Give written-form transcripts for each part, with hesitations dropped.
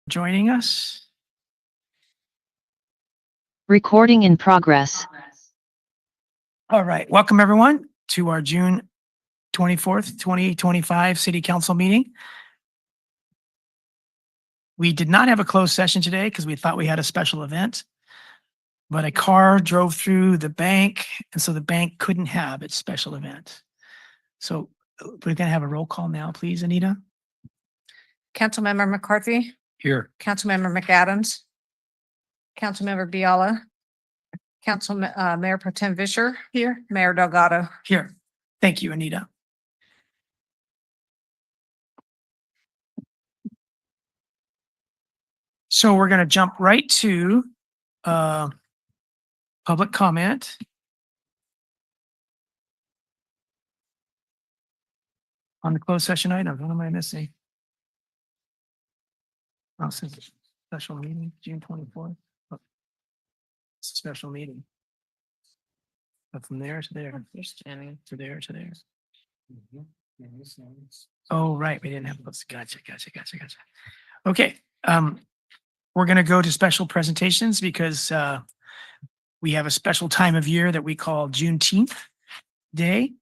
Joining us. Recording in progress. All right. Welcome, everyone, to our June 24th, 2025 City Council meeting. We did not have a closed session today because we thought we had a special event, but a car drove through the bank, and so the bank couldn't have its special event. So we're going to have a roll call now, please, Anita. Councilmember McCarthy, Here. Councilmember McAdams, Councilmember Biala, Mayor Pro Tem Vischer here, Mayor Delgado. Here. Thank you, Anita. So we're going to jump right to public comment. On the closed session items. What am I missing? Oh, since special meeting, June 24th. Oh, it's a special meeting. But from there to there. You're standing. To there to there. Oh, right. We didn't have those. Gotcha. Okay. We're going to go to special presentations because we have a special time of year that we call Juneteenth Day.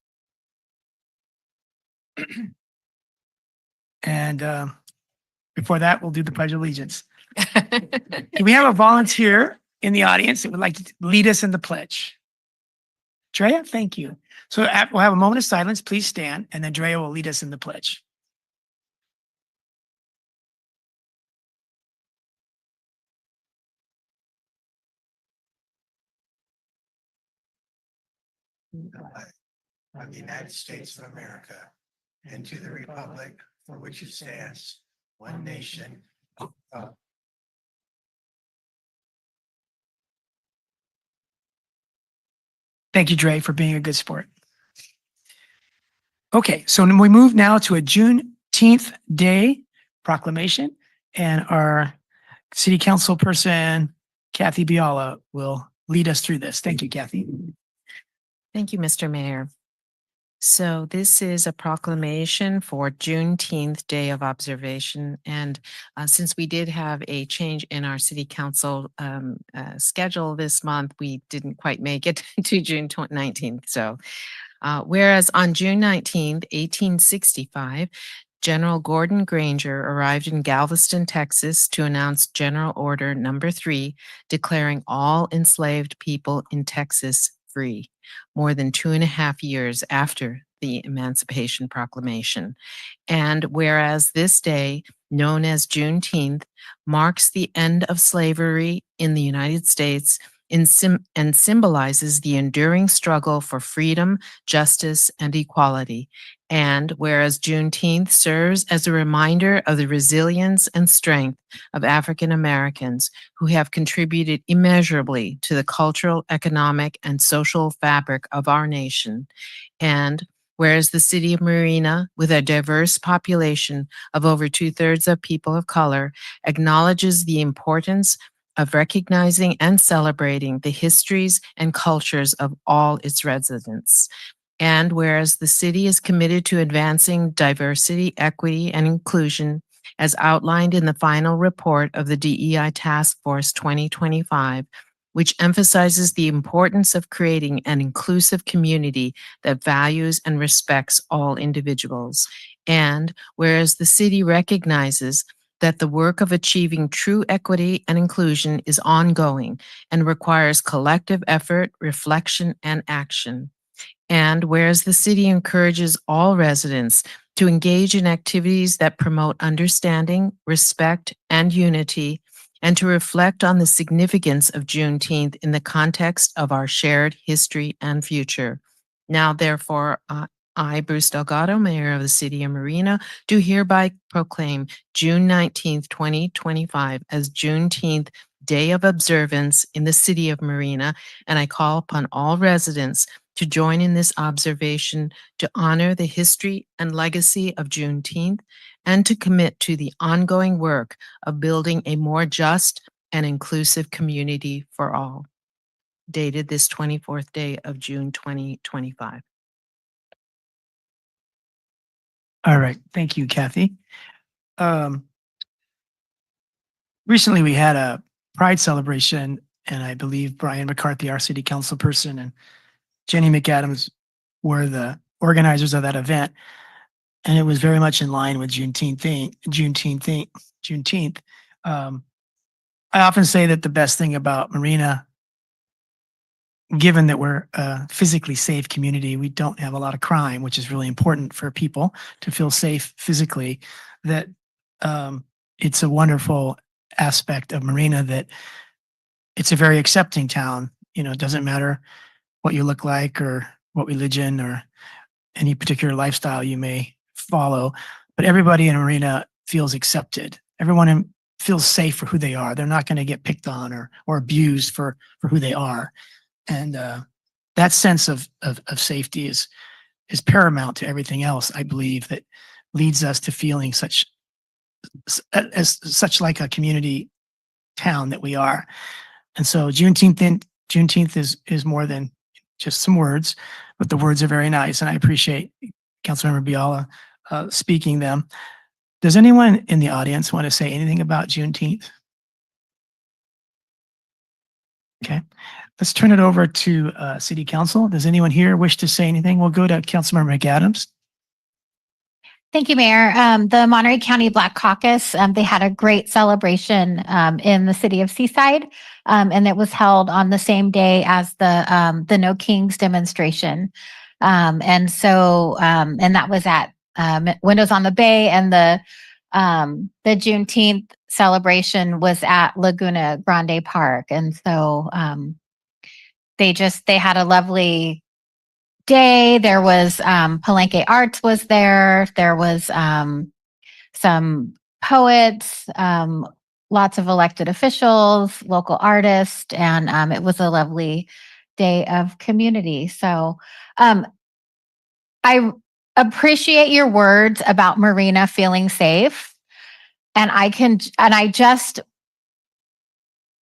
And before that, we'll do the Pledge of Allegiance. Can we have a volunteer in the audience that would like to lead us in the pledge? Drea, thank you. So we'll have a moment of silence. Please stand, and then Drea will lead us in the pledge. Of the United States of America, and to the republic for which it stands, one nation. Thank you, Dre, for being a good sport. Okay, so we move now to a Juneteenth Day proclamation, and our City Council person, Kathy Biala, will lead us through this. Thank you, Kathy. Thank you, Mr. Mayor. So this is a proclamation for Juneteenth Day of Observation. And since we did have a change in our city council schedule this month, we didn't quite make it to June 19th. So whereas on June 19th, 1865, General Gordon Granger arrived in Galveston, Texas to announce General Order Number 3, declaring all enslaved people in Texas free, more than 2.5 years after the Emancipation Proclamation. And whereas this day, known as Juneteenth, marks the end of slavery in the United States and symbolizes the enduring struggle for freedom, justice, and equality. And whereas Juneteenth serves as a reminder of the resilience and strength of African Americans who have contributed immeasurably to the cultural, economic, and social fabric of our nation. And whereas the city of Marina, with a diverse population of over 2/3 of people of color, acknowledges the importance of recognizing and celebrating the histories and cultures of all its residents. And whereas the city is committed to advancing diversity, equity, and inclusion, as outlined in the final report of the DEI Task Force 2025, which emphasizes the importance of creating an inclusive community that values and respects all individuals. And whereas the city recognizes that the work of achieving true equity and inclusion is ongoing and requires collective effort, reflection, and action. And whereas the city encourages all residents to engage in activities that promote understanding, respect, and unity, and to reflect on the significance of Juneteenth in the context of our shared history and future. Now, therefore, I, Bruce Delgado, Mayor of the City of Marina, do hereby proclaim June 19th, 2025 as Juneteenth Day of Observance in the City of Marina, and I call upon all residents to join in this observation to honor the history and legacy of Juneteenth and to commit to the ongoing work of building a more just and inclusive community for all. Dated this 24th day of June, 2025. All right. Thank you, Kathy. recently we had a Pride celebration, and I believe Brian McCarthy, our city council person, and Jenny McAdams were the organizers of that event. And it was very much in line with Juneteenth. Um, I often say that the best thing about Marina, given that we're a physically safe community, we don't have a lot of crime, which is really important for people to feel safe physically, that it's a wonderful aspect of Marina that it's a very accepting town. You know, it doesn't matter what you look like or what religion or any particular lifestyle you may follow, but everybody in Marina feels accepted. Everyone feels safe for who they are. They're not going to get picked on or abused for who they are. And that sense of safety is paramount to everything else, I believe, that leads us to feeling such like a community town that we are. And so Juneteenth is more than just some words, but the words are very nice, and I appreciate Councilmember Biala speaking them. Does anyone in the audience want to say anything about Juneteenth? Okay, let's turn it over to City Council. Does anyone here wish to say anything? We'll go to Councilmember McAdams. Thank you, Mayor. The Monterey County Black Caucus, they had a great celebration in the city of Seaside, and it was held on the same day as the No Kings demonstration. And that was at Windows on the Bay, and the Juneteenth celebration was at Laguna Grande Park. And so they had a lovely day. There was Palenque Arts was there. There was some poets, lots of elected officials, local artists, and it was a lovely day of community. So I appreciate your words about Marina feeling safe. And I just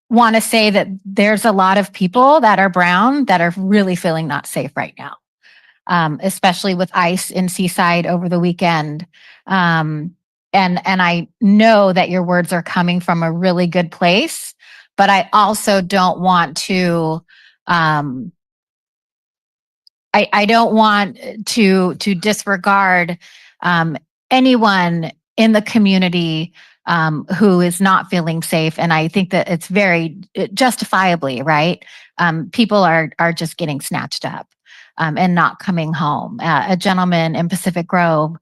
want to say that there's a lot of people that are brown that are really feeling not safe right now. Especially with ICE in Seaside over the weekend. And I know that your words are coming from a really good place, but I also don't want to, I don't want to disregard anyone in the community who is not feeling safe. And I think that it's very justifiably, right? People are just getting snatched up. And not coming home. A gentleman in Pacific Grove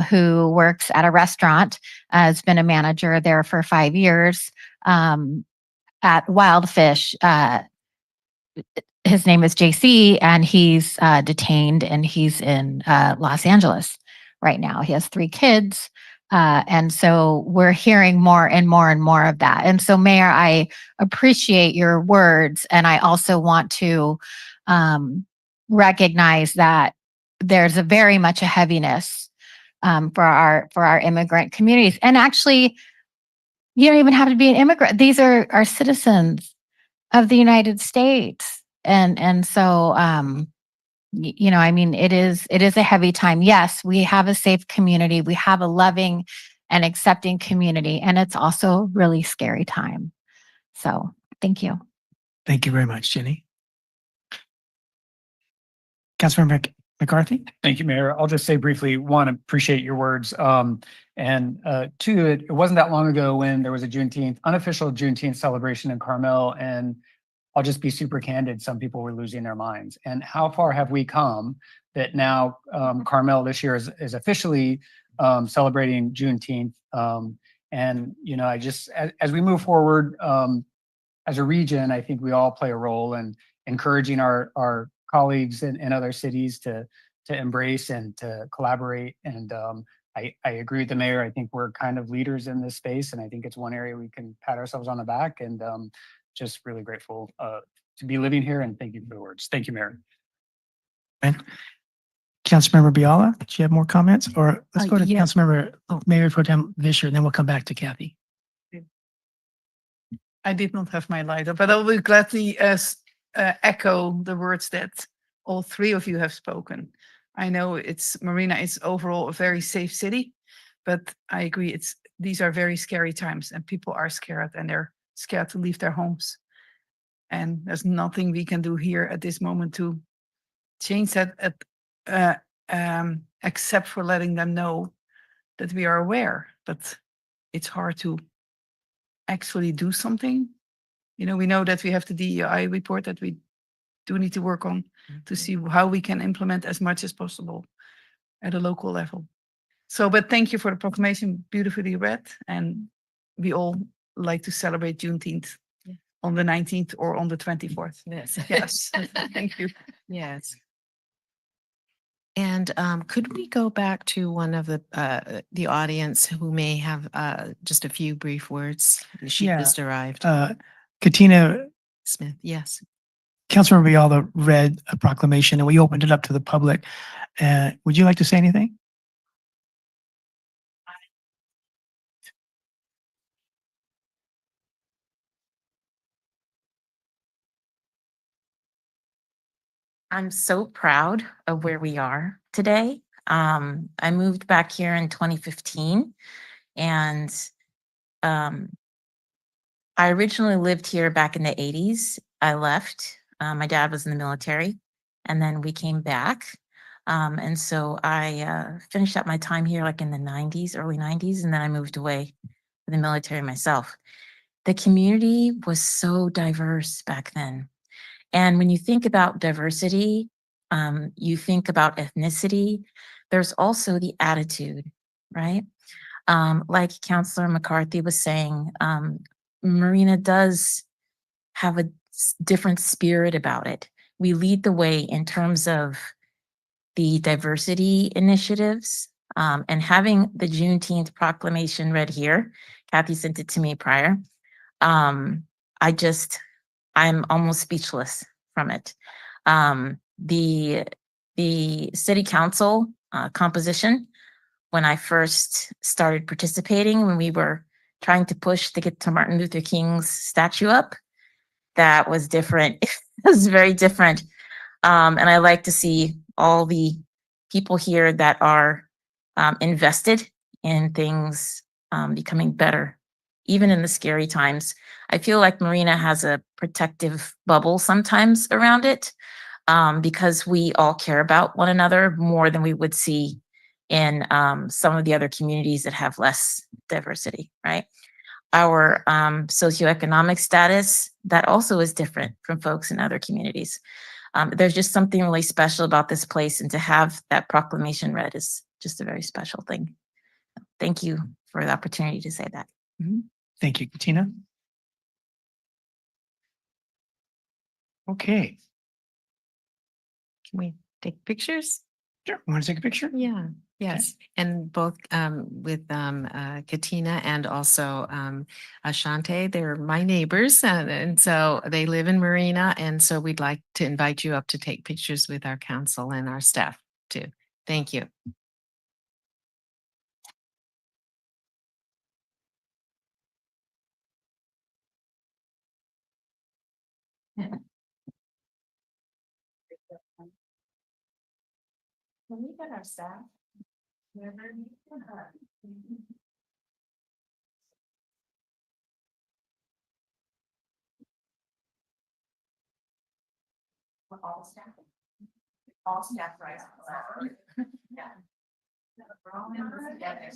who works at a restaurant has been a manager there for 5 years at Wildfish. His name is JC, and he's detained, and he's in Los Angeles right now. He has 3 kids. And so we're hearing more and more and more of that. And so, Mayor, I appreciate your words, and I also want to recognize that there's a very much a heaviness for our immigrant communities. And actually, you don't even have to be an immigrant. These are citizens of the United States. And so you know, I mean, it is a heavy time. Yes, we have a safe community. We have a loving and accepting community, and it's also a really scary time. So thank you. Thank you very much, Jenny. Councilmember McCarthy? Thank you, Mayor. I'll just say briefly, one, appreciate your words. And two, it wasn't that long ago when there was a unofficial Juneteenth celebration in Carmel, and I'll just be super candid, some people were losing their minds. And how far have we come that now Carmel this year is officially celebrating Juneteenth. And, you know, I just, as we move forward as a region, I think we all play a role in encouraging our colleagues in other cities to embrace and to collaborate. And I agree with the mayor. I think we're kind of leaders in this space, and I think it's one area we can pat ourselves on the back. And just really grateful to be living here, and thank you for the words. Thank you, Mayor. Councilmember Biala, do you have more comments? Or let's go to yeah. Councilmember Mayor Pro Tem Vischer, and then we'll come back to Kathy. I did not have my light up, but I will gladly echo the words that all 3 of you have spoken. I know Marina is overall a very safe city, but I agree it's these are very scary times and people are scared and they're scared to leave their homes. And there's nothing we can do here at this moment to change that except for letting them know that we are aware, but it's hard to actually do something. You know, we know that we have the DEI report that we do need to work on to see how we can implement as much as possible at a local level. So, but thank you for the proclamation, beautifully read, and we all like to celebrate Juneteenth Yeah. on the 19th or on the 24th. Yes. Yes, thank you. Yes. And could we go back to one of the audience who may have just a few brief words? She Yeah. just arrived. Katina, Smith, yes. Councilmember Biala read a proclamation and we opened it up to the public. Would you like to say anything? I'm so proud of where we are today. I moved back here in 2015 and I originally lived here back in the 80s. I left. My dad was in the military and then we came back. And so I finished up my time here like in the 90s, early 90s, and then I moved away for the military myself. The community was so diverse back then. And when you think about diversity, you think about ethnicity, there's also the attitude, right? Like Councillor McCarthy was saying, Marina does have a different spirit about it. We lead the way in terms of the diversity initiatives and having the Juneteenth proclamation read here. Kathy sent it to me prior. I'm almost speechless from it. The city council composition, when I first started participating, when we were trying to push to get to Martin Luther King's statue up, that was different. It was very different. And I like to see all the people here that are invested in things becoming better, even in the scary times. I feel like Marina has a protective bubble sometimes around it because we all care about one another more than we would see in some of the other communities that have less diversity, right? Our socioeconomic status, that also is different from folks in other communities. There's just something really special about this place, and to have that proclamation read is just a very special thing. Thank you for the opportunity to say that. Thank you, Katina. Okay, Can we take pictures? sure. Want to take a picture? Yeah, yes. And both with Katina and also Ashante, they're my neighbors. And so they live in Marina. And so we'd like to invite you up to take pictures with our council and our staff too. Thank you. Can we get our staff? All staff. All staff, right? Yeah. We're all members together.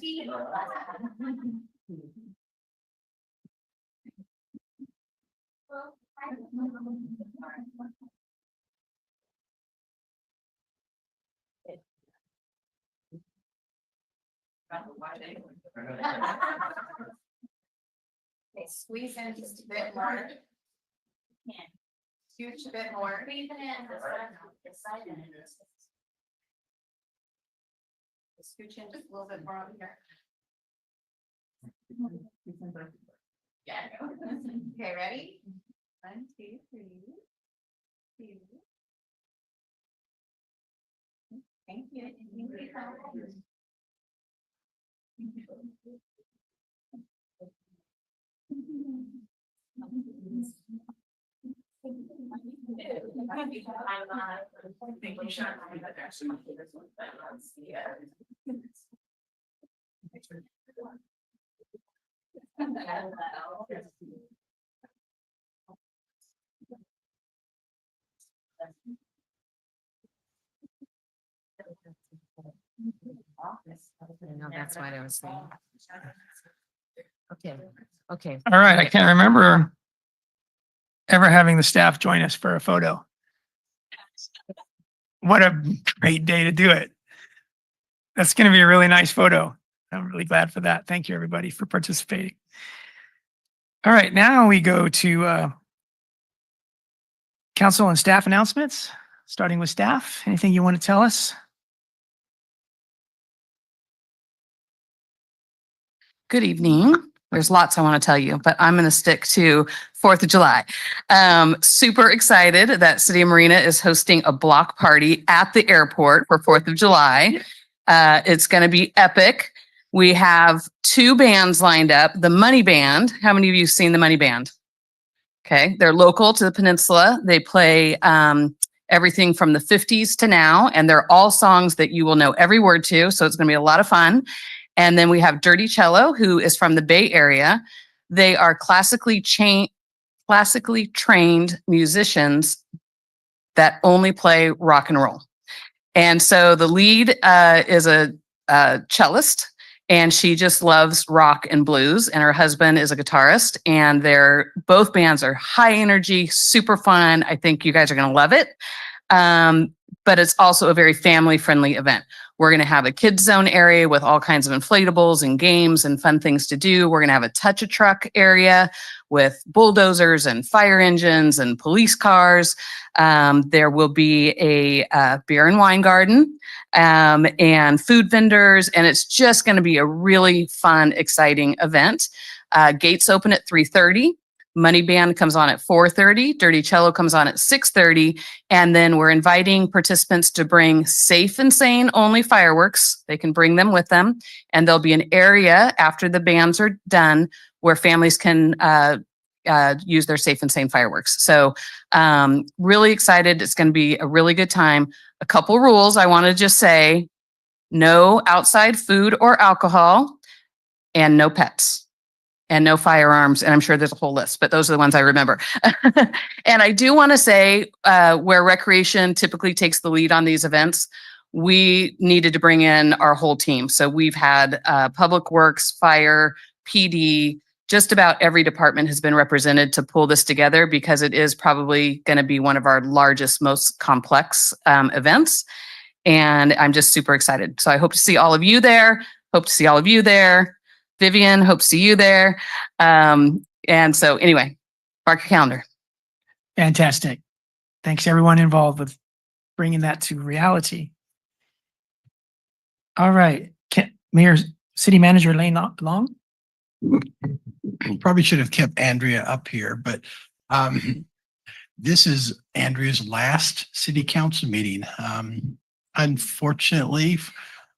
Okay, squeeze in just a bit more. Scooch a bit more. Scooch in just a little bit more over here. Yeah. Okay, ready? 1, 2, 3. 2. Thank you. No, that's what I was saying. Okay, okay. All right, I can't remember ever having the staff join us for a photo. What a great day to do it. That's going to be a really nice photo. I'm really glad for that. Thank you, everybody, for participating. All right, now we go to council and staff announcements, starting with staff. Anything you want to tell us? Good evening. There's lots I want to tell you, but I'm going to stick to 4th of July. Super excited that City of Marina is hosting a block party at the airport for 4th of July. It's going to be epic. We have 2 bands lined up. The Money Band. How many of you have seen the Money Band? Okay. They're local to the peninsula. They play everything from the 50s to now, and they're all songs that you will know every word to. So it's going to be a lot of fun. And then we have Dirty Cello, who is from the Bay Area. They are classically trained musicians that only play rock and roll. And so the lead is a cellist, and she just loves rock and blues. And her husband is a guitarist, and both bands are high energy, super fun. I think you guys are going to love it. But it's also a very family friendly event. We're going to have a kids zone area with all kinds of inflatables and games and fun things to do. We're going to have a touch a truck area with bulldozers and fire engines and police cars. There will be a beer and wine garden and food vendors. And it's just going to be a really fun, exciting event. Gates open at 3:30. Money Band comes on at 4:30. Dirty Cello comes on at 6:30. And then we're inviting participants to bring safe and sane only fireworks. They can bring them with them. And there'll be an area after the bands are done where families can use their safe and sane fireworks. So really excited. It's going to be a really good time. A couple rules I want to just say: no outside food or alcohol, and no pets. And no firearms. And I'm sure there's a whole list, but those are the ones I remember. And I do want to say where recreation typically takes the lead on these events, we needed to bring in our whole team. So we've had Public Works, Fire, PD, just about every department has been represented to pull this together because it is probably going to be one of our largest, most complex events. And I'm just super excited. So I hope to see all of you there. Hope to see all of you there. Vivian, hope to see you there. And so anyway, mark your calendar. Fantastic. Thanks everyone involved with bringing that to reality. All right. City Manager Lane Long. Probably should have kept Andrea up here, but this is Andrea's last city council meeting. Unfortunately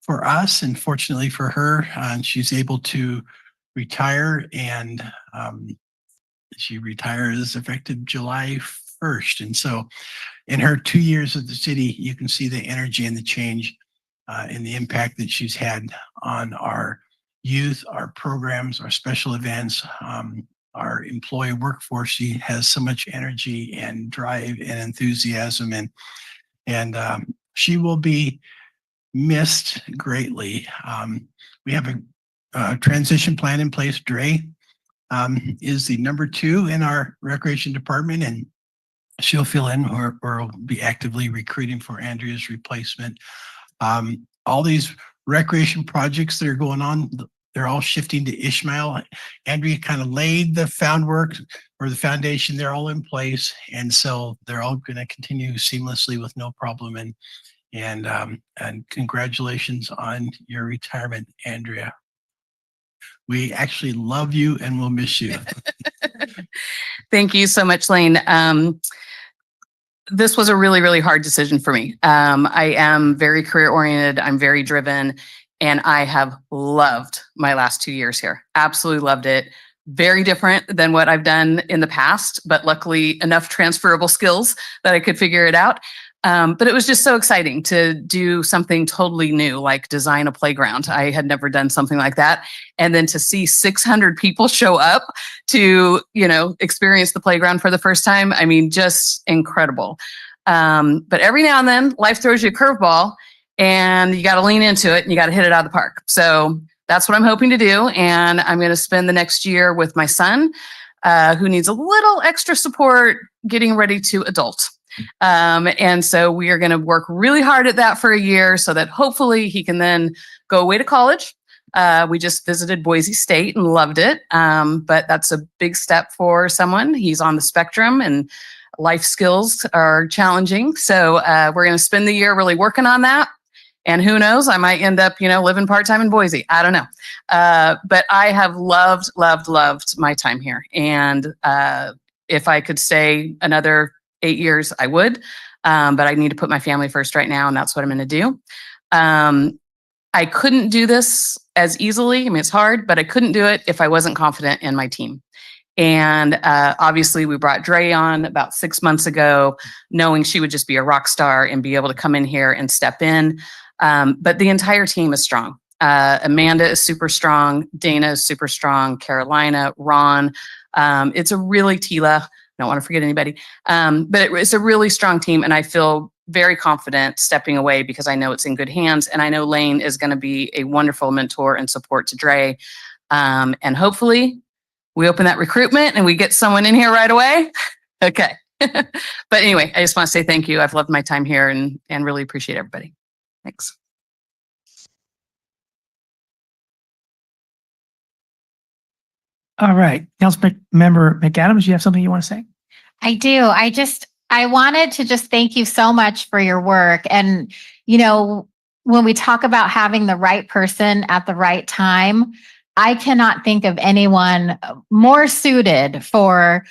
for us and fortunately for her, she's able to retire, and she retires effective July 1st. And so in her 2 years of the city, you can see the energy and the change and the impact that she's had on our youth, our programs, our special events, our employee workforce. She has so much energy and drive and enthusiasm, and she will be missed greatly. We have a transition plan in place. Dre is the number 2 in our recreation department, and she'll fill in or will be actively recruiting for Andrea's replacement. All these recreation projects that are going on, they're all shifting to Ishmael. Andrea kind of laid the foundation. They're all in place, and so they're all going to continue seamlessly with no problem. And congratulations on your retirement, Andrea. We actually love you and we'll miss you. Thank you so much, Lane. This was a really, really hard decision for me. I am very career oriented. I'm very driven, and I have loved my last 2 years here. Absolutely loved it. Very different than what I've done in the past, but luckily enough transferable skills that I could figure it out. But it was just so exciting to do something totally new, like design a playground. I had never done something like that. And then to see 600 people show up to, experience the playground for the first time. I mean, just incredible. But every now and then life throws you a curveball and you got to lean into it and you got to hit it out of the park. So that's what I'm hoping to do. And I'm going to spend the next year with my son, who needs a little extra support getting ready to adult. And so we are going to work really hard at that for a year so that hopefully he can then go away to college. We just visited Boise State and loved it. But that's a big step for someone. He's on the spectrum and life skills are challenging. So we're going to spend the year really working on that. And who knows, I might end up, living part-time in Boise. I don't know. But I have loved my time here. And if I could stay another 8 years, I would. But I need to put my family first right now. And that's what I'm going to do. I couldn't do this as easily. I mean, it's hard, but I couldn't do it if I wasn't confident in my team. And obviously we brought Dre on about 6 months ago, knowing she would just be a rock star and be able to come in here and step in. But the entire team is strong. Amanda is super strong. Dana is super strong. Carolina, Ron. It's a really Tila. I don't want to forget anybody. But it's a really strong team. And I feel very confident stepping away because I know it's in good hands. And I know Lane is going to be a wonderful mentor and support to Dre. And hopefully we open that recruitment and we get someone in here right away. Okay. But anyway, I just want to say thank you. I've loved my time here and really appreciate everybody. Thanks. All right. Councilmember McAdams, you have something you want to say? I do. I wanted to just thank you so much for your work. And, when we talk about having the right person at the right time, I cannot think of anyone more suited for,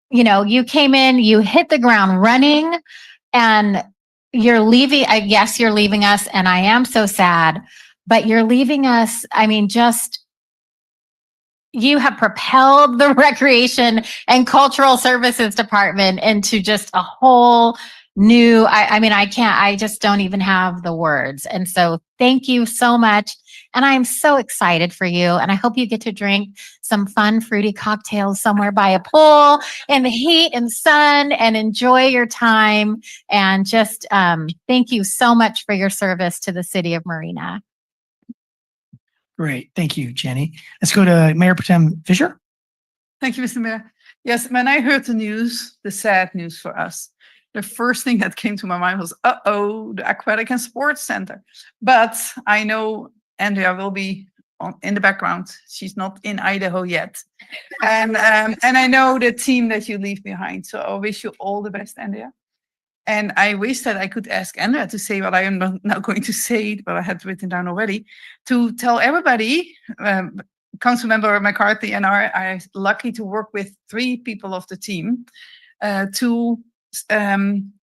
you came in, you hit the ground running, and you're leaving. Yes, you're leaving us, and I am so sad, but you're leaving us. I mean, you have propelled the Recreation and Cultural Services Department into just a whole new, I just don't even have the words. And so thank you so much. And I'm so excited for you. And I hope you get to drink some fun, fruity cocktails somewhere by a pool in the heat and sun and enjoy your time. And just thank you so much for your service to the city of Marina. Great. Thank you, Jenny. Let's go to Mayor Pro Tem Fisher. Thank you, Mr. Mayor. Yes, when I heard the news, the sad news for us, the first thing that came to my mind was, the Aquatic and Sports Center. But I know Andrea will be in the background. She's not in Idaho yet. And I know the team that you leave behind. So I wish you all the best, Andrea. And I wish that I could ask Andrea to say what I am not going to say, but I had written down already, to tell everybody, Councilmember McCarthy and I are lucky to work with 3 people of the team to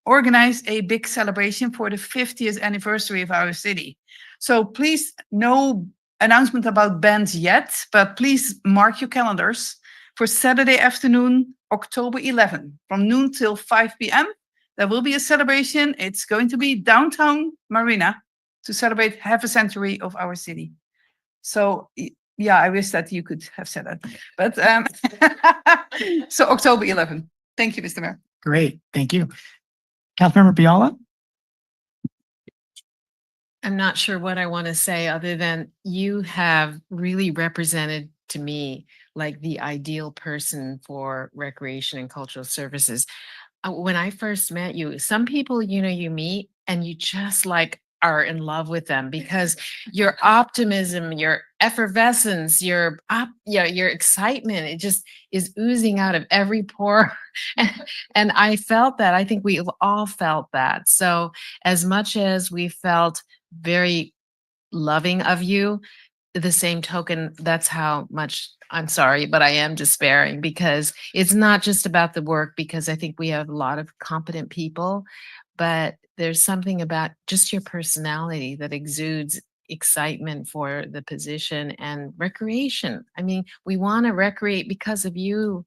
organize a big celebration for the 50th anniversary of our city. So please, no announcement about bands yet, but please mark your calendars for Saturday afternoon, October 11, from noon till 5 p.m. There will be a celebration. It's going to be downtown Marina to celebrate half a century of our city. So yeah, I wish that you could have said that. But so October 11. Thank you, Mr. Mayor. Great. Thank you. Councilmember Biala. I'm not sure what I want to say other than you have really represented to me like the ideal person for recreation and cultural services. When I first met you, some people, you meet and you just are in love with them because your optimism, your effervescence, your excitement, it just is oozing out of every pore. And I felt that. I think we've all felt that. So as much as we felt very loving of you, the same token, that's how much I'm sorry, but I am despairing because it's not just about the work, because I think we have a lot of competent people, but there's something about just your personality that exudes excitement for the position and recreation. I mean, we want to recreate because of you.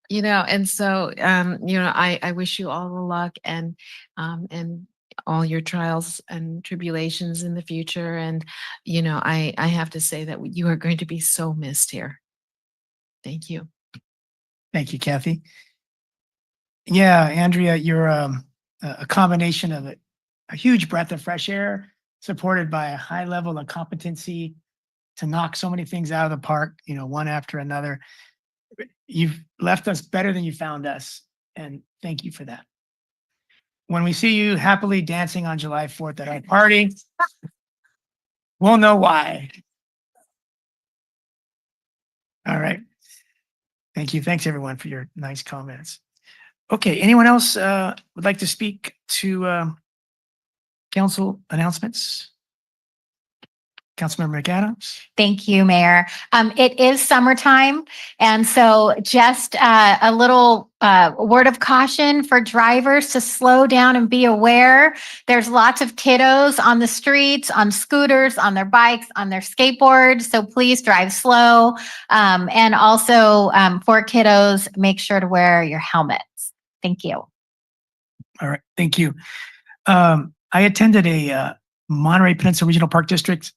And so, I wish you all the luck and all your trials and tribulations in the future. And, I have to say that you are going to be so missed here. Thank you. Thank you, Kathy. Yeah, Andrea, you're a combination of a huge breath of fresh air, supported by a high level of competency to knock so many things out of the park, one after another. You've left us better than you found us, and thank you for that. When we see you happily dancing on July 4th at our party, we'll know why. All right. Thank you. Thanks, everyone, for your nice comments. Okay, anyone else would like to speak to council announcements? Councilmember McAdams? Thank you, Mayor. It is summertime, and so just a little word of caution for drivers to slow down and be aware. There's lots of kiddos on the streets, on scooters, on their bikes, on their skateboards, so please drive slow. And also for kiddos, make sure to wear your helmets. Thank you. All right, thank you. I attended a Monterey Peninsula Regional Park District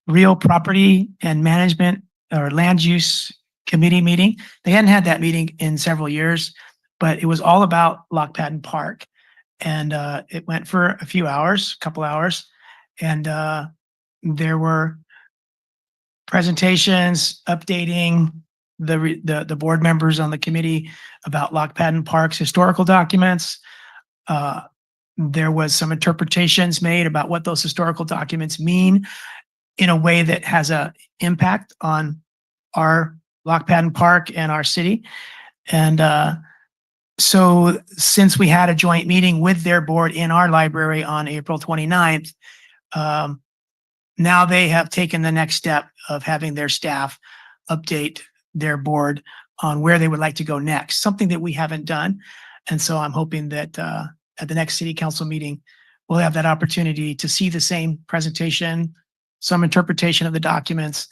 Real Property and Management or Land Use Committee meeting. They hadn't had that meeting in several years, but it was all about Lock Patton Park. And it went for a few hours, a couple hours. And there were presentations updating the board members on the committee about Lock Patton Park's historical documents. There was some interpretations made about what those historical documents mean in a way that has a impact on our Lock Patton Park and our city. And so since we had a joint meeting with their board in our library on April 29th, now they have taken the next step of having their staff update their board on where they would like to go next, something that we haven't done. And so I'm hoping that at the next city council meeting, we'll have that opportunity to see the same presentation, some interpretation of the documents,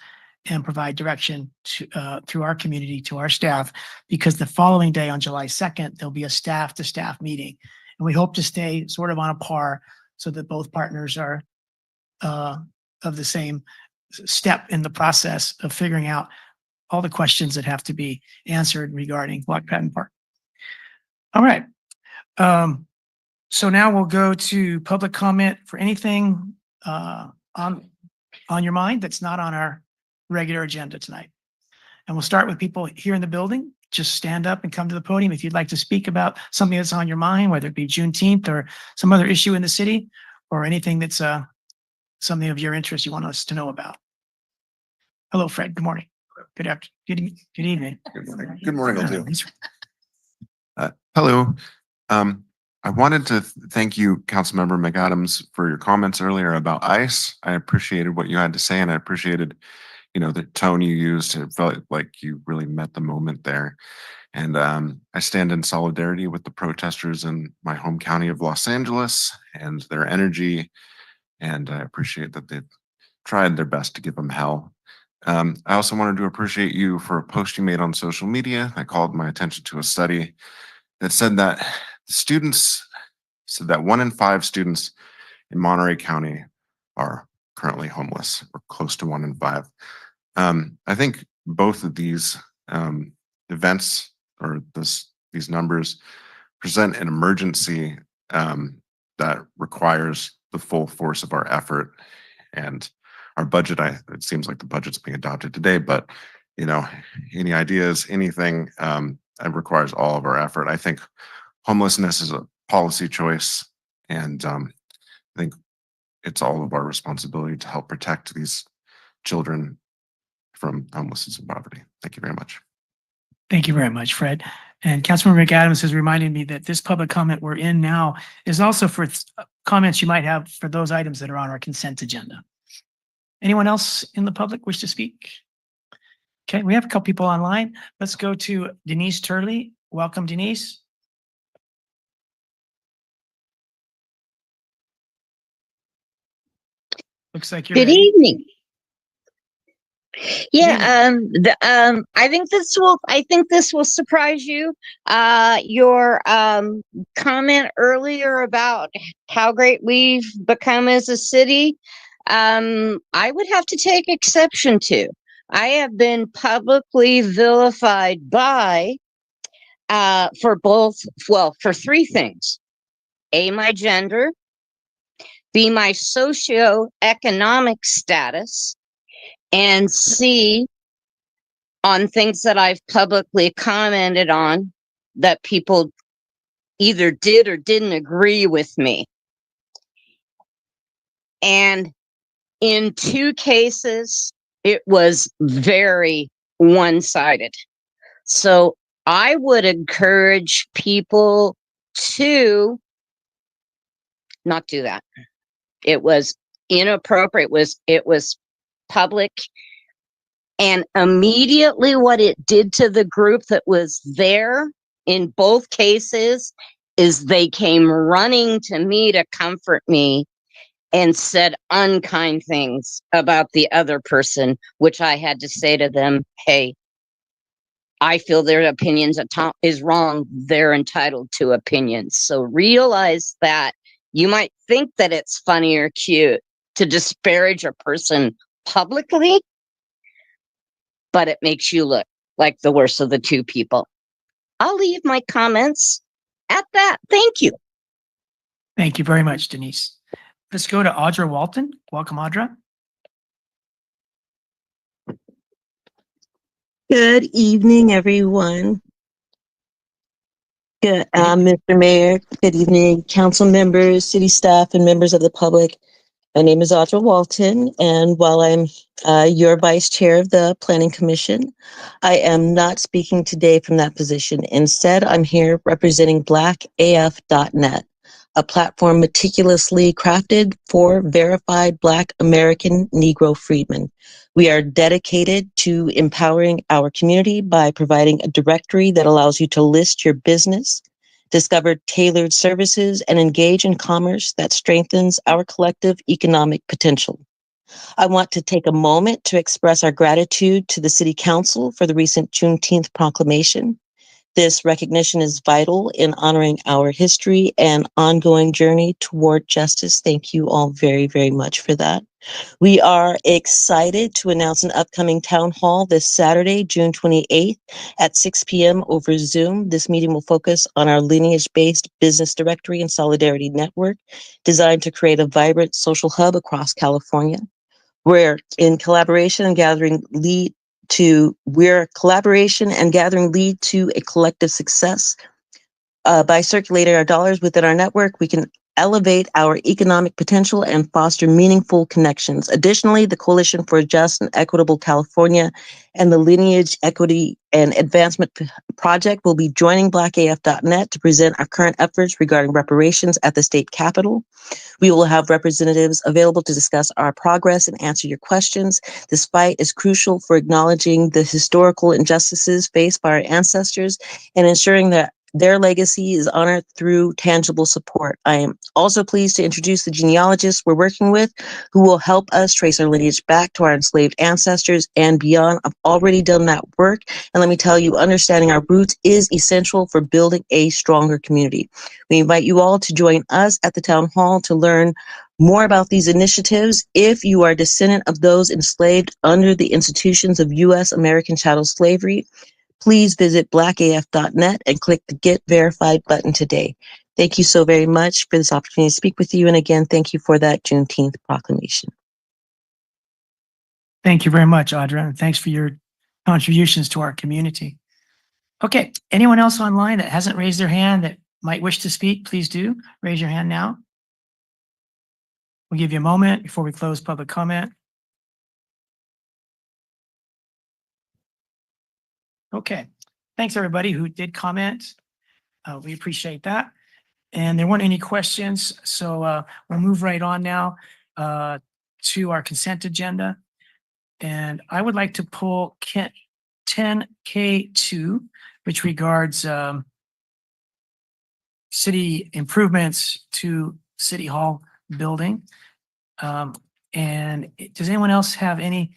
and provide direction to, through our community to our staff, because the following day on July 2nd, there'll be a staff to staff meeting. And we hope to stay sort of on a par so that both partners are of the same step in the process of figuring out all the questions that have to be answered regarding Lock Patton Park. All right. So now we'll go to public comment for anything on your mind that's not on our regular agenda tonight. And we'll start with people here in the building. Just stand up and come to the podium if you'd like to speak about something that's on your mind, whether it be Juneteenth or some other issue in the city, or anything that's something of your interest you want us to know about. Hello, Fred. Good morning. Good afternoon. Good evening. Good morning, all too. Hello. I wanted to thank you, Councilmember McAdams, for your comments earlier about ICE. I appreciated what you had to say, and I appreciated, the tone you used. It felt like you really met the moment there. And I stand in solidarity with the protesters in my home county of Los Angeles and their energy. And I appreciate that they've tried their best to give them hell. I also wanted to appreciate you for a post you made on social media that called my attention to a study that said that students said that 1 in 5 students in Monterey County are currently homeless, or close to 1 in 5. I think both of these events or these numbers present an emergency that requires the full force of our effort. And our budget, it seems like the budget's being adopted today, but any ideas, anything, it requires all of our effort. I think homelessness is a policy choice, and I think it's all of our responsibility to help protect these children from homelessness and poverty. Thank you very much. Thank you very much, Fred. And Councilmember McAdams has reminded me that this public comment we're in now is also for comments you might have for those items that are on our consent agenda. Anyone else in the public wish to speak? Okay, we have a couple people online. Let's go to Denise Turley. Welcome, Denise. Looks like you're Good ready. evening. Yeah, I think this will surprise you. Your comment earlier about how great we've become as a city, I would have to take exception to. I have been publicly vilified by for both, well, for three things. A, my gender, B, my socioeconomic status, and C, on things that I've publicly commented on that people either did or didn't agree with me. And in two cases, it was very one-sided. So I would encourage people to not do that. It was inappropriate. It was public. And immediately what it did to the group that was there in both cases is they came running to me to comfort me and said unkind things about the other person, which I had to say to them, hey, I feel their opinions is wrong. They're entitled to opinions. So realize that you might think that it's funny or cute to disparage a person publicly, but it makes you look like the worst of the two people. I'll leave my comments at that. Thank you. Thank you very much, Denise. Let's go to Audra Walton. Welcome, Audra. Good evening, everyone. Good, Mr. Mayor. Good evening, council members, city staff, and members of the public. My name is Audra Walton, and while I'm your vice chair of the Planning Commission, I am not speaking today from that position. Instead, I'm here representing blackaf.net, a platform meticulously crafted for verified Black American Negro freedmen. We are dedicated to empowering our community by providing a directory that allows you to list your business, discover tailored services, and engage in commerce that strengthens our collective economic potential. I want to take a moment to express our gratitude to the City Council for the recent Juneteenth proclamation. This recognition is vital in honoring our history and ongoing journey toward justice. Thank you all very, very much for that. We are excited to announce an upcoming town hall this Saturday, June 28th at 6 p.m. over Zoom. This meeting will focus on our lineage-based business directory and solidarity network designed to create a vibrant social hub across California. We're collaboration and gathering lead to a collective success. By circulating our dollars within our network, we can elevate our economic potential and foster meaningful connections. Additionally, the Coalition for a Just and Equitable California and the Lineage Equity and Advancement Project will be joining blackaf.net to present our current efforts regarding reparations at the state capitol. We will have representatives available to discuss our progress and answer your questions. This fight is crucial for acknowledging the historical injustices faced by our ancestors and ensuring that their legacy is honored through tangible support. I am also pleased to introduce the genealogists we're working with, who will help us trace our lineage back to our enslaved ancestors and beyond. I've already done that work, and let me tell you, understanding our roots is essential for building a stronger community. We invite you all to join us at the town hall to learn more about these initiatives. If you are a descendant of those enslaved under the institutions of U.S. American chattel slavery, please visit blackaf.net and click the Get Verified button today. Thank you so very much for this opportunity to speak with you. And again, thank you for that Juneteenth proclamation. Thank you very much, Audra, and thanks for your contributions to our community. Okay, anyone else online that hasn't raised their hand that might wish to speak, please do. Raise your hand now. We'll give you a moment before we close public comment. Okay, thanks everybody who did comment. We appreciate that. And there weren't any questions, so we'll move right on now to our consent agenda. And I would like to pull 10K2, which regards city improvements to City Hall building. And does anyone else have any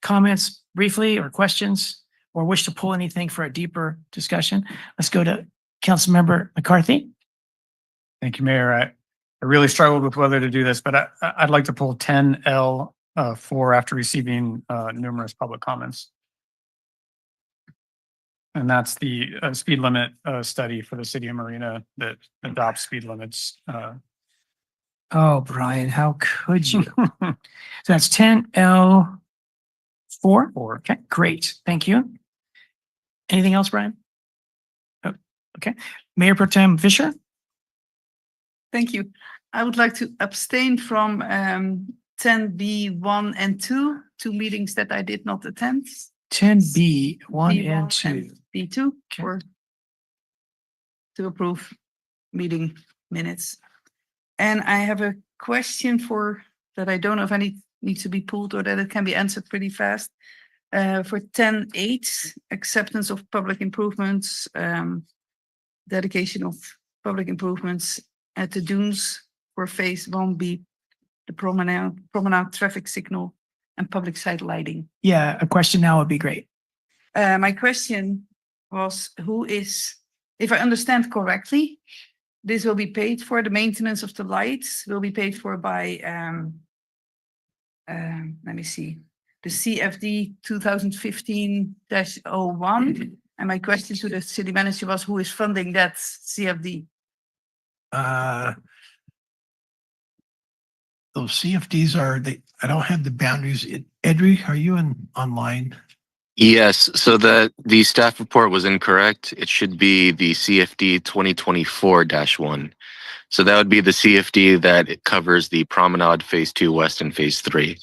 comments briefly or questions or wish to pull anything for a deeper discussion? Let's go to Councilmember McCarthy. Thank you, Mayor. I really struggled with whether to do this, but I'd like to pull 10L 4 after receiving numerous public comments. And that's the speed limit study for the city of Marina that adopts speed limits. Oh, Brian, how could you? So that's 10L4? Okay, great. Thank you. Anything else, Brian? Oh, okay. Mayor Pro Tem Fisher? Thank you. I would like to abstain from 10B1 and 2, two meetings that I did not attend. 10B1 and 2. B2 Okay. or to approve meeting minutes. And I have a question for that I don't know if any needs to be pulled or that it can be answered pretty fast. For 10.8, acceptance of public improvements, dedication of public improvements at the dunes for phase 1B, the promenade traffic signal and public site lighting. Yeah, a question now would be great. My question was, if I understand correctly, this will be paid for, the maintenance of the lights will be paid for by, let me see, the CFD 2015-01. And my question to the city manager was, who is funding that CFD? Those CFDs I don't have the boundaries. Edry, are you online? Yes, so the staff report was incorrect. It should be the CFD 2024-1. So that would be the CFD that it covers the Promenade Phase 2 West and Phase 3.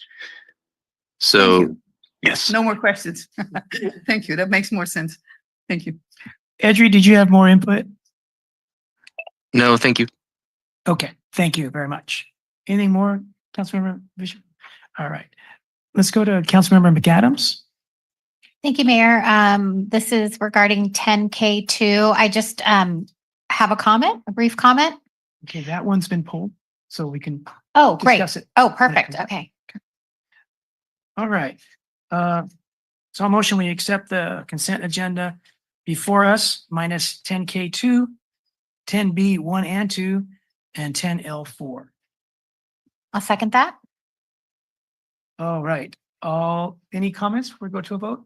So, yes. No more questions. Thank you. That makes more sense. Thank you. Edry, did you have more input? No, thank you. Okay, thank you very much. Anything more, Councilmember Bishop? All right. Let's go to Councilmember McAdams. Thank you, Mayor. This is regarding 10K2. I just have a comment, a brief comment. Okay, that one's been pulled, so we can Oh, great. discuss it. Oh, perfect. Okay. All right. So a motion, we accept the consent agenda before us, minus 10K2, 10B1 and 2, and 10L4. I'll second that. All right. Any comments before we go to a vote?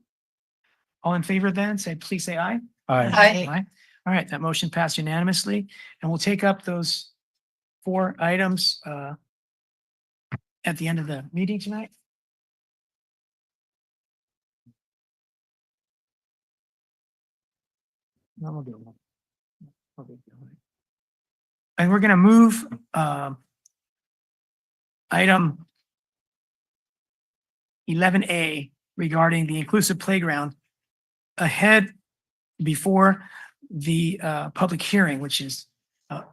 All in favor then, please say aye. Aye. All right, that motion passed unanimously, and we'll take up those 4 items at the end of the meeting tonight. And we're going to move item 11A regarding the inclusive playground ahead before the public hearing, which is 11.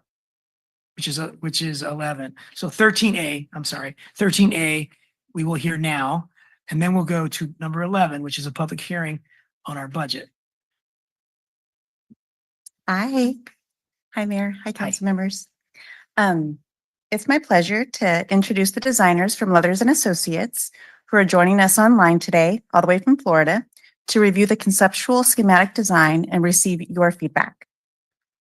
So 13A, I'm sorry, 13A, we will hear now, and then we'll go to number 11, which is a public hearing on our budget. Hi, Mayor. Hi, council members. It's my pleasure to introduce the designers from Leathers and Associates who are joining us online today, all the way from Florida, to review the conceptual schematic design and receive your feedback.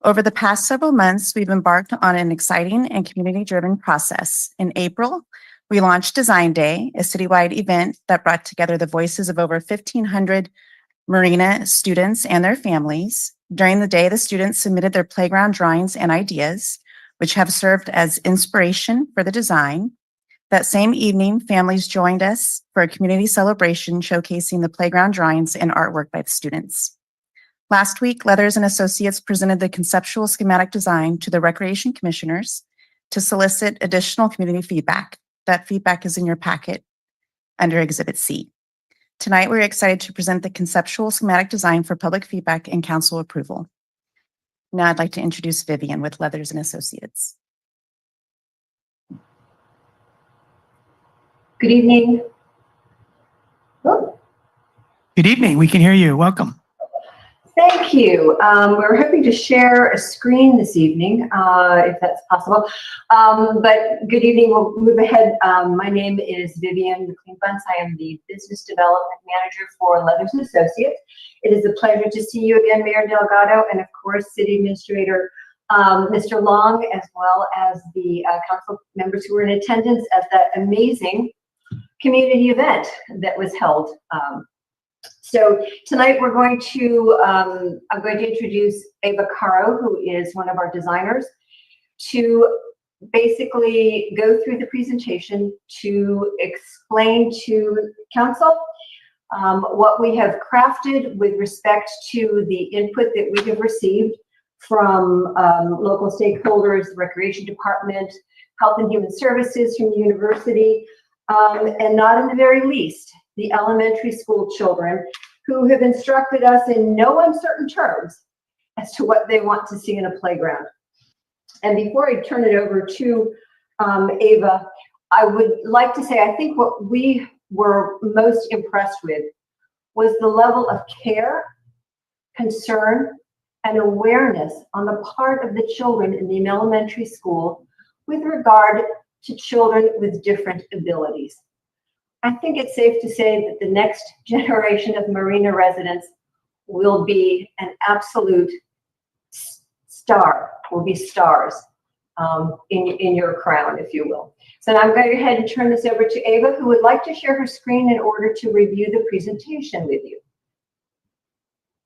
Over the past several months, we've embarked on an exciting and community-driven process. In April, we launched Design Day, a citywide event that brought together the voices of over 1,500 Marina students and their families. During the day, the students submitted their playground drawings and ideas, which have served as inspiration for the design. That same evening, families joined us for a community celebration showcasing the playground drawings and artwork by the students. Last week, Leathers and Associates presented the conceptual schematic design to the Recreation Commissioners to solicit additional community feedback. That feedback is in your packet under Exhibit C. Tonight, we're excited to present the conceptual schematic design for public feedback and council approval. Now I'd like to introduce Vivian with Leathers and Associates. Good evening. Good evening. We can hear you. Welcome. Thank you. We're hoping to share a screen this evening, if that's possible. But good evening. We'll move ahead. My name is Vivian McLean-Bunce. I am the Business Development Manager for Leathers and Associates. It is a pleasure to see you again, Mayor Delgado, and of course, City Administrator Mr. Long, as well as the council members who were in attendance at that amazing community event that was held. So tonight we're going to, I'm going to introduce Ava Caro, who is one of our designers, to basically go through the presentation to explain to council what we have crafted with respect to the input that we have received from local stakeholders, the Recreation Department, Health and Human Services from the university, and not in the very least, the elementary school children who have instructed us in no uncertain terms as to what they want to see in a playground. And before I turn it over to Ava, I would like to say, I think what we were most impressed with was the level of care, concern, and awareness on the part of the children in the elementary school with regard to children with different abilities. I think it's safe to say that the next generation of Marina residents will be an absolute star, will be stars in your crown, if you will. So now I'm going to go ahead and turn this over to Ava, who would like to share her screen in order to review the presentation with you.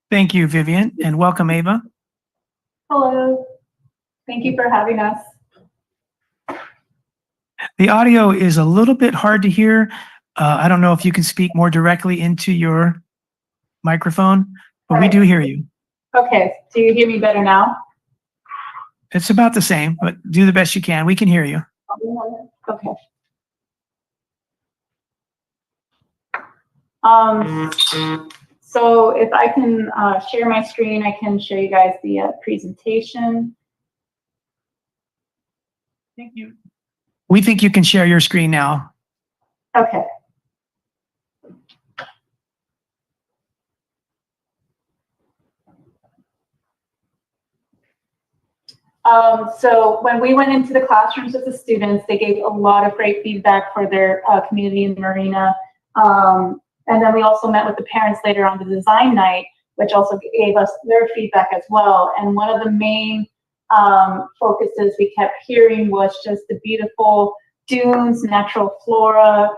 Thank you, Vivian, and welcome, Ava. Hello. Thank you for having us. The audio is a little bit hard to hear. I don't know if you can speak more directly into your microphone, but we do hear you. Okay, do you hear me better now? It's about the same, but do the best you can. We can hear you. Okay. So if I can share my screen, I can show you guys the presentation. Thank you. We think you can share your screen now. Okay. So when we went into the classrooms with the students, they gave a lot of great feedback for their community in Marina. And then we also met with the parents later on the design night, which also gave us their feedback as well. And one of the main focuses we kept hearing was just the beautiful dunes, natural flora,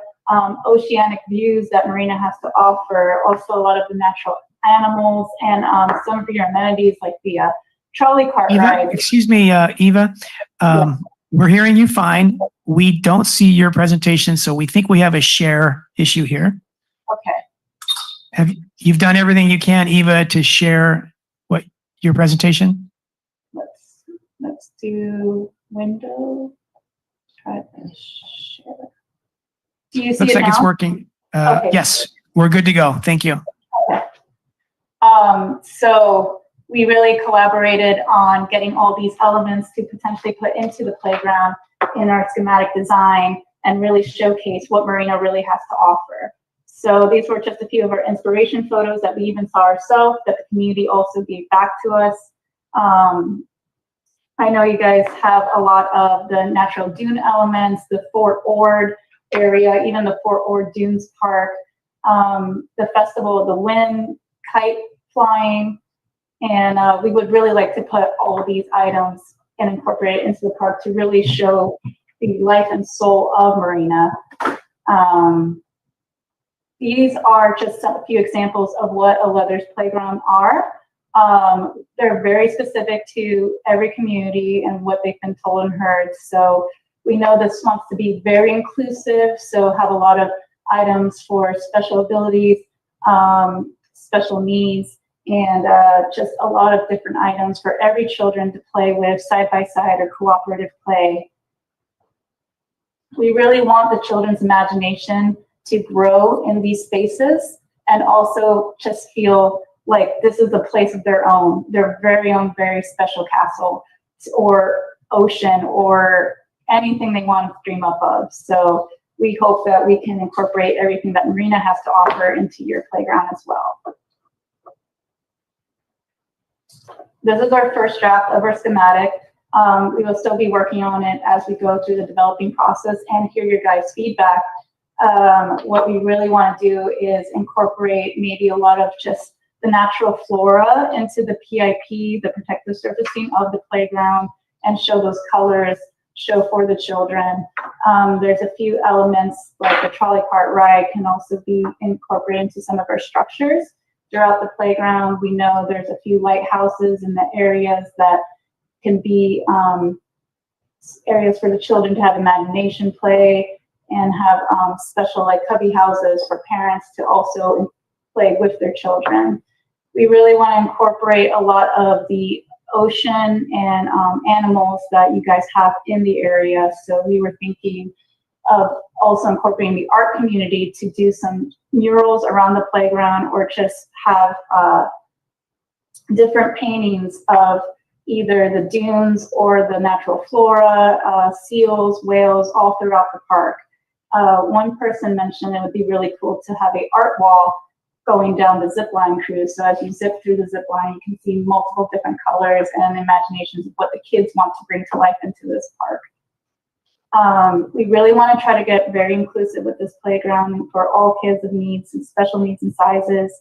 oceanic views that Marina has to offer. Also a lot of the natural animals and some of your amenities like the trolley cart ride. Excuse me, Eva. We're hearing you fine. We don't see your presentation, so we think we have a share issue here. Okay. You've done everything you can, Eva, to share your presentation? Let's do window. Try to share. Do you see Looks it like now? it's working. Okay. Yes, we're good to go. Thank you. Okay. So we really collaborated on getting all these elements to potentially put into the playground in our schematic design and really showcase what Marina really has to offer. So these were just a few of our inspiration photos that we even saw ourselves that the community also gave back to us. I know you guys have a lot of the natural dune elements, the Fort Ord area, even the Fort Ord Dunes Park, the Festival of the Wind, kite flying, and we would really like to put all of these items and incorporate it into the park to really show the life and soul of Marina. These are just a few examples of what a Leathers playground are. They're very specific to every community and what they've been told and heard. So we know this wants to be very inclusive, so have a lot of items for special abilities, special needs, and just a lot of different items for every children to play with side by side or cooperative play. We really want the children's imagination to grow in these spaces and also just feel like this is a place of their very own, very special castle or ocean or anything they want to dream up of. So we hope that we can incorporate everything that Marina has to offer into your playground as well. This is our first draft of our schematic. We will still be working on it as we go through the developing process and hear your guys' feedback. What we really want to do is incorporate maybe a lot of just the natural flora into the PIP, the protective surfacing of the playground, and show those colors, show for the children. There's a few elements like the trolley cart ride can also be incorporated into some of our structures throughout the playground. We know there's a few lighthouses in the areas that can be areas for the children to have imagination play and have special like cubby houses for parents to also play with their children. We really want to incorporate a lot of the ocean and animals that you guys have in the area. So we were thinking of also incorporating the art community to do some murals around the playground or just have different paintings of either the dunes or the natural flora, seals, whales, all throughout the park. One person mentioned it would be really cool to have an art wall going down the zip line cruise. So as you zip through the zip line, you can see multiple different colors and imaginations of what the kids want to bring to life into this park. We really want to try to get very inclusive with this playground for all kids of needs and special needs and sizes,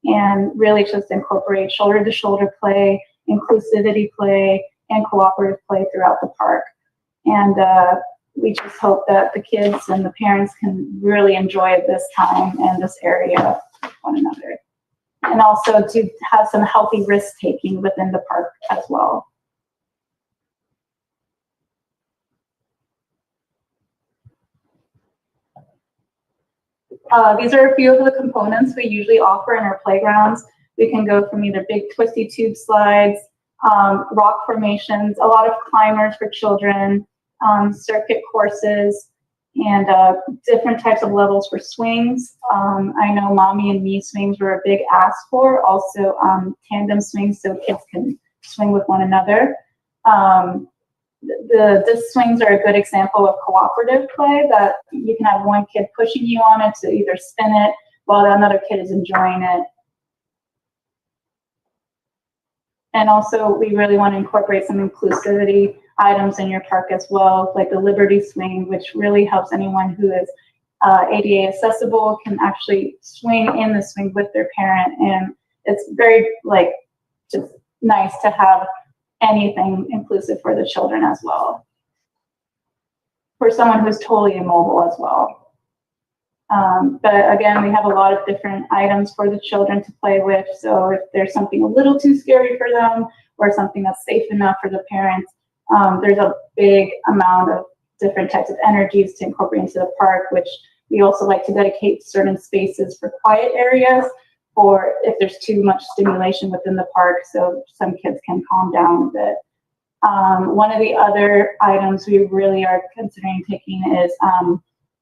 and really just incorporate shoulder to shoulder play, inclusivity play, and cooperative play throughout the park. And we just hope that the kids and the parents can really enjoy this time and this area with one another. And also to have some healthy risk taking within the park as well. These are a few of the components we usually offer in our playgrounds. We can go from either big twisty tube slides, rock formations, a lot of climbers for children, circuit courses, and different types of levels for swings. I know Mommy and Me swings were a big ask for, also tandem swings so kids can swing with one another. The disc swings are a good example of cooperative play that you can have one kid pushing you on it to either spin it while another kid is enjoying it. And also we really want to incorporate some inclusivity items in your park as well, like the Liberty Swing, which really helps anyone who is ADA accessible can actually swing in the swing with their parent. And it's very like just nice to have anything inclusive for the children as well. For someone who's totally immobile as well. But again, we have a lot of different items for the children to play with. So if there's something a little too scary for them or something that's safe enough for the parents, there's a big amount of different types of energies to incorporate into the park, which we also like to dedicate certain spaces for quiet areas or if there's too much stimulation within the park, so some kids can calm down a bit. One of the other items we really are considering taking is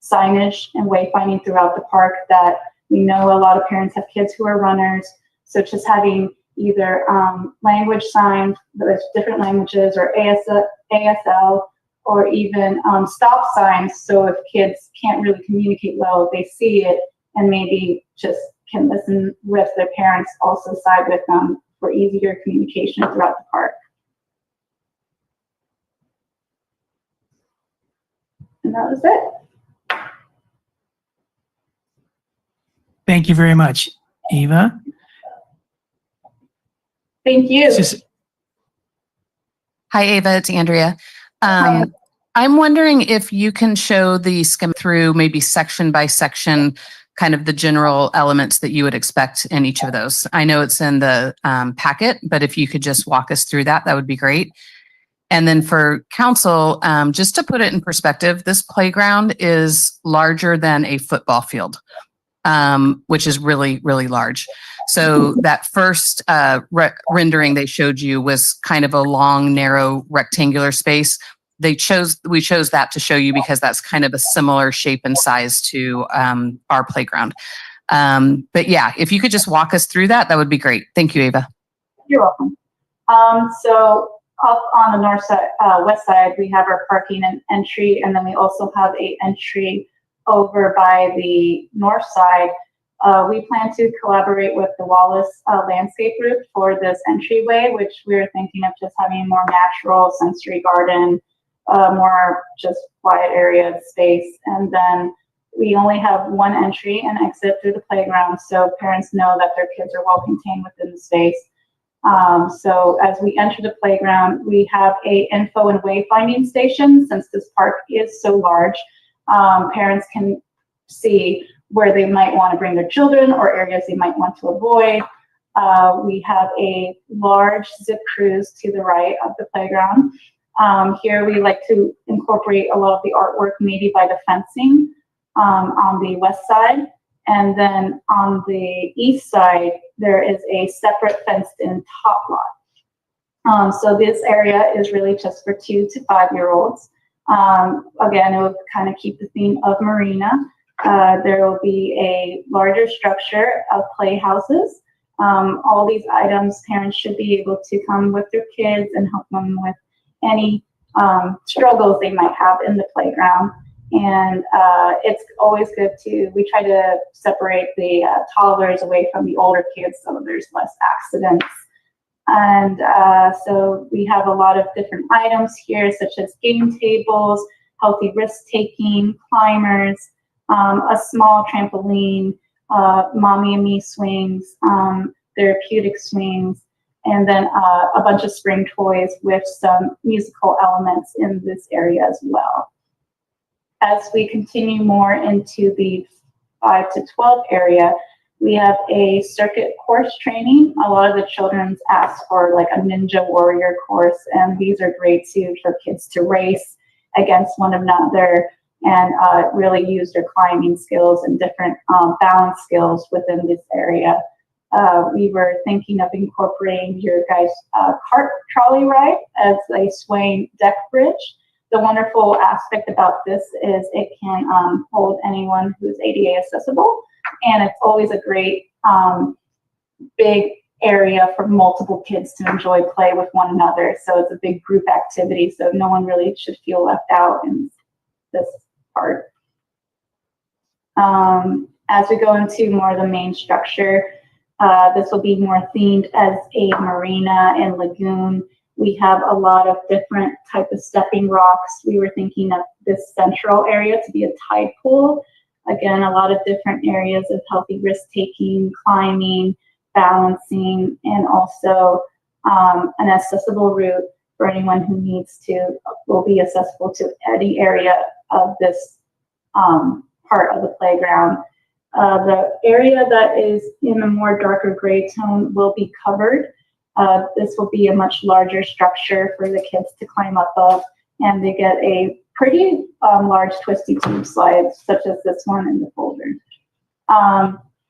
signage and wayfinding throughout the park that we know a lot of parents have kids who are runners. So just having either language signs, there's different languages, or ASL, or even stop signs. So if kids can't really communicate well, they see it and maybe just can listen with their parents, also side with them for easier communication throughout the park. And that was it. Thank you very much, Eva. Thank you. Hi, Ava, it's Andrea. I'm wondering if you can show the skim through maybe section by section, kind of the general elements that you would expect in each of those. I know it's in the packet, but if you could just walk us through that, that would be great. And then for council, just to put it in perspective, this playground is larger than a football field, which is really, really large. So that first rendering they showed you was kind of a long, narrow, rectangular space. We chose that to show you because that's kind of a similar shape and size to our playground. But yeah, if you could just walk us through that, that would be great. Thank you, Ava. You're welcome. So up on the north side, west side, we have our parking and entry, and then we also have a entry over by the north side We plan to collaborate with the Wallace Landscape Group for this entryway, which we're thinking of just having a more natural sensory garden, more just quiet area of space. And then we only have one entry and exit through the playground, so parents know that their kids are well contained within the space. So as we enter the playground, we have a info and wayfinding station. Since this park is so large, parents can see where they might want to bring their children or areas they might want to avoid. We have a large zip cruise to the right of the playground. Here we like to incorporate a lot of the artwork maybe by the fencing on the west side. And then on the east side, there is a separate fenced-in top lot. So this area is really just for 2 to 5-year-olds. Again, it will kind of keep the theme of Marina. There will be a larger structure of playhouses. All these items, parents should be able to come with their kids and help them with any struggles they might have in the playground. And it's always good we try to separate the toddlers away from the older kids so there's less accidents. And so we have a lot of different items here, such as game tables, healthy risk-taking, climbers, a small trampoline, mommy and me swings, therapeutic swings, and then a bunch of spring toys with some musical elements in this area as well. As we continue more into the 5 to 12 area, we have a circuit course training. A lot of the children ask for like a ninja warrior course, and these are great too for kids to race against one another and really use their climbing skills and different balance skills within this area. We were thinking of incorporating your guys' cart trolley ride as a swaying deck bridge. The wonderful aspect about this is it can hold anyone who is ADA accessible, and it's always a great big area for multiple kids to enjoy play with one another. So it's a big group activity, so no one really should feel left out in this part. As we go into more of the main structure, this will be more themed as a marina and lagoon. We have a lot of different type of stepping rocks. We were thinking of this central area to be a tide pool. Again, a lot of different areas of healthy risk-taking, climbing, balancing, and also an accessible route for anyone who needs to, will be accessible to any area of this part of the playground. The area that is in a more darker gray tone will be covered. This will be a much larger structure for the kids to climb up of, and they get a pretty large twisty tube slide, such as this one in the folder.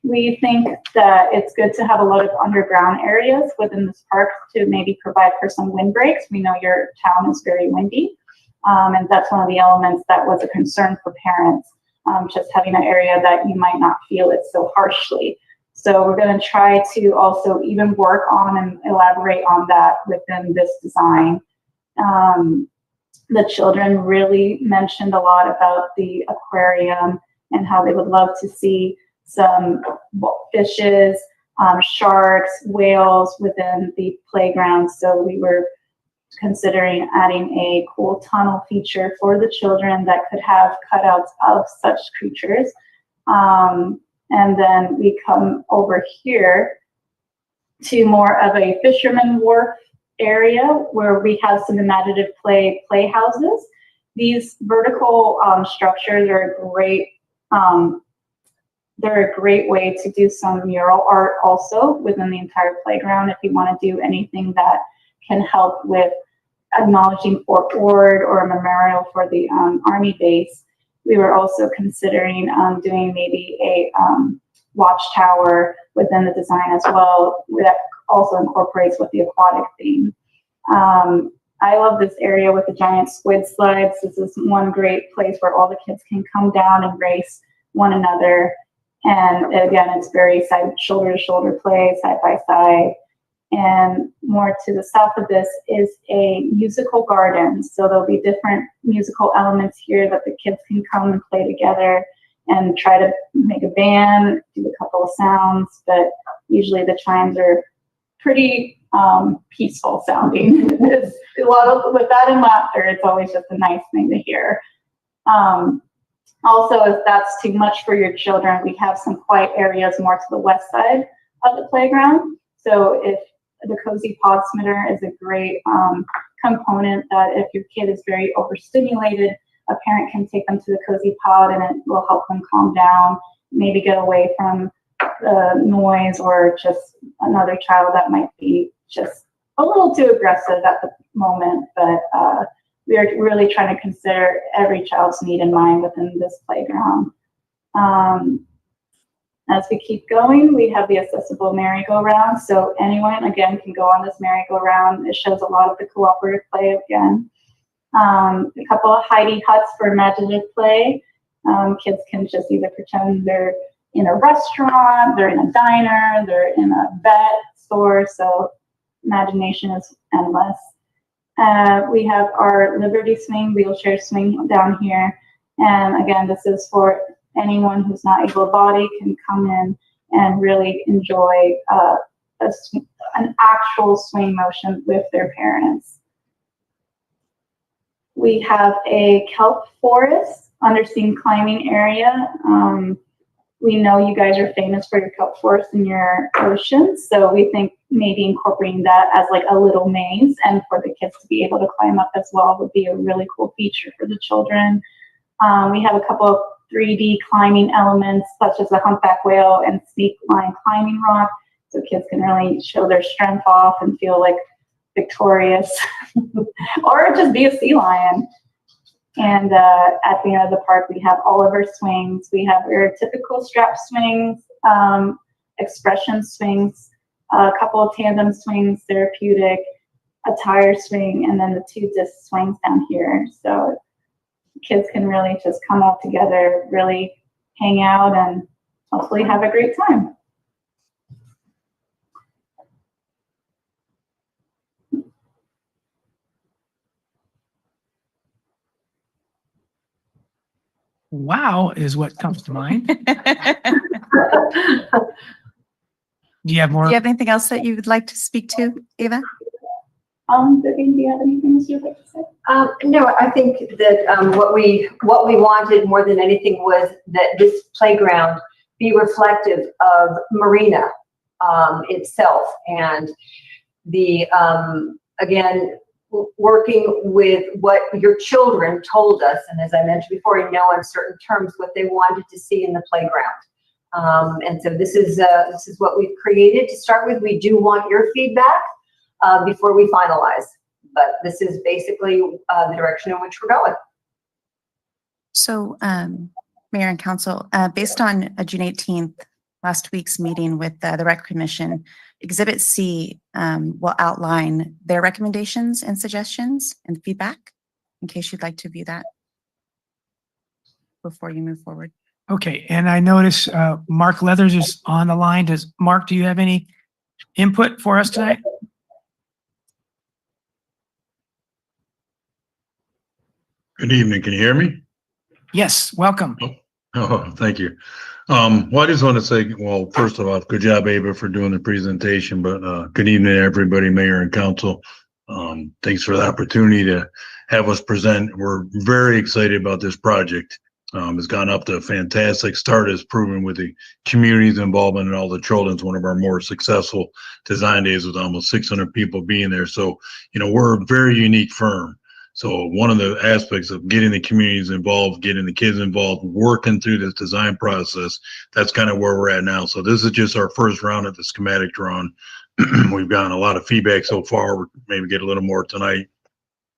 We think that it's good to have a lot of underground areas within this park to maybe provide for some wind breaks. We know your town is very windy, and that's one of the elements that was a concern for parents, just having an area that you might not feel it so harshly. So we're going to try to also even work on and elaborate on that within this design. The children really mentioned a lot about the aquarium and how they would love to see some fishes, sharks, whales within the playground. So we were considering adding a cool tunnel feature for the children that could have cutouts of such creatures. And then we come over here to more of a fisherman wharf area where we have some imaginative playhouses. These vertical structures are a great, they're a great way to do some mural art also within the entire playground if you want to do anything that can help with acknowledging Fort Ord or a memorial for the Army base. We were also considering doing maybe a watchtower within the design as well that also incorporates with the aquatic theme. I love this area with the giant squid slides. This is one great place where all the kids can come down and race one another. And again, it's very shoulder to shoulder play, side by side. And more to the south of this is a musical garden. So there'll be different musical elements here that the kids can come and play together. and try to make a band, do a couple of sounds, but usually the chimes are pretty peaceful sounding. It's a lot of, with that and laughter, it's always just a nice thing to hear. Also, if that's too much for your children, we have some quiet areas more to the west side of the playground. So if the Cozy Pod Smitter is a great component that if your kid is very overstimulated, a parent can take them to the Cozy Pod and it will help them calm down, maybe get away from the noise or just another child that might be just a little too aggressive at the moment. But we are really trying to consider every child's need in mind within this playground. As we keep going, we have the accessible merry-go-round. So anyone, again, can go on this merry-go-round. It shows a lot of the cooperative play again. A couple of Heidi huts for imaginative play. Kids can just either pretend they're in a restaurant, they're in a diner, they're in a vet store. So imagination is endless. We have our Liberty Swing, wheelchair swing down here. And again, this is for anyone who's not able-bodied can come in and really enjoy an actual swing motion with their parents. We have a kelp forest, undersea climbing area. We know you guys are famous for your kelp forest in your oceans, so we think maybe incorporating that as like a little maze and for the kids to be able to climb up as well would be a really cool feature for the children. We have a couple of 3D climbing elements such as the humpback whale and snake line climbing rock, so kids can really show their strength off and feel like victorious or just be a sea lion. And at the end of the park, we have all of our swings. We have our typical strap swings, expression swings, a couple of tandem swings, therapeutic, a tire swing, and then the 2 disc swings down here. So kids can really just come all together, really hang out, and hopefully have a great time. Wow is what comes to mind. Do you have more? Do you have anything else that you would like to speak to, Ava? Vivian, do you have anything else you'd like to say? No, I think that what we wanted more than anything was that this playground be reflective of Marina itself, and the again, working with what your children told us, and as I mentioned before, in no uncertain terms, what they wanted to see in the playground. And so this is what we've created to start with. We do want your feedback before we finalize, but this is basically the direction in which we're going. So, Mayor and Council, based on June 18th, last week's meeting with the Rec Commission, Exhibit C will outline their recommendations and suggestions and feedback, in case you'd like to view that before you move forward. Okay, and I notice Mark Leathers is on the line. Mark, do you have any input for us tonight? Good evening. Can you hear me? Yes, welcome. Oh, thank you. Well, I just want to say, well, first of all, good job, Ava, for doing the presentation, but good evening, everybody, Mayor and Council. Thanks for the opportunity to have us present. We're very excited about this project. It's gone up to a fantastic start, as proven with the community's involvement and all the children. It's one of our more successful design days with almost 600 people being there. So, we're a very unique firm. So one of the aspects of getting the communities involved, getting the kids involved, working through this design process, that's kind of where we're at now. So this is just our first round at the schematic drawing. We've gotten a lot of feedback so far. We'll maybe get a little more tonight.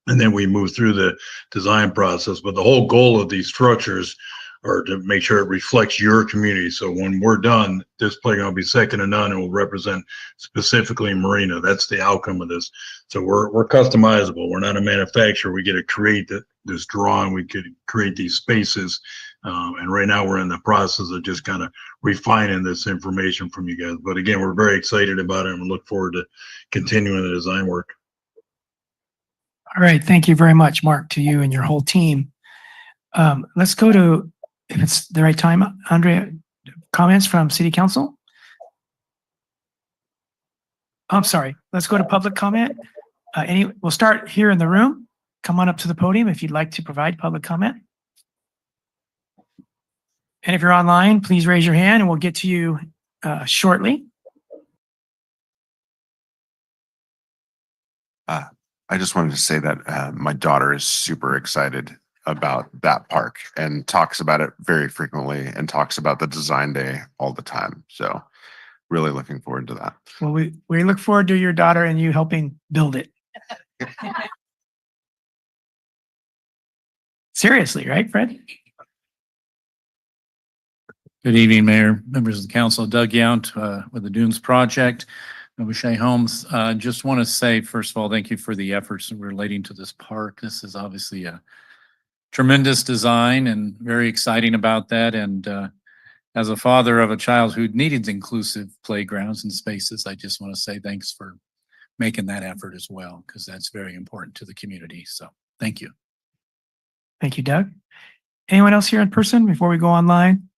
And then we move through the design process. But the whole goal of these structures are to make sure it reflects your community. So when we're done, this playground will be second to none and will represent specifically Marina. That's the outcome of this. So we're customizable. We're not a manufacturer. We get to create this drawing. We could create these spaces. And right now we're in the process of just kind of refining this information from you guys. But again, we're very excited about it and we look forward to continuing the design work. All right, thank you very much, Mark, to you and your whole team. Let's go to if it's the right time, Andrea, comments from city council? I'm sorry. Let's go to public comment. We'll start here in the room. Come on up to the podium if you'd like to provide public comment. And if you're online, please raise your hand and we'll get to you shortly. I just wanted to say that my daughter is super excited about that park and talks about it very frequently and talks about the design day all the time. So really looking forward to that. Well, we look forward to your daughter and you helping build it. Seriously, right, Fred? Good evening, Mayor, members of the council. Doug Yount with the Dunes Project, O'Shea Homes. Just want to say, first of all, thank you for the efforts relating to this park. This is obviously a tremendous design and very exciting about that. And as a father of a child who needed inclusive playgrounds and spaces, I just want to say thanks for making that effort as well, because that's very important to the community. So thank you. Thank you, Doug. Anyone else here in person before we go online?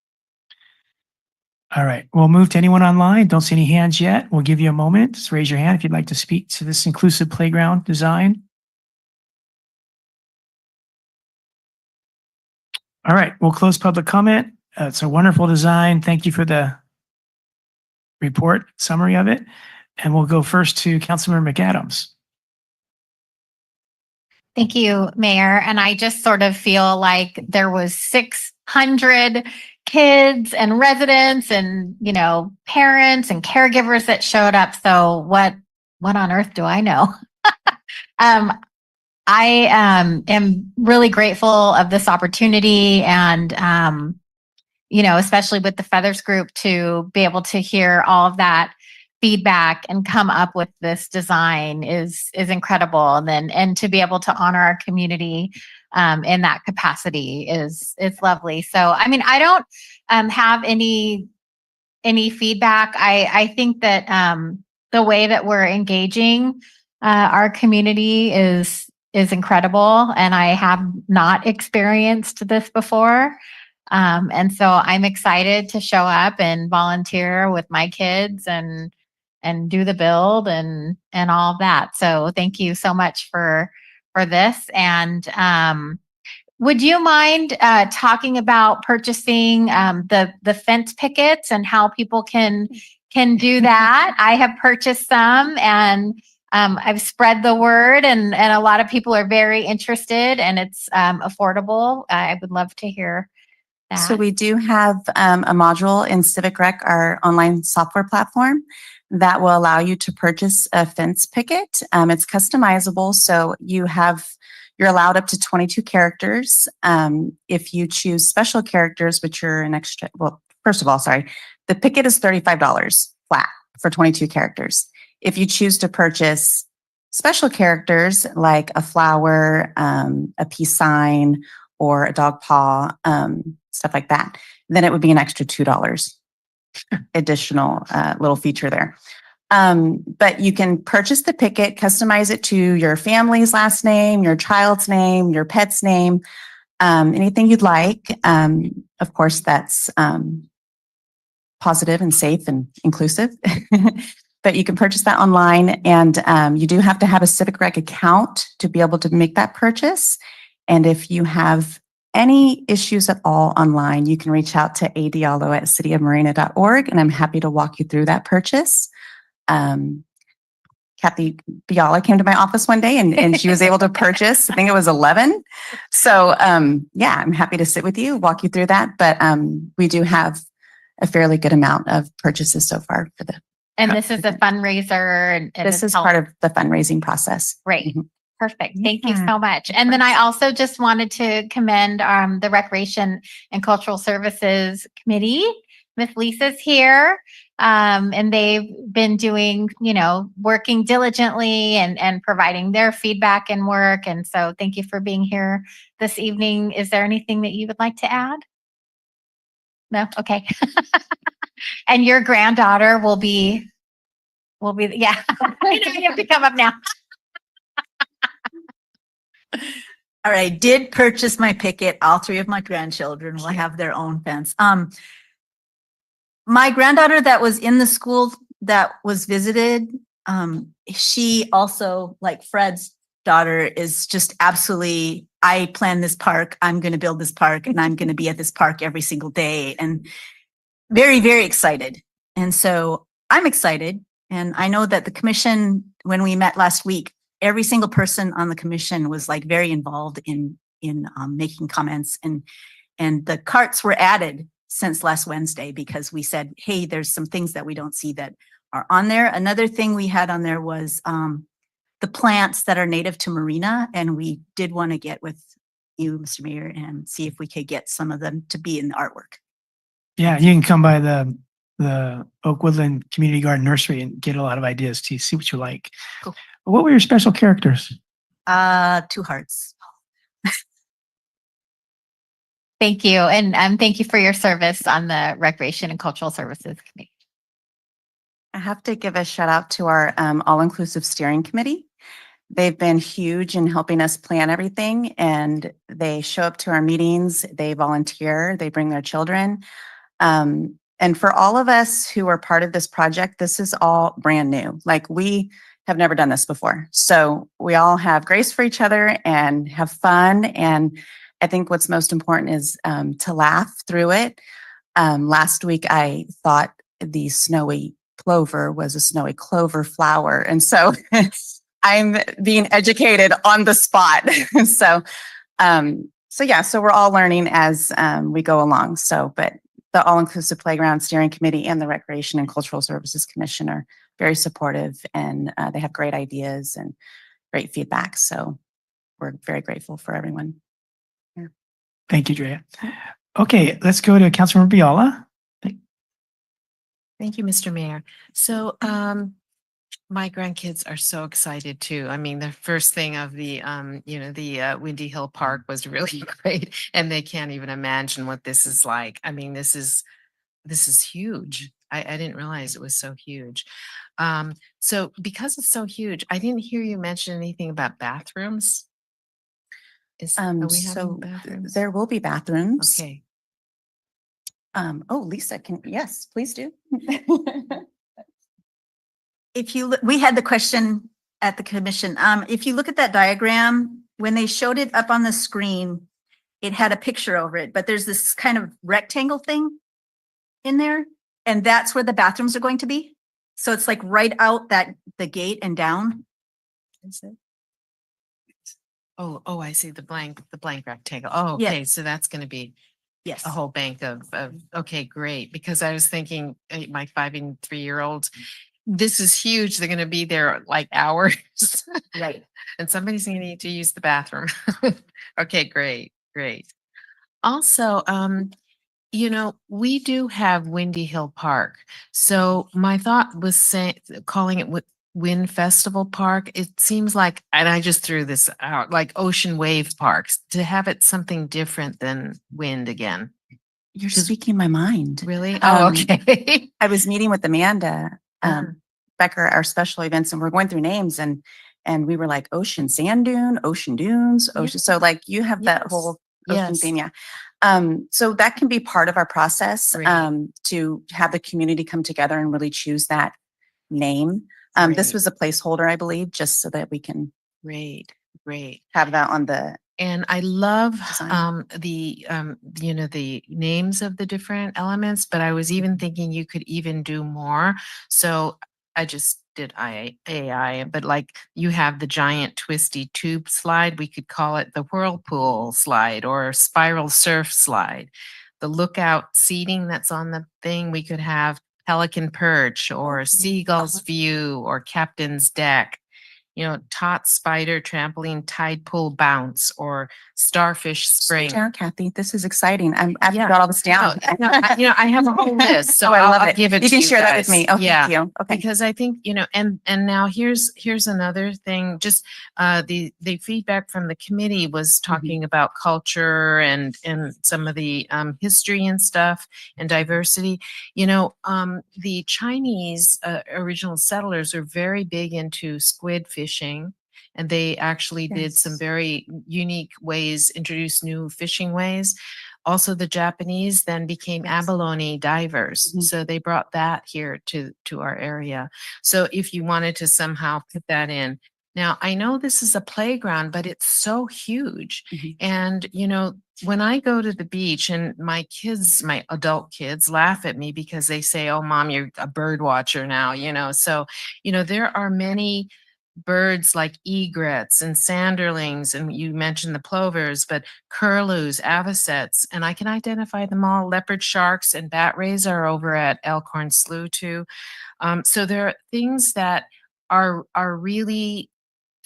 All right, we'll move to anyone online. Don't see any hands yet. We'll give you a moment. Just raise your hand if you'd like to speak to this inclusive playground design. All right, we'll close public comment. It's a wonderful design. Thank you for the report summary of it. And we'll go first to Councilmember McAdams. Thank you, Mayor. And I just sort of feel like there was 600 kids and residents and, you know, parents and caregivers that showed up. So what on earth do I know? I am really grateful of this opportunity and, you know, especially with the Feathers Group to be able to hear all of that feedback and come up with this design is incredible. And to be able to honor our community in that capacity is lovely. So, I mean, I don't have any feedback. I think that the way that we're engaging our community is incredible, and I have not experienced this before. And so I'm excited to show up and volunteer with my kids and do the build and all of that. So thank you so much for this. And would you mind talking about purchasing the fence pickets and how people can do that? I have purchased some and I've spread the word and a lot of people are very interested and it's affordable. I would love to hear that. So we do have a module in Civic Rec, our online software platform, that will allow you to purchase a fence picket. It's customizable, so you're allowed up to 22 characters. If you choose special characters, which are an extra, well, first of all, sorry, the picket is $35 flat for 22 characters. If you choose to purchase special characters like a flower, a peace sign, or a dog paw, stuff like that, then it would be an extra $2 additional little feature there. But you can purchase the picket, customize it to your family's last name, your child's name, your pet's name, anything you'd like. Of course, that's positive and safe and inclusive. But you can purchase that online, and you do have to have a Civic Rec account to be able to make that purchase. And if you have any issues at all online, you can reach out to adiallo@cityofmarina.org, and I'm happy to walk you through that purchase. Kathy Biala came to my office one day and she was able to purchase, I think it was 11. So yeah, I'm happy to sit with you, walk you through that. But we do have a fairly good amount of purchases so far for the. And this is a fundraiser. And this is part of the fundraising process. Great. Perfect. Thank you so much. And then I also just wanted to commend the Recreation and Cultural Services Committee. Miss Lisa's here. And they've been doing, working diligently and providing their feedback and work. And so thank you for being here this evening. Is there anything that you would like to add? No? Okay. And your granddaughter will be, yeah. You have to come up now. All right, did purchase my picket. All three of my grandchildren will have their own fence. My granddaughter that was in the school that was visited, she also, like Fred's daughter, is just absolutely, I plan this park, I'm going to build this park, and I'm going to be at this park every single day, and very, very excited. And so I'm excited. And I know that the commission, when we met last week, every single person on the commission was like very involved in making comments, and the carts were added since last Wednesday because we said, hey, there's some things that we don't see that are on there. Another thing we had on there was the plants that are native to Marina, and we did want to get with you, Mr. Mayor, and see if we could get some of them to be in the artwork. Yeah, you can come by the Oak Woodland Community Garden Nursery and get a lot of ideas to see what you like. Cool. What were your special characters? 2 hearts. Thank you. And thank you for your service on the Recreation and Cultural Services Committee. I have to give a shout out to our all-inclusive steering committee. They've been huge in helping us plan everything, and they show up to our meetings, they volunteer, they bring their children. And for all of us who are part of this project, this is all brand new. Like, we have never done this before. So we all have grace for each other and have fun. And I think what's most important is to laugh through it. Last week, I thought the snowy plover was a snowy clover flower. And so I'm being educated on the spot. So we're all learning as we go along. But the All-Inclusive Playground Steering Committee and the Recreation and Cultural Services Commission are very supportive, and they have great ideas and great feedback. So we're very grateful for everyone. Yeah. Thank you, Drea. Okay, let's go to Councilmember Biala. Thank you, Mr. Mayor. So, my grandkids are so excited too. I mean, the first thing of the, Windy Hill Park was really great, and they can't even imagine what this is like. I mean, this is huge. I didn't realize it was so huge. So because it's so huge, I didn't hear you mention anything about bathrooms. Are we having bathrooms? There will be bathrooms. Okay. Lisa, yes, please do. If you, we had the question at the commission. If you look at that diagram, when they showed it up on the screen, it had a picture over it, but there's this kind of rectangle thing in there, and that's where the bathrooms are going to be. So it's like right out the gate and down. Is it? Oh, I see the blank rectangle. Oh, Yeah. okay. So that's going to be Yes. a whole bank of, okay, great. Because I was thinking my 5 and 3-year-olds, this is huge. They're going to be there like hours. Right. And somebody's going to need to use the bathroom. Okay, great. Also, we do have Windy Hill Park. So my thought was calling it Wind Festival Park. It seems like, and I just threw this out, like Ocean Wave Parks, to have it something different than wind again. You're speaking my mind. Really? Oh, okay. I was meeting with Amanda Becker, our special events, and we're going through names, and we were like ocean sand dune, ocean dunes, ocean. So like you have that whole ocean theme, yeah. So that can be part of our process to have the community come together and really choose that name. This was a placeholder, I believe, just so that we can Great. have that on the. And I love Design. the names of the different elements, but I was even thinking you could even do more. So I just did AI, but like you have the giant twisty tube slide, we could call it the whirlpool slide or spiral surf slide. The lookout seating that's on the thing, we could have pelican perch or seagull's view or captain's deck. Tot spider trampoline tide pool bounce or starfish spring. Slow down, Kathy. This is exciting. I've got all this down. I have a whole list, so I love I'll it. give it You to can you share that guys. with me. Oh, Yeah, thank you. Okay. because I think and now here's another thing. Just the feedback from the committee was talking about culture and some of the history and stuff and diversity. The Chinese original settlers are very big into squid fishing and they actually did some Yes. very unique ways, introduced new fishing ways. Also, the Japanese then became Yes. abalone divers. Mhm. So they brought that here to our area. So if you wanted to somehow put that in. Now, I know this is a playground, but it's so huge. Mhm. And, you know, when I go to the beach and my kids, my adult kids laugh at me because they say, "Oh, mom, you're a bird watcher now," you know. So, you know, there are many birds like egrets and sanderlings, and you mentioned the plovers, but curlews, avocets, and I can identify them all. Leopard sharks and bat rays are over at Elkhorn Slough too. So there are things that are really,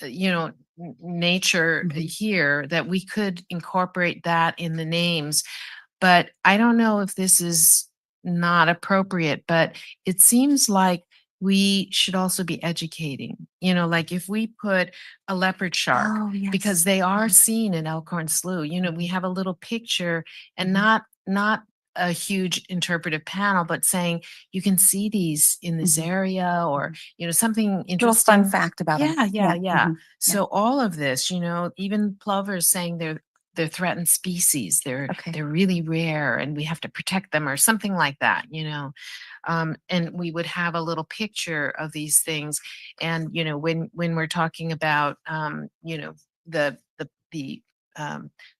you know, nature here that we could incorporate that in the names. But I don't know if this is not appropriate, but it seems like we should also be educating. You know, like if we put a leopard shark, Oh, because yes. they are seen in Elkhorn Slough, you know, we have a little picture and not a huge interpretive panel, but saying you can see these in this area, or you know, something Little interesting. fun fact about them. Yeah. Mhm. So all of this, you know, even plovers saying they're threatened species. Okay. They're really rare and we have to protect them or something like that, you know. And we would have a little picture of these things. And, you know, when we're talking about you know, the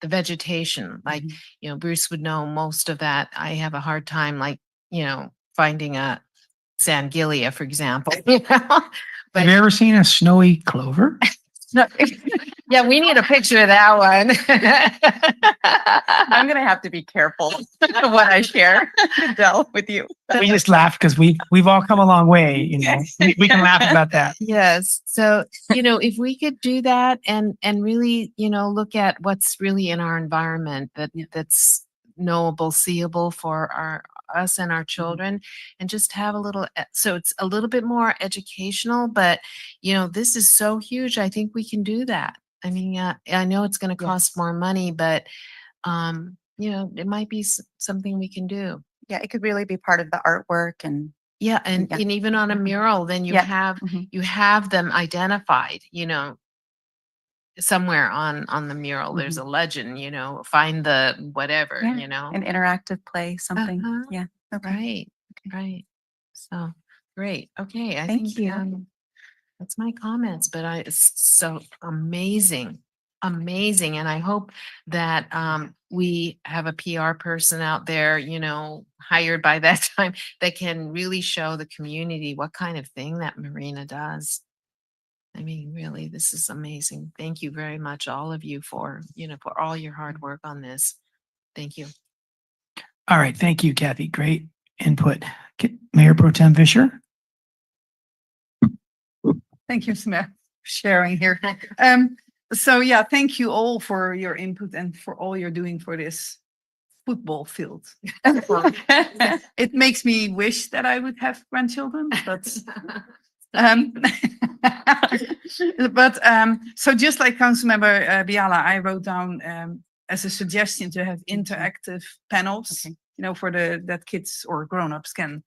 the vegetation, like, you know, Bruce would know most of that. I have a hard time, like, you know, finding a Sangilia, for example. You know? Have you ever seen a snowy clover? No, yeah, we need a picture of that one. I'm gonna have to be careful what I share, Adele, with you. We just laugh because we've all come a long way, you know. We can laugh about that. Yes. So, you know, if we could do that and really, you know, look at what's really in our environment that's knowable, seeable for us and our children, and just have a little, so it's a little bit more educational, but you know, this is so huge. I think we can do that. I mean, I know it's going to cost more money, but you know, it might be something we can do. Yeah, it could really be part of the artwork and Yeah, and, Yeah. and even on a mural, then you Yeah. have Mhm. you have them identified, you know, somewhere on the mural. There's a legend, you know, find the whatever, Yeah, you know. an interactive play, something. Uh-huh. Yeah. Okay. Right, right. So great. Okay, I Thank think you. that's my comments, but it's so amazing, amazing. And I hope that we have a PR person out there, you know, hired by that time that can really show the community what kind of thing that Marina does. I mean, really, this is amazing. Thank you very much, all of you, for, you know, for all your hard work on this. Thank you. All right. Thank you, Kathy. Great input. Mayor Pro Tem Fisher. Thank you, Smith, for sharing here. So yeah, thank you all for your input and for all you're doing for this football field. It makes me wish that I would have grandchildren, but so just like Councilmember Biala, I wrote down as a suggestion to have interactive panels, you know, for that kids or grown-ups can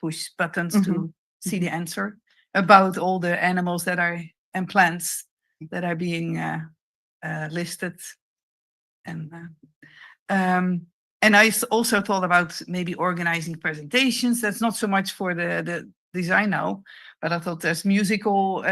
push buttons to see the answer about all the animals that are and plants that are being listed. And I also thought about maybe organizing presentations. That's not so much for the design now, but I thought there's musical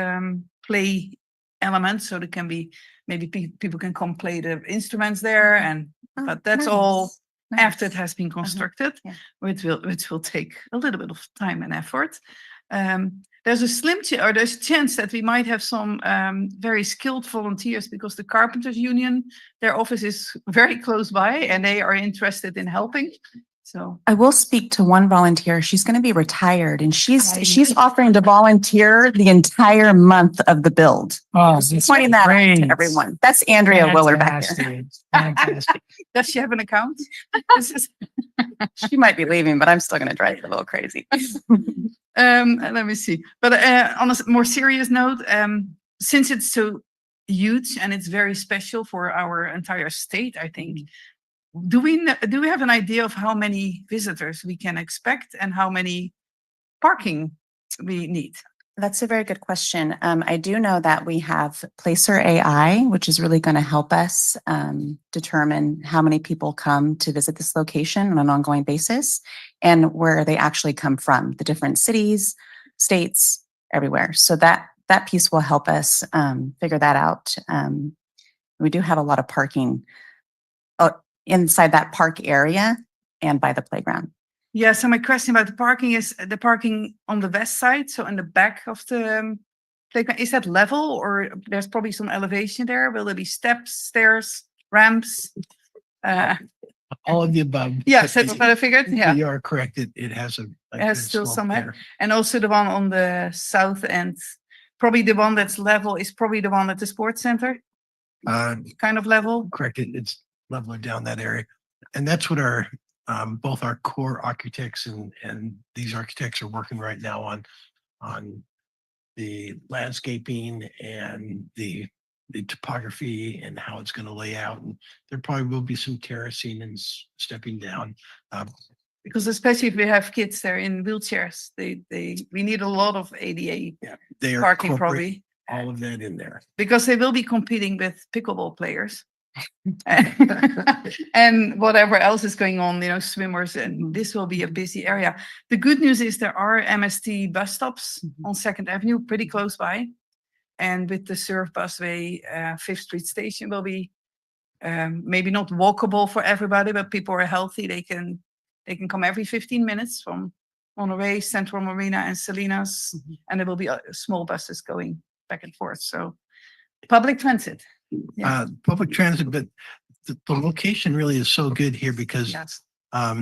play elements, so there can be maybe people can come play the instruments there, and but that's all after it has been constructed, which will take a little bit of time and effort. There's a chance that we might have some very skilled volunteers because the Carpenters Union, their office is very close by and they are interested in helping. So I will speak to one volunteer. She's going to be retired and she's offering to volunteer the entire month of the build. Oh, Just pointing that out to everyone. That's Andrea Willer back there. Fantastic. Does she have an account? She might be leaving, but I'm still going to drive her a little crazy. Let me see. But on a more serious note, since it's so huge and it's very special for our entire state, I think, do we have an idea of how many visitors we can expect and how many parking we need? That's a very good question. I do know that we have Placer AI, which is really going to help us determine how many people come to visit this location on an ongoing basis and where they actually come from, the different cities, states, everywhere. So that piece will help us figure that out. We do have a lot of parking inside that park area and by the playground. Yeah, so my question about the parking is the parking on the west side, so in the back of the playground, is that level or there's probably some elevation there? Will there be steps, stairs, ramps? All of the above. Yes, that's what I figured. Yeah, You are correct. It has a it has good still slope some height. there. And also the one on the south end, probably the one that's level is probably the one at the sports center, kind of level. Correct. It's leveler down that area. And that's what our both our core architects and these architects are working right now on the landscaping and the topography and how it's going to lay out. And there probably will be some terracing and stepping down. Because especially if we have kids there in wheelchairs, we need a lot of ADA They are parking incorporating probably. all of that in there. Because they will be competing with pickleball players and whatever else is going on, swimmers, and this will be a busy area. The good news is there are MST bus stops on 2nd Avenue, pretty close by. And with the Surf Busway, 5th Street Station will be maybe not walkable for everybody, but people are healthy. They can come every 15 minutes from Monterey, Central Marina, and Salinas, and there will be small buses going back and forth. So public transit. Yeah. Public transit, but the location really is so good here because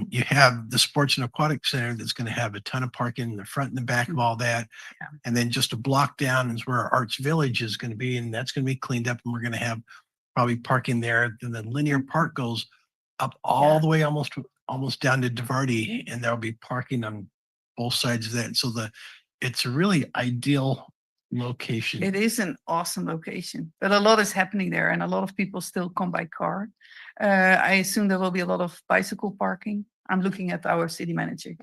you have the Sports and Aquatic Center that's going to have a ton of parking in the front and the back of all that. Yeah. And then just a block down is where our Arts Village is going to be, and that's going to be cleaned up, and we're going to have probably parking there. Then the linear park goes up all the way almost down to DeVarty, and there'll be parking on both sides of that. So it's a really ideal location. It is an awesome location, but a lot is happening there and a lot of people still come by car. I assume there will be a lot of bicycle parking. I'm looking at our city manager.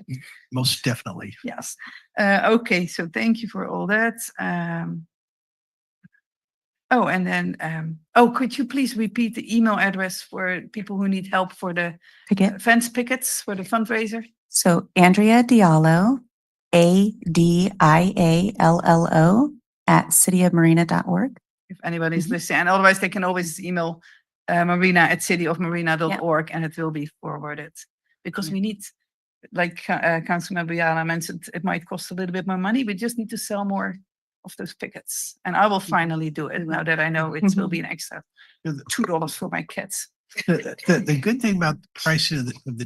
Most definitely. Yes. Okay, so thank you for all that. And then, could you please repeat the email address for people who need help for the fence pickets for the fundraiser? So Andrea Diallo, ADIALLO @cityofmarina.org. If anybody's listening, and otherwise they can always email marina@cityofmarina.org and it will be forwarded. Because we need, like Councilmember Biala mentioned, it might cost a little bit more money. We just need to sell more of those pickets. And I will finally do it now that I know it will be an extra $2 for my kids. The good thing about the pricing of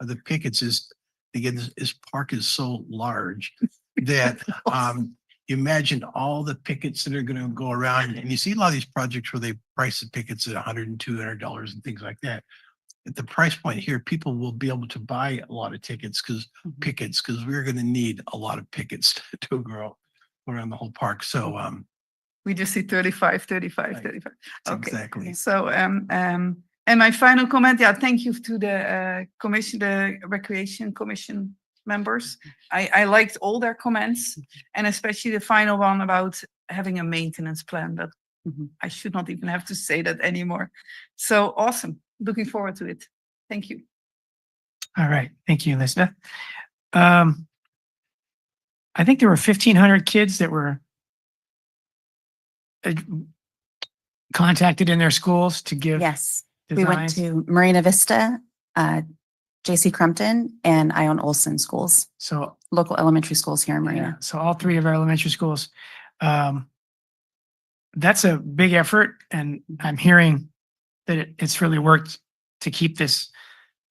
the pickets is, again, this park is so large that you imagine all the pickets that are going to go around, and you see a lot of these projects where they price the pickets at $100 and $200 and things like that. At the price point here, people will be able to buy a lot of tickets because we're going to need a lot of pickets to grow around the whole park. So we just see 35. Okay. Exactly. So and my final comment, thank you to the commission, the Recreation Commission members. I liked all their comments, and especially the final one about having a maintenance plan. That I should not even have to say that anymore. So awesome. Looking forward to it. Thank you. All right. Thank you, Elizabeth. I think there were 1,500 kids that were contacted in their schools to give Yes. designs. We went to Marina Vista, J.C. Crumpton, and Ione Olson schools. So local elementary schools here in Marina. So all three of our elementary schools. That's a big effort, and I'm hearing that it's really worked to keep this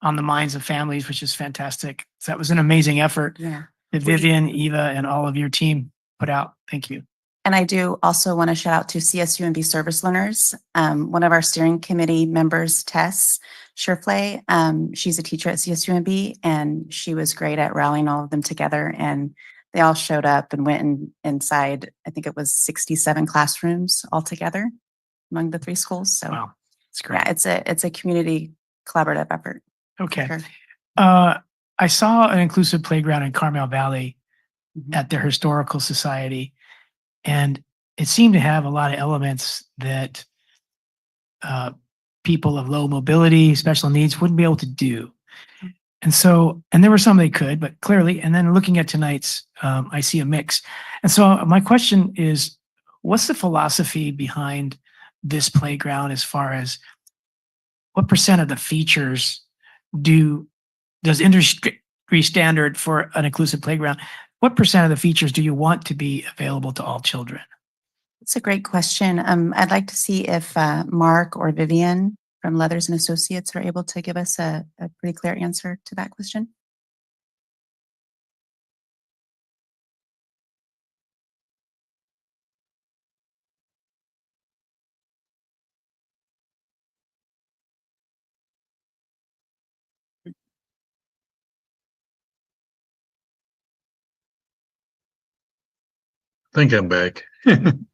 on the minds of families, which is fantastic. So that was an amazing effort Yeah. that Vivian, Eva, and all of your team put out. Thank you. And I do also want to shout out to CSUMB service learners. One of our steering committee members, Tess Sherflay, she's a teacher at CSUMB, and she was great at rallying all of them together. And they all showed up and went inside, I think it was 67 classrooms altogether among the three schools. So wow, that's great. Yeah, it's a community collaborative effort. Okay. Sure. I saw an inclusive playground in Carmel Valley at their historical society. And it seemed to have a lot of elements that people of low mobility, special needs wouldn't be able to do. And so, and there were some they could, but clearly, and then looking at tonight's, I see a mix. And so my question is, what's the philosophy behind this playground as far as what percent of the features does industry standard for an inclusive playground? What percent of the features do you want to be available to all children? It's a great question. I'd like to see if Mark or Vivian from Leathers and Associates are able to give us a pretty clear answer to that question. I think I'm back. Can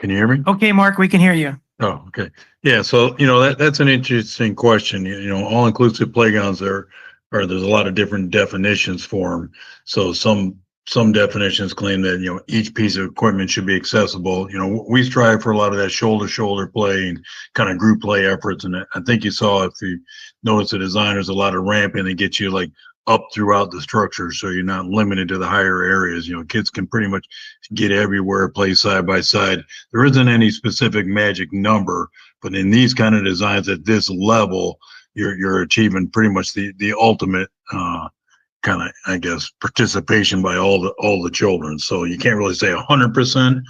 you hear me? Okay, Mark, we can hear you. Oh, okay. Yeah, so that's an interesting question. All inclusive playgrounds there's a lot of different definitions for them. So some definitions claim that each piece of equipment should be accessible. We strive for a lot of that shoulder to shoulder play and kind of group play efforts. And I think you saw, if you notice, the design, there's a lot of ramping that gets you like up throughout the structure, so you're not limited to the higher areas. Kids can pretty much get everywhere, play side by side. There isn't any specific magic number, but in these kind of designs at this level, you're achieving pretty much the ultimate kind of, I guess, participation by all the children. So you can't really say 100%.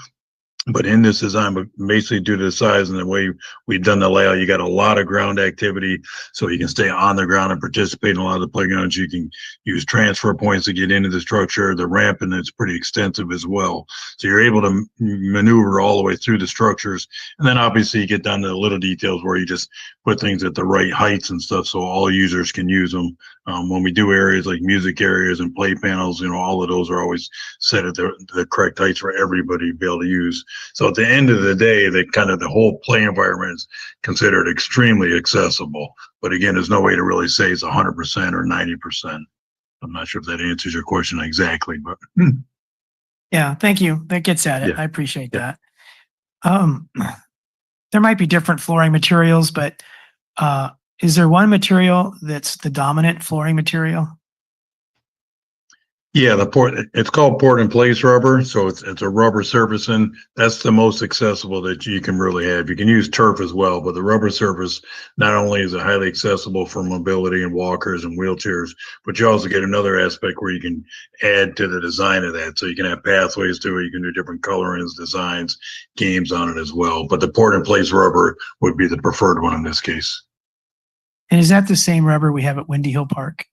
But in this design, but basically due to the size and the way we've done the layout, you got a lot of ground activity, so you can stay on the ground and participate in a lot of the playgrounds. You can use transfer points to get into the structure. The ramp, and it's pretty extensive as well. So you're able to maneuver all the way through the structures. And then obviously you get down to the little details where you just put things at the right heights and stuff, so all users can use them. When we do areas like music areas and play panels, all of those are always set at the correct heights for everybody to be able to use. So at the end of the day, the whole play environment is considered extremely accessible. But again, there's no way to really say it's 100% or 90%. I'm not sure if that answers your question exactly, but Yeah, thank you. That gets at it. Yeah. I appreciate that. There might be different flooring materials, but is there one material that's the dominant flooring material? yeah, it's called port in place rubber. So it's a rubber surface, and that's the most accessible that you can really have. You can use turf as well, but the rubber surface, not only is it highly accessible for mobility and walkers and wheelchairs, but you also get another aspect where you can add to the design of that. So you can have pathways to it. You can do different colorings, designs, games on it as well. But the port in place rubber would be the preferred one in this case. And is that the same rubber we have at Windy Hill Park?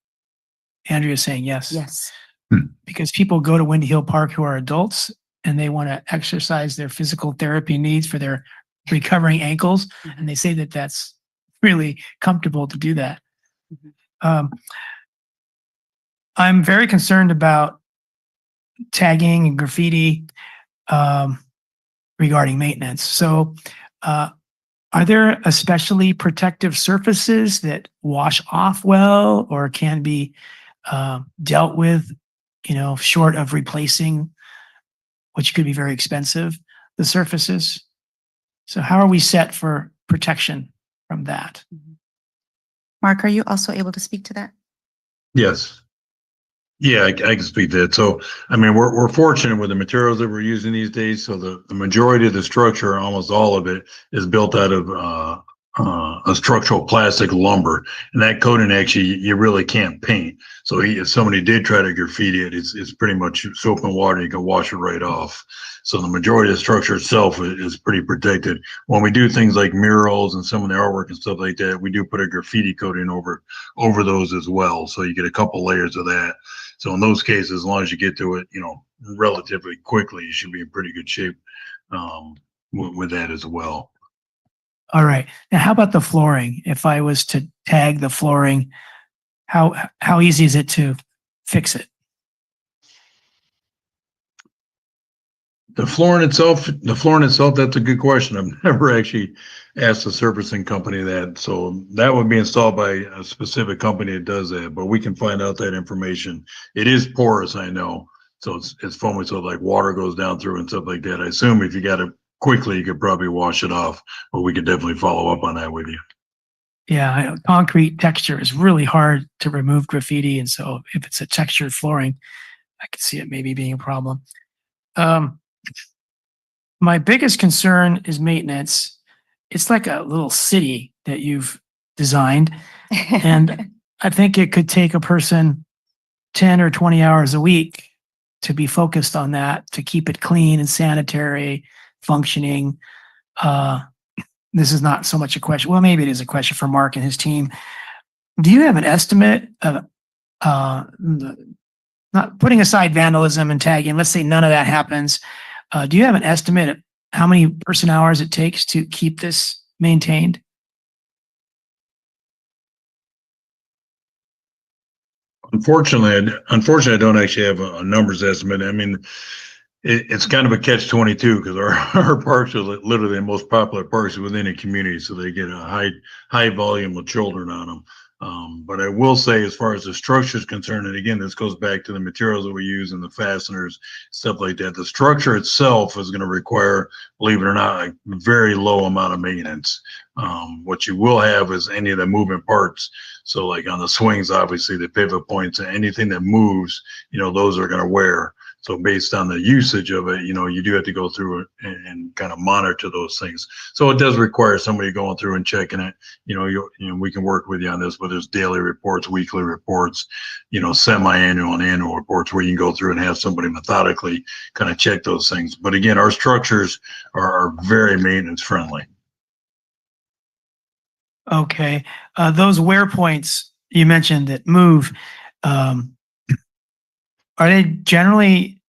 Andrea's saying yes. Yes. Because people go to Windy Hill Park who are adults and they want to exercise their physical therapy needs for their recovering ankles. And they say that that's really comfortable to do that. I'm very concerned about tagging and graffiti regarding maintenance. So are there especially protective surfaces that wash off well or can be dealt with, short of replacing, which could be very expensive, the surfaces? So how are we set for protection from that? Mark, are you also able to speak to that? Yes. Yeah, I can speak to that. So, I mean, we're fortunate with the materials that we're using these days. So the majority of the structure, almost all of it, is built out of a structural plastic lumber, and that coating actually you really can't paint. So if somebody did try to graffiti it, it's pretty much soap and water. You can wash it right off. So the majority of the structure itself is pretty protected. When we do things like murals and some of the artwork and stuff like that, we do put a graffiti coating over those as well. So you get a couple layers of that. So in those cases, as long as you get to it, relatively quickly, you should be in pretty good shape with that as well. All right. Now, how about the flooring? If I was to tag the flooring, how easy is it to fix it? The flooring itself, that's a good question. I've never actually asked the surfacing company that. So that would be installed by a specific company that does that, but we can find out that information. It is porous, I know. So it's foamy, so like water goes down through and stuff like that. I assume if you got it quickly, you could probably wash it off, but we could definitely follow up on that with you. Yeah, I know concrete texture is really hard to remove graffiti, and so if it's a textured flooring, I could see it maybe being a problem. Um, my biggest concern is maintenance. It's like a little city that you've designed, and I think it could take a person 10 or 20 hours a week to be focused on that, to keep it clean and sanitary, functioning. This is not so much a question. Well, maybe it is a question for Mark and his team. Do you have an estimate of, not putting aside vandalism and tagging, let's say none of that happens. Do you have an estimate of how many person hours it takes to keep this maintained? Unfortunately, I don't actually have a numbers estimate. I mean, it's kind of a catch-22 because our parks are literally the most popular parks within a community, so they get a high volume of children on them. But I will say, as far as the structure is concerned, and again, this goes back to the materials that we use and the fasteners, stuff like that. The structure itself is going to require, believe it or not, a very low amount of maintenance. What you will have is any of the moving parts. So like on the swings, obviously the pivot points and anything that moves, those are going to wear. So based on the usage of it, you do have to go through it and kind of monitor those things. So it does require somebody going through and checking it. We can work with you on this, but there's daily reports, weekly reports, semi-annual and annual reports where you can go through and have somebody methodically kind of check those things. But again, our structures are very maintenance friendly. Okay. Those wear points you mentioned that move, are they generally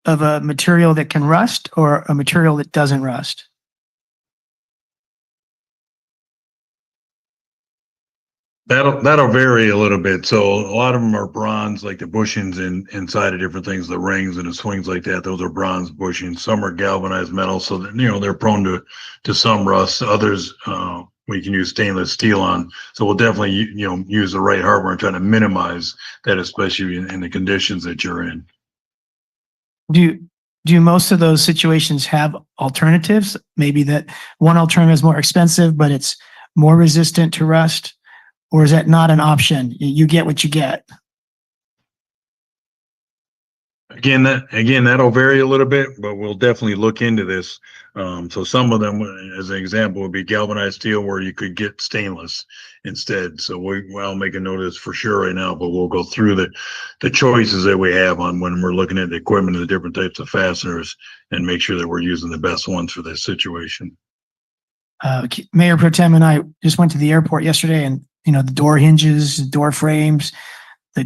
of a material that can rust or a material that doesn't rust? That'll vary a little bit. So a lot of them are bronze, like the bushings inside of different things, the rings and the swings like that. Those are bronze bushings. Some are galvanized metal, so that they're prone to some rust. Others we can use stainless steel on. So we'll definitely use the right hardware and try to minimize that, especially in the conditions that you're in. Do most of those situations have alternatives? Maybe that one alternative is more expensive, but it's more resistant to rust? Or is that not an option? You get what you get. Again, that'll vary a little bit, but we'll definitely look into this. So some of them, as an example, would be galvanized steel where you could get stainless instead. So I'll make a note of this for sure right now, but we'll go through the choices that we have on when we're looking at the equipment and the different types of fasteners and make sure that we're using the best ones for this situation. Mayor Pro Tem and I just went to the airport yesterday, and the door hinges, door frames, the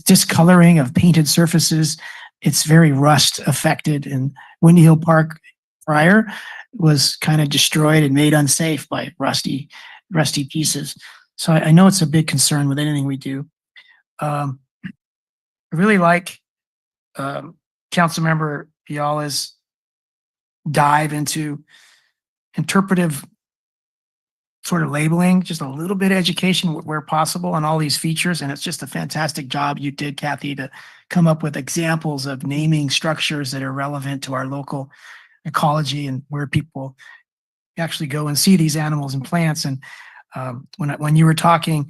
discoloring of painted surfaces, it's very rust affected. And Windy Hill Park prior was kind of destroyed and made unsafe by rusty pieces. So I know it's a big concern with anything we do. I really like Councilmember Fiala's dive into interpretive sort of labeling, just a little bit of education where possible on all these features. And it's just a fantastic job you did, Kathy, to come up with examples of naming structures that are relevant to our local ecology and where people actually go and see these animals and plants. And when you were talking,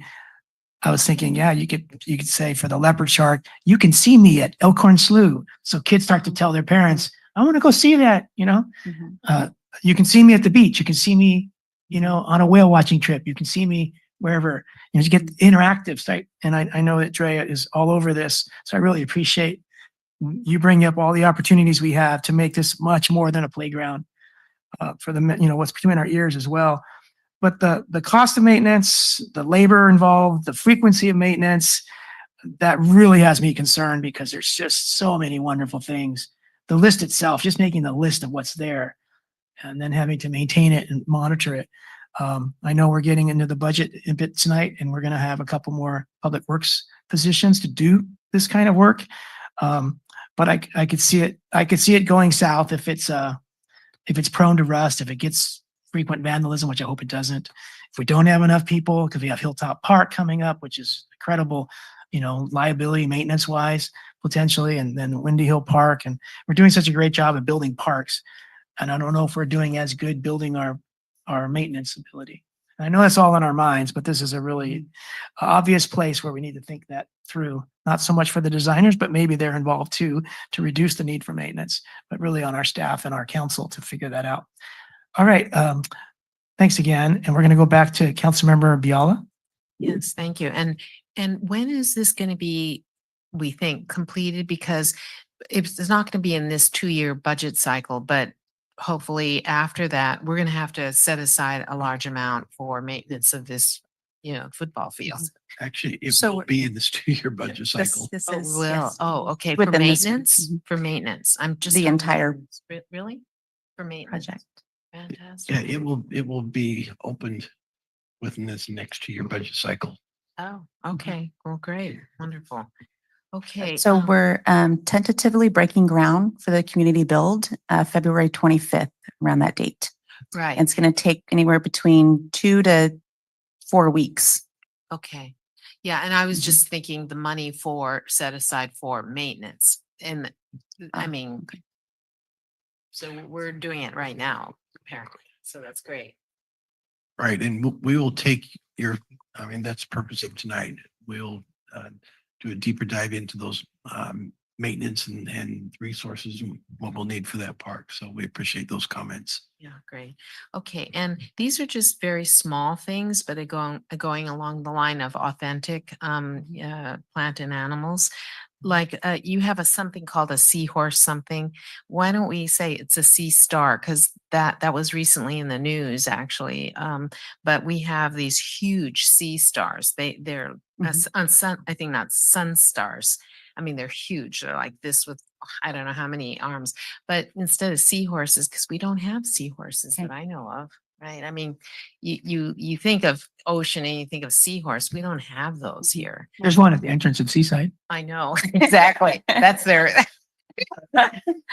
I was thinking, yeah, you could say for the leopard shark, you can see me at Elkhorn Slough. So kids start to tell their parents, I want to go see that, you can see me at the beach. You can see me on a whale watching trip. You can see me wherever, you get interactive site. And I know that Drea is all over this. So I really appreciate you bringing up all the opportunities we have to make this much more than a playground for the, what's between our ears as well. But the cost of maintenance, the labor involved, the frequency of maintenance, that really has me concerned because there's just so many wonderful things. The list itself, just making the list of what's there, and then having to maintain it and monitor it. I know we're getting into the budget a bit tonight, and we're going to have a couple more public works positions to do this kind of work. But I could see it. I could see it going south if it's prone to rust, if it gets frequent vandalism, which I hope it doesn't. If we don't have enough people, because we have Hilltop Park coming up, which is incredible. liability maintenance wise, potentially, and then Windy Hill Park. And we're doing such a great job of building parks. And I don't know if we're doing as good building our maintenance ability. And I know that's all in our minds, but this is a really obvious place where we need to think that through, not so much for the designers, but maybe they're involved too, to reduce the need for maintenance, but really on our staff and our council to figure that out. All right. Thanks again. And we're going to go back to Councilmember Biala. Yes, thank you. And when is this going to be, we think, completed? Because it's not going to be in this 2-year budget cycle, but hopefully after that, we're going to have to set aside a large amount for maintenance of this, football field. Actually, it So will be in this 2-year budget cycle. This Oh, is, will. yes. Oh, okay. For Within this one. maintenance? For maintenance. I'm just. The entire Really? For maintenance? project. Fantastic. Yeah, it will be opened within this next 2-year budget cycle. Oh, okay. Well, great. Wonderful. Okay. So we're tentatively breaking ground for the community build, February 25th, around that date. Right. And it's going to take anywhere between 2 to 4 weeks. Okay. Yeah. And I was just thinking the money set aside for maintenance. And I mean, so we're doing it right now, apparently. So that's great. Right. And we will take that's the purpose of tonight. We'll do a deeper dive into those maintenance and resources and what we'll need for that park. So we appreciate those comments. Yeah, great. Okay, and these are just very small things, but they're going along the line of authentic plant and animals. Like you have something called a seahorse something. Why don't we say it's a sea star? Because that was recently in the news actually. But we have these huge sea stars. They're on sun. I think not sun stars. I mean, they're huge. They're like this with I don't know how many arms. But instead of seahorses, because we don't have seahorses that I know of, right? I mean, you think of ocean and you think of seahorse. We don't have those here. There's one at the entrance of Seaside. I know exactly. That's their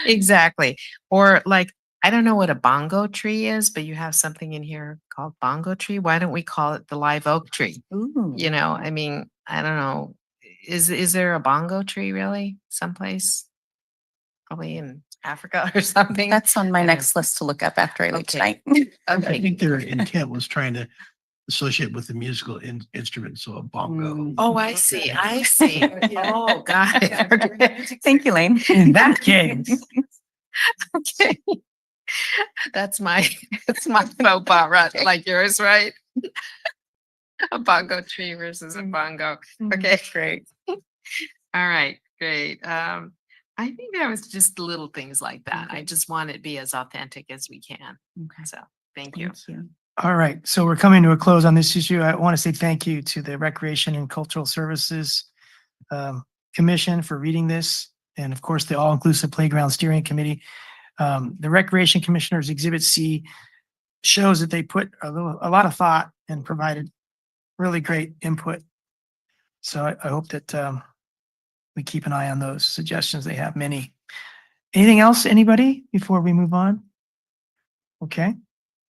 exactly. Or like I don't know what a bongo tree is, but you have something in here called bongo tree. Why don't we call it the live oak tree? Ooh. I mean, I don't know. Is there a bongo tree really someplace? Probably in Africa or something. That's on my I next list to look up after I leave Okay. tonight. I Okay. think their intent was trying to associate with the musical instrument, so a bongo. Oh, I see. I see. Oh, got it. Thank you, Lane. In that case, Okay. That's my faux pas, right? Like yours, right? A bongo tree versus a bongo. Okay, great. All right, great. I think that was just little things like that. I just want it to be as authentic as we can. Okay. So thank you. Thank you. all right. So we're coming to a close on this issue. I want to say thank you to the Recreation and Cultural Services Commission for reading this. And of course, the All-Inclusive Playground Steering Committee. The Recreation Commissioners Exhibit C shows that they put a lot of thought and provided really great input. So I hope that we keep an eye on those suggestions. They have many. Anything else, anybody, before we move on? Okay.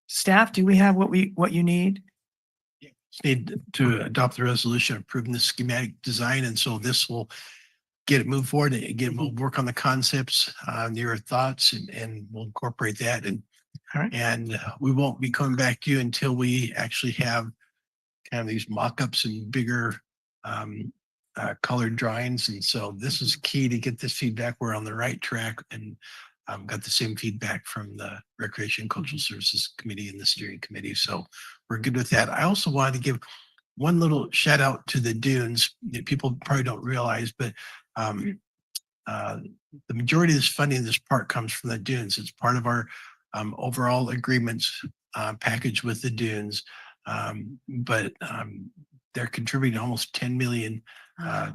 Staff, do we have what you need? Just need to adopt the resolution approving the schematic design. And so this will get it moved forward. Again, we'll work on the concepts, your thoughts, and we'll incorporate that. And All right. and we won't be coming back to you until we actually have kind of these mock-ups and bigger colored drawings. And so this is key to get this feedback. We're on the right track and got the same feedback from the Recreation and Cultural Services Committee and the Steering Committee. So we're good with that. I also wanted to give one little shout out to the dunes that people probably don't realize, but the majority of this funding in this park comes from the dunes. It's part of our overall agreements package with the dunes. But they're contributing almost 10 million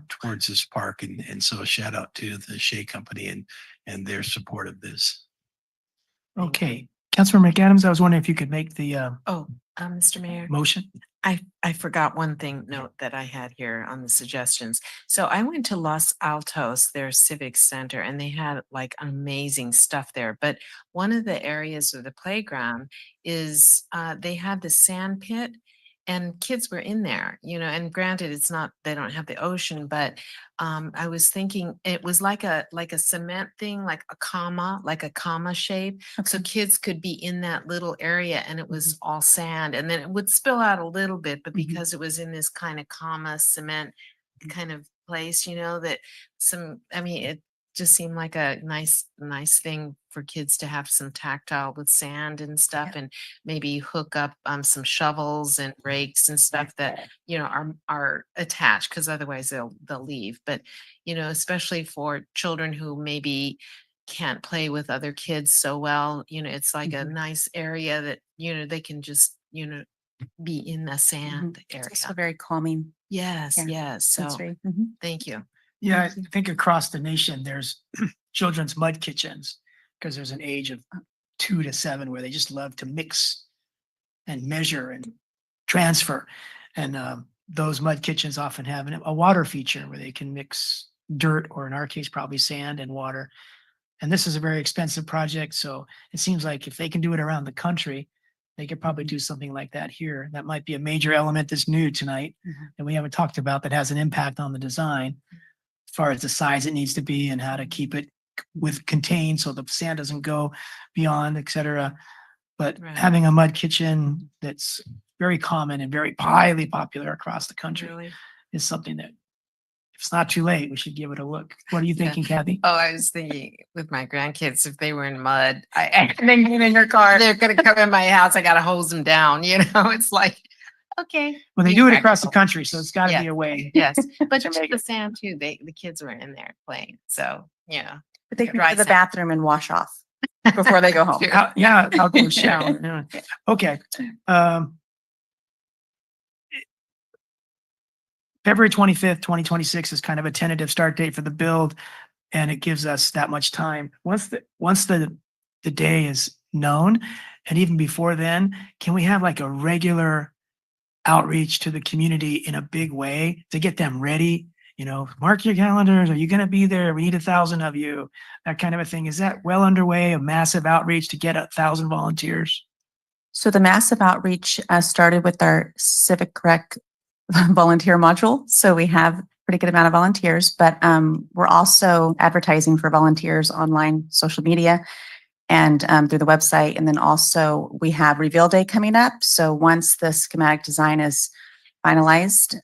towards this park. And so a shout out to the Shea Company and their support of this. Okay. Councilor McAdams, I was wondering if you could make the Mr. Mayor. motion. I forgot one note that I had here on the suggestions. So I went to Los Altos, their civic center, and they had like amazing stuff there. But one of the areas of the playground is they had the sand pit and kids were in there, and granted, it's not, they don't have the ocean, but I was thinking it was like a cement thing, like a comma shape. So kids could be in that little area and it was all sand, and then it would spill out a little bit, but because it was in this kind of comma cement kind of place, that it just seemed like a nice thing for kids to have some tactile with sand and stuff, and maybe hook up some shovels and rakes and stuff that are attached, because otherwise they'll leave. But especially for children who maybe can't play with other kids so well, it's like a nice area that they can just be in the sand area. It's also very calming. Yes, Yeah. yes. So Sensory. thank you. Yeah, I think across the nation, there's children's mud kitchens because there's an age of 2 to 7 where they just love to mix and measure and transfer. And those mud kitchens often have a water feature where they can mix dirt, or in our case, probably sand and water. And this is a very expensive project. So it seems like if they can do it around the country, they could probably do something like that here. That might be a major element that's new tonight that we haven't talked about that has an impact on the design, as far as the size it needs to be and how to keep it contained so the sand doesn't go beyond, et cetera. But Right. having a mud kitchen that's very common and very highly popular across the country Really? is something that, if it's not too late, we should give it a look. What are you Yeah. thinking, Kathy? Oh, I was thinking with my grandkids, if they were in mud, and they get in your car, they're gonna come in my house. I gotta hose them down. It's like, okay. Well, they be do it across the practical. country, so it's got to Yeah. be a way. Yes, but to just make the it. sand too. The kids were in there playing. So But they can Dry go to the sand. bathroom and wash off before they go home. Yeah, outdoor shower. Yeah. Okay. February 25th, 2026 is kind of a tentative start date for the build, and it gives us that much time. Once the day is known, and even before then, can we have like a regular outreach to the community in a big way to get them ready? Mark your calendars. Are you going to be there? We need 1,000 of you. That kind of a thing. Is that well underway? A massive outreach to get 1,000 volunteers? So the massive outreach started with our civic rec volunteer module. So we have a pretty good amount of volunteers, but we're also advertising for volunteers online, social media, and through the website. And then also we have reveal day coming up. So once the schematic design is finalized,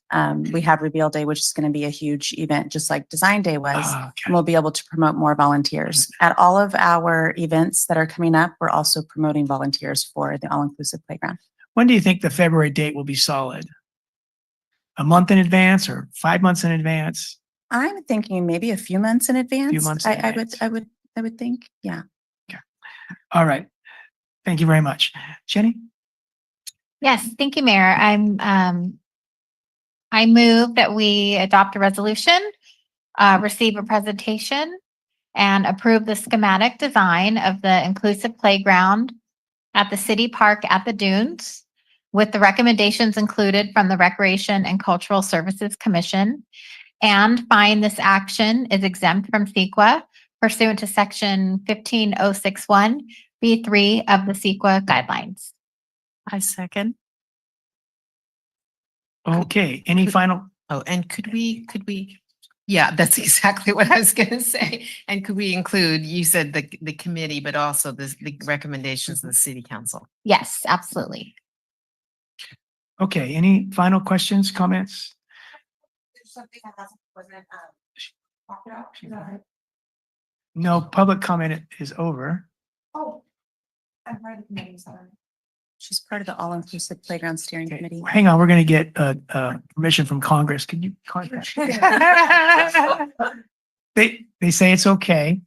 we have reveal day, which is going to be a huge event, just like design day was. Ah, okay. And we'll be able to promote more volunteers. At all of our events that are coming up, we're also promoting volunteers for the all-inclusive playground. When do you think the February date will be solid? A month in advance or 5 months in advance? I'm thinking maybe a few months in advance. months in I advance. would think, yeah. All right. Thank you very much. Jenny? Yes, thank you, Mayor. I move that we adopt a resolution, receive a presentation, and approve the schematic design of the inclusive playground at the city park at the Dunes, with the recommendations included from the Recreation and Cultural Services Commission, and find this action is exempt from CEQA pursuant to section 15061 B3 of the CEQA guidelines. I second. Okay. Any final? Oh, and could we, yeah, that's exactly what I was gonna say. And could we include, you said the committee, but also the recommendations of the city council? Yes, absolutely. Okay. Any final questions, comments? No, public comment is over. Oh, I'm part of the committee, sorry. She's part of the all-inclusive playground steering committee. Hang on. We're going to get permission from Congress. Can you contact? They say it's okay.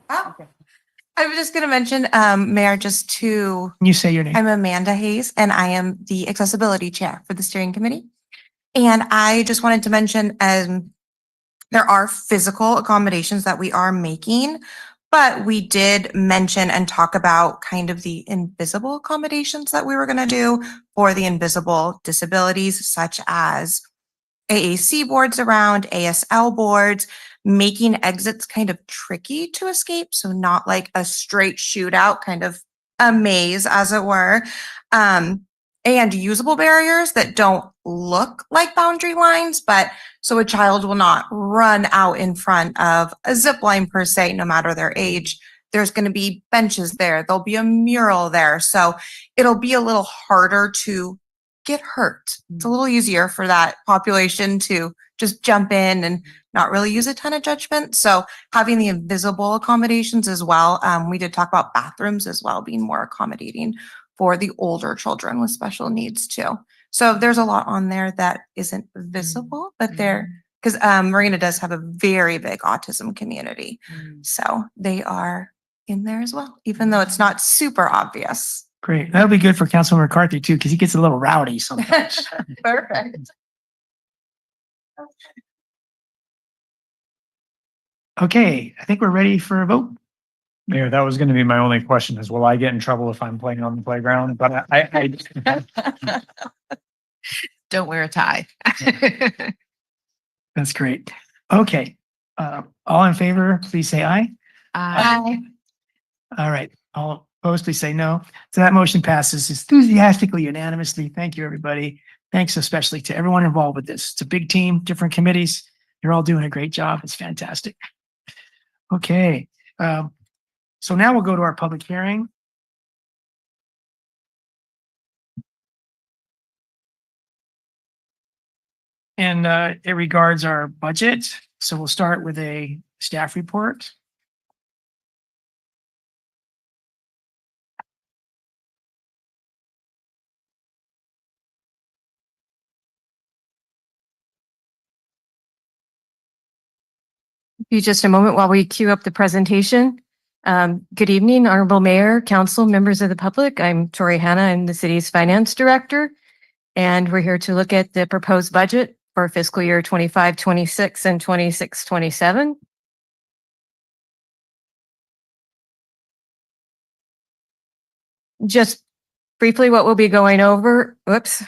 I was just going to mention, Mayor, just to, Can you say your name? I'm Amanda Hayes and I am the accessibility chair for the steering committee. And I just wanted to mention, there are physical accommodations that we are making, but we did mention and talk about kind of the invisible accommodations that we were going to do for the invisible disabilities, such as AAC boards around, ASL boards, making exits kind of tricky to escape. So not like a straight shootout, kind of a maze, as it were. And usable barriers that don't look like boundary lines, but so a child will not run out in front of a zip line per se, no matter their age. There's going to be benches there. There'll be a mural there. So it'll be a little harder to get hurt. It's a little easier for that population to just jump in and not really use a ton of judgment. So having the invisible accommodations as well. We did talk about bathrooms as well, being more accommodating for the older children with special needs too. So there's a lot on there that isn't visible, but because Marina does have a very big autism community. So they are in there as well, even though it's not super obvious. Great. That'll be good for Councilman McCarthy too, because he gets a little rowdy sometimes. Perfect. Okay, I think we're ready for a vote. Mayor, that was going to be my only question is, will I get in trouble if I'm playing on the playground? But I Don't wear a tie. That's great. Okay. All in favor, please say aye. Aye. All right. All opposed, please say no. So that motion passes enthusiastically, unanimously. Thank you, everybody. Thanks especially to everyone involved with this. It's a big team, different committees. You're all doing a great job. It's fantastic. Okay. So now we'll go to our public hearing. And it regards our budget. So we'll start with a staff report. You just a moment while we queue up the presentation. Good evening, Honorable Mayor, Council, members of the public. I'm Tori Hanna. I'm the city's finance director, and we're here to look at the proposed budget for fiscal year 25-26 and 26-27. Just briefly, what we'll be going over. Whoops.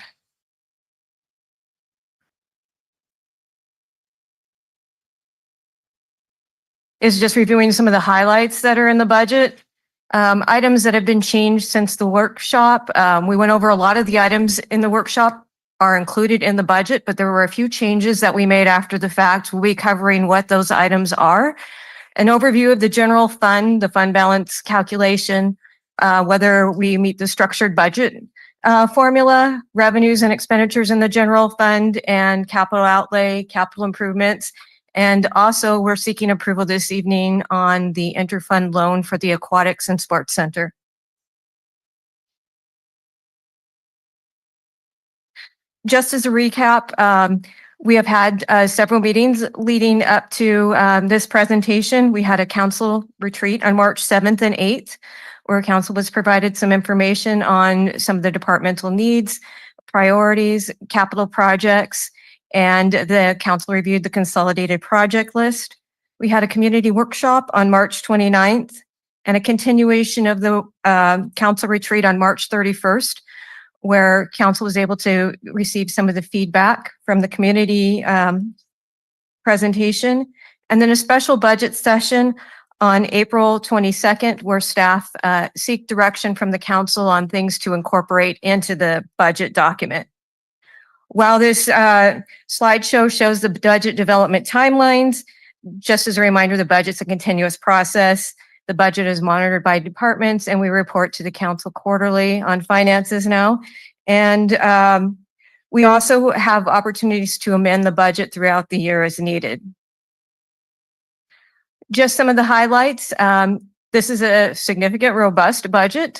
Is just reviewing some of the highlights that are in the budget. Items that have been changed since the workshop. We went over a lot of the items in the workshop are included in the budget, but there were a few changes that we made after the fact. We'll be covering what those items are. An overview of the general fund, the fund balance calculation, whether we meet the structured budget formula, revenues and expenditures in the general fund, and capital outlay, capital improvements. And also, we're seeking approval this evening on the interfund loan for the Aquatics and Sports Center. Just as a recap, we have had several meetings leading up to this presentation. We had a council retreat on March 7th and 8th, where council was provided some information on some of the departmental needs, priorities, capital projects, and the council reviewed the consolidated project list. We had a community workshop on March 29th and a continuation of the council retreat on March 31st, where council was able to receive some of the feedback from the community presentation. And then a special budget session on April 22nd, where staff seek direction from the council on things to incorporate into the budget document. While this slideshow shows the budget development timelines, just as a reminder, the budget's a continuous process. The budget is monitored by departments, and we report to the council quarterly on finances now. And we also have opportunities to amend the budget throughout the year as needed. Just some of the highlights. This is a significant, robust budget.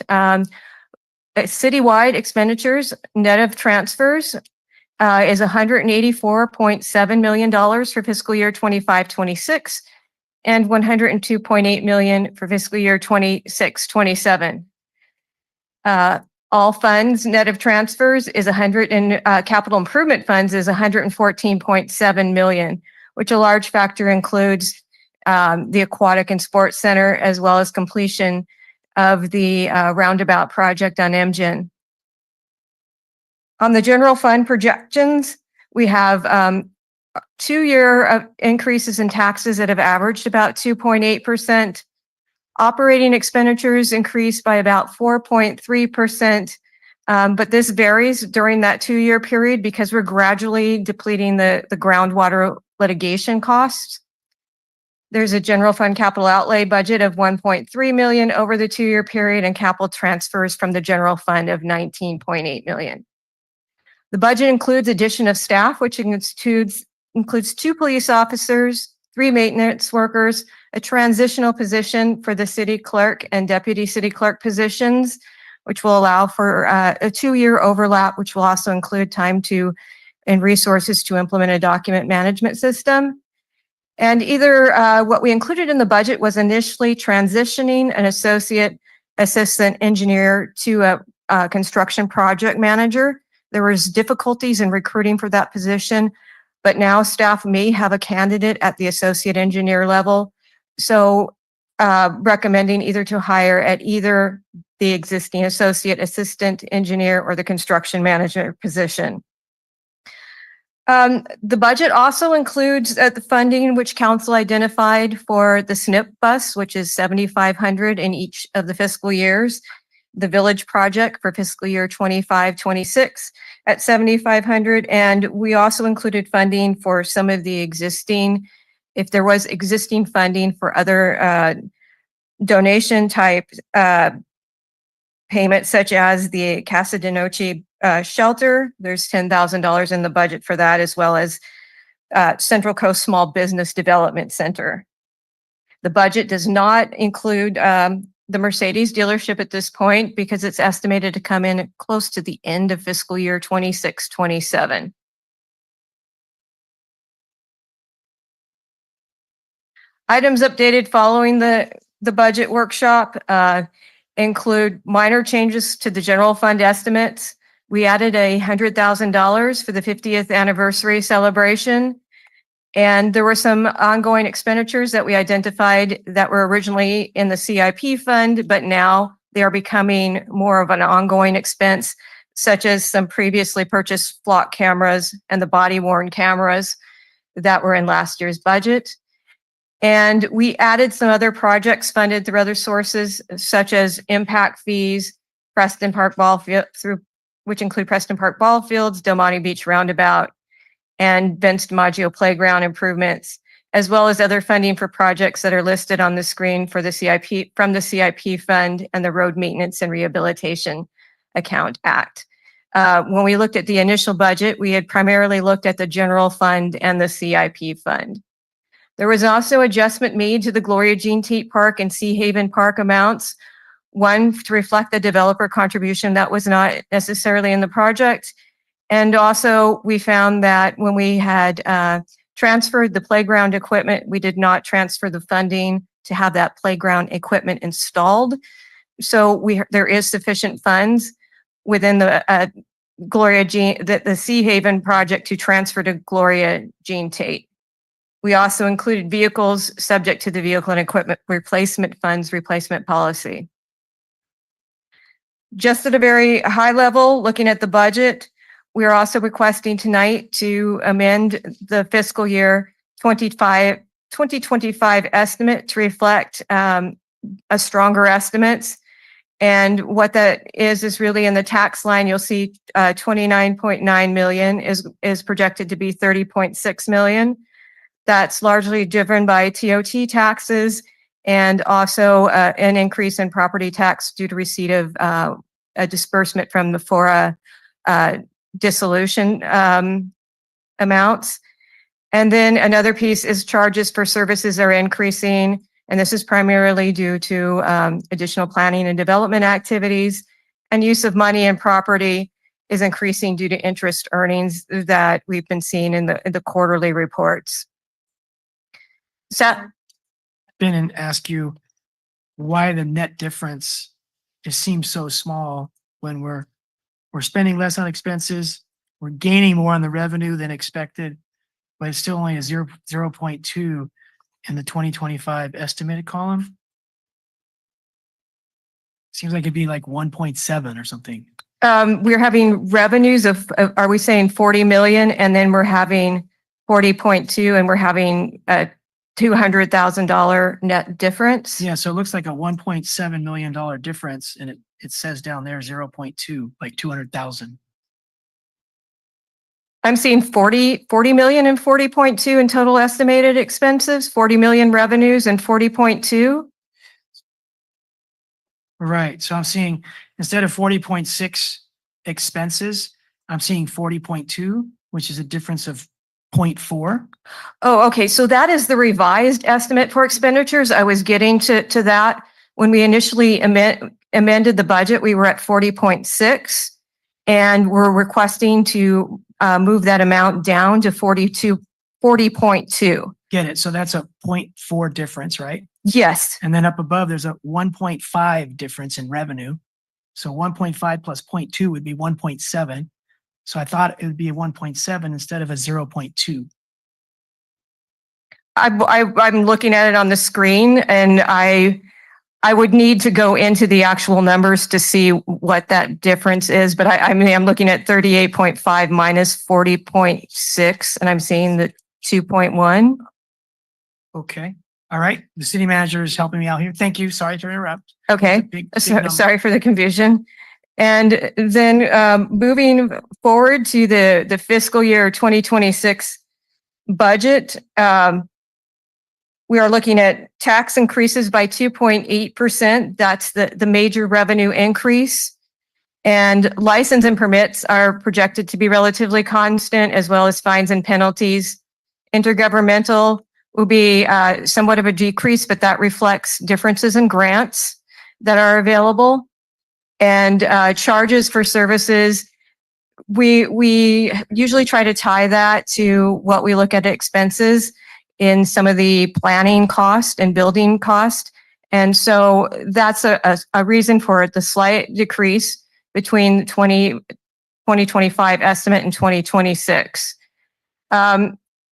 Citywide expenditures, net of transfers, is $184.7 million for fiscal year 25-26 and $102.8 million for fiscal year 26-27. All funds net of transfers is capital improvement funds is $114.7 million, which a large factor includes the Aquatic and Sports Center, as well as completion of the roundabout project on MGen. On the general fund projections, we have 2-year increases in taxes that have averaged about 2.8%. Operating expenditures increased by about 4.3%. But this varies during that 2-year period because we're gradually depleting the groundwater litigation costs. There's a general fund capital outlay budget of 1.3 million over the 2-year period and capital transfers from the general fund of 19.8 million. The budget includes addition of staff, which includes 2 police officers, 3 maintenance workers, a transitional position for the city clerk and deputy city clerk positions, which will allow for a 2-year overlap, which will also include time and resources to implement a document management system. And what we included in the budget was initially transitioning an assistant engineer to a construction project manager. There was difficulties in recruiting for that position, but now staff may have a candidate at the associate engineer level. So recommending either to hire at either the existing assistant engineer or the construction manager position. The budget also includes the funding which council identified for the SNP bus, which is $7,500 in each of the fiscal years. The village project for fiscal year 25-26 at $7,500. And we also included funding for some of the existing, if there was existing funding for other donation type payments, such as the Casa de Noche shelter. There's $10,000 in the budget for that, as well as Central Coast Small Business Development Center. The budget does not include the Mercedes dealership at this point because it's estimated to come in close to the end of fiscal year 26-27. Items updated following the budget workshop include minor changes to the general fund estimates. We added $100,000 for the 50th anniversary celebration. And there were some ongoing expenditures that we identified that were originally in the CIP fund, but now they are becoming more of an ongoing expense, such as some previously purchased flock cameras and the body worn cameras that were in last year's budget. And we added some other projects funded through other sources, such as impact fees, Preston Park Ball Field, which include Preston Park Ball Fields, Del Monte Beach Roundabout, and Vince DiMaggio Playground improvements, as well as other funding for projects that are listed on the screen for the CIP, from the CIP fund and the Road Maintenance and Rehabilitation Account Act. When we looked at the initial budget, we had primarily looked at the general fund and the CIP fund. There was also adjustment made to the Gloria Jean Tate Park and Sea Haven Park amounts, one to reflect the developer contribution that was not necessarily in the project. And also we found that when we had transferred the playground equipment, we did not transfer the funding to have that playground equipment installed. So there is sufficient funds within the the Sea Haven project to transfer to Gloria Jean Tate. We also included vehicles subject to the Vehicle and Equipment Replacement Funds replacement policy. Just at a very high level, looking at the budget, we are also requesting tonight to amend the fiscal year 2025 estimate to reflect a stronger estimates. And what that is really in the tax line, you'll see 29.9 million is projected to be 30.6 million. That's largely driven by TOT taxes and also an increase in property tax due to receipt of a disbursement from the FORA dissolution amounts. And then another piece is charges for services are increasing, and this is primarily due to additional planning and development activities, and use of money and property is increasing due to interest earnings that we've been seeing in the quarterly reports. So, Been and ask you why the net difference just seems so small when we're spending less on expenses, we're gaining more on the revenue than expected, but it's still only a 0.2 in the 2025 estimated column. Seems like it'd be like 1.7 or something. We're having revenues of, are we saying 40 million? And then we're having 40.2, and we're having a $200,000 net difference. Yeah, so it looks like a $1.7 million difference, and it says down there 0.2, like 200,000. I'm seeing 40 million and 40.2 in total estimated expenses, 40 million revenues and 40.2. Right, so I'm seeing, instead of 40.6 expenses, I'm seeing 40.2, which is a difference of 0.4. Oh, okay. So that is the revised estimate for expenditures. I was getting to that. When we initially amended the budget, we were at 40.6, and we're requesting to move that amount down to 40.2. Get it, so that's a 0.4 difference, right? Yes. And then up above, there's a 1.5 difference in revenue. So 1.5 plus 0.2 would be 1.7. So I thought it would be a 1.7 instead of a 0.2. I'm looking at it on the screen, and I would need to go into the actual numbers to see what that difference is. But I mean, I'm looking at 38.5 minus 40.6, and I'm seeing the 2.1. Okay, all right. The city manager is helping me out here. Thank you. Sorry to interrupt. Okay, Big sorry for the confusion. And then moving forward to the fiscal year 2026 budget, we are looking at tax increases by 2.8%. That's the major revenue increase. And license and permits are projected to be relatively constant, as well as fines and penalties. Intergovernmental will be somewhat of a decrease, but that reflects differences in grants that are available. And charges for services, we usually try to tie that to what we look at expenses in some of the planning cost and building cost. And so that's a reason for the slight decrease between 2025 estimate and 2026.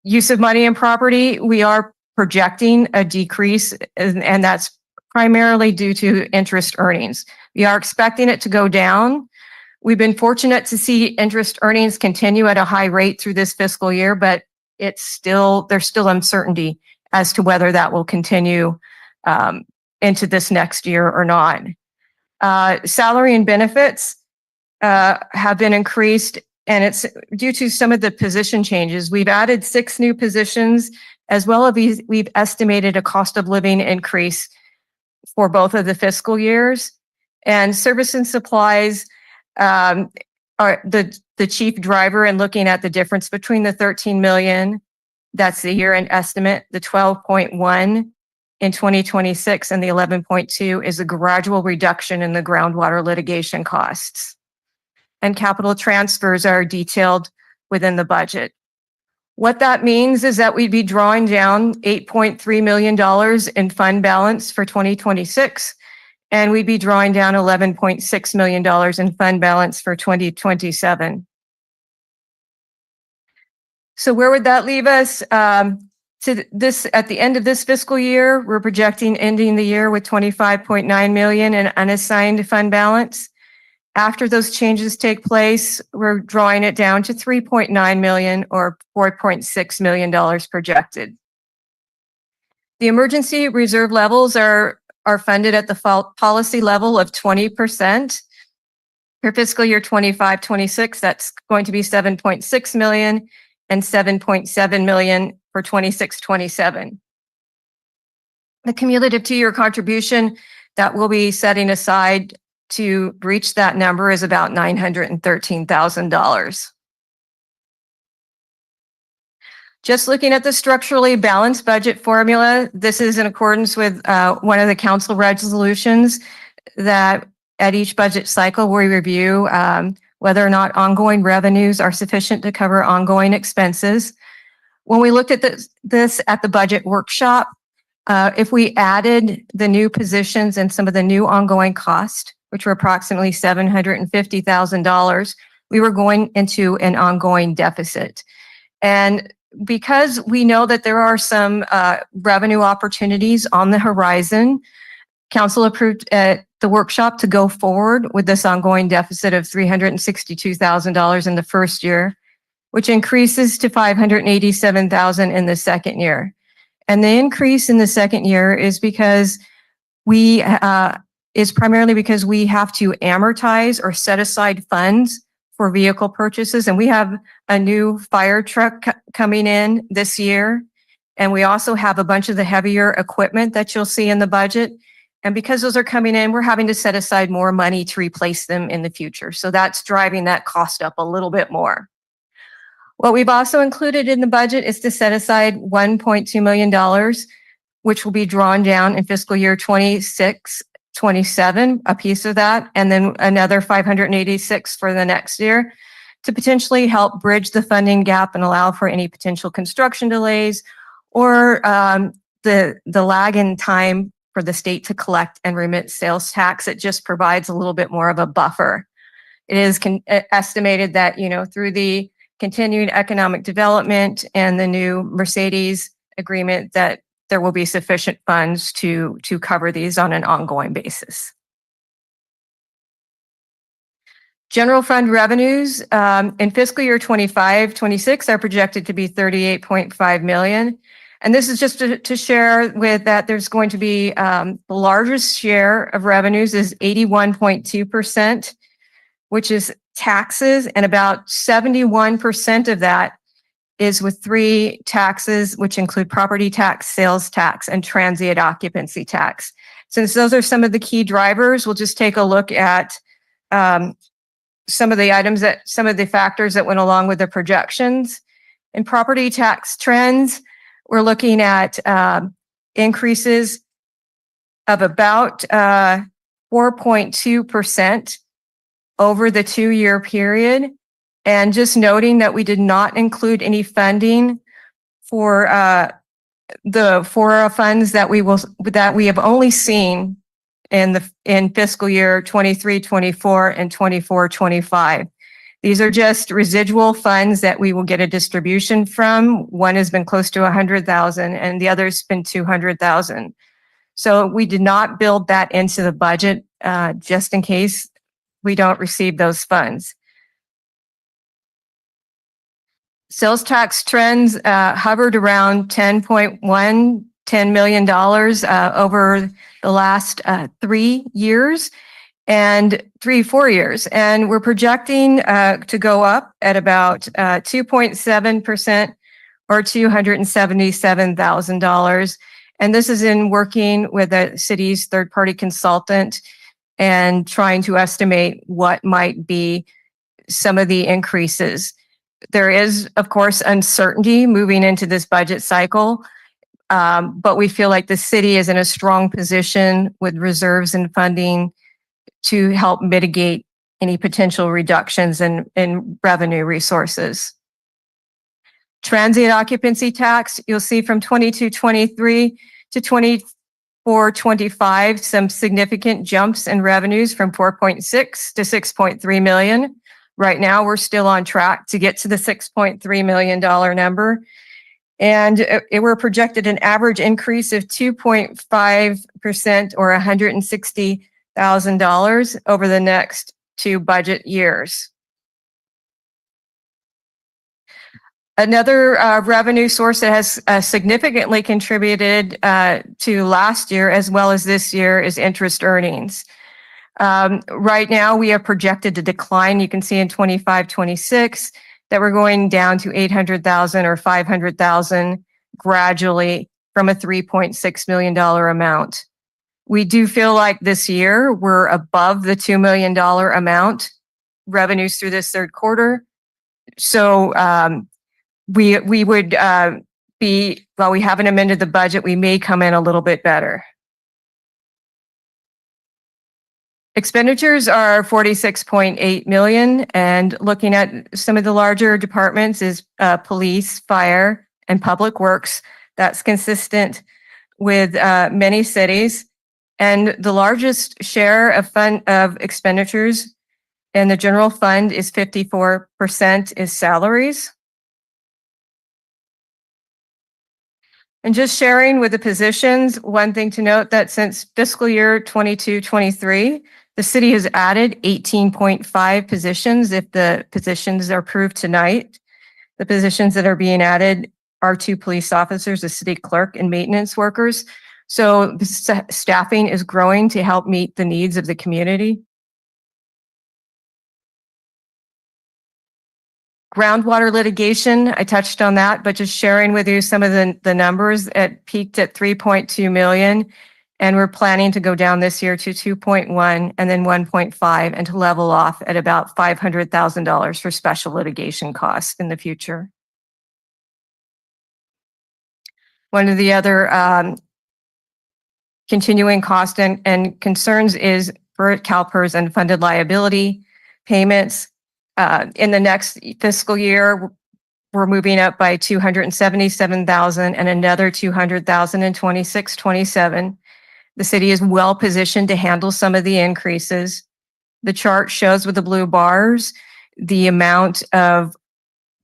Use of money and property, we are projecting a decrease, and that's primarily due to interest earnings. We are expecting it to go down. We've been fortunate to see interest earnings continue at a high rate through this fiscal year, but there's still uncertainty as to whether that will continue into this next year or not. Salary and benefits have been increased, and it's due to some of the position changes. We've added 6 new positions, as well as we've estimated a cost of living increase for both of the fiscal years. And service and supplies are the chief driver in looking at the difference between the 13 million, that's the year-end estimate, the 12.1 in 2026, and the 11.2 is a gradual reduction in the groundwater litigation costs. And capital transfers are detailed within the budget. What that means is that we'd be drawing down $8.3 million in fund balance for 2026, and we'd be drawing down $11.6 million in fund balance for 2027. So where would that leave us? To this, at the end of this fiscal year, we're projecting ending the year with 25.9 million in unassigned fund balance. After those changes take place, we're drawing it down to 3.9 million or $4.6 million projected. The emergency reserve levels are funded at the policy level of 20%. For fiscal year 25-26, that's going to be 7.6 million and 7.7 million for 26-27. The cumulative 2-year contribution that we'll be setting aside to reach that number is about $913,000. Just looking at the structurally balanced budget formula, this is in accordance with one of the council resolutions that at each budget cycle we review whether or not ongoing revenues are sufficient to cover ongoing expenses. When we looked at this at the budget workshop, if we added the new positions and some of the new ongoing costs, which were approximately $750,000, we were going into an ongoing deficit. And because we know that there are some revenue opportunities on the horizon, council approved at the workshop to go forward with this ongoing deficit of $362,000 in the first year. which increases to 587,000 in the second year. And the increase in the second year is because primarily because we have to amortize or set aside funds for vehicle purchases. And we have a new fire truck coming in this year. And we also have a bunch of the heavier equipment that you'll see in the budget. And because those are coming in, we're having to set aside more money to replace them in the future. So that's driving that cost up a little bit more. What we've also included in the budget is to set aside $1.2 million, which will be drawn down in fiscal year 26, 27, a piece of that, and then another 586 for the next year to potentially help bridge the funding gap and allow for any potential construction delays or the lag in time for the state to collect and remit sales tax. It just provides a little bit more of a buffer. It is estimated that, through the continuing economic development and the new Mercedes agreement, that there will be sufficient funds to cover these on an ongoing basis. General fund revenues in fiscal year 25-26 are projected to be 38.5 million. And this is just to share with that there's going to be the largest share of revenues is 81.2%, which is taxes, and about 71% of that is with three taxes, which include property tax, sales tax, and transient occupancy tax. Since those are some of the key drivers, we'll just take a look at some of the factors that went along with the projections. In property tax trends, we're looking at increases of about 4.2% over the 2-year period. And just noting that we did not include any funding for the FORA funds that we have only seen in fiscal year 23-24 and 24-25. These are just residual funds that we will get a distribution from. One has been close to 100,000 and the other's been 200,000. So we did not build that into the budget just in case we don't receive those funds. Sales tax trends hovered around $10 million over the last 3 years and 4 years. And we're projecting to go up at about 2.7% or $277,000. And this is in working with the city's third-party consultant and trying to estimate what might be some of the increases. There is, of course, uncertainty moving into this budget cycle, but we feel like the city is in a strong position with reserves and funding to help mitigate any potential reductions in revenue resources. Transient occupancy tax, you'll see from 22-23 to 24-25, some significant jumps in revenues from 4.6 to 6.3 million. Right now, we're still on track to get to the $6.3 million number. And we're projected an average increase of 2.5% or $160,000 over the next 2 budget years. Another revenue source that has significantly contributed to last year as well as this year is interest earnings. Right now, we have projected a decline. You can see in 25-26 that we're going down to 800,000 or 500,000 gradually from a $3.6 million amount. We do feel like this year we're above the $2 million amount revenues through this third quarter. So we would be, while we haven't amended the budget, we may come in a little bit better. Expenditures are 46.8 million, and looking at some of the larger departments is police, fire, and public works. That's consistent with many cities. And the largest share of expenditures in the general fund is 54% is salaries. And just sharing with the positions, one thing to note that since fiscal year 22-23, the city has added 18.5 positions if the positions are approved tonight. The positions that are being added are 2 police officers, a city clerk, and maintenance workers. So the staffing is growing to help meet the needs of the community. Groundwater litigation, I touched on that, but just sharing with you some of the numbers. It peaked at 3.2 million, and we're planning to go down this year to 2.1 and then 1.5 and to level off at about $500,000 for special litigation costs in the future. One of the other continuing cost and concerns is for CalPERS unfunded liability payments. In the next fiscal year, we're moving up by 277,000 and another 200,000 in 26-27. The city is well positioned to handle some of the increases. The chart shows with the blue bars the amount of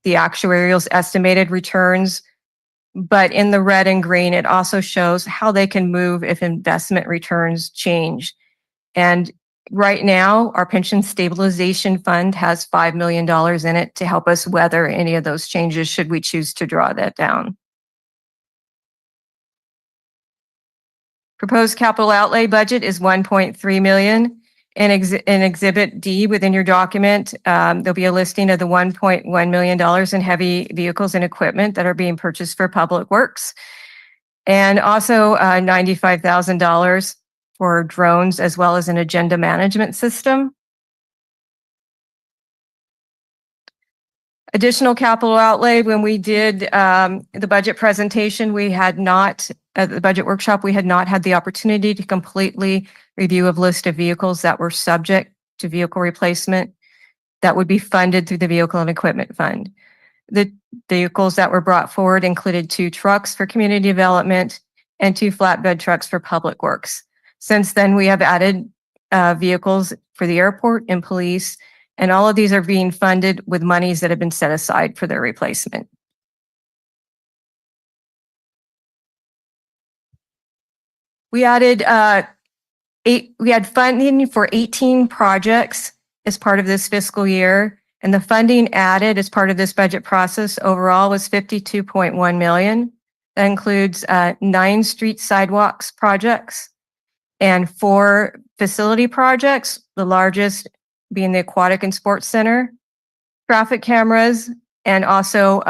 the actuarial's estimated returns, but in the red and green, it also shows how they can move if investment returns change. And right now, our pension stabilization fund has $5 million in it to help us weather any of those changes should we choose to draw that down. Proposed capital outlay budget is 1.3 million. In Exhibit D within your document, there'll be a listing of the $1.1 million in heavy vehicles and equipment that are being purchased for public works. And also $95,000 for drones as well as an agenda management system. Additional capital outlay, when we did the budget presentation, we had not, at the budget workshop, we had not had the opportunity to completely review a list of vehicles that were subject to vehicle replacement that would be funded through the Vehicle and Equipment Fund. The vehicles that were brought forward included 2 trucks for community development and 2 flatbed trucks for public works. Since then, we have added vehicles for the airport and police, and all of these are being funded with monies that have been set aside for their replacement. We added we had funding for 18 projects as part of this fiscal year, and the funding added as part of this budget process overall was 52.1 million. That includes 9 street sidewalks projects and 4 facility projects, the largest being the Aquatic and Sports Center, traffic cameras, and also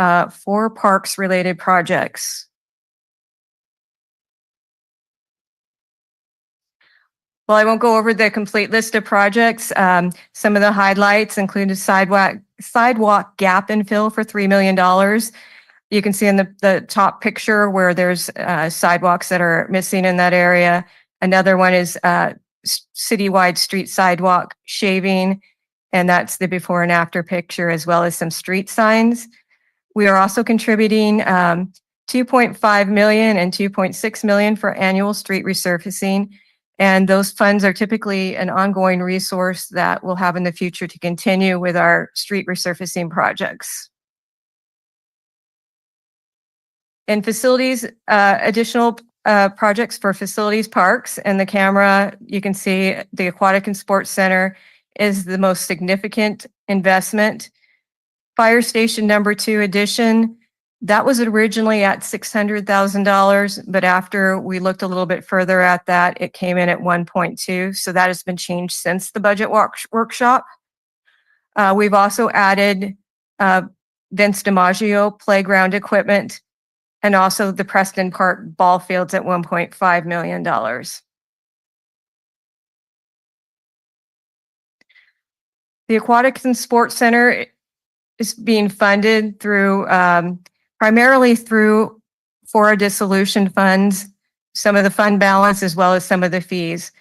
4 parks related projects. Well, I won't go over the complete list of projects. Some of the highlights include a sidewalk gap infill for $3 million. You can see in the top picture where there's sidewalks that are missing in that area. Another one is citywide street sidewalk shaving, and that's the before and after picture, as well as some street signs. We are also contributing 2.5 million and 2.6 million for annual street resurfacing. And those funds are typically an ongoing resource that we'll have in the future to continue with our street resurfacing projects. In facilities, additional projects for facilities, parks, and the camera, you can see the Aquatic and Sports Center is the most significant investment. Fire station number 2 addition, that was originally at $600,000, but after we looked a little bit further at that, it came in at 1.2. So that has been changed since the budget workshop. We've also added Vince DiMaggio playground equipment and also the Preston Park ball fields at $1.5 million. The Aquatics and Sports Center is being funded through primarily through FORA dissolution funds, some of the fund balance as well as some of the fees.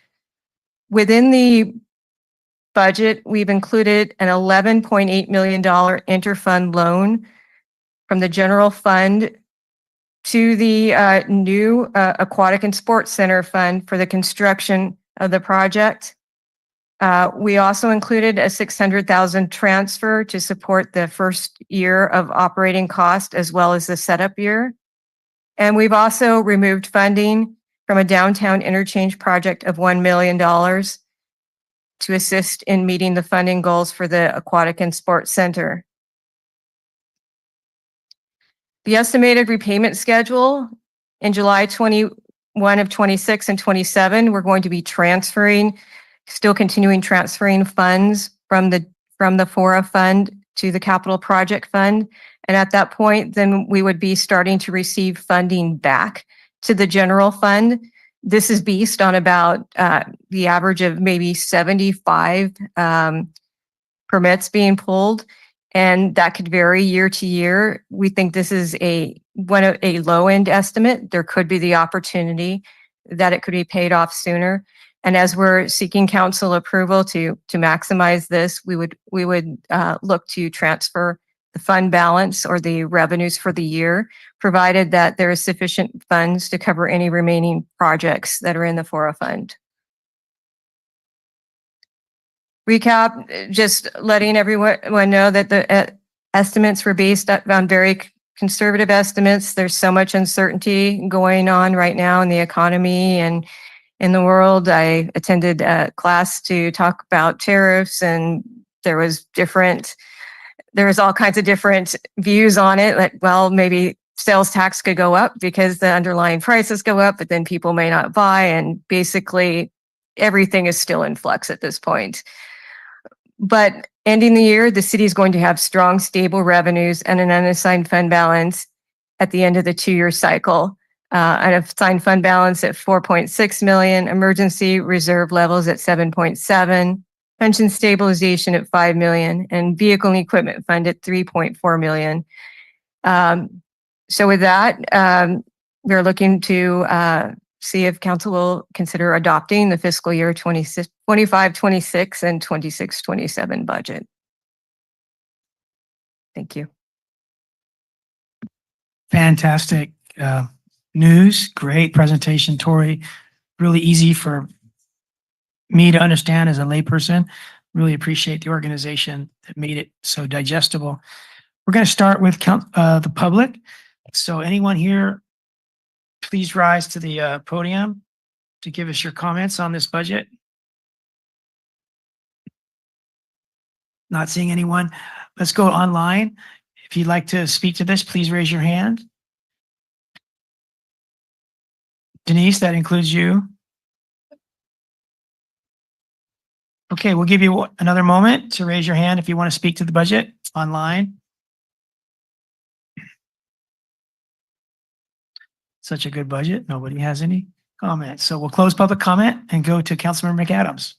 Within the budget, we've included an $11.8 million interfund loan from the general fund to the new Aquatic and Sports Center fund for the construction of the project. We also included a 600,000 transfer to support the first year of operating cost as well as the setup year. And we've also removed funding from a downtown interchange project of $1 million to assist in meeting the funding goals for the Aquatic and Sports Center. The estimated repayment schedule in July 21 of 26 and 27, we're going to be still continuing transferring funds from the FORA fund to the capital project fund. And at that point, then we would be starting to receive funding back to the general fund. This is based on about the average of maybe 75 permits being pulled, and that could vary year to year. We think this is a low end estimate. There could be the opportunity that it could be paid off sooner. And as we're seeking council approval to maximize this, we would look to transfer the fund balance or the revenues for the year, provided that there is sufficient funds to cover any remaining projects that are in the FORA fund. Recap, just letting everyone know that the estimates were based on very conservative estimates. There's so much uncertainty going on right now in the economy and in the world. I attended a class to talk about tariffs, and there was all kinds of different views on it. Like, well, maybe sales tax could go up because the underlying prices go up, but then people may not buy. And basically everything is still in flux at this point. But ending the year, the city is going to have strong, stable revenues and an unassigned fund balance at the end of the 2-year cycle. An assigned fund balance at 4.6 million, emergency reserve levels at 7.7, pension stabilization at 5 million, and vehicle and equipment fund at 3.4 million. So with that, we're looking to see if council will consider adopting the fiscal year 25-26 and 26-27 budget. Thank you. Fantastic news. Great presentation, Tori. Really easy for me to understand as a layperson. Really appreciate the organization that made it so digestible. We're going to start with the public. So anyone here, please rise to the podium to give us your comments on this budget. Not seeing anyone. Let's go online. If you'd like to speak to this, please raise your hand. Denise, that includes you. Okay, we'll give you another moment to raise your hand if you want to speak to the budget online. Such a good budget. Nobody has any comments. So we'll close public comment and go to Councilmember McAdams.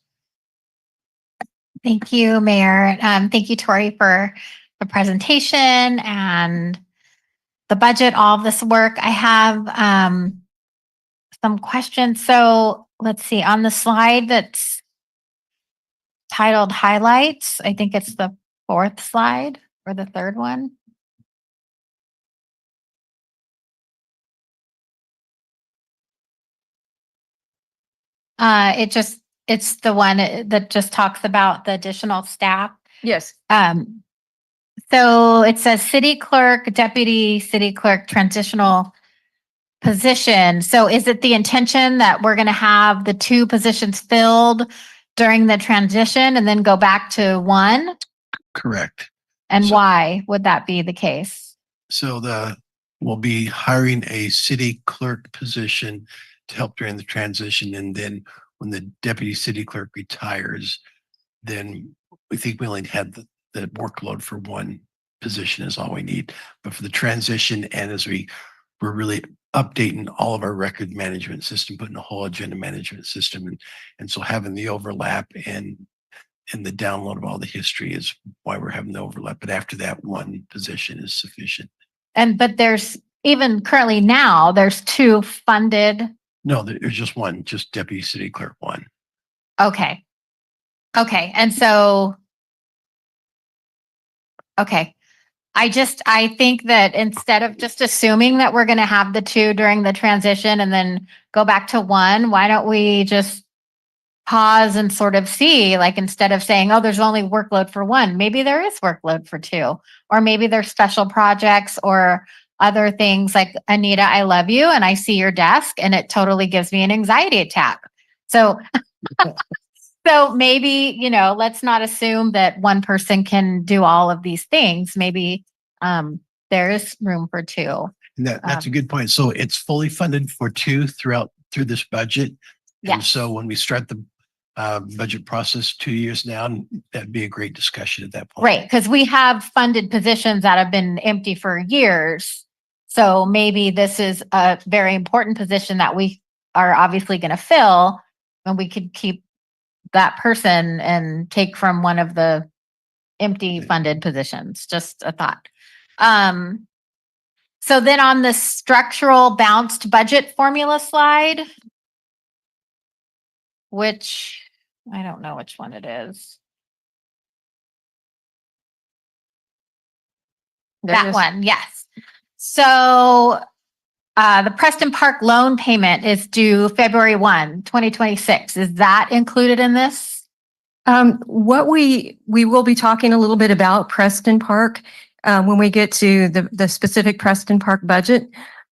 Thank you, Mayor. Thank you, Tori, for the presentation and the budget, all of this work. I have some questions. So let's see, on the slide that's titled highlights, I think it's the 4th slide or the 3rd one. It's the one that just talks about the additional staff. Yes. So it says city clerk, deputy city clerk, transitional position. So is it the intention that we're going to have the 2 positions filled during the transition and then go back to 1? Correct. And So- why would that be the case? So we'll be hiring a city clerk position to help during the transition. And then when the deputy city clerk retires, then we think we only had the workload for 1 position is all we need. But for the transition, and as we're really updating all of our record management system, putting a whole agenda management system. And so having the overlap and the download of all the history is why we're having the overlap. But after that, 1 position is sufficient. But there's even currently now, there's 2 funded. No, there's just 1, just deputy city clerk 1. Okay. And so, okay. I think that instead of just assuming that we're going to have the 2 during the transition and then go back to 1, why don't we just pause and sort of see, like, instead of saying, oh, there's only workload for 1, maybe there is workload for 2, or maybe there's special projects or other things like, Anita, I love you. And I see your desk and it totally gives me an anxiety attack. So, so maybe, let's not assume that 1 person can do all of these things. Maybe there is room for two. And that's a good point. So it's fully funded for two through this budget. And Yes. so when we start the budget process 2 years now, that'd be a great discussion at that point. Right, because we have funded positions that have been empty for years. So maybe this is a very important position that we are obviously going to fill, and we could keep that person and take from one of the empty funded positions. Just a thought. So then on the structural balanced budget formula slide, which I don't know which one it is. That one, yes. So the Preston Park loan payment is due February 1, 2026. Is that included in this? What we will be talking a little bit about Preston Park when we get to the specific Preston Park budget,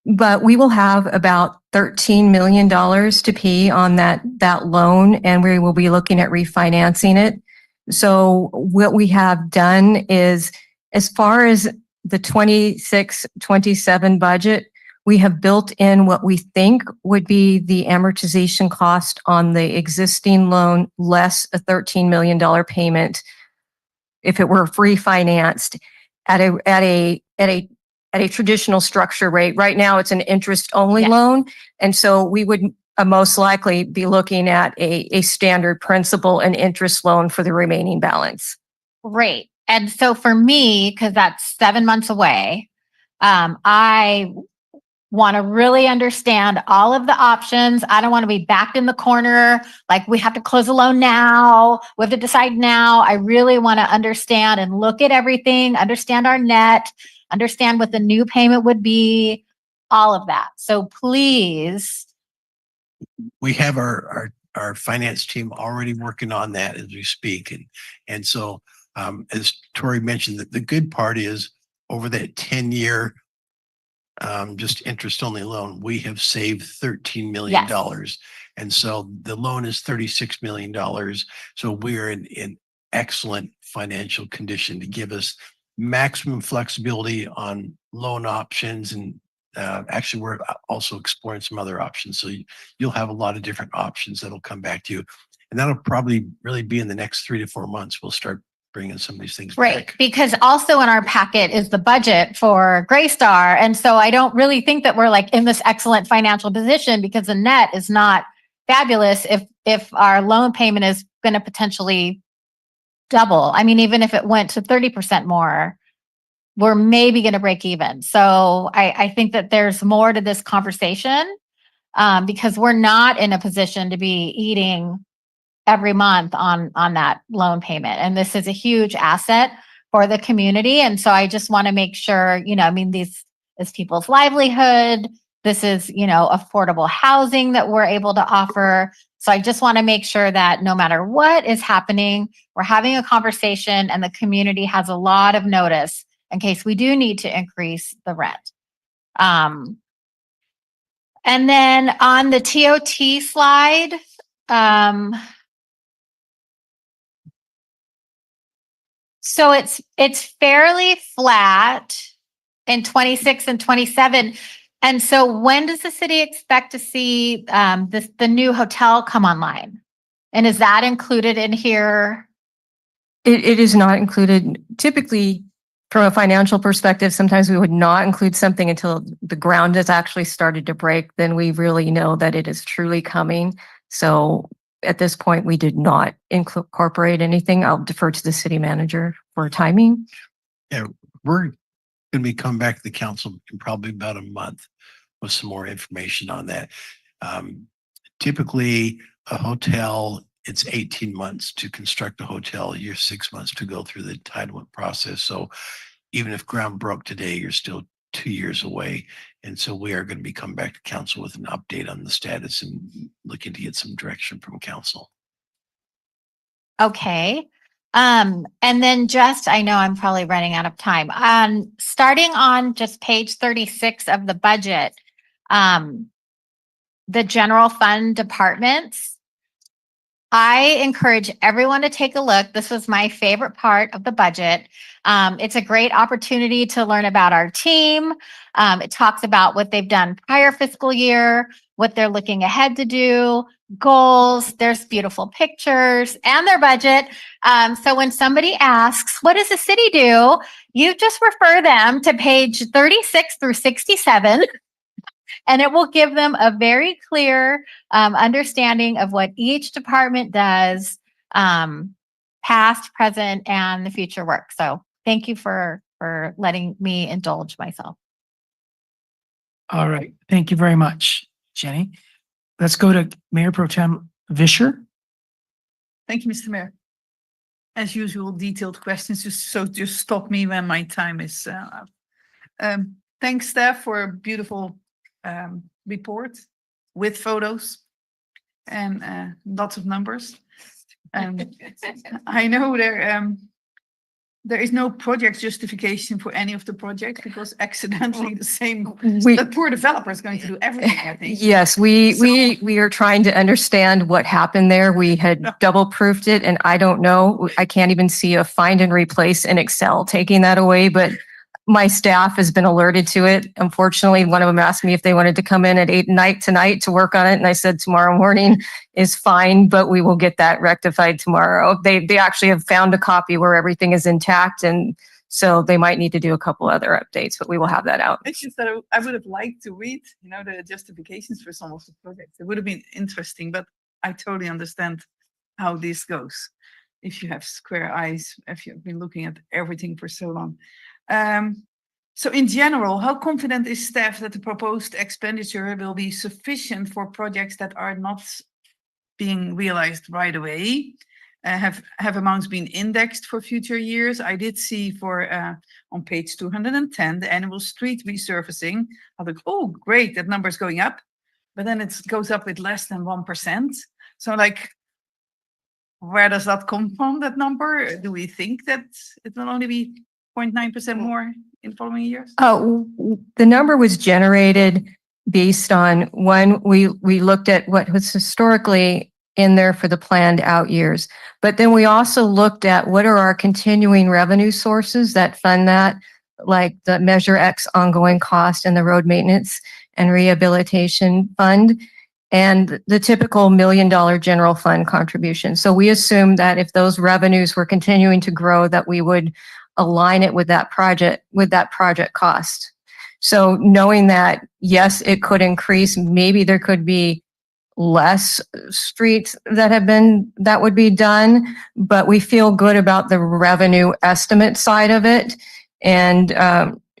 but we will have about $13 million to pay on that loan, and we will be looking at refinancing it. So what we have done is, as far as the 26-27 budget, we have built in what we think would be the amortization cost on the existing loan, less a $13 million payment if it were refinanced at a traditional structure rate. Right now, it's an interest-only loan, and so we would most likely be looking at a standard principal and interest loan for the remaining balance. Great. And so for me, because that's 7 months away, I want to really understand all of the options. I don't want to be backed in the corner. Like, we have to close a loan now. We have to decide now. I really want to understand and look at everything, understand our net, understand what the new payment would be, all of that. So please. We have our finance team already working on that as we speak. And so, as Tori mentioned, the good part is over that 10-year just interest-only loan, we have saved $13 million. Yes. And so the loan is $36 million. So we're in excellent financial condition to give us maximum flexibility on loan options. And actually, we're also exploring some other options. So you'll have a lot of different options that'll come back to you. And that'll probably really be in the next 3 to 4 months. We'll start bringing some of these things Right, back. because also in our packet is the budget for Greystar. And so I don't really think that we're like in this excellent financial position, because the net is not fabulous if our loan payment is going to potentially double. I mean, even if it went to 30% more, we're maybe going to break even. So I think that there's more to this conversation because we're not in a position to be eating every month on that loan payment. And this is a huge asset for the community. And so I just want to make sure, I mean, this is people's livelihood. This is, affordable housing that we're able to offer. So I just want to make sure that no matter what is happening, we're having a conversation and the community has a lot of notice in case we do need to increase the rent. And then on the TOT slide, so it's fairly flat in 26 and 27. And so when does the city expect to see the new hotel come online? And is that included in here? It is not included. Typically, from a financial perspective, sometimes we would not include something until the ground has actually started to break. Then we really know that it is truly coming. So at this point, we did not incorporate anything. I'll defer to the city manager for timing. Yeah, we're going to be coming back to the council in probably about a month with some more information on that. Typically, a hotel, it's 18 months to construct a hotel, you're 6 months to go through the entitlement process. So even if ground broke today, you're still 2 years away. And so we are going to be coming back to council with an update on the status and looking to get some direction from council. Okay. And then I know I'm probably running out of time. Starting on just page 36 of the budget, the general fund departments, I encourage everyone to take a look. This was my favorite part of the budget. It's a great opportunity to learn about our team. It talks about what they've done prior fiscal year, what they're looking ahead to do, goals. There's beautiful pictures and their budget. So when somebody asks, what does the city do? You just refer them to page 36 through 67. And it will give them a very clear understanding of what each department does, past, present, and the future work. So thank you for letting me indulge myself. All right. Thank you very much, Jenny. Let's go to Mayor Pro Tem Vischer. Thank you, Mr. Mayor. As usual, detailed questions, just stop me when my time is up. Thanks, staff, for a beautiful report with photos and lots of numbers. I know there is no project justification for any of the projects because accidentally the poor developer is going to do everything, I think. Yes, we are trying to understand what happened there. We had double proofed it and I don't know, I can't even see a find and replace in Excel taking that away, but my staff has been alerted to it. Unfortunately, one of them asked me if they wanted to come in at 8 at night tonight to work on it. And I said, tomorrow morning is fine, but we will get that rectified tomorrow. They actually have found a copy where everything is intact. And so they might need to do a couple other updates, but we will have that out. It's just that I would have liked to read, the justifications for some of the projects. It would have been interesting, but I totally understand how this goes. If you have square eyes, if you've been looking at everything for so long. So in general, how confident is staff that the proposed expenditure will be sufficient for projects that are not being realized right away? Have amounts been indexed for future years? I did see on page 210, the annual street resurfacing. I thought, oh, great, that number is going up, but then it goes up with less than 1%. So where does that come from, that number? Do we think that it will only be 0.9% more in following years? The number was generated based on when we looked at what was historically in there for the planned out years. But then we also looked at what are our continuing revenue sources that fund that, like the Measure X ongoing cost and the road maintenance and rehabilitation fund, and the typical $1 million general fund contribution. So we assumed that if those revenues were continuing to grow, that we would align it with that project cost. So knowing that, yes, it could increase, maybe there could be less streets that would be done, but we feel good about the revenue estimate side of it. And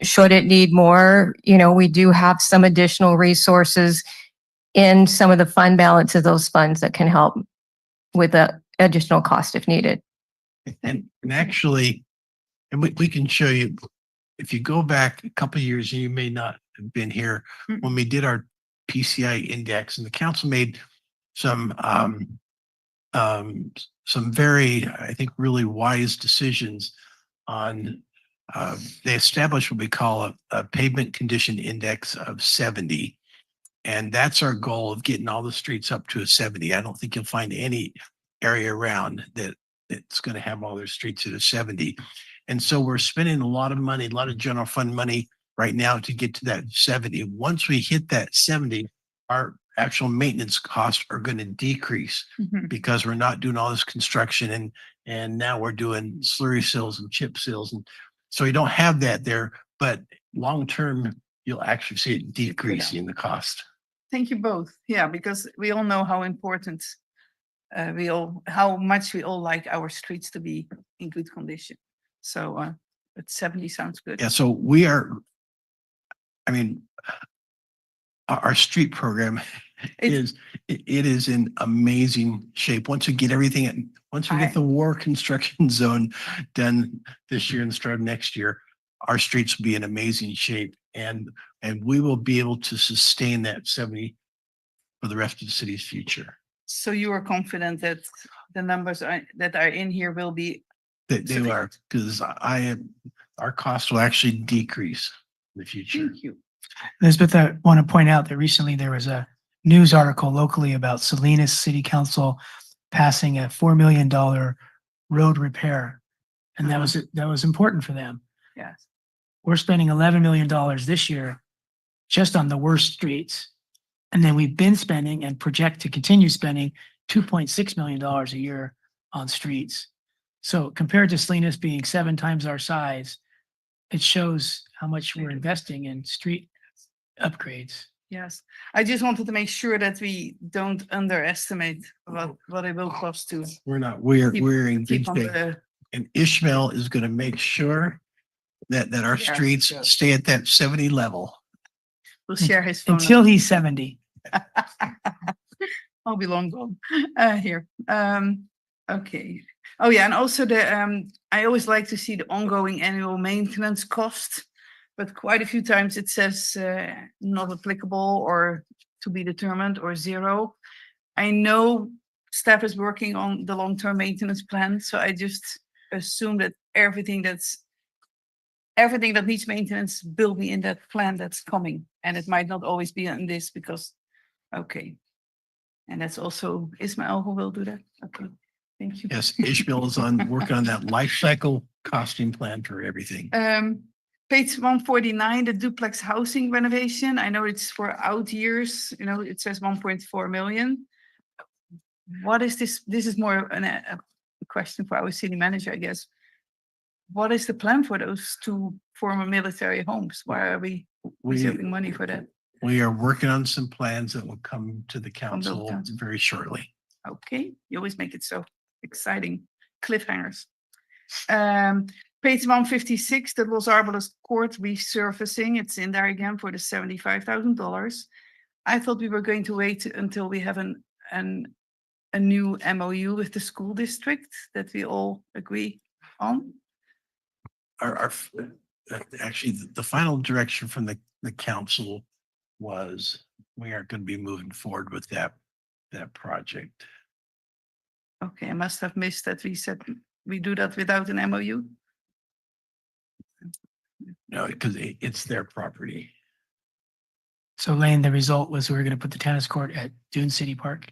should it need more, we do have some additional resources in some of the fund balance of those funds that can help with the additional cost if needed. And actually, and we can show you, if you go back a couple of years, and you may not have been here, when we did our PCI index, and the council made some very, I think, really wise decisions on, they established what we call a pavement condition index of 70. And that's our goal of getting all the streets up to a 70. I don't think you'll find any area around that it's going to have all their streets at a 70. And so we're spending a lot of money, a lot of general fund money right now to get to that 70. Once we hit that 70, our actual maintenance costs are going to decrease because we're not doing all this construction and now we're doing slurry seals and chip seals. And so you don't have that there, but long-term, you'll actually see it decreasing the cost. Thank you both. Yeah, because we all know how important how much we all like our streets to be in good condition. So but 70 sounds good. Yeah, so our street program is in amazing shape. Once we get once we get the war construction zone done this year and the start of next year, our streets will be in amazing shape, and we will be able to sustain that 70 for the rest of the city's future. So you are confident that the numbers that are in here will be They are, because our costs will actually decrease in the future. Thank you. Elizabeth, I want to point out that recently there was a news article locally about Salinas City Council passing a $4 million road repair. And that was important for them. Yes. We're spending $11 million this year just on the worst streets. And then we've been spending and project to continue spending $2.6 million a year on streets. So compared to Salinas being 7 times our size, it shows how much we're investing in street upgrades. Yes. I just wanted to make sure that we don't underestimate what it will cost to We're not, we're in good keep on shape. the, And Ishmael is going to make sure that our Yeah. streets stay at that 70 level. will share his phone. Until number. he's 70. I'll be long gone. Here. Okay. Oh yeah, and also I always like to see the ongoing annual maintenance cost, but quite a few times it says not applicable or to be determined or 0. I know staff is working on the long-term maintenance plan, so I just assume that everything that needs maintenance will be in that plan that's coming, and it might not always be in this because, okay. And that's also Ismael who will do that. Okay, thank you. Yes, Ishmael is working on that life cycle costing plan for everything. Page 149, the duplex housing renovation. I know it's for out years, it says 1.4 million. What is this? This is more a question for our city manager, I guess. What is the plan for those 2 former military homes? Why are we reserving money for that? We are working on some plans that will come to the council council. very shortly. Okay, you always make it so exciting. Cliffhangers. Page 156, the Los Arboles Court resurfacing. It's in there again for the $75,000. I thought we were going to wait until we have a new MOU with the school district that we all agree on. Actually, the final direction from the council was we aren't going to be moving forward with that project. Okay, I must have missed that we said we do that without an MOU. No, because it's their property. So Lane, the result was we were going to put the tennis court at Dune City Park.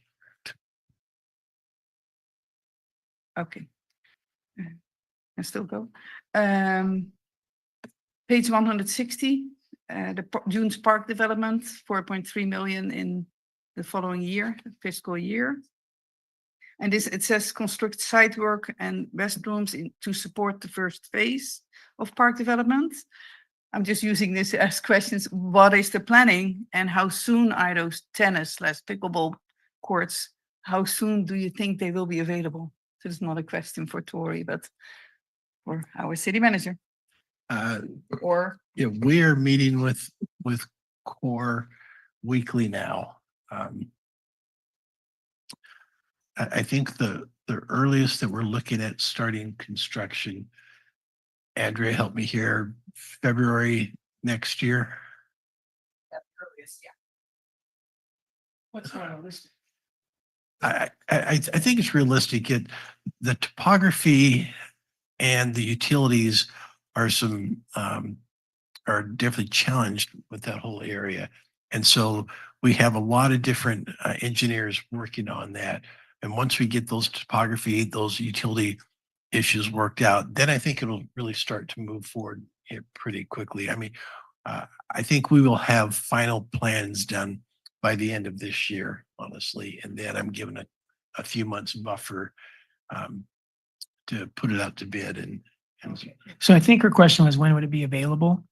Okay. I still go. Page 160, Dunes Park development, 4.3 million in the following year, fiscal year. And it says construct site work and restrooms to support the first phase of park development. I'm just using this as questions. What is the planning and how soon are those tennis/pickleball courts? How soon do you think they will be available? So it's not a question for Tori, but for our city manager. Or Yeah, we are meeting with CORE weekly now. I think the earliest that we're looking at starting construction, Andrea, help me here, February next year. earliest, yeah. What's realistic? I think it's realistic. The topography and the utilities are are definitely challenged with that whole area. And so we have a lot of different engineers working on that. And once we get those topography, those utility issues worked out, then I think it'll really start to move forward pretty quickly. I mean, I think we will have final plans done by the end of this year, honestly. And then I'm given a few months buffer to put it out to bid. And So I think her question was, when would it be available?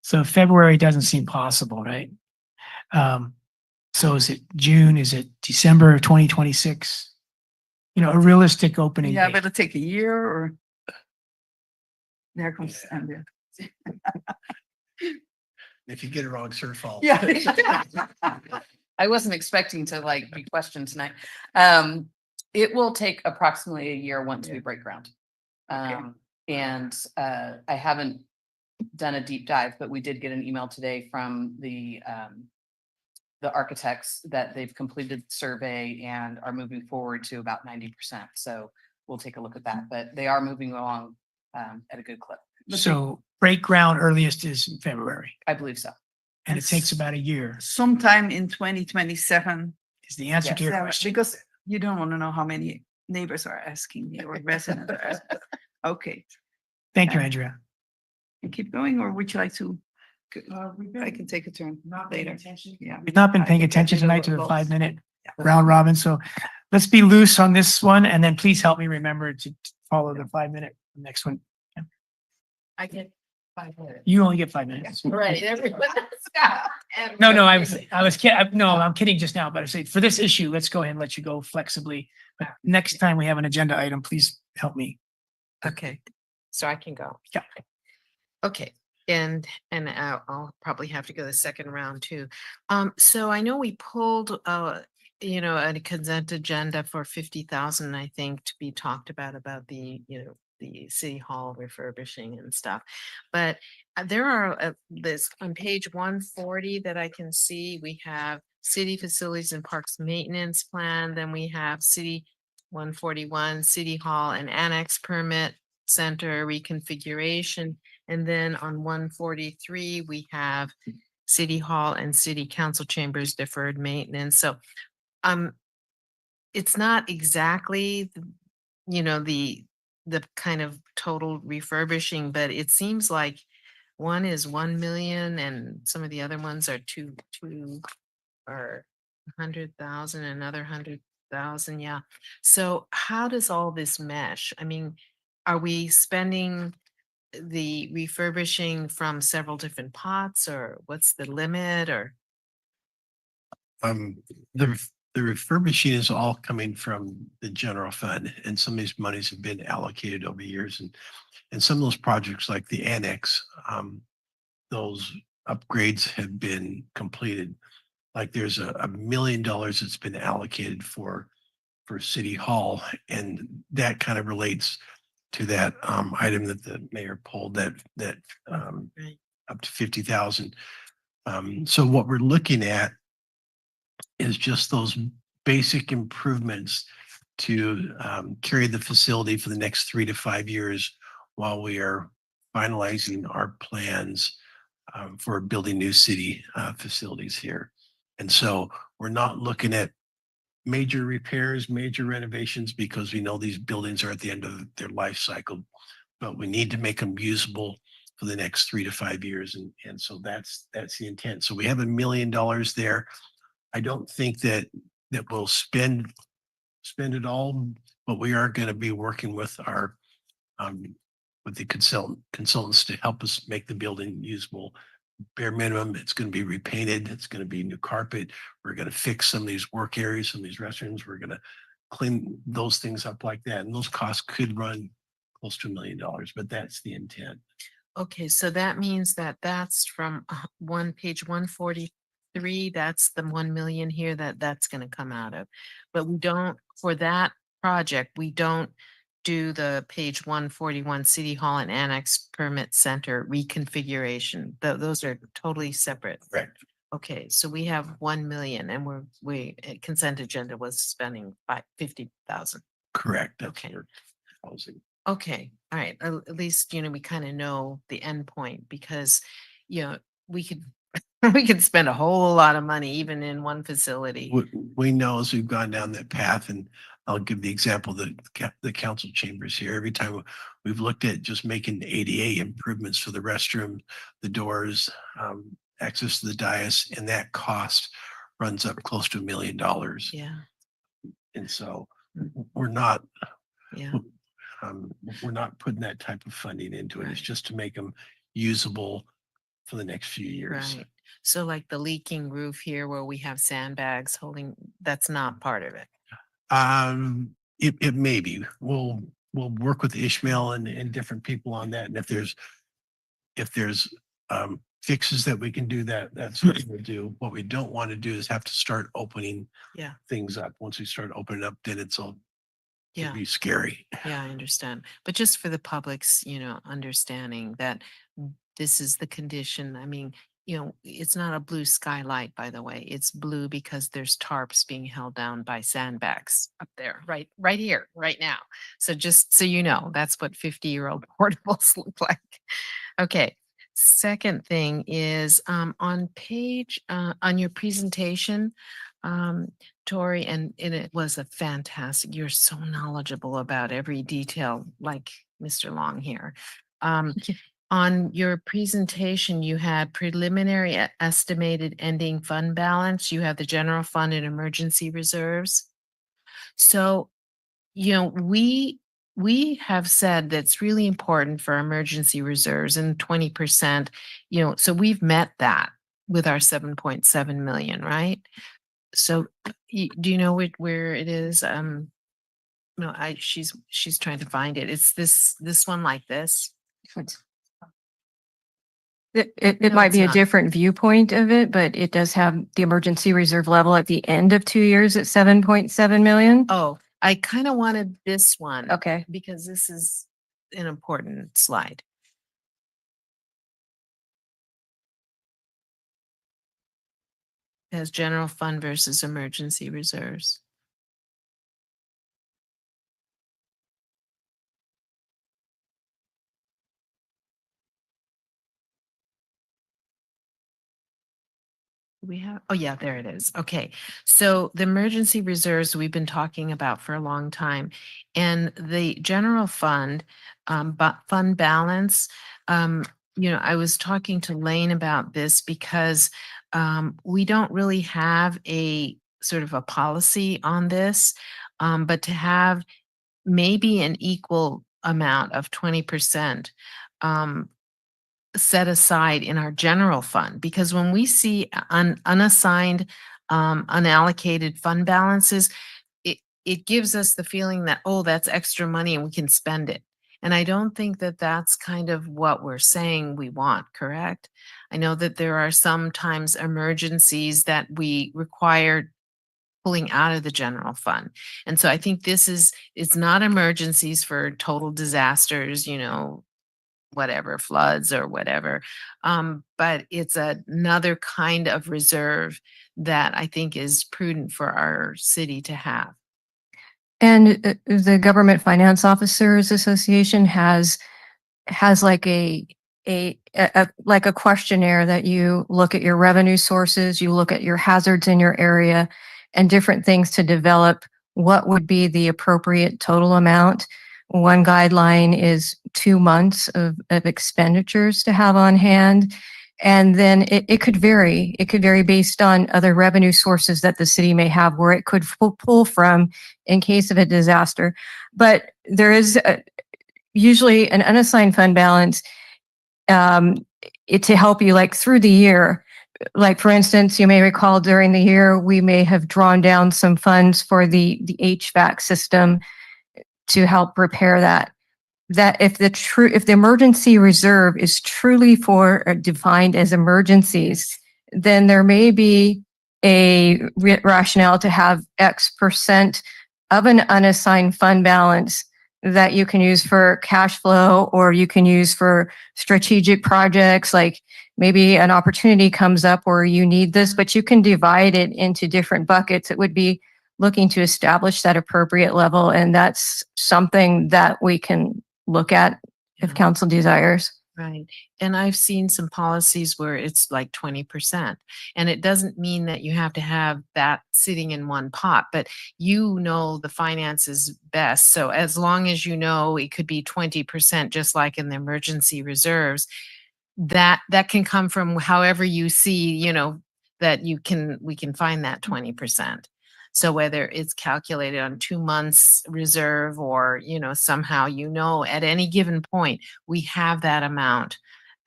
So February doesn't seem possible, right? So is it June? Is it December of 2026? A realistic opening Yeah, date. but it'll take a year or. There comes Andrea. if you get it wrong, it's her fault. Yeah. I wasn't expecting to be questioned tonight. It will take approximately a year once we break ground. And I haven't done a deep dive, but we did get an email today from the architects that they've completed the survey and are moving forward to about 90%. So we'll take a look at that, but they are moving along at a good clip. So break ground earliest is in February, I believe so. and it takes about a year. Sometime in 2027 Is the answer to your Yes, question. because you don't want to know how many neighbors are asking me or residents are asking. Okay. Thank you, Yeah. Andrea. You keep going, or would you like to? I can take a turn later. Yeah. We've not been I paying think I attention did a tonight to the lot. 5-minute round robin, so let's be loose on this one, and then please help me remember to follow the 5-minute next one. I get 5 minutes. You only get 5 minutes. Right, everyone. Stop. No, I'm kidding just now, but I say for this issue, let's go ahead and let you go flexibly. But next time we have an agenda item, please help me. Okay, so I can go. Yeah. Okay, and I'll probably have to go the second round too. So I know we pulled a consent agenda for 50,000, I think, to be talked about the, the city hall refurbishing and stuff. But there are this on page 140 that I can see, we have city facilities and parks maintenance plan, then we have city 141, city hall and annex permit center reconfiguration. And then on 143, we have city hall and city council chambers deferred maintenance. So it's not exactly, the kind of total refurbishing, but it seems like one is 1 million and some of the other ones are two or 100,000, another 100,000. Yeah. So how does all this mesh? I mean, are we spending the refurbishing from several different pots, or what's the limit, or? The refurbishing is all coming from the general fund, and some of these monies have been allocated over years, and some of those projects like the annex, those upgrades have been completed. Like there's $1 million that's been allocated for City Hall, and that kind of relates to that item that the mayor pulled, that Right. up to 50,000. So what we're looking at is just those basic improvements to carry the facility for the next 3 to 5 years while we are finalizing our plans for building new city facilities here. And so we're not looking at major repairs, major renovations, because we know these buildings are at the end of their life cycle, but we need to make them usable for the next 3 to 5 years. And so that's the intent. So we have $1 million there. I don't think that we'll spend it all, but we are going to be working with our with the consultants to help us make the building usable. Bare minimum, it's going to be repainted. It's going to be new carpet. We're going to fix some of these work areas, some of these restrooms. We're going to clean those things up like that. And those costs could run close to $1 million, but that's the intent. Okay, so that means that that's from page 143, that's the 1 million here that's going to come out of. But we don't, for that project, we don't do the page 141 City Hall and Annex Permit Center reconfiguration. Those are totally separate. Correct. Okay, so we have 1 million and we consent agenda was spending 50,000. Correct. That's Okay. what we're proposing. Okay, all right. At least, we kind of know the end point, because, we could we could spend a whole lot of money even in one facility. We know as we've gone down that path, and I'll give the example that the council chambers here, every time we've looked at just making ADA improvements for the restroom, the doors, access to the dais, and that cost runs up close to $1 million. Yeah, And so we're not, yeah. we're not putting that type of funding into it. It's just to make them usable for the next few years. Right. So like the leaking roof here where we have sandbags holding, that's not part of it. It may be. We'll work with Ishmael and different people on that. And if there's fixes that we can do, that's what we'll do. What we don't want to do is have to start opening Yeah, things up. Once we start opening up, then it'll yeah. be scary. Yeah, I understand. But just for the public's, understanding that this is the condition. I mean, it's not a blue skylight, by the way. It's blue because there's tarps being held down by sandbags up there, right here, right now. So just so you know, that's what 50-year-old portables look like. Okay. second thing is on page on your presentation, Tori, and it was a fantastic. You're so knowledgeable about every detail, like Mr. Long here. On your presentation, you had preliminary estimated ending fund balance. You have the general fund and emergency reserves. So, you know, we have said that's really important for emergency reserves and 20%, you know, so we've met that with our 7.7 million, right? So do you know where it is? No, she's trying to find it. It's this one like this. It No, might it's be a not. different viewpoint of it, but it does have the emergency reserve level at the end of 2 years at 7.7 million. Oh, I kind of wanted this one. Okay. Because this is an important slide. As general fund versus emergency reserves. We have, oh yeah, there it is. Okay. So the emergency reserves we've been talking about for a long time, and the general fund, but fund balance, you know, I was talking to Lane about this because we don't really have a sort of a policy on this, but to have maybe an equal amount of 20%, set aside in our general fund, because when we see unassigned, unallocated fund balances, it gives us the feeling that, oh, that's extra money and we can spend it. And I don't think that that's kind of what we're saying we want, correct? I know that there are sometimes emergencies that we require pulling out of the general fund. And so I think it's not emergencies for total disasters, you know, whatever, floods or whatever. But it's another kind of reserve that I think is prudent for our city to have. And the Government Finance Officers Association has like a like a questionnaire that you look at your revenue sources, you look at your hazards in your area and different things to develop what would be the appropriate total amount. One guideline is 2 months of expenditures to have on hand. And then it could vary. It could vary based on other revenue sources that the city may have where it could pull from in case of a disaster. But there is usually an unassigned fund balance to help you like through the year. Like for instance, you may recall during the year, we may have drawn down some funds for the HVAC system to help repair that. That if the emergency reserve is truly for defined as emergencies, then there may be a rationale to have X% of an unassigned fund balance that you can use for cash flow, or you can use for strategic projects. Like maybe an opportunity comes up where you need this, but you can divide it into different buckets. It would be looking to establish that appropriate level. And that's something that we can look at if council desires. Right. And I've seen some policies where it's like 20%. And it doesn't mean that you have to have that sitting in one pot, but you know the finances best. So as long as you know it could be 20%, just like in the emergency reserves, that can come from however you see, you know, that we can find that 20%. So whether it's calculated on 2 months reserve or, you know, somehow, you know, at any given point, we have that amount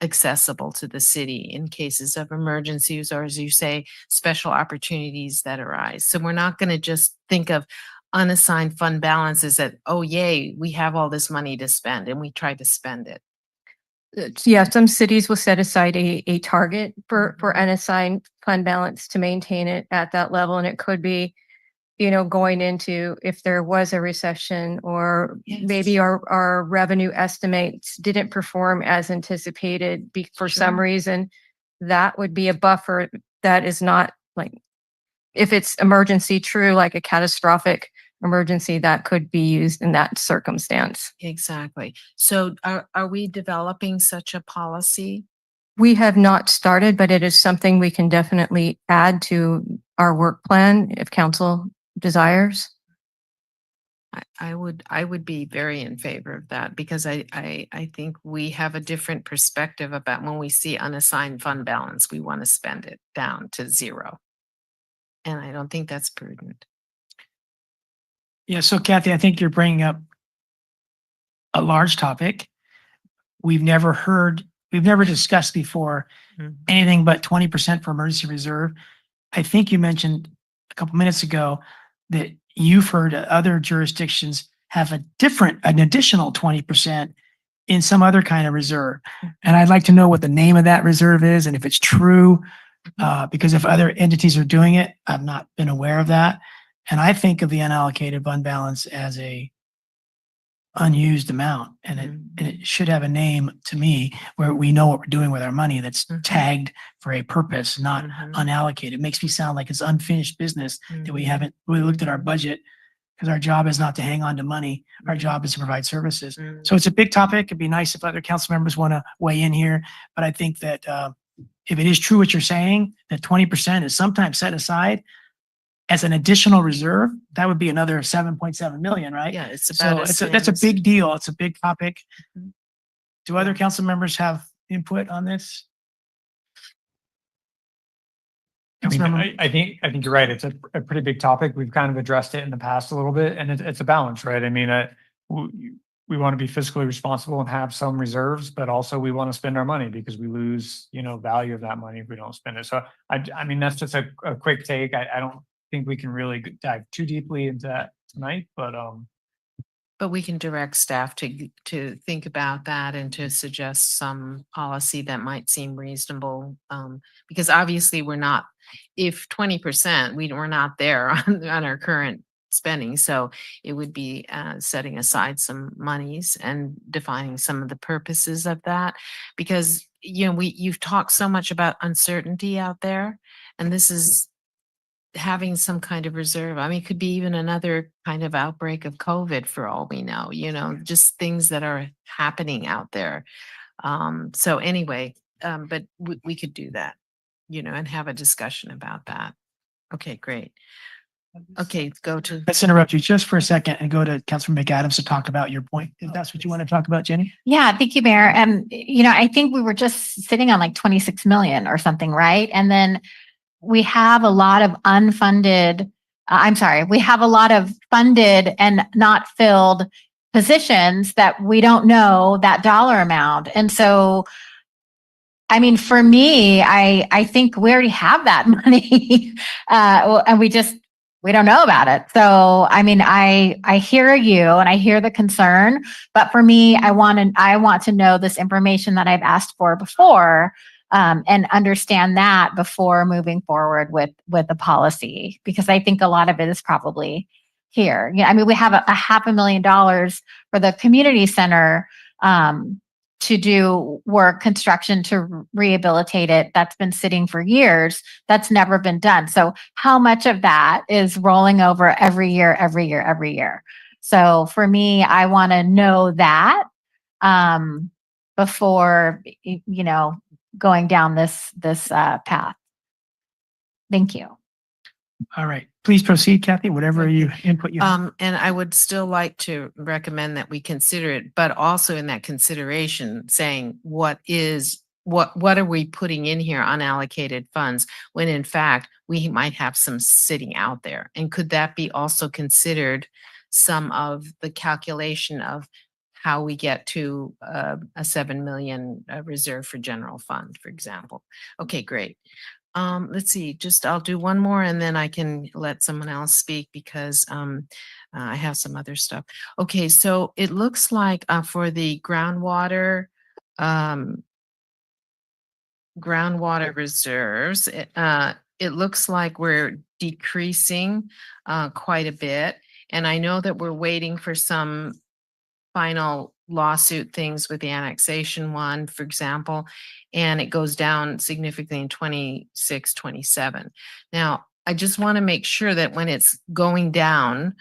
accessible to the city in cases of emergencies, or as you say, special opportunities that arise. So we're not going to just think of unassigned fund balances that, oh, yay, we have all this money to spend and we try to spend it. Yeah, some cities will set aside a target for unassigned fund balance to maintain it at that level. And it could be, you know, going into if there was a recession, or maybe our revenue estimates didn't perform as anticipated for some reason, that would be a buffer that is not like, if it's emergency true, like a catastrophic emergency, that could be used in that circumstance. Exactly. So are we developing such a policy? We have not started, but it is something we can definitely add to our work plan if council desires. I would be very in favor of that because I think we have a different perspective about when we see unassigned fund balance, we want to spend it down to zero. And I don't think that's prudent. Yeah, so Kathy, I think you're bringing up a large topic. We've never discussed before anything but 20% for emergency reserve. I think you mentioned a couple minutes ago that you've heard other jurisdictions have an additional 20% in some other kind of reserve. And I'd like to know what the name of that reserve is and if it's true, because if other entities are doing it, I've not been aware of that. And I think of the unallocated fund balance as a unused amount, and it should have a name to me where we know what we're doing with our money that's tagged for a purpose, not unallocated. It makes me sound like it's unfinished business that we haven't really looked at our budget, because our job is not to hang on to money. Our job is to provide services. So it's a big topic. It'd be nice if other council members want to weigh in here, but I think that if it is true what you're saying, that 20% is sometimes set aside as an additional reserve, that would be another 7.7 million, right? Yeah, it's So about that's a big deal. It's a big topic. Do other council members have input on this? Councilmember- I think you're right. It's a pretty big topic. We've kind of addressed it in the past a little bit, and it's a balance, right? I mean, we want to be fiscally responsible and have some reserves, but also we want to spend our money because we lose, value of that money if we don't spend it. So I mean, that's just a quick take. I don't think we can really dive too deeply into that tonight, But we can direct staff to think about that and to suggest some policy that might seem reasonable. Because obviously if 20%, we're not there on our current spending. So it would be setting aside some monies and defining some of the purposes of that. Because, you've talked so much about uncertainty out there, and this is having some kind of reserve. I mean, it could be even another kind of outbreak of COVID for all we know, just things that are happening out there. So anyway, but we could do that, and have a discussion about that. Okay, great. Okay, Let's interrupt you just for a second and go to Councilman McAdams to talk about your point. If that's what you want to talk about, Jenny? Yeah, thank you, Mayor. And, I think we were just sitting on like 26 million or something, right? And then we have a lot of we have a lot of funded and not filled positions that we don't know that dollar amount. And so, I mean, for me, I think we already have that money and we don't know about it. So, I mean, I hear you and I hear the concern, but for me, I want to know this information that I've asked for before. And understand that before moving forward with the policy, because I think a lot of it is probably here. I mean, we have a $500,000 for the community center to do construction to rehabilitate it. That's been sitting for years. That's never been done. So how much of that is rolling over every year? So for me, I want to know that before, going down this path. Thank you. All right, please proceed, Kathy, whatever input you have. And I would still like to recommend that we consider it, but also in that consideration saying what are we putting in here unallocated funds when in fact we might have some sitting out there, and could that be also considered some of the calculation of how we get to a 7 million reserve for general fund, for example. Okay, great. Let's see, I'll do one more and then I can let someone else speak because I have some other stuff. Okay, so it looks like for the groundwater reserves, it looks like we're decreasing quite a bit. And I know that we're waiting for some final lawsuit things with the annexation one, for example, and it goes down significantly in 26, 27. Now, I just want to make sure that when it's going down,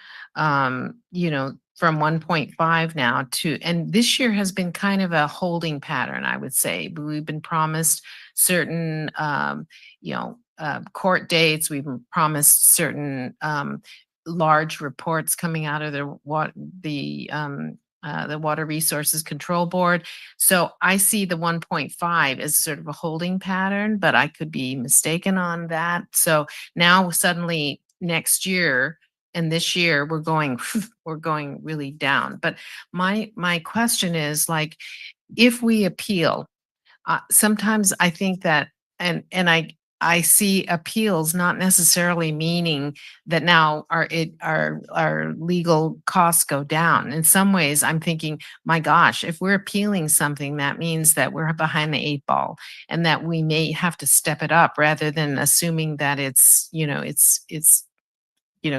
from 1.5 now to, and this year has been kind of a holding pattern, I would say. We've been promised certain, court dates. We've been promised certain large reports coming out of the Water Resources Control Board. So I see the 1.5 as sort of a holding pattern, but I could be mistaken on that. So now suddenly next year and this year we're going really down. But my question is, like, if we appeal, sometimes I think that, and I see appeals not necessarily meaning that now our legal costs go down. In some ways, I'm thinking, my gosh, if we're appealing something, that means that we're behind the 8 ball and that we may have to step it up rather than assuming that it's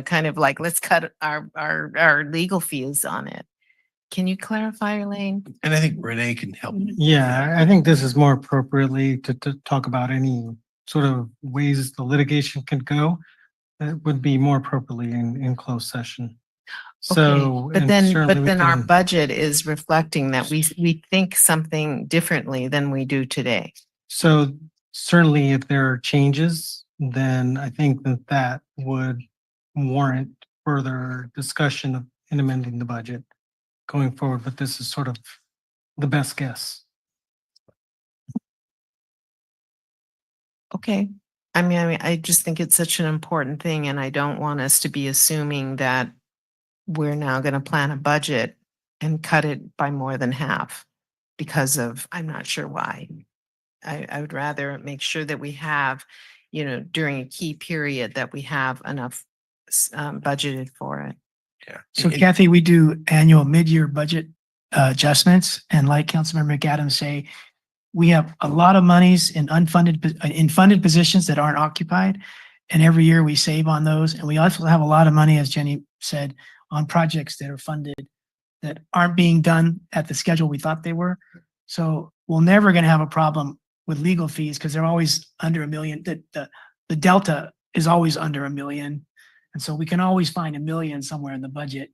kind of like, let's cut our legal fees on it. Can you clarify, Elaine? And I think Renee can help. Yeah, I think this is more appropriately to talk about any sort of ways the litigation could go. That would be more appropriately in closed session. So, but and then certainly we our can- budget is reflecting that we think something differently than we do today. So certainly if there are changes, then I think that would warrant further discussion of in amending the budget going forward, but this is sort of the best guess. Okay. I mean, I just think it's such an important thing, and I don't want us to be assuming that we're now going to plan a budget and cut it by more than half because of, I'm not sure why. I would rather make sure that we have, during a key period, that we have enough budgeted for it. Yeah. So Kathy, we do annual mid-year budget adjustments, and like Councilmember McAdams say, we have a lot of monies in funded positions that aren't occupied, and every year we save on those. And we also have a lot of money, as Jenny said, on projects that are funded that aren't being done at the schedule we thought they were. So we're never going to have a problem with legal fees because they're always under $1 million. The delta is always under $1 million. And so we can always find $1 million somewhere in the budget.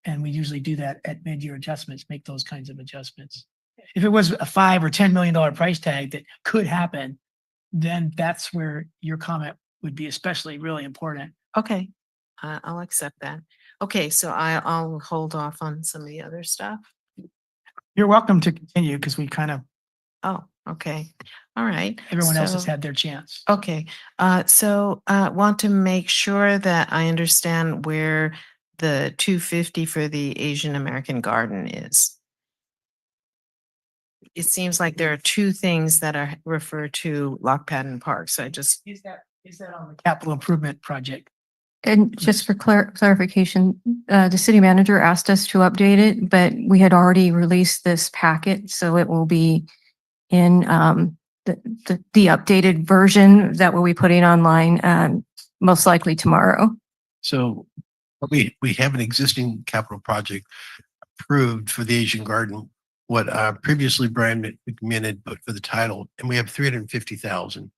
And we usually do that at mid-year adjustments, make those kinds of adjustments. If it was a $5 or $10 million price tag that could happen, then that's where your comment would be especially really important. Okay, I'll accept that. Okay, so I'll hold off on some of the other stuff. You're welcome to continue because we kind of, Oh, okay. All right. everyone else has So- had their chance. Okay, so want to make sure that I understand where the 250 for the Asian American Garden is. It seems like there are two things that are referred to Lock Padden Park, so I just. Is that on the capital improvement project? And just for clarification, the city manager asked us to update it, but we had already released this packet, so it will be in the updated version that we'll be putting online most likely tomorrow. So we have an existing capital project approved for the Asian Garden. What previously Brian McMinn had put for the title, and we have 350,000.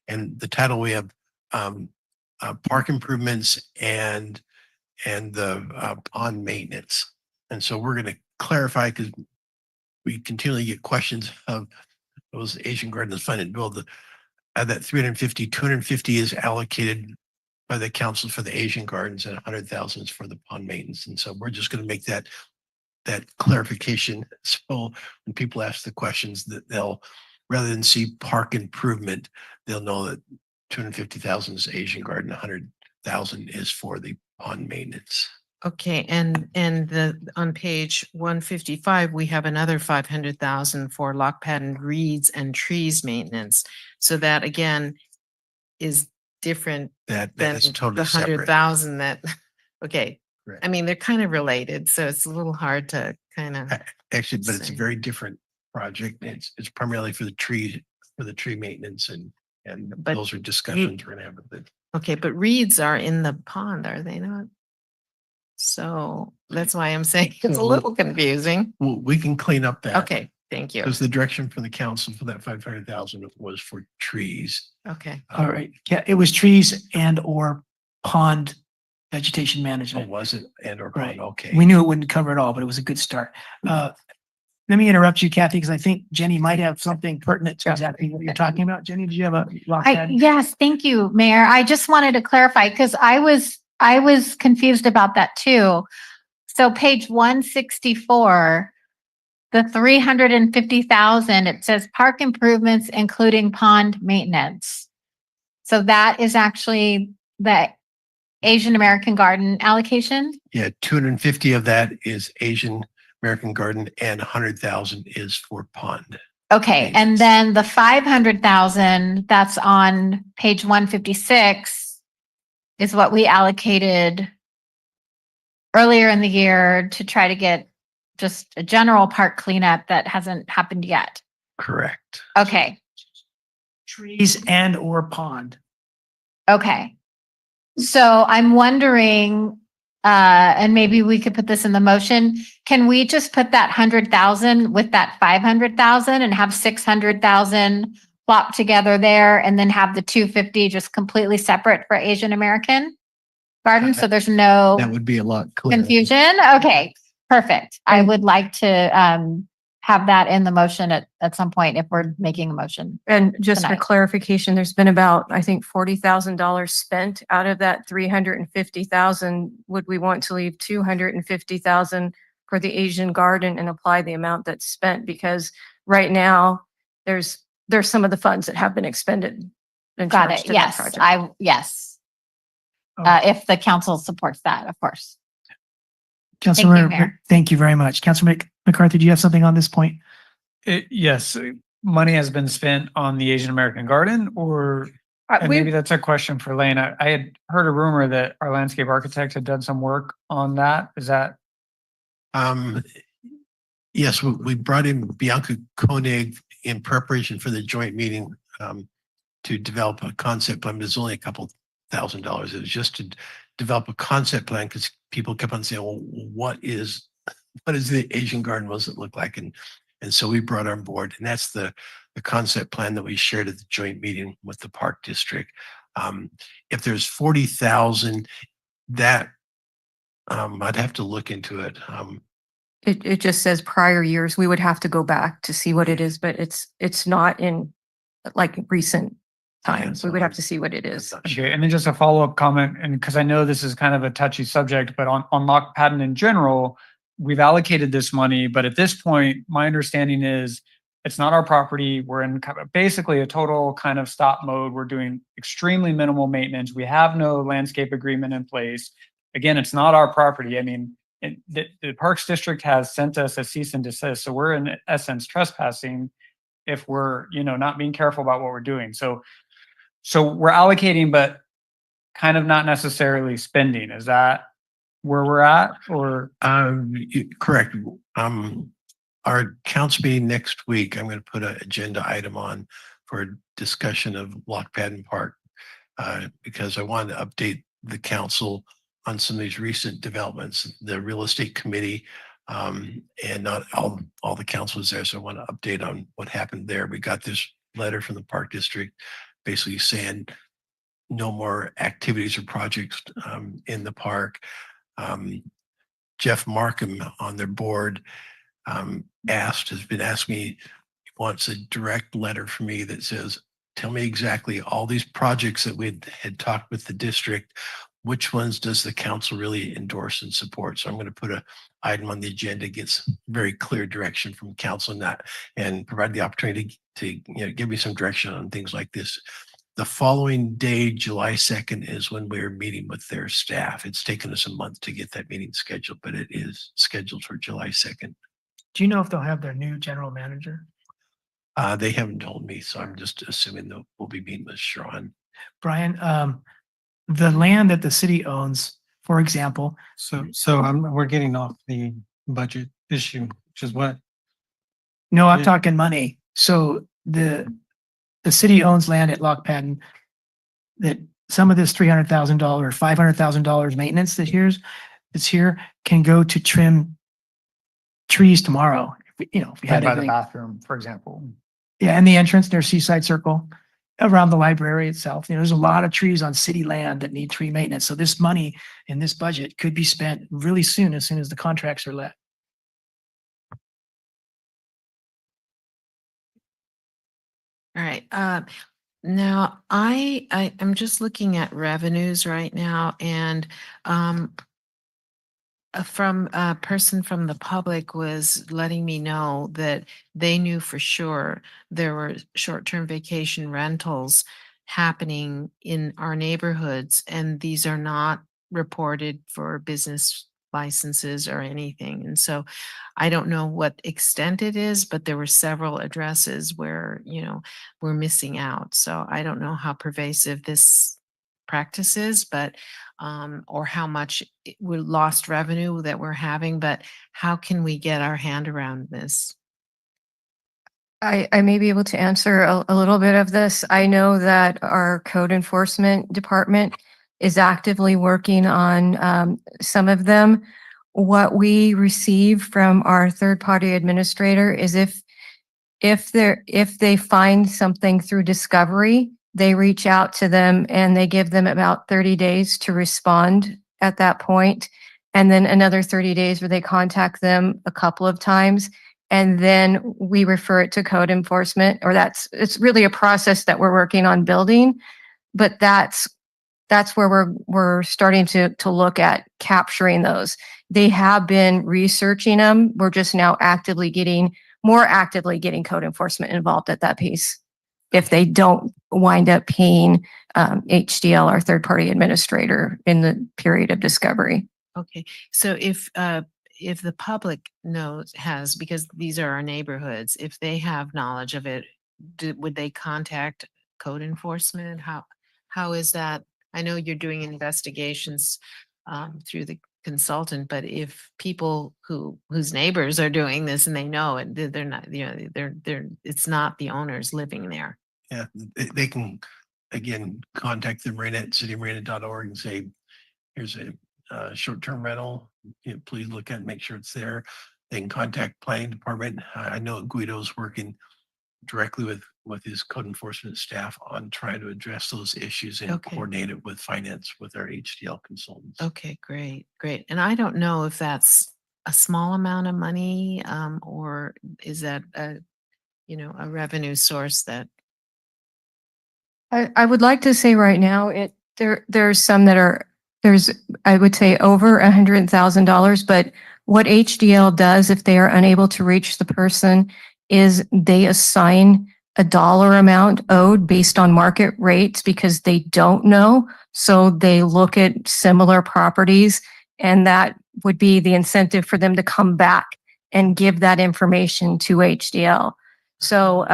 And the title we have park improvements and the pond maintenance. And so we're going to clarify because we continually get questions of those Asian Gardens funded. Well, that 350, 250 is allocated by the council for the Asian Gardens and 100,000 is for the pond maintenance. And so we're just going to make that clarification. So when people ask the questions, that they'll, rather than see park improvement, they'll know that 250,000 is Asian Garden, 100,000 is for the pond maintenance. Okay, and on page 155, we have another 500,000 for Lock Padden reeds and trees maintenance. So that again is different That than is totally the separate. 100,000 that, okay. Correct. I mean, they're kind of related, so it's a little hard to kind of. Actually, but it's a Same. very different project. It's primarily for the tree maintenance and But those are discussions we're gonna have with it. Okay, but reeds are in the pond, are they not? So that's why I'm saying it's a So little confusing. We can clean up that. Okay, thank you. Because the direction from the council for that 500,000 was for trees. Okay. All right. Yeah, it was trees and or pond vegetation management. was it? And or Right. okay. We knew it wouldn't cover it all, but it was a good start. Let me interrupt you, Kathy, because I think Jenny might have something pertinent to exactly what you're talking about. Jenny, did you have a lock pad? Yes, thank you, Mayor. I just wanted to clarify because I was confused about that too. So page 164, the 350,000, it says park improvements, including pond maintenance. So that is actually the Asian American Garden allocation? Yeah, 250 of that is Asian American Garden and 100,000 is for pond. Okay, and then the 500,000 that's on page 156 is what we allocated earlier in the year to try to get just a general park cleanup that hasn't happened yet. Correct. Okay, Trees and or pond. okay. So I'm wondering, and maybe we could put this in the motion. Can we just put that 100,000 with that 500,000 and have 600,000 plopped together there and then have the 250 just completely separate for Asian American Garden? So there's no That would be a lot clearer. confusion. Okay, perfect. I would like to have that in the motion at some point if we're making a motion. And just for tonight. clarification, there's been about, I think, $40,000 spent out of that 350,000. Would we want to leave 250,000 for the Asian Garden and apply the amount that's spent? Because right now, there's some of the funds that have been expended. And Got charged it. to that Yes, project. yes. If the council supports that, of course. Councilor, Mayor. thank you very much. Councilor McCarthy, do you have something on this point? Yes, money has been spent on the Asian American Garden, or and maybe that's a question for Lane. I had heard a rumor that our landscape architect had done some work on that. Is that? Yes, we brought in Bianca Koenig in preparation for the joint meeting to develop a concept plan. There's only a couple $1,000. It was just to develop a concept plan because people kept on saying, well, what is the Asian Garden? What does it look like? And so we brought on board, and that's the concept plan that we shared at the joint meeting with the Park District. If there's 40,000, that I'd have to look into it. It just says prior years. We would have to go back to see what it is, but it's not in like recent times. We would have to see what it is. Okay, and then just a follow-up comment, and because I know this is kind of a touchy subject, but on Lock Patton in general, we've allocated this money, but at this point, my understanding is it's not our property. We're in basically a total kind of stop mode. We're doing extremely minimal maintenance. We have no landscape agreement in place. Again, it's not our property. I mean, the Parks District has sent us a cease and desist, so we're in essence trespassing if we're, not being careful about what we're doing. So we're allocating, but kind of not necessarily spending. Is that where we're at, or? Correct. Our council meeting next week, I'm going to put an agenda item on for a discussion of Lock Patton Park because I wanted to update the council on some of these recent developments. The real estate committee and not all the council is there, so I want to update on what happened there. We got this letter from the Park District basically saying no more activities or projects in the park. Jeff Markham on their board has been asking me, wants a direct letter from me that says, tell me exactly all these projects that we had talked with the district, which ones does the council really endorse and support? So I'm going to put an item on the agenda, get some very clear direction from council on that, and provide the opportunity to give me some direction on things like this. The following day, July 2nd, is when we're meeting with their staff. It's taken us a month to get that meeting scheduled, but it is scheduled for July 2nd. Do you know if they'll have their new general manager? They haven't told me, so I'm just assuming that we'll be meeting with Sharon. Brian, the land that the city owns, for example. So we're getting off the budget issue, which is what? No, I'm talking money. So the city owns land at Lock Patton that some of this $300,000, $500,000 maintenance that's here can go to trim trees tomorrow. If we By had the anything. bathroom, for example. Yeah, and the entrance near Seaside Circle. around the library itself. There's a lot of trees on city land that need tree maintenance. So this money in this budget could be spent really soon as the contracts are let. All right. Now I'm just looking at revenues right now, and from a person from the public was letting me know that they knew for sure there were short-term vacation rentals happening in our neighborhoods, and these are not reported for business licenses or anything. And so I don't know what extent it is, but there were several addresses where, we're missing out. So I don't know how pervasive this practice is, but or how much we lost revenue that we're having, but how can we get our hand around this? I may be able to answer a little bit of this. I know that our code enforcement department is actively working on some of them. What we receive from our third-party administrator is if they find something through discovery, they reach out to them and they give them about 30 days to respond at that point, and then another 30 days where they contact them a couple of times. And then we refer it to code enforcement, or it's really a process that we're working on building, but that's where we're starting to look at capturing those. They have been researching them. We're just now more actively getting code enforcement involved at that piece. If they don't wind up paying HDL, our third-party administrator, in the period of discovery. Okay, so if the public has, because these are our neighborhoods, if they have knowledge of it, would they contact code enforcement? How is that? I know you're doing investigations through the consultant, but if people whose neighbors are doing this and they know it, they're not, it's not the owners living there. Yeah, they can, again, contact the Marina at citymarina.org and say, here's a short-term rental. Please look at it, make sure it's there. They can contact planning department. I know Guido's working directly with his code enforcement staff on trying to address those issues and coordinate it with finance with our HDL consultants. Okay, great. And I don't know if that's a small amount of money, or is that a revenue source that. I would like to say right now, there's some that there's, I would say, over $100,000, but what HDL does if they are unable to reach the person is they assign a dollar amount owed based on market rates because they don't know. So they look at similar properties, and that would be the incentive for them to come back and give that information to HDL. So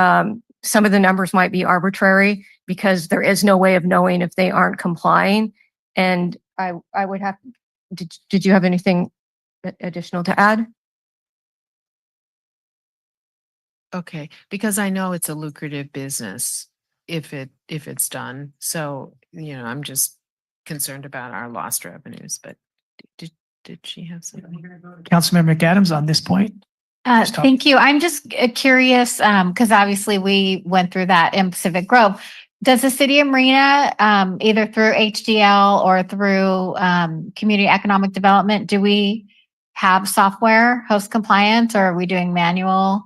some of the numbers might be arbitrary because there is no way of knowing if they aren't complying. And I would have, did you have anything additional to add? Okay, because I know it's a lucrative business if it's done. So, I'm just concerned about our lost revenues, but did she have something? Councilmember McAdams on this point. Thank you. I'm just curious, because obviously we went through that in Pacific Grove. Does the city of Marina, either through HDL or through community economic development, do we have software host compliance, or are we doing manual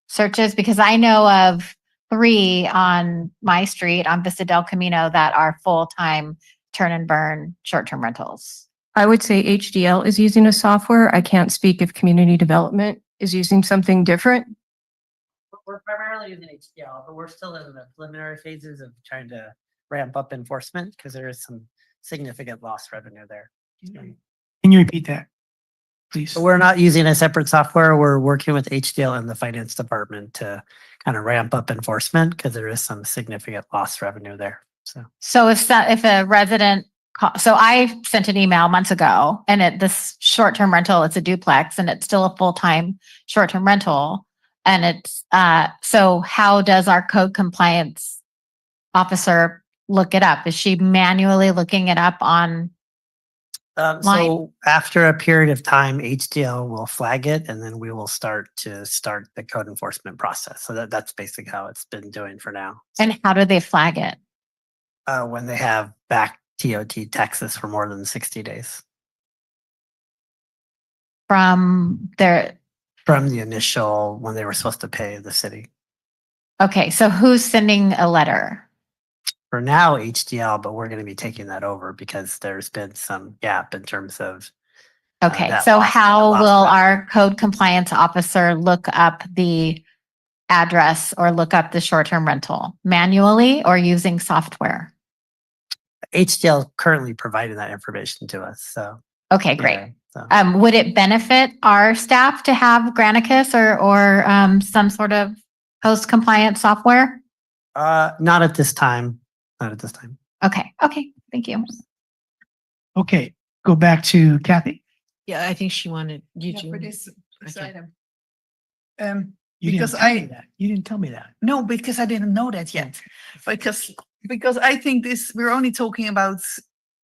searches? Because I know of 3 on my street on Vista del Camino that are full-time turn and burn short-term rentals. I would say HDL is using a software. I can't speak if community development is using something different. We're primarily using HDL, but we're still in the preliminary phases of trying to ramp up enforcement because there is some significant lost revenue there. Can you repeat that, please? So we're not using a separate software. We're working with HDL and the finance department to kind of ramp up enforcement because there is some significant lost revenue there. So if a resident, so I sent an email months ago, and this short-term rental, it's a duplex, and it's still a full-time short-term rental. And it's, so how does our code compliance officer look it up? Is she manually looking it up on line? So after a period of time, HDL will flag it and then we will start the code enforcement process. So that's basically how it's been doing for now. And how do they flag it? When they have back TOT taxes for more than 60 days From their, from the initial, when they were supposed to pay the city. okay, so who's sending a letter? For now, HDL, but we're going to be taking that over because there's been some gap in terms of. Okay, that so lost- how that will lost revenue. our code compliance officer look up the address or look up the short-term rental? Manually or using software? HDL currently providing that information to us. So. Okay, great. yeah, so. Would it benefit our staff to have Granicus or some sort of host compliance software? Not at this time. Not at this time. Okay, thank you. Okay, go back to Kathy. Yeah, I think she wanted you Yeah, to. for this Okay. item. You Because didn't tell me that. You didn't tell me that. No, because I didn't know that yet. Because I think we're only talking about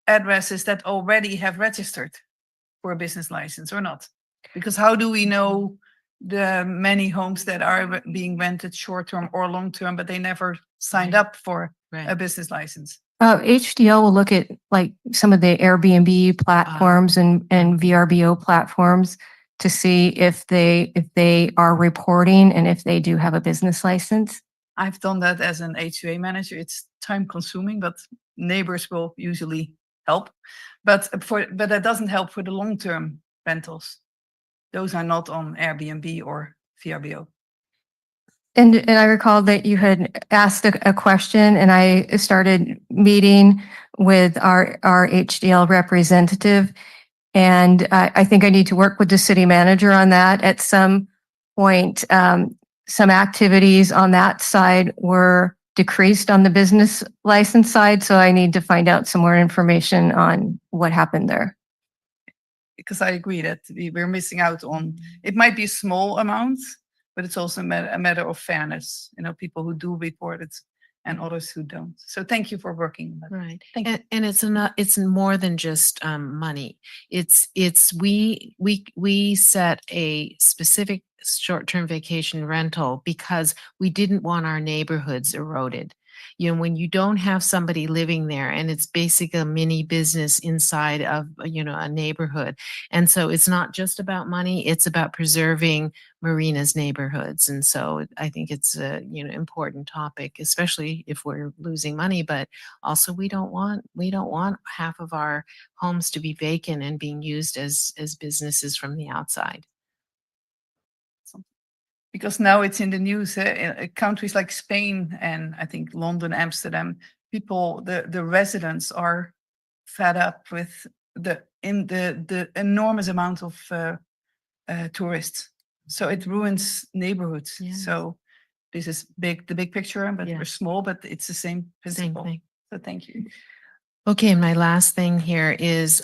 addresses that already have registered for a business license or not. Because how do we know the many homes that are being rented short-term or long-term, but they never signed up for a business license? HDL will look at like some of the Airbnb platforms and VRBO platforms to see if they are reporting and if they do have a business license. I've done that as an HOA manager. It's time consuming, but neighbors will usually help. But that doesn't help for the long-term rentals. Those are not on Airbnb or VRBO. And I recall that you had asked a question and I started meeting with our HDL representative. And I think I need to work with the city manager on that at some point. Some activities on that side were decreased on the business license side. So I need to find out some more information on what happened there. Because I agree that we're missing out on, it might be a small amount, but it's also a matter of fairness. You know, people who do report it and others who don't. So thank you for working on that. Right. Thank you. And it's more than just money. It's we set a specific short-term vacation rental because we didn't want our neighborhoods eroded. You know, when you don't have somebody living there and it's basically a mini business inside of, a neighborhood. And so it's not just about money, it's about preserving Marina's neighborhoods. And so I think it's a, important topic, especially if we're losing money, but also we don't want half of our homes to be vacant and being used as businesses from the outside. Because now it's in the news, in countries like Spain and I think London, Amsterdam, the residents are fed up with the enormous amount of tourists. So it ruins neighborhoods. Yes. So this is the big picture, but we're Yes. small, but it's the same principle. thing. So thank you. Okay, and my last thing here is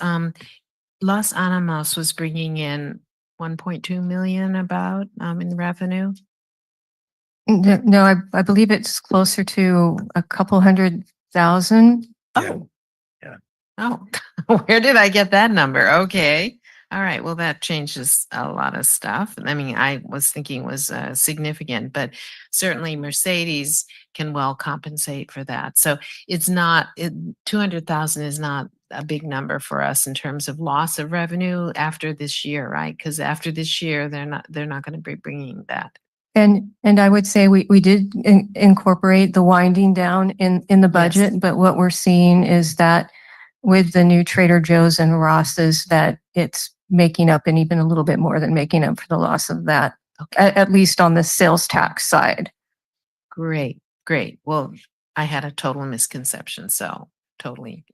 Los Alamos was bringing in 1.2 million about in revenue. No, I believe it's closer to a couple 100,000. Oh. Oh, where did I get that number? Okay. All right. Well, that changes a lot of stuff. I mean, I was thinking it was significant, but certainly Mercedes can well compensate for that. So it's not, 200,000 is not a big number for us in terms of loss of revenue after this year, right? Because after this year, they're not going to be bringing that. And I would say we did incorporate the winding down in the budget, but what we're seeing is that with the new Trader Joe's and Ross's, that it's making up and even a little bit more than making up for the loss of that, at least on the sales tax side. Great. Well, I had a total misconception, so totally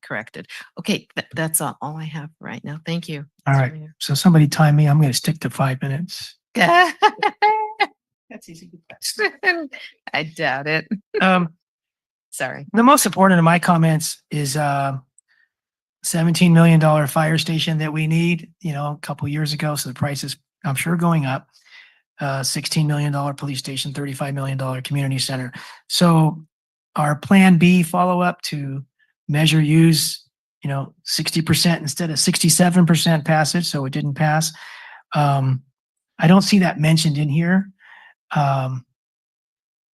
corrected. Okay, that's all I have right now. Thank you. All right. So somebody time me. I'm going to stick to 5 minutes. That's easy. I doubt it. Sorry. The most important of my comments is $17 million fire station that we need, a couple years ago. So the price is, I'm sure, going up. $16 million police station, $35 million community center. So our plan B follow-up to measure, use, 60% instead of 67% passage, so it didn't pass. I don't see that mentioned in here.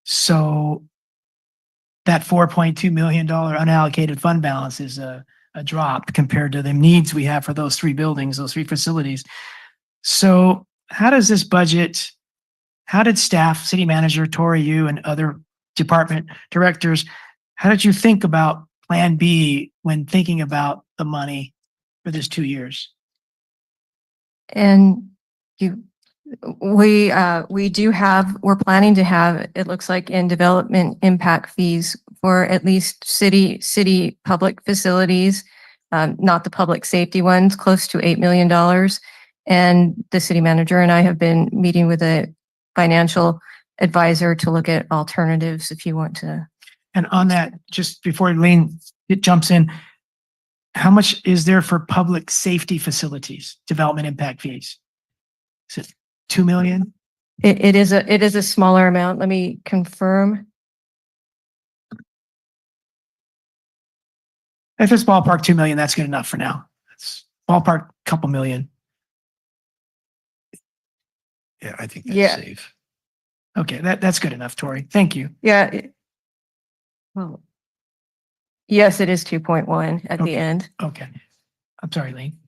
So that $4.2 million unallocated fund balance is a drop compared to the needs we have for those three buildings, those three facilities. So how does this budget, how did staff, city manager, Tori, you and other department directors, how did you think about Plan B when thinking about the money for this 2 years? And we're planning to have, it looks like in development impact fees for at least city public facilities, not the public safety ones, close to $8 million. And the city manager and I have been meeting with a financial advisor to look at alternatives if you want to. And on that, just before Lane jumps in, how much is there for public safety facilities, development impact fees? Is it 2 million? It is a smaller amount. Let me confirm. If it's ballpark 2 million, that's good enough for now. It's ballpark couple million. Yeah, I think Yeah. that's safe. Okay, that's good enough, Tori. Thank you. Yeah. Well, yes, it is 2.1 at the Okay. end. Okay. I'm sorry, Lane.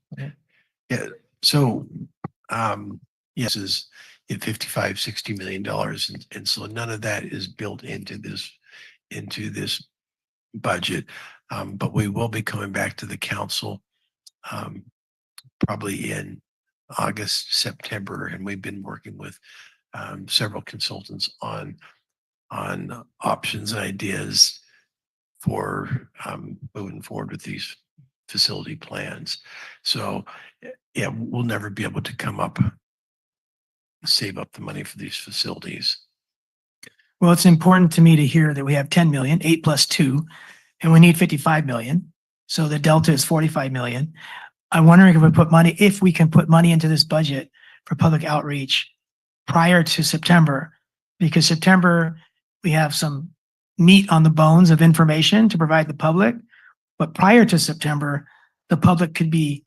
Yeah, so, yes, is at $55-60 million. And so none of that is built into this budget. But we will be coming back to the council, probably in August, September, and we've been working with several consultants on options and ideas for moving forward with these facility plans. So yeah, we'll never be able to save up the money for these facilities. Well, it's important to me to hear that we have 10 million, 8 plus 2, and we need 55 million. So the delta is 45 million. I'm wondering if we can put money into this budget for public outreach prior to September, because September, we have some meat on the bones of information to provide the public. But prior to September, the public could be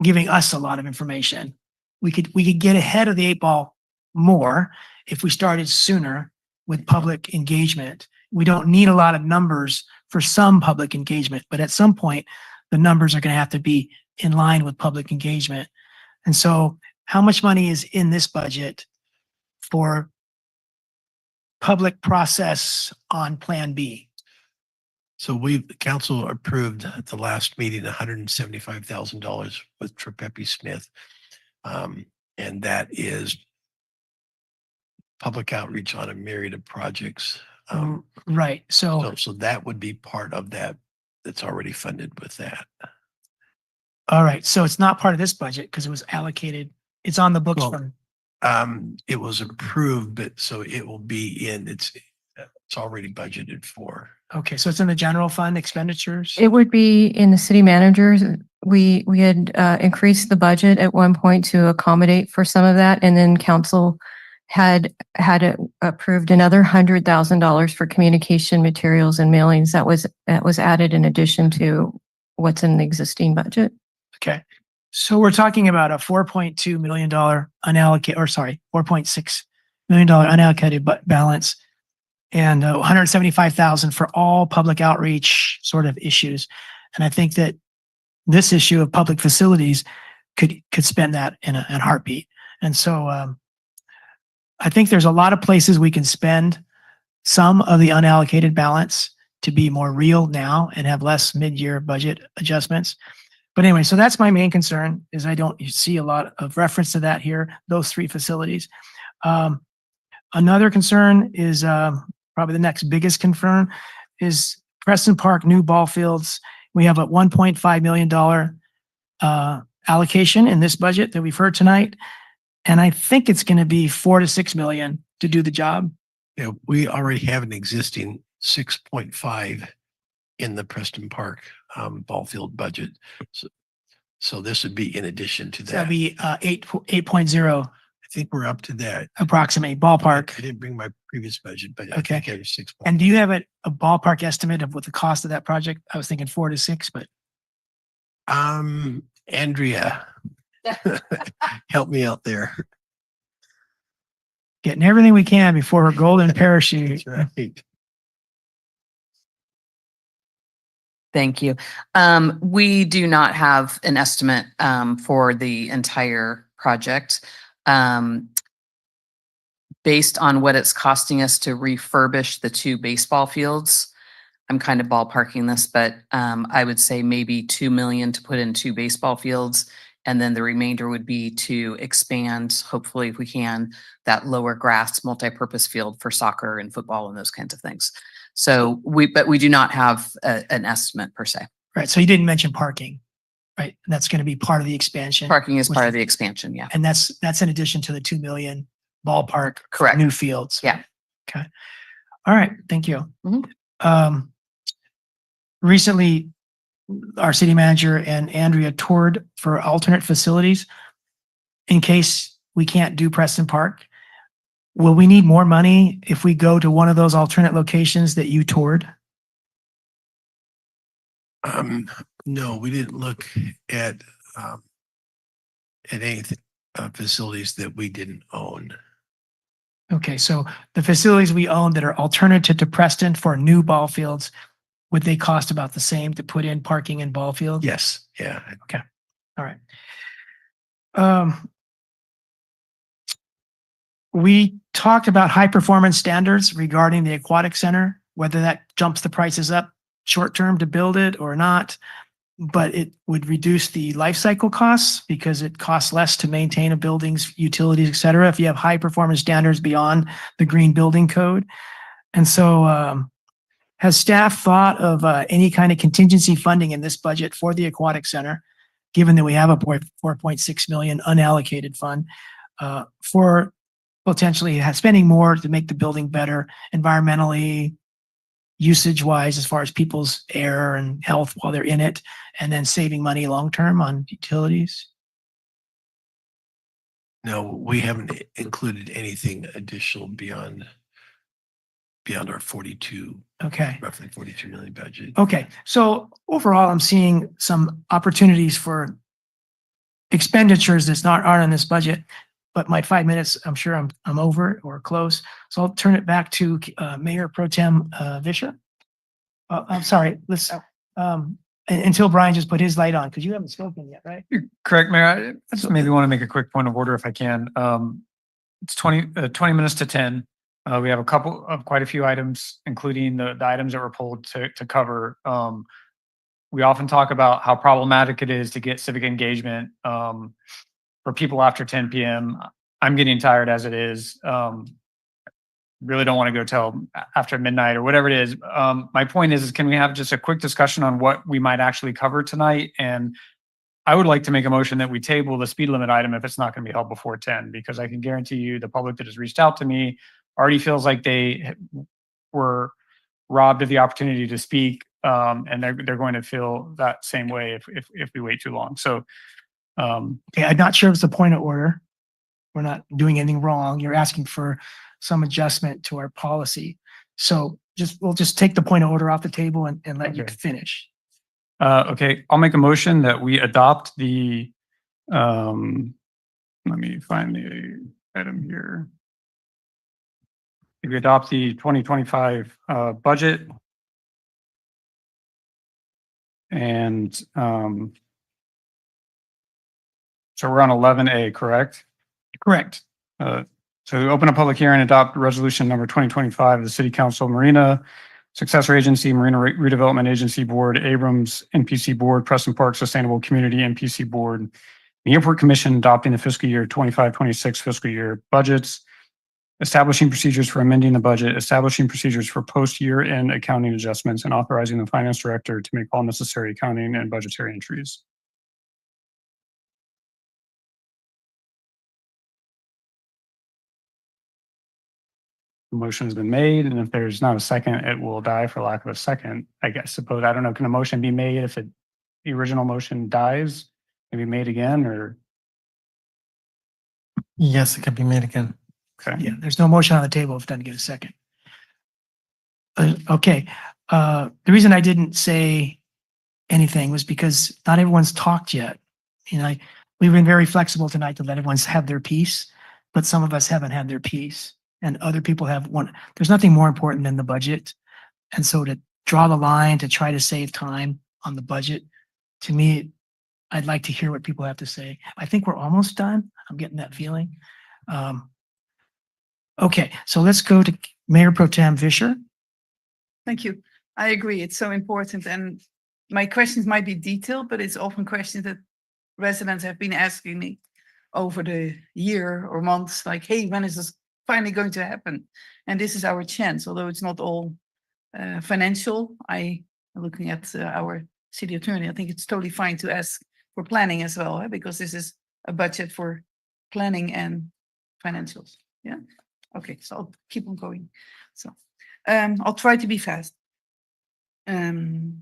giving us a lot of information. We could get ahead of the 8 ball more if we started sooner with public engagement. We don't need a lot of numbers for some public engagement, but at some point, the numbers are going to have to be in line with public engagement. And so how much money is in this budget for public process on Plan B? So the council approved at the last meeting, $175,000 with Trepepi Smith. And that is public outreach on a myriad of projects. Right. So that would be part of that. That's already funded with that. all right. So it's not part of this budget because it was allocated. It's on the books Well, from. It was approved, but so it will be it's already budgeted for. Okay. So it's in the general fund expenditures. It would be in the city managers. We had increased the budget at one point to accommodate for some of that, and then council had approved another $100,000 for communication materials and mailings. That was added in addition to what's in the existing budget. Okay. So we're talking about a $4.2 million unallocated, or sorry, $4.6 million unallocated balance and $175,000 for all public outreach sort of issues. And I think that this issue of public facilities could spend that in a heartbeat. And so I think there's a lot of places we can spend some of the unallocated balance to be more real now and have less mid-year budget adjustments. But anyway, so that's my main concern is I don't see a lot of reference to that here, those 3 facilities. Another concern is probably the next biggest concern is Preston Park new ball fields. We have a $1.5 million allocation in this budget that we've heard tonight. And I think it's going to be 4 to 6 million to do the job. Yeah, we already have an existing 6.5 in the Preston Park ball field budget. So this would be in addition to that. So that'd be 8.0 I think we're up to that. approximate ballpark. I didn't bring my previous budget, but Okay. I think every 6. And do you have a ballpark estimate of what the cost of that project? I was thinking 4 to 6, but Andrea, help me out there. Getting everything we can before her golden parachute. That's right. Thank you. We do not have an estimate for the entire project. Based on what it's costing us to refurbish the 2 baseball fields, I'm kind of ballparking this, but I would say maybe 2 million to put in 2 baseball fields. And then the remainder would be to expand, hopefully if we can, that lower grass multipurpose field for soccer and football and those kinds of things. So but we do not have an estimate per se. Right. So you didn't mention parking, right? And that's going to be part of the expansion. Parking is part of the expansion, yeah. And that's in addition to the 2 million ballpark. Correct. New fields. Yeah. Okay. All right. Thank you. Mhm. Recently, our city manager and Andrea toured for alternate facilities in case we can't do Preston Park. Will we need more money if we go to one of those alternate locations that you toured? No, we didn't look at any facilities that we didn't own. Okay, so the facilities we own that are alternative to Preston for new ball fields, would they cost about the same to put in parking and ball fields? Yes, yeah. Okay, all right. We talked about high performance standards regarding the aquatic center, whether that jumps the prices up short term to build it or not, but it would reduce the life cycle costs because it costs less to maintain a building's utilities, et cetera, if you have high performance standards beyond the green building code. And so has staff thought of any kind of contingency funding in this budget for the aquatic center, given that we have a 4.6 million unallocated fund for potentially spending more to make the building better environmentally, usage wise, as far as people's air and health while they're in it, and then saving money long term on utilities? No, we haven't included anything additional beyond our 42, Okay. roughly 42 million budget. Okay. So overall, I'm seeing some opportunities for expenditures that's aren't in this budget. But my 5 minutes, I'm sure I'm over it or close. So I'll turn it back to Mayor Pro Tem Vischer. I'm sorry. Let's until Brian just put his light on because you haven't spoken yet, right? Correct, Mayor. I just maybe want to make a quick point of order if I can. It's 20 minutes to 10. We have quite a few items, including the items that were pulled to cover. We often talk about how problematic it is to get civic engagement for people after 10 p.m. I'm getting tired as it is. Really don't want to go till after midnight or whatever it is. My point is can we have just a quick discussion on what we might actually cover tonight? And I would like to make a motion that we table the speed limit item if it's not going to be held before 10, because I can guarantee you the public that has reached out to me already feels like they were robbed of the opportunity to speak. And they're going to feel that same way if we wait too long. So, okay, I'm not sure if it's a point of order. We're not doing anything wrong. You're asking for some adjustment to our policy. So we'll just take the point of order off the table and let you finish. Okay, I'll make a motion that we adopt the, let me find the item here. We adopt the 2025 budget. And so we're on 11A, correct? Correct. So we open a public hearing, adopt resolution number 2025 of the City Council, Marina, Successor Agency, Marina Redevelopment Agency Board, Abrams NPC Board, Preston Park Sustainable Community NPC Board, the Airport Commission adopting the fiscal year 25-26 fiscal year budgets, establishing procedures for amending the budget, establishing procedures for post-year-end accounting adjustments, and authorizing the finance director to make all necessary accounting and budgetary entries. The motion has been made, and if there's not a second, it will die for lack of a second. I suppose, I don't know, can a motion be made if the original motion dies? Can it be made again, or? Yes, it can be made again. Okay. Yeah, there's no motion on the table if it doesn't get a second. Okay. The reason I didn't say anything was because not everyone's talked yet. You know, we've been very flexible tonight to let everyone have their piece, but some of us haven't had their piece and other people have one. There's nothing more important than the budget. And so to draw the line, to try to save time on the budget, to me, I'd like to hear what people have to say. I think we're almost done. I'm getting that feeling. Okay, so let's go to Mayor Pro Tem Fisher. Thank you. I agree. It's so important. And my questions might be detailed, but it's often questions that residents have been asking me over the year or months, like, hey, when is this finally going to happen? And this is our chance, although it's not all financial. Looking at our city attorney, I think it's totally fine to ask for planning as well, because this is a budget for planning and financials. Yeah. Okay, so I'll keep on going. So I'll try to be fast. Okay.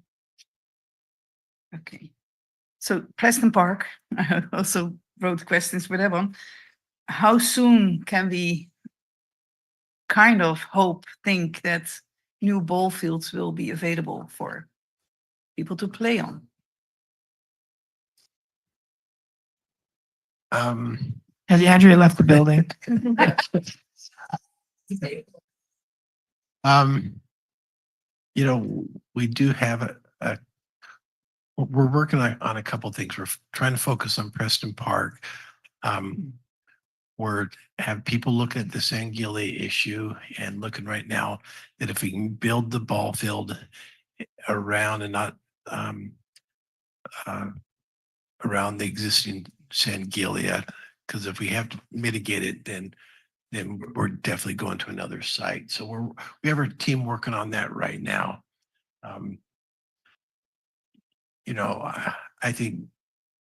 So Preston Park, I also wrote questions for that one. How soon can we kind of think that new ball fields will be available for people to play on? Has Andrea left the building? You know, we do have we're working on a couple of things. We're trying to focus on Preston Park. We're have people looking at the Sanguille issue and looking right now that if we can build the ball field around and not around the existing Sanguille, because if we have to mitigate it, then we're definitely going to another site. So we have our team working on that right now. You know, I think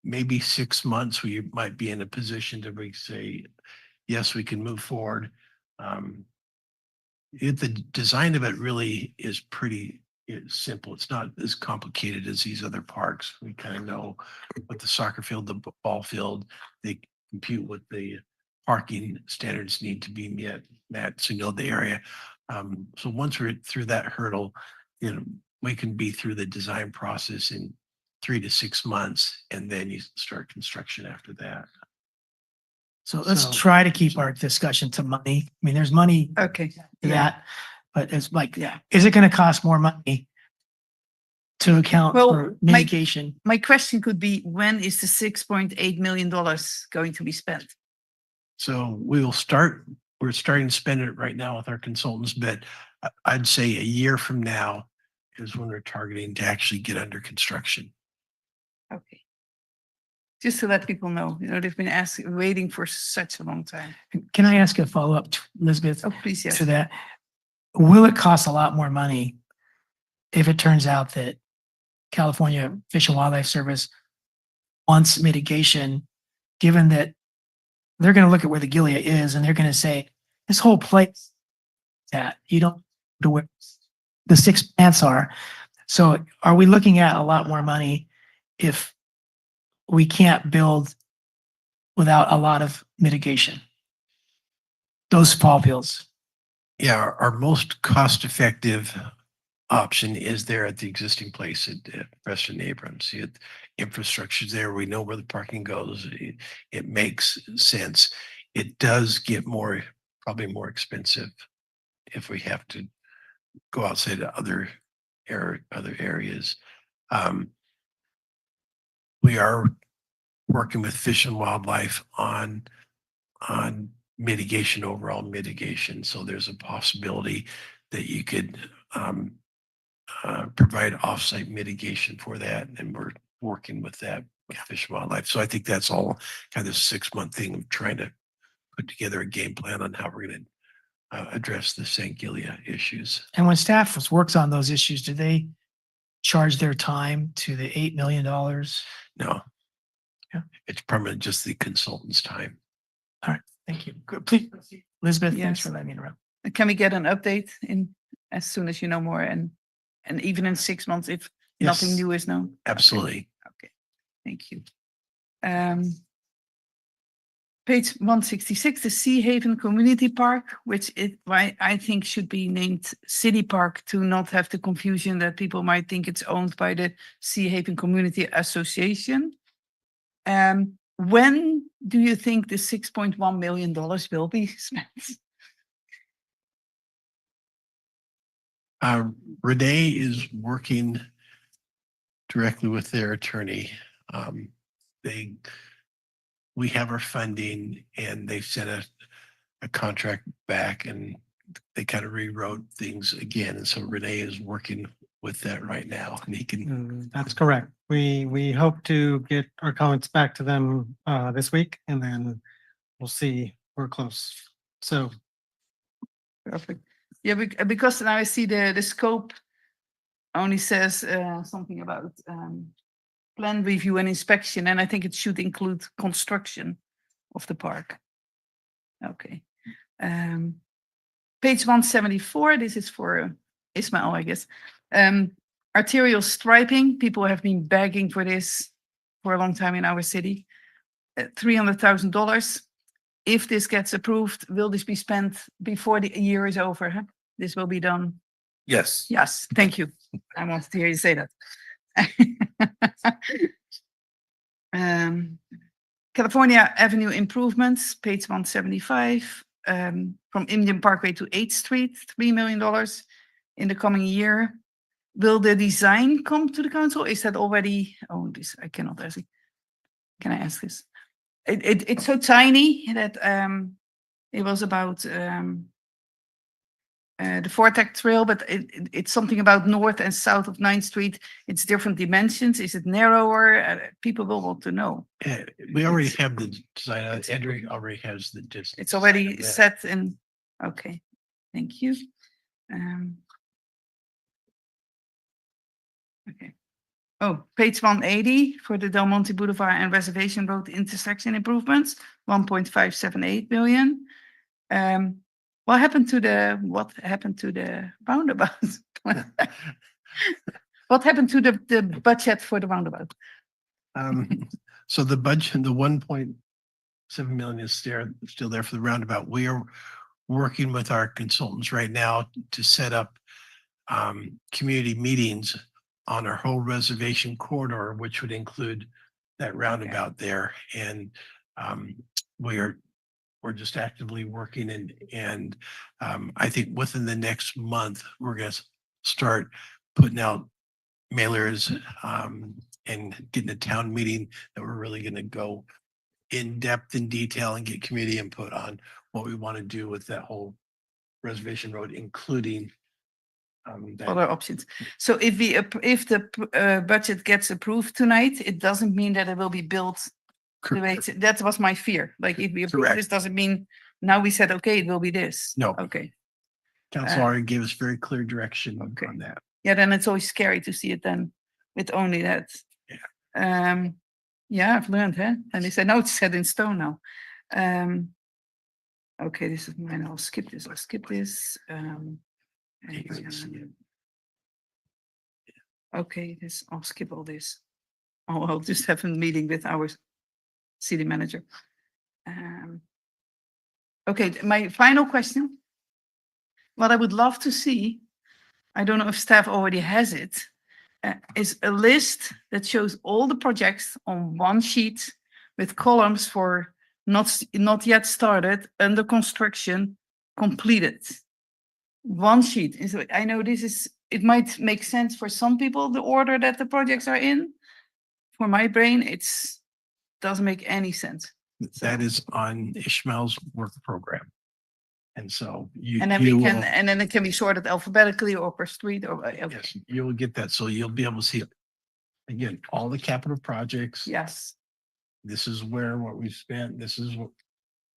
maybe 6 months we might be in a position to say, yes, we can move forward. The design of it really is pretty simple. It's not as complicated as these other parks. We kind of know what the soccer field, the ball field, they compute what the parking standards need to be met, so you know the area. So once we're through that hurdle, you know, we can be through the design process in 3 to 6 months, and then you start construction after that. So let's try to keep our discussion to money. I mean, there's money Okay. to that, but it's like, yeah, is it going to cost more money to account for mitigation? My question could be, when is the $6.8 million going to be spent? So we're starting to spend it right now with our consultants, but I'd say a year from now is when we're targeting to actually get under construction. Okay. Just to let people know, you know, they've been waiting for such a long time. Can I ask a follow-up, Elizabeth? Oh, please, yes. To that, will it cost a lot more money if it turns out that California Fish and Wildlife Service wants mitigation, given that they're going to look at where the Gilia is and they're going to say, this whole place that you don't know where the 6 plants are. So are we looking at a lot more money if we can't build without a lot of mitigation? Those ball fields. Yeah, our most cost-effective option is there at the existing place at Preston Abrams. The infrastructure's there. We know where the parking goes. It makes sense. It does get probably more expensive if we have to go outside to other areas. We are working with Fish and Wildlife on mitigation, overall mitigation. So there's a possibility that you could provide offsite mitigation for that, and we're working with that with Fish and Wildlife. So I think that's all kind of a 6-month thing of trying to put together a game plan on how we're going to address the Sanguille issues. And when staff works on those issues, do they charge their time to the $8 million? No. Yeah. It's permanent, just the consultant's time. All right. Thank you. Good. Please, Elizabeth, thanks Yes. for letting me interrupt. Can we get an update as soon as you know more, and even in 6 months if Yes. nothing new is known? Absolutely. Okay. Thank you. Page 166, the Sea Haven Community Park, which I think should be named City Park to not have the confusion that people might think it's owned by the Sea Haven Community Association. When do you think the $6.1 million will be spent? Renee is working directly with their attorney. We have our funding and they sent a contract back and they kind of rewrote things again. And so Renee is working with that right now and he can. That's correct. We hope to get our comments back to them this week and then we'll see. We're close. So. Perfect. Yeah, because now I see the scope only says something about plan review and inspection, and I think it should include construction of the park. Okay. Page 174, this is for Ismail, I guess. Arterial striping, people have been begging for this for a long time in our city. $300,000. If this gets approved, will this be spent before the year is over? Huh? This will be done. Yes. Yes, thank you. I wanted to hear you say that. California Avenue improvements, page 175, from Indian Parkway to 8th Street, $3 million in the coming year. Will the design come to the council? Is that already? Oh, this I cannot ask. Can I ask this? It's so tiny that it was about the Vortex Trail, but it's something about north and south of 9th Street. It's different dimensions. Is it narrower? People will want to know. We already have the design. Andrew already has the distance. It's already set in. Okay, thank you. Okay. Oh, page 180 for the Del Monte Boulevard and Reservation Road intersection improvements, 1.578 million. What happened to the roundabout? What happened to the budget for the roundabout? So the budget, the 1.7 million is still there for the roundabout. We are working with our consultants right now to set up community meetings on our whole reservation corridor, which would include that roundabout there. And we're just actively working and I think within the next month, we're going to start putting out mailers and getting a town meeting that we're really going to go in depth in detail and get community input on what we want to do with that whole reservation road, including other options. So if the budget gets approved tonight, it doesn't mean that it will be built. That was my fear. Like if we approve this, doesn't mean now we said, okay, it will be this. No. Okay. Council already gave us very clear direction on that. Yeah, then it's always scary to see it then with only that. Yeah. Yeah, I've learned, huh? And they said, no, it's set in stone now. Okay, this is mine. I'll skip this. Okay, I'll skip all this. I'll just have a meeting with our city manager. Okay, my final question. What I would love to see, I don't know if staff already has it, is a list that shows all the projects on one sheet with columns for not yet started, under construction, completed. One sheet. And so I know it might make sense for some people, the order that the projects are in. For my brain, doesn't make any sense. That is on Ishmael's work program. And so and then it can be sorted alphabetically or per street or okay. Yes, you will get that. So you'll be able to see again all the capital projects. Yes. This is what we've spent. This is what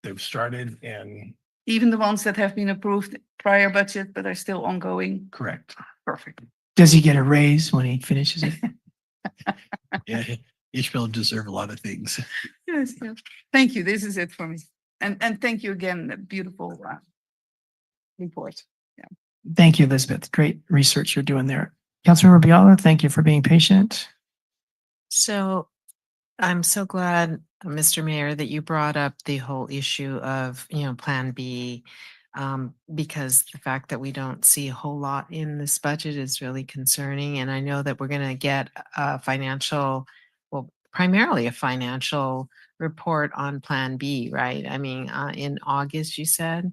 they've started, and even the ones that have been approved prior budget but are still ongoing. Correct. Perfect. Does he get a raise when he finishes it? Yeah, Ishmael deserve a lot of things. Yes. Thank you. This is it for me. And thank you again. That beautiful report. Yeah. Thank you, Elizabeth. Great research you're doing there. Councilmember Biala, thank you for being patient. So I'm so glad Mr. Mayor, that you brought up the whole issue of, Plan B, because the fact that we don't see a whole lot in this budget is really concerning. And I know that we're going to get a financial, well, primarily a financial report on Plan B, right? I mean, in August, you said.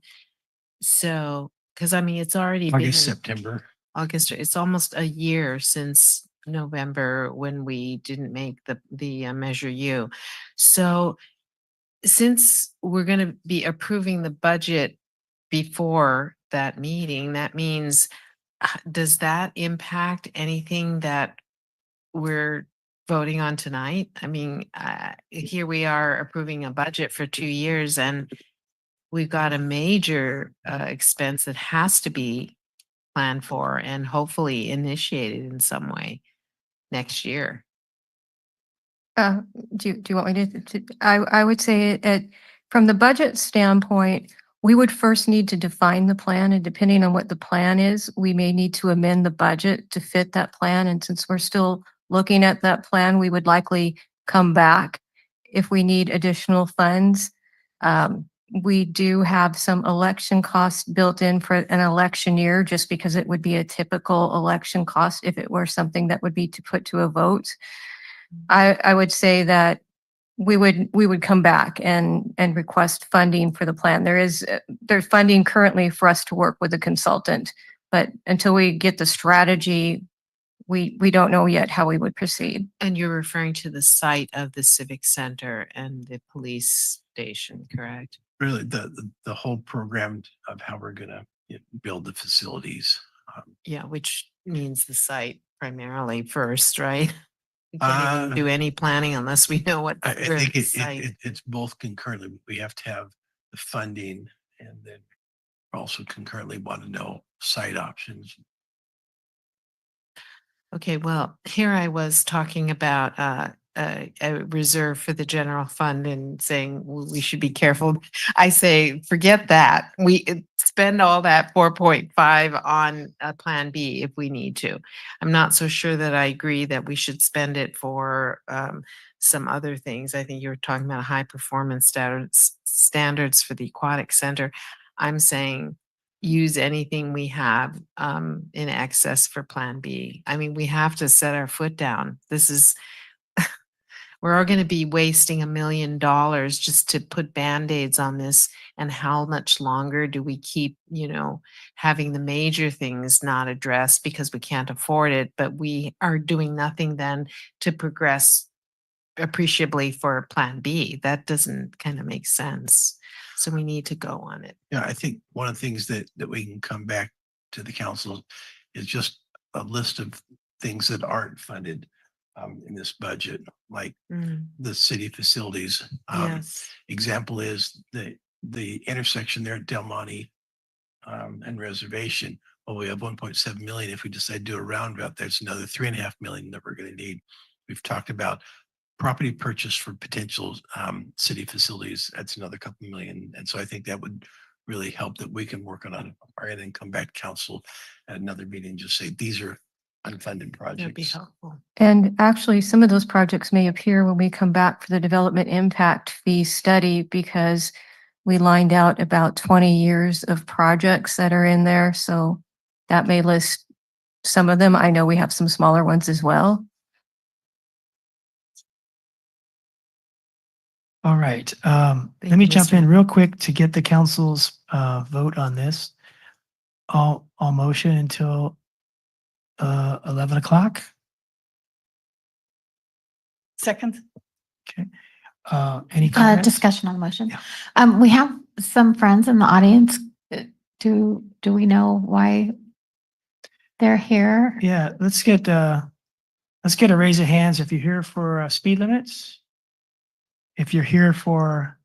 So, because I mean, it's already been August, September. August, it's almost a year since November when we didn't make the Measure U. So since we're going to be approving the budget before that meeting, that means, does that impact anything that we're voting on tonight? I mean, here we are approving a budget for 2 years and we've got a major expense that has to be planned for and hopefully initiated in some way next year. Do you want me I would say from the budget standpoint, we would first need to define the plan, and depending on what the plan is, we may need to amend the budget to fit that plan. And since we're still looking at that plan, we would likely come back if we need additional funds. We do have some election costs built in for an election year, just because it would be a typical election cost if it were something that would be to put to a vote. I would say that we would come back and request funding for the plan. There's funding currently for us to work with a consultant, but until we get the strategy, we don't know yet how we would proceed. And you're referring to the site of the Civic Center and the police station, correct? Really, the whole program of how we're gonna build the facilities. Yeah, which means the site primarily first, right? We can't even do any planning unless we know what I the think site. it's both concurrently. We have to have the funding, and then also concurrently want to know site options. Okay, well, here I was talking about a reserve for the general fund and saying we should be careful. I say, forget that. We spend all that 4.5 on Plan B if we need to. I'm not so sure that I agree that we should spend it for some other things. I think you were talking about high performance standards for the aquatic center. I'm saying use anything we have in excess for Plan B. I mean, we have to set our foot down. This is, we're going to be wasting $1 million just to put Band-Aids on this. And how much longer do we keep, having the major things not addressed because we can't afford it, but we are doing nothing then to progress appreciably for Plan B. That doesn't kind of make sense. So we need to go on it. Yeah, I think one of the things that we can come back to the council is just a list of things that aren't funded in this budget, like the city facilities. Yes. Example is the intersection there at Del Monte and Reservation. Well, we have 1.7 million. If we decide to do a roundabout, there's another 3.5 million that we're going to need. We've talked about property purchase for potential city facilities. That's another couple million. And so I think that would really help that we can work on it and then come back to council at another meeting, just say, these are unfunded projects. That'd be helpful. And actually, some of those projects may appear when we come back for the development impact fee study, because we lined out about 20 years of projects that are in there. So that may list some of them. I know we have some smaller ones as well. All right. Thank Let me you, jump Mr. in real quick to get the council's vote on this. I'll motion until 11 o'clock. Second. Okay. Any comments? Discussion on the motion. We have some friends in the audience. Do we know why they're here? Yeah, let's get a raise of hands if you're here for speed limits. If you're here for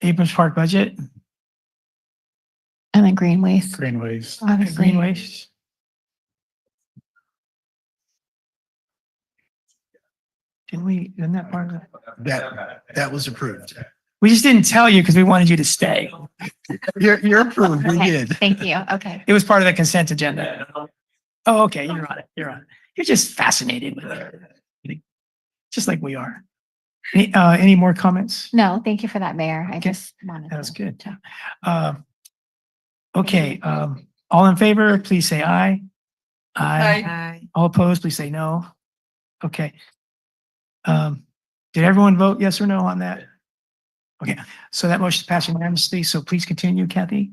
Abrams Park budget. And then greenways. Greenways. Obviously. Greenways. Isn't that part of it? That was approved. We just didn't tell you because we wanted you to stay. You're approved. We Okay, did. thank you. Okay. It was part of the consent agenda. Oh, okay, you're on it. You're on it. You're just fascinated with it. just like we are. Any more comments? No, thank you for that, Mayor. I Okay. just wanted That was to. good. Okay, all in favor, please say aye. Aye. All opposed, please say no. Okay. Did everyone vote yes or no on that? Okay, so that motion passed unanimously, so please continue, Kathy.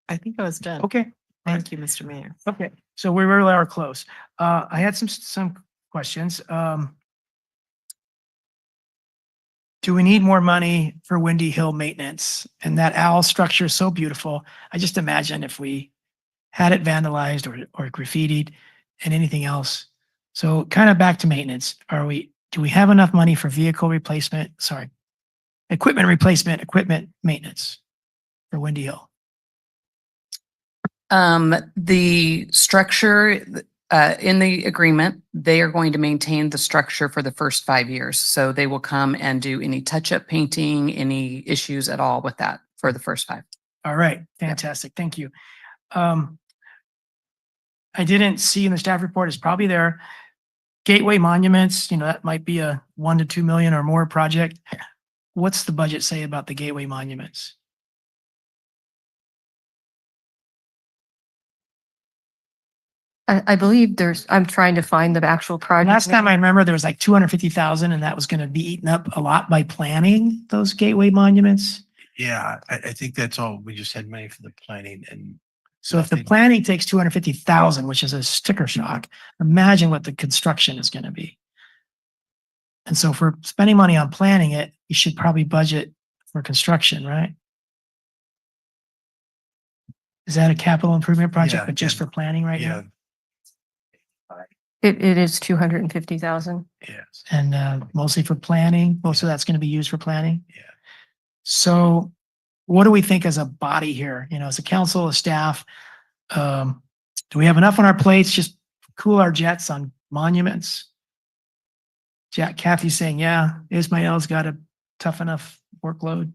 I think I was done. Okay, Thank you, Mr. Mayor. okay, so we really are close. I had some questions. Do we need more money for Windy Hill maintenance? And that owl structure is so beautiful. I just imagine if we had it vandalized or graffitied and anything else. So kind of back to maintenance. Do we have enough money for vehicle replacement? Sorry, equipment replacement, equipment maintenance for Windy Hill? The structure in the agreement, they are going to maintain the structure for the first 5 years. So they will come and do any touch-up painting, any issues at all with that for the first 5. All right, fantastic. Thank you. I didn't see in the staff report, it's probably there. Gateway monuments, that might be a 1 to 2 million or more project. What's the budget say about the gateway monuments? I believe I'm trying to find the actual project. Last time I remember, there was like 250,000 and that was going to be eaten up a lot by planning those gateway monuments. Yeah, I think that's all. We just had money for the planning and So if the planning takes 250,000, which is a sticker shock, imagine what the construction is going to be. And so if we're spending money on planning it, you should probably budget for construction, right? Is that a capital improvement project, Yeah, but just yeah. for planning right yeah, now? It is 250,000. yes. And mostly for planning, most of that's going to be used for planning? Yeah. So what do we think as a body here? As a council, a staff, do we have enough on our plates? Just cool our jets on monuments? Kathy's saying, yeah, Ismael's got a tough enough workload.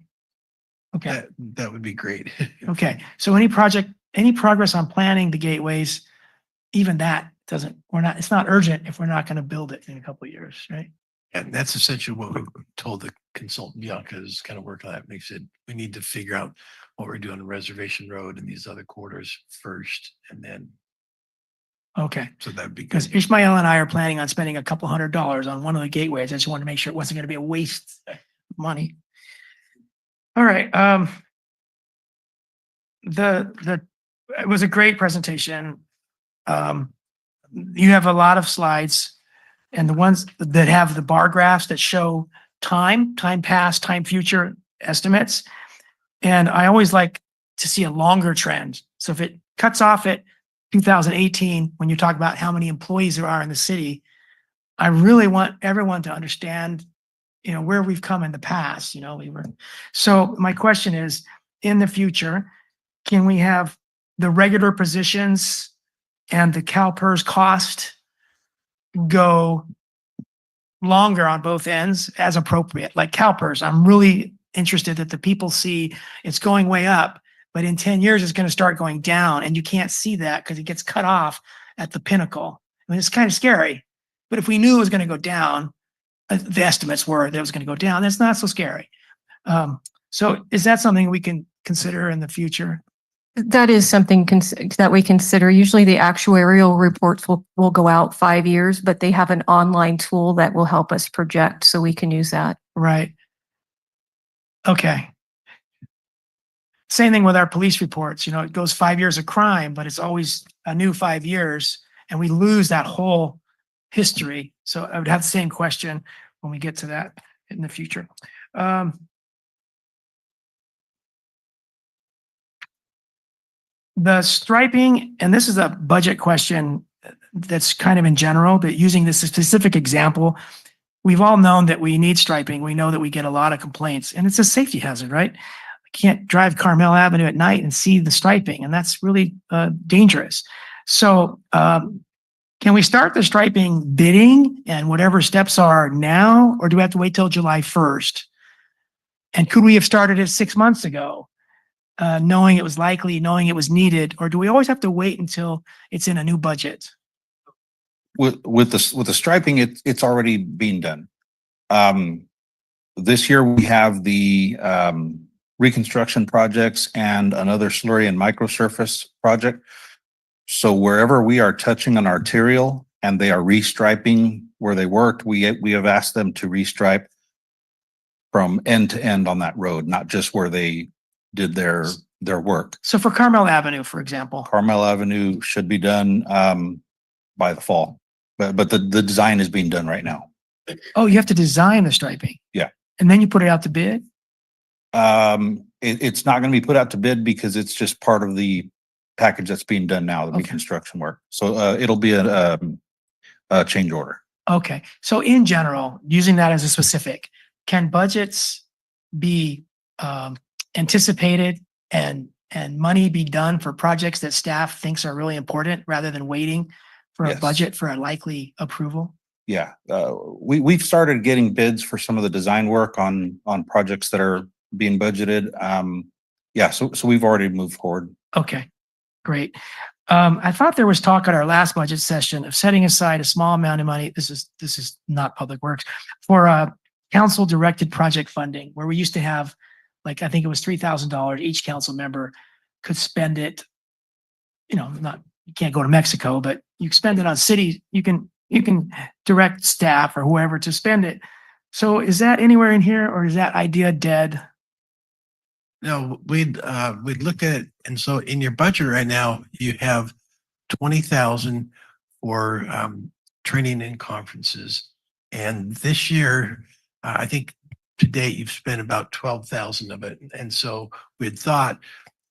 Okay, That would be great. okay. So any progress on planning the gateways, even that it's not urgent if we're not going to build it in a couple of years, right? And that's essentially what we told the consultant Bianca is kind of work on that. Makes it, we need to figure out what we're doing on Reservation Road and these other corridors first, and then, Okay. so that'd be Because good. Ishmael and I are planning on spending a couple $100s on one of the gateways. I just wanted to make sure it wasn't going to be a waste of money. All right. It was a great presentation. You have a lot of slides, and the ones that have the bar graphs that show time past, time future estimates. And I always like to see a longer trend. So if it cuts off at 2018, when you talk about how many employees there are in the city, I really want everyone to understand, where we've come in the past, so my question is, in the future, can we have the regular positions and the CalPERS cost go longer on both ends as appropriate? Like CalPERS, I'm really interested that the people see it's going way up, but in 10 years, it's going to start going down. And you can't see that because it gets cut off at the pinnacle. I mean, it's kind of scary, but if we knew it was going to go down, the estimates were that it was going to go down, that's not so scary. So is that something we can consider in the future? That is something that we consider. Usually the actuarial reports will go out 5 years, but they have an online tool that will help us project, so we can use that. Right. Okay. Same thing with our police reports. It goes 5 years of crime, but it's always a new 5 years, and we lose that whole history. So I would have the same question when we get to that in the future. The striping, and this is a budget question that's kind of in general, but using this specific example, we've all known that we need striping. We know that we get a lot of complaints, and it's a safety hazard, right? I can't drive Carmel Avenue at night and see the striping, and that's really dangerous. So can we start the striping bidding and whatever steps are now, or do we have to wait till July 1st? And could we have started it 6 months ago? Knowing it was likely, knowing it was needed, or do we always have to wait until it's in a new budget? with the striping, it's already being done. This year we have the reconstruction projects and another slurry and microsurface project. So wherever we are touching an arterial and they are restriping where they worked, we have asked them to restripe from end to end on that road, not just where they did their work. So for Carmel Avenue, for example. Carmel Avenue should be done by the fall, but the design is being done right now. Oh, you have to design the striping. Yeah. And then you put it out to bid? It's not going to be put out to bid because it's just part of the package that's being done now, the Okay. reconstruction work. So it'll be a change order. Okay. So in general, using that as a specific, can budgets be anticipated and money be done for projects that staff thinks are really important rather than waiting for a Yes. budget for a likely approval? Yeah, we've started getting bids for some of the design work on projects that are being budgeted. Yeah, so we've already moved forward. Okay, great. I thought there was talk at our last budget session of setting aside a small amount of money. This is not Public Works for council directed project funding, where we used to have, like, I think it was $3,000. Each council member could spend it. You know, you can't go to Mexico, but you spend it on city. You can direct staff or whoever to spend it. So is that anywhere in here, or is that idea dead? No, we'd looked at it, and so in your budget right now, you have 20,000 for training and conferences. And this year, I think to date, you've spent about 12,000 of it. And so we had thought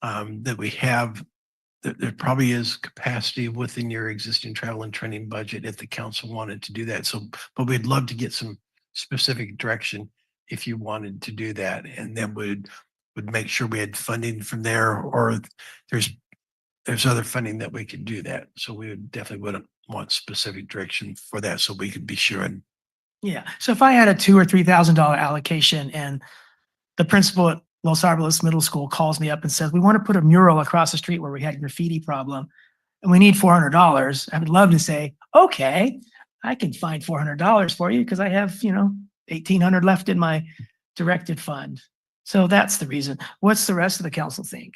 that there probably is capacity within your existing travel and training budget if the council wanted to do that. So, but we'd love to get some specific direction if you wanted to do that. And then would make sure we had funding from there, or there's other funding that we could do that. So we wouldn't want specific direction for that, so we could be sure. And Yeah. So if I had a $2,000 or $3,000 allocation and the principal at Los Alamos Middle School calls me up and says, we want to put a mural across the street where we had a graffiti problem and we need $400, I would love to say, okay, I can find $400 for you because I have, $1,800 left in my directed fund. So that's the reason. What's the rest of the council think?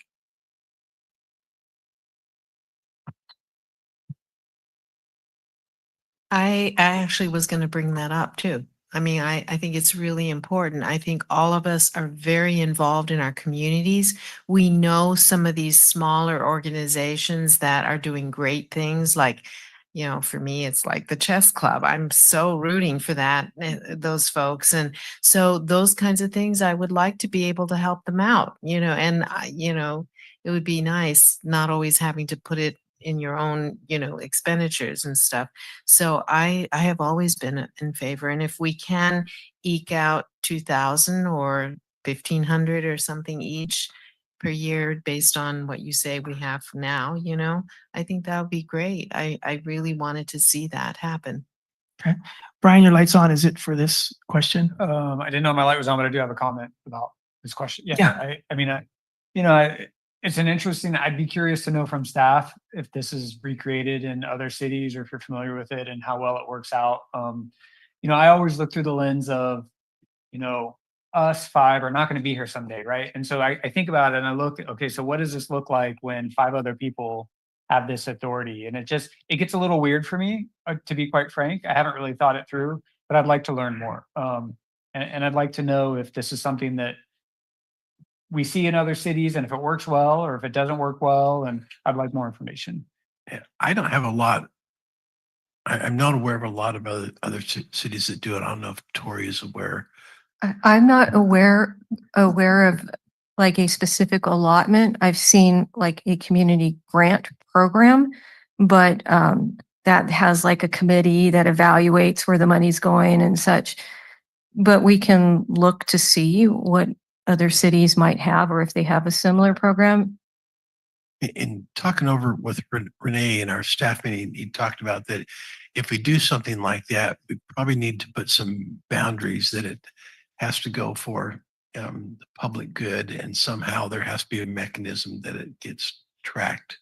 I actually was going to bring that up too. I mean, I think it's really important. I think all of us are very involved in our communities. We know some of these smaller organizations that are doing great things. Like, for me, it's like the chess club. I'm so rooting for those folks. And so those kinds of things, I would like to be able to help them out, and it would be nice not always having to put it in your own, expenditures and stuff. So I have always been in favor. And if we can eke out 2,000 or 1,500 or something each per year based on what you say we have now, I think that would be great. I really wanted to see that happen. Okay. Brian, your light's on. Is it for this question? I didn't know my light was on, but I do have a comment about this question. Yeah. It's an interesting, I'd be curious to know from staff if this is recreated in other cities or if you're familiar with it and how well it works out. I always look through the lens of, us 5 are not going to be here someday, right? And so I think about it and I look, okay, so what does this look like when 5 other people have this authority? And it gets a little weird for me, to be quite frank. I haven't really thought it through, but I'd like to learn more. And I'd like to know if this is something that we see in other cities and if it works well or if it doesn't work well, and I'd like more information. yeah, I don't have a lot. I'm not aware of a lot of other cities that do it. I don't know if Tori is aware. I'm not aware of like a specific allotment. I've seen like a community grant program, but that has like a committee that evaluates where the money's going and such. But we can look to see what other cities might have, or if they have a similar program. In talking over with Renee in our staff meeting, he talked about that if we do something like that, we probably need to put some boundaries that it has to go for the public good, and somehow there has to be a mechanism that it gets tracked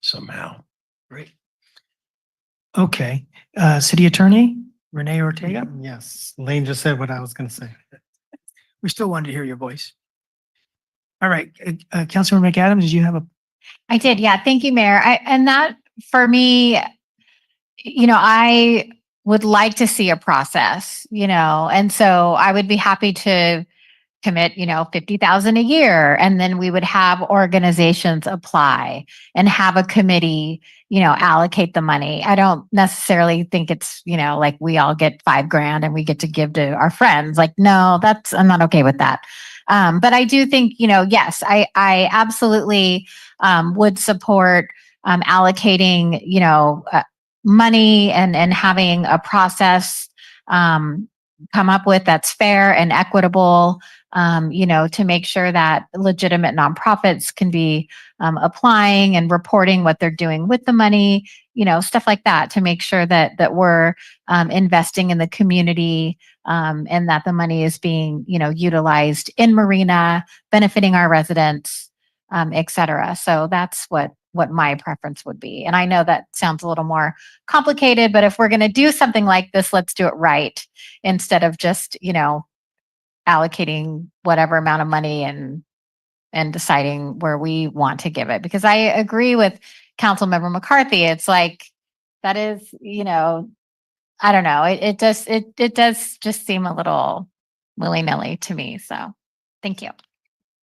somehow. Great. Okay, city attorney, Renee Ortega. Yes, Lane just said what I was gonna say. We still wanted to hear your voice. All right, Councilmember McAdams, did you have a, I did. Yeah. Thank you, Mayor. And that for me, I would like to see a process, and so I would be happy to commit, 50,000 a year. And then we would have organizations apply and have a committee, allocate the money. I don't necessarily think it's, like we all get $5,000 and we get to give to our friends. Like, no, I'm not okay with that. But I do think, yes, I absolutely would support allocating, money and having a process come up with that's fair and equitable, to make sure that legitimate nonprofits can be applying and reporting what they're doing with the money, stuff like that, to make sure that we're investing in the community, and that the money is being, utilized in Marina, benefiting our residents, et cetera. So that's what my preference would be. And I know that sounds a little more complicated, but if we're going to do something like this, let's do it right instead of just, allocating whatever amount of money and deciding where we want to give it. Because I agree with Councilmember McCarthy. It's like, that is, I don't know. It does just seem a little willy-nilly to me. So thank you.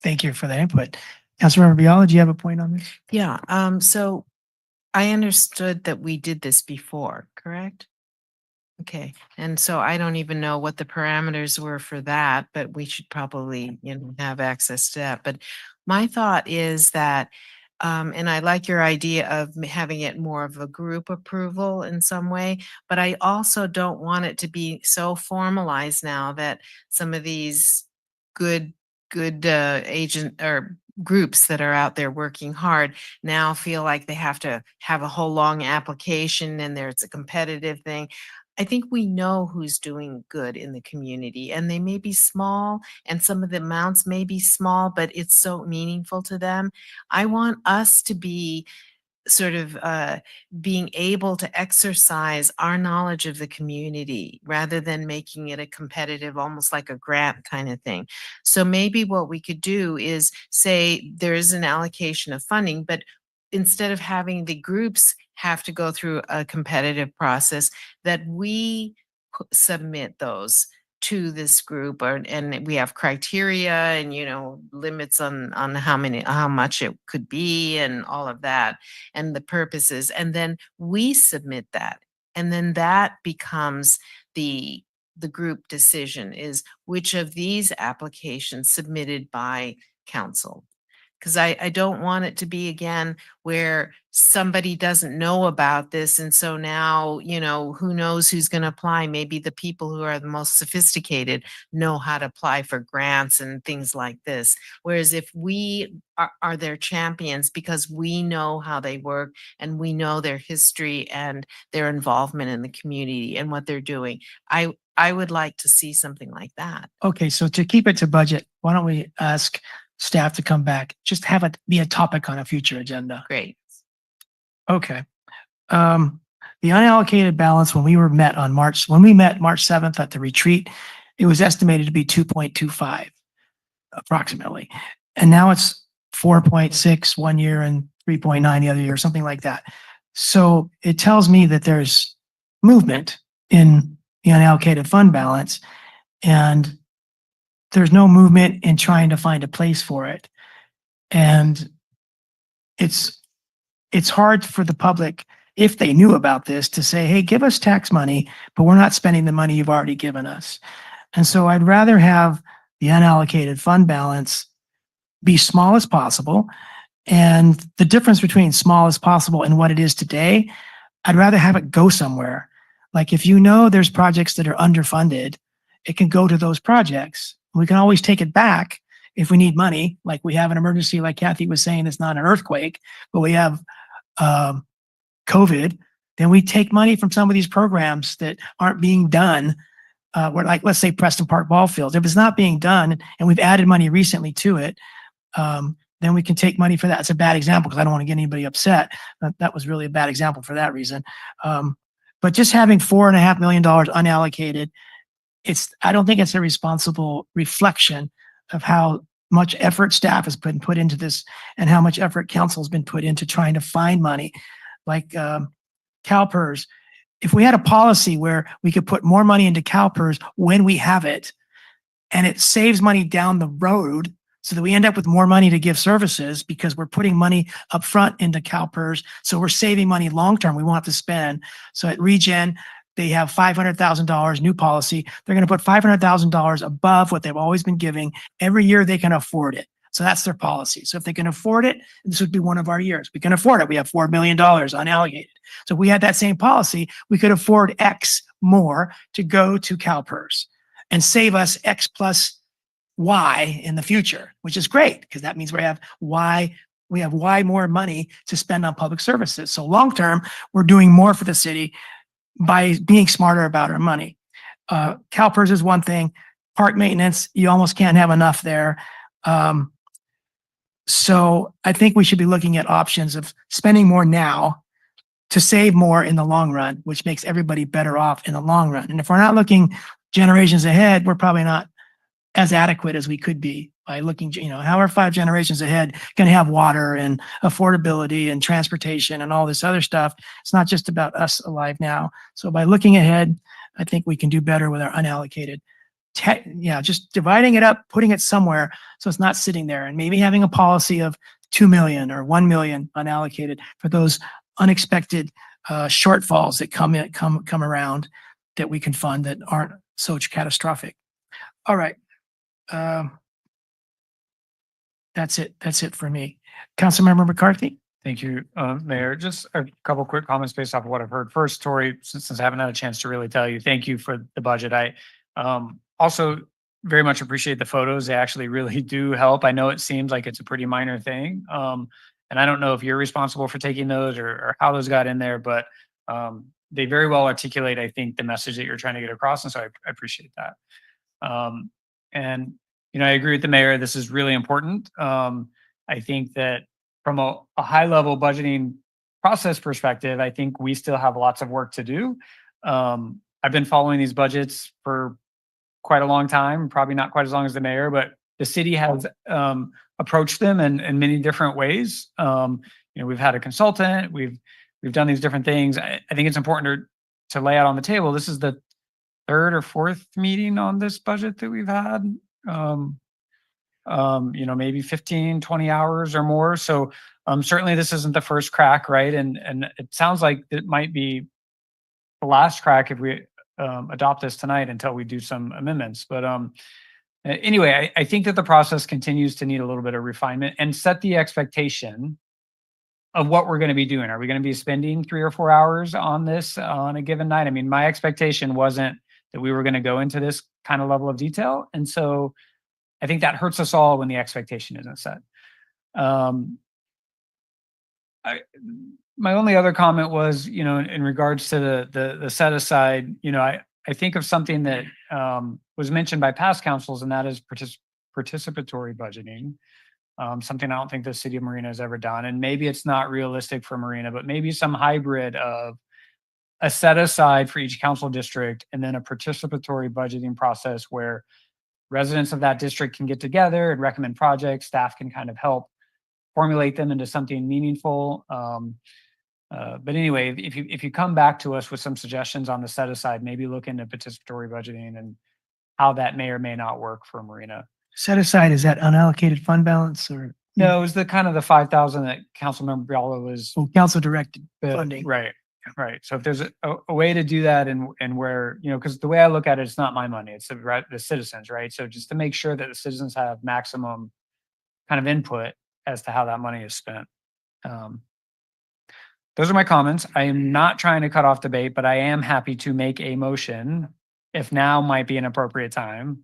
thank you for that input. Councilmember Biala, do you have a point on this? Yeah, so I understood that we did this before, correct? Okay, and so I don't even know what the parameters were for that, but we should probably, have access to that. But my thought is that, and I like your idea of having it more of a group approval in some way, but I also don't want it to be so formalized now that some of these good agent or groups that are out there working hard now feel like they have to have a whole long application and there's a competitive thing. I think we know who's doing good in the community, and they may be small and some of the amounts may be small, but it's so meaningful to them. I want us to be sort of being able to exercise our knowledge of the community rather than making it a competitive, almost like a grant kind of thing. So maybe what we could do is say there is an allocation of funding, but instead of having the groups have to go through a competitive process, that we submit those to this group, and we have criteria and limits on how much it could be and all of that and the purposes, and then we submit that, and then that becomes the group decision is which of these applications submitted by council. Because I don't want it to be again where somebody doesn't know about this. And so now, who knows who's going to apply? Maybe the people who are the most sophisticated know how to apply for grants and things like this. Whereas if we are their champions because we know how they work and we know their history and their involvement in the community and what they're doing, I would like to see something like that. Okay, so to keep it to budget, why don't we ask staff to come back, just have it be a topic on a future agenda. Great. Okay. The unallocated balance when we met March 7th at the retreat, it was estimated to be 2.25 approximately. And now it's 4.6 one year and 3.9 the other year, something like that. So it tells me that there's movement in the unallocated fund balance, and there's no movement in trying to find a place for it. And it's hard for the public, if they knew about this, to say, hey, give us tax money, but we're not spending the money you've already given us. And so I'd rather have the unallocated fund balance be small as possible. And the difference between small as possible and what it is today, I'd rather have it go somewhere. Like if there's projects that are underfunded, it can go to those projects. We can always take it back if we need money, like we have an emergency, like Kathy was saying, it's not an earthquake, but we have COVID, then we take money from some of these programs that aren't being done. Where like, let's say Preston Park Ball Field, if it's not being done and we've added money recently to it, then we can take money for that. It's a bad example because I don't want to get anybody upset. That was really a bad example for that reason. But just having $4.5 million unallocated, I don't think it's a responsible reflection of how much effort staff has been put into this and how much effort council's been put into trying to find money. Like CalPERS, if we had a policy where we could put more money into CalPERS when we have it, and it saves money down the road so that we end up with more money to give services because we're putting money up front into CalPERS. So we're saving money long-term we won't have to spend. So at Regen, they have $500,000 new policy. They're going to put $500,000 above what they've always been giving. Every year they can afford it. So that's their policy. So if they can afford it, this would be one of our years. We can afford it. We have $4 million unallocated. So if we had that same policy, we could afford X more to go to CalPERS and save us X plus Y in the future, which is great because that means we have Y more money to spend on public services. So long term, we're doing more for the city by being smarter about our money. CalPERS is one thing. Park maintenance, you almost can't have enough there. So I think we should be looking at options of spending more now to save more in the long run, which makes everybody better off in the long run. And if we're not looking generations ahead, we're probably not as adequate as we could be by looking, how are 5 generations ahead going to have water and affordability and transportation and all this other stuff? It's not just about us alive now. So by looking ahead, I think we can do better with our unallocated. Just dividing it up, putting it somewhere so it's not sitting there, and maybe having a policy of 2 million or 1 million unallocated for those unexpected shortfalls that come around that we can fund that aren't so catastrophic. All right. That's it. That's it for me. Councilmember McCarthy. Thank you, Mayor. Just a couple quick comments based off of what I've heard. First, Tori, since I haven't had a chance to really tell you, thank you for the budget. I also very much appreciate the photos. They actually really do help. I know it seems like it's a pretty minor thing. And I don't know if you're responsible for taking those or how those got in there, but they very well articulate, I think, the message that you're trying to get across. And so I appreciate that. And I agree with the mayor. This is really important. I think that from a high level budgeting process perspective, I think we still have lots of work to do. I've been following these budgets for quite a long time, probably not quite as long as the mayor, but the city has approached them in many different ways. We've had a consultant, we've done these different things. I think it's important to lay out on the table. This is the 3rd or 4th meeting on this budget that we've had. Maybe 15, 20 hours or more. So certainly this isn't the first crack, right? And it sounds like it might be the last crack if we adopt this tonight until we do some amendments. But anyway, I think that the process continues to need a little bit of refinement and set the expectation of what we're going to be doing. Are we going to be spending 3 or 4 hours on this on a given night? I mean, my expectation wasn't that we were going to go into this kind of level of detail. And so I think that hurts us all when the expectation isn't set. My only other comment was, in regards to the set aside, I think of something that was mentioned by past councils, and that is participatory budgeting. Something I don't think the city of Marina has ever done. And maybe it's not realistic for Marina, but maybe some hybrid of a set aside for each council district and then a participatory budgeting process where residents of that district can get together and recommend projects. Staff can kind of help formulate them into something meaningful. But anyway, if you come back to us with some suggestions on the set aside, maybe look into participatory budgeting and how that may or may not work for Marina. Set aside, is that unallocated fund balance or? No, it was the 5,000 that Councilmember Biala was. Council directed funding. Right. So if there's a way to do that and where, because the way I look at it, it's not my money, it's the citizens, right? So just to make sure that the citizens have maximum kind of input as to how that money is spent. Those are my comments. I am not trying to cut off debate, but I am happy to make a motion if now might be an appropriate time.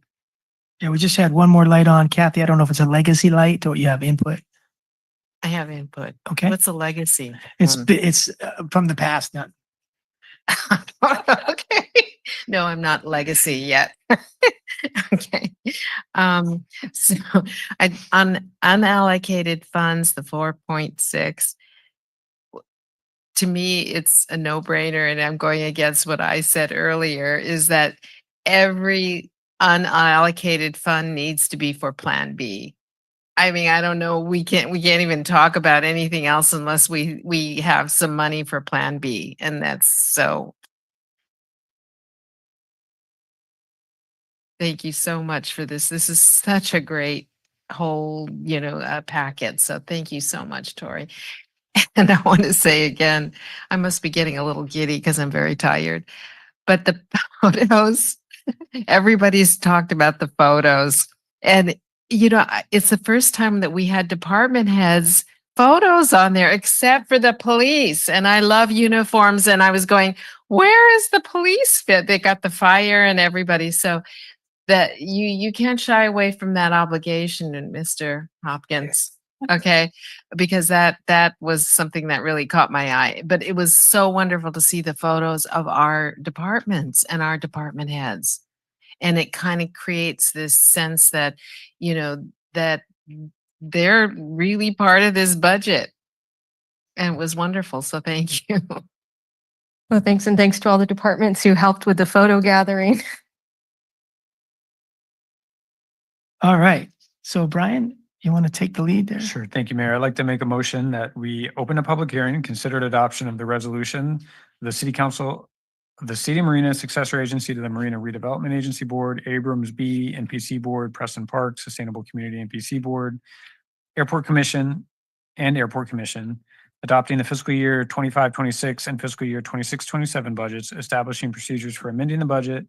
Yeah, we just had one more light on. Kathy, I don't know if it's a legacy light or you have input. I have input. Okay. What's a legacy? It's from the past, not. Okay. No, I'm not legacy yet. Okay. So on unallocated funds, the 4.6, to me, it's a no-brainer, and I'm going against what I said earlier, is that every unallocated fund needs to be for Plan B. I mean, I don't know, we can't even talk about anything else unless we have some money for Plan B, and that's so. Thank you so much for this. This is such a great whole, packet. So thank you so much, Tori. And I want to say again, I must be getting a little giddy because I'm very tired. But the photos, everybody's talked about the photos. And, it's the first time that we had department heads photos on there, except for the police. And I love uniforms. And I was going, where is the police fit? They got the fire and everybody. So that you can't shy away from that obligation, Mr. Hopkins. Okay, because that was something that really caught my eye. But it was so wonderful to see the photos of our departments and our department heads. And it kind of creates this sense that, that they're really part of this budget. And it was wonderful. So thank you. Well, thanks. And thanks to all the departments who helped with the photo gathering. All right. So Brian, you want to take the lead there? Sure. Thank you, Mayor. I'd like to make a motion that we open a public hearing and consider adoption of the resolution of the City Council of the City of Marina Successor Agency to the Marina Redevelopment Agency Board, Abrams B NPC Board, Preston Park Sustainable Community NPC Board, Airport Commission, adopting the fiscal year 25-26 and fiscal year 26-27 budgets, establishing procedures for amending the budget,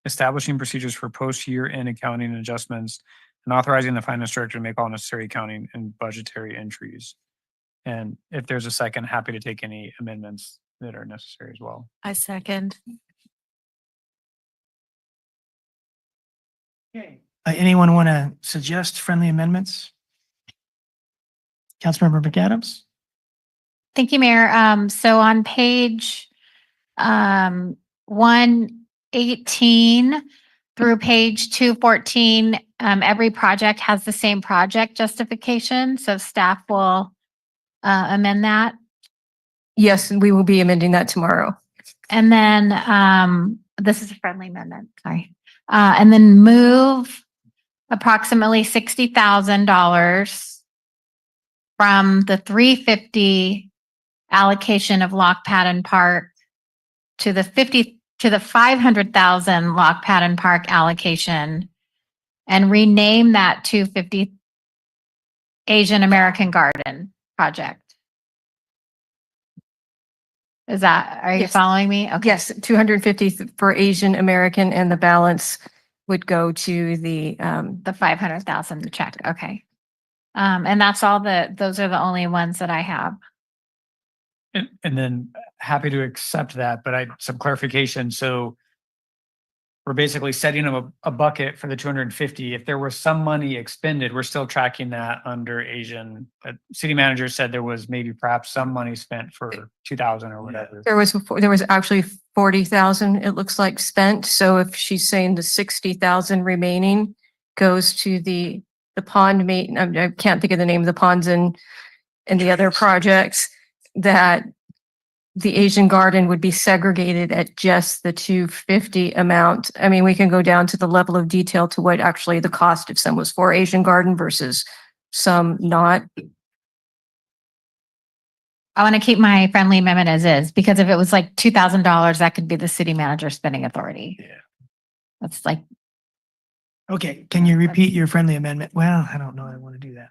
establishing procedures for post-year end accounting and adjustments, and authorizing the finance director to make all necessary accounting and budgetary entries. And if there's a second, happy to take any amendments that are necessary as well. I second. Okay. Anyone want to suggest friendly amendments? Councilmember McAdams? Thank you, Mayor. So on page 118 through page 214, every project has the same project justification. So staff will amend that. Yes, we will be amending that tomorrow. And then this is a friendly amendment, sorry. And then move approximately $60,000 from the 350 allocation of Lock Padden Park to the 500,000 Lock Padden Park allocation and rename that 250 Asian American Garden project. Are you Yes. following me? Okay. Yes, 250 for Asian American and the balance would go to the 500,000 check. Okay. And that's those are the only ones that I have. And then happy to accept that, but some clarification. So we're basically setting up a bucket for the 250. If there was some money expended, we're still tracking that under Asian. City manager said there was maybe perhaps some money spent for 2,000 or whatever. There was actually 40,000, it looks like, spent. So if she's saying the 60,000 remaining goes to the pond maintenance, I can't think of the name of the ponds and the other projects, that the Asian Garden would be segregated at just the 250 amount. I mean, we can go down to the level of detail to what actually the cost if some was for Asian Garden versus some not. I want to keep my friendly amendment as is, because if it was like $2,000, that could be the city manager spending authority. Yeah. That's like, Okay, can you repeat your friendly amendment? Well, I don't know. I want to do that.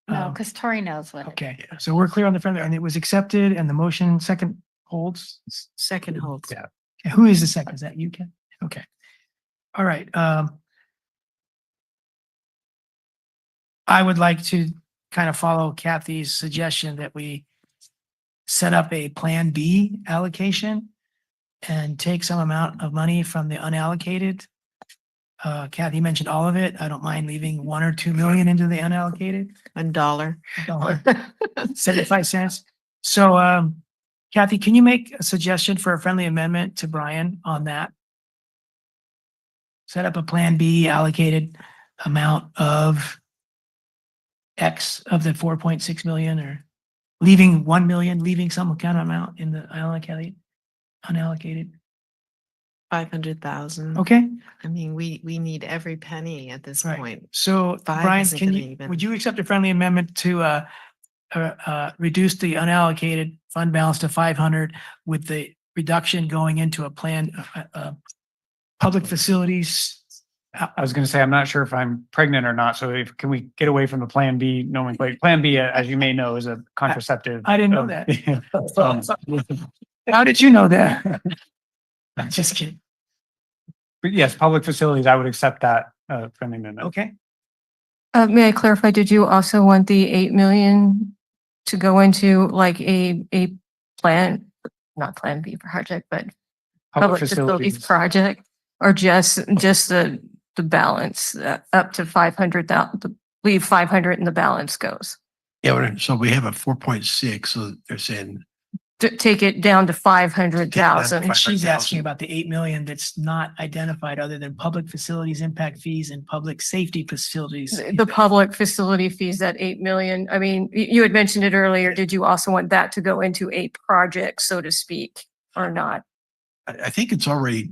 no, because Tori knows what. Okay, so we're clear on the friendly, and it was accepted and the motion second holds? Second holds. Yeah. Okay, who is the second? Is that you, Ken? Okay. All right. I would like to kind of follow Kathy's suggestion that we set up a Plan B allocation and take some amount of money from the unallocated. Kathy mentioned all of it. I don't mind leaving 1 or 2 million into the unallocated. $1. 75 cents. So, Kathy, can you make a suggestion for a friendly amendment to Brian on that? Set up a Plan B allocated amount of X of the 4.6 million or leaving 1 million, leaving some kind of amount in the unallocated. 500,000. Okay, I mean, we need every penny at this right. point. So Five Brian, isn't can gonna you, even- would you accept a friendly amendment to reduce the unallocated fund balance to 500 with the reduction going into a plan, public facilities? I was going to say, I'm not sure if I'm pregnant or not. So if, can we get away from the Plan B nomenclature? Plan B, as you may know, is a contraceptive. I didn't know of- that. How did you know that? I'm just kidding. But yes, public facilities, I would accept that, friendly amendment. Okay. May I clarify, did you also want the 8 million to go into like a plan, not Plan B project, but public facilities project? Or just the balance, up to 500,000, leave 500 and the balance goes? Yeah, so we have a 4.6, so they're saying Take it down to 500,000. And she's 500,000. asking about the 8 million that's not identified other than public facilities impact fees and public safety facilities. The public facility fees, that 8 million, I mean, you had mentioned it earlier. Did you also want that to go into a project, so to speak, or not? I think it's already,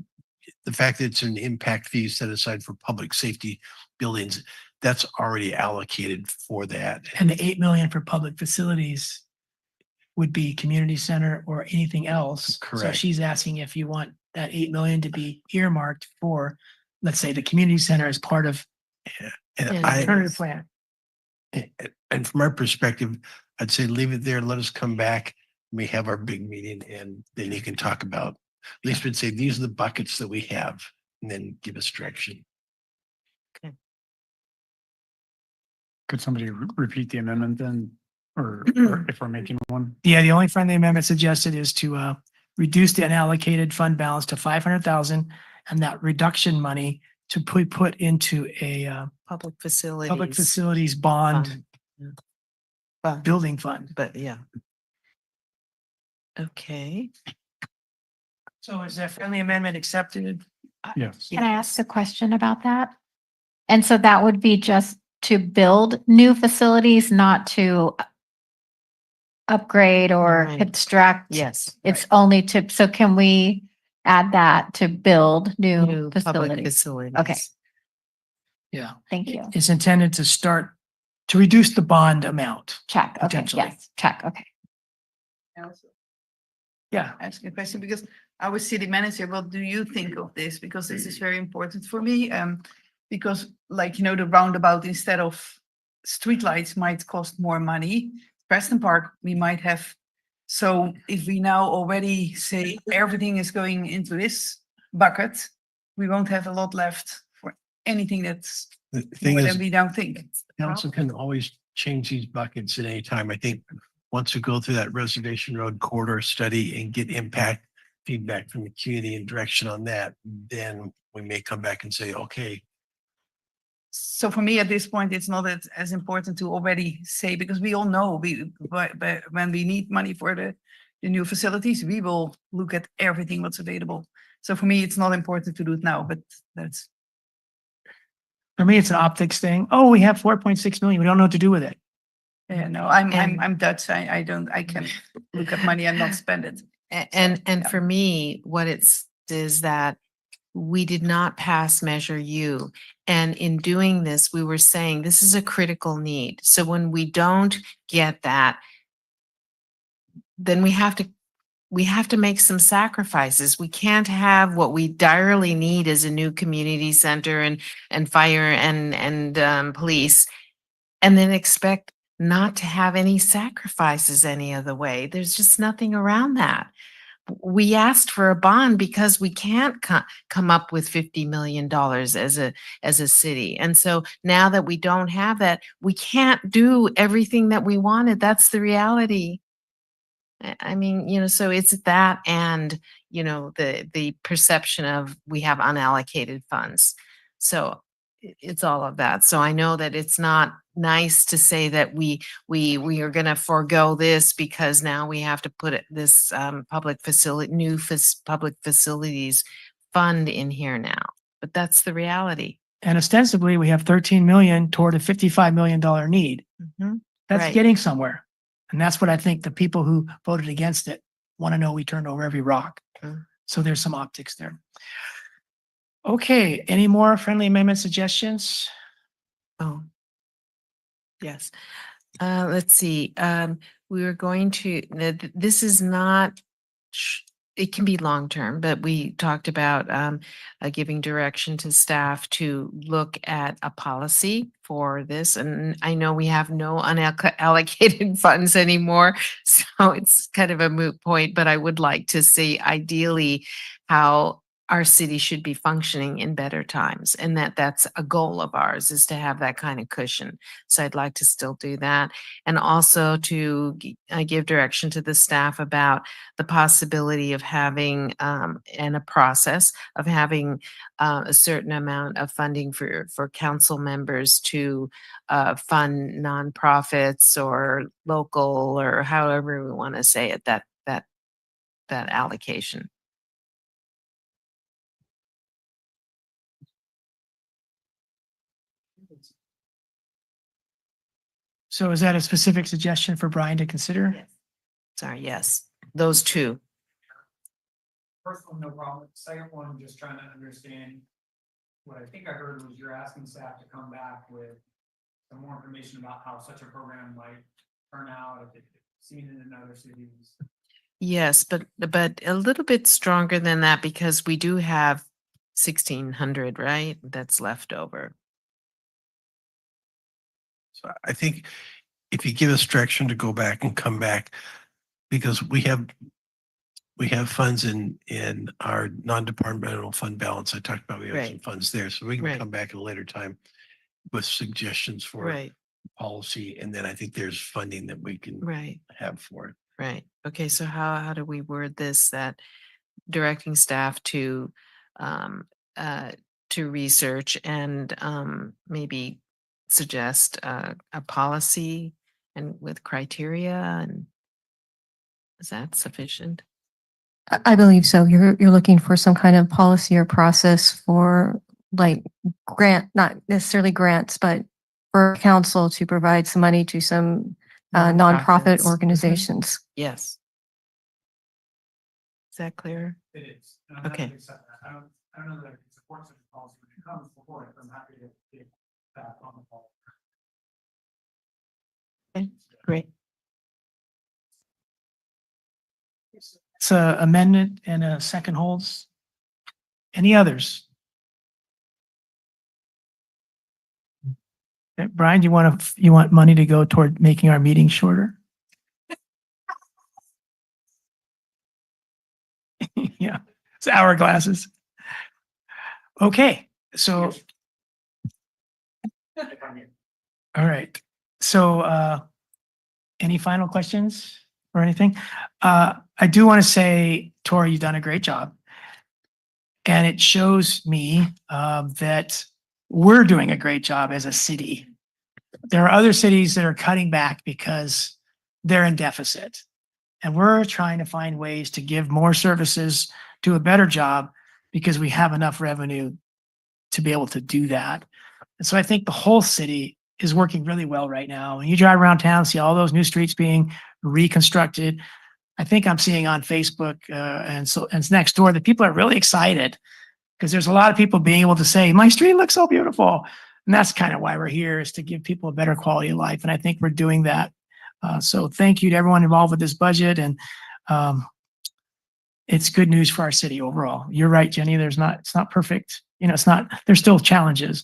the fact that it's an impact fee set aside for public safety buildings, that's already allocated for that. And the 8 million for public facilities would be community center or anything else. So Correct. she's asking if you want that 8 million to be earmarked for, let's say, the community center as part of And the I, alternative plan. and from our perspective, I'd say leave it there. Let us come back. We have our big meeting and then you can talk about, at least we'd say, these are the buckets that we have and then give us direction. Could somebody repeat the amendment then? Or if we're making one? Yeah, the only friendly amendment suggested is to reduce the unallocated fund balance to 500,000 and that reduction money to put into a Public facilities. public facilities bond fund. Yeah. Fund, building fund. But yeah. Okay. So is that friendly amendment accepted? Yes. Can I ask a question about that? And so that would be just to build new facilities, not to upgrade or Right. construct? Yes. It's only to, so can we add that to build new New public facilities? facilities. Okay, Yeah. thank you. It's intended to start to reduce the bond amount. Check, okay, Potentially. yes, check, okay. Yeah. Ask a question because our city manager, what do you think of this? Because this is very important for me. Because like, you know, the roundabout instead of streetlights might cost more money. Preston Park, we might have. So if we now already say everything is going into this bucket, we won't have a lot left for anything that's The thing more is, than we don't think. council can always change these buckets at any time. I think once we go through that Reservation Road corridor study and get impact feedback from the community and direction on that, then we may come back and say, okay, So for me, at this point, it's not as important to already say, because we all know but when we need money for the new facilities, we will look at everything what's available. So for me, it's not important to do it now, but that's. For me, it's an optics thing. Oh, we have 4.6 million. We don't know what to do with it. Yeah, no, I'm Dutch. I can look at money and not spend it. And for me, what is that we did not pass Measure U. And in doing this, we were saying this is a critical need. So when we don't get that, then we have to make some sacrifices. We can't have what we direly need as a new community center and fire and police, and then expect not to have any sacrifices any other way. There's just nothing around that. We asked for a bond because we can't come up with $50 million as a city. And so now that we don't have that, we can't do everything that we wanted. That's the reality. I mean, you know, so it's that and, you know, the perception of we have unallocated funds. So it's all of that. So I know that it's not nice to say that we are going to forego this because now we have to put this public facilities fund in here now. But that's the reality. And ostensibly, we have 13 million toward a $55 million need. Mhm. That's Right. getting somewhere. And that's what I think the people who voted against it want to know. We turned over every rock. So there's some optics there. Okay, any more friendly amendment suggestions? Oh, yes. Let's see. We were going to, this is not, it can be long-term, but we talked about giving direction to staff to look at a policy for this. And I know we have no unallocated funds anymore, so it's kind of a moot point, but I would like to see ideally how our city should be functioning in better times, and that's a goal of ours, is to have that kind of cushion. So I'd like to still do that. And also to give direction to the staff about the possibility of having, and a process of having a certain amount of funding for council members to fund nonprofits or local, or however we want to say it, that allocation. So is that a specific suggestion for Brian to consider? Sorry, yes, those two. First one, no problem. Second one, just trying to understand. What I think I heard was you're asking staff to come back with some more information about how such a program might turn out, if it's seen in other cities. Yes, but a little bit stronger than that, because we do have 1,600, right? That's left over. So I think if you give us direction to go back and come back, because we have funds in our non-departmental fund balance. I talked about we have some Right. funds there, so we can Right. come back at a later time with suggestions for Right, policy, and then I think there's funding that we can right, have for it. right. Okay, so how do we word this, that directing staff um, to research and maybe suggest a policy and with criteria, and is that sufficient? I believe so. You're looking for some kind of policy or process for like not necessarily grants, but for council to provide some money to some nonprofit Nonprofits. organizations. Yes. Is that clear? It is. And I'm happy Okay. to accept that. I don't know that I can support such a policy when it comes before it, but I'm happy to get that on the ball. Okay, great. It's a amendment and a second holds. Any others? Okay, Brian, you want money to go toward making our meeting shorter? Yeah, it's hourglasses. Okay, so. All right, so any final questions or anything? I do want to say, Tori, you've done a great job. And it shows me that we're doing a great job as a city. There are other cities that are cutting back because they're in deficit. And we're trying to find ways to give more services, do a better job, because we have enough revenue to be able to do that. And so I think the whole city is working really well right now. When you drive around town, see all those new streets being reconstructed. I think I'm seeing on Facebook and next door that people are really excited because there's a lot of people being able to say, my street looks so beautiful. And that's kind of why we're here, is to give people a better quality of life. And I think we're doing that. So thank you to everyone involved with this budget. And it's good news for our city overall. You're right, Jenny. It's not perfect. There's still challenges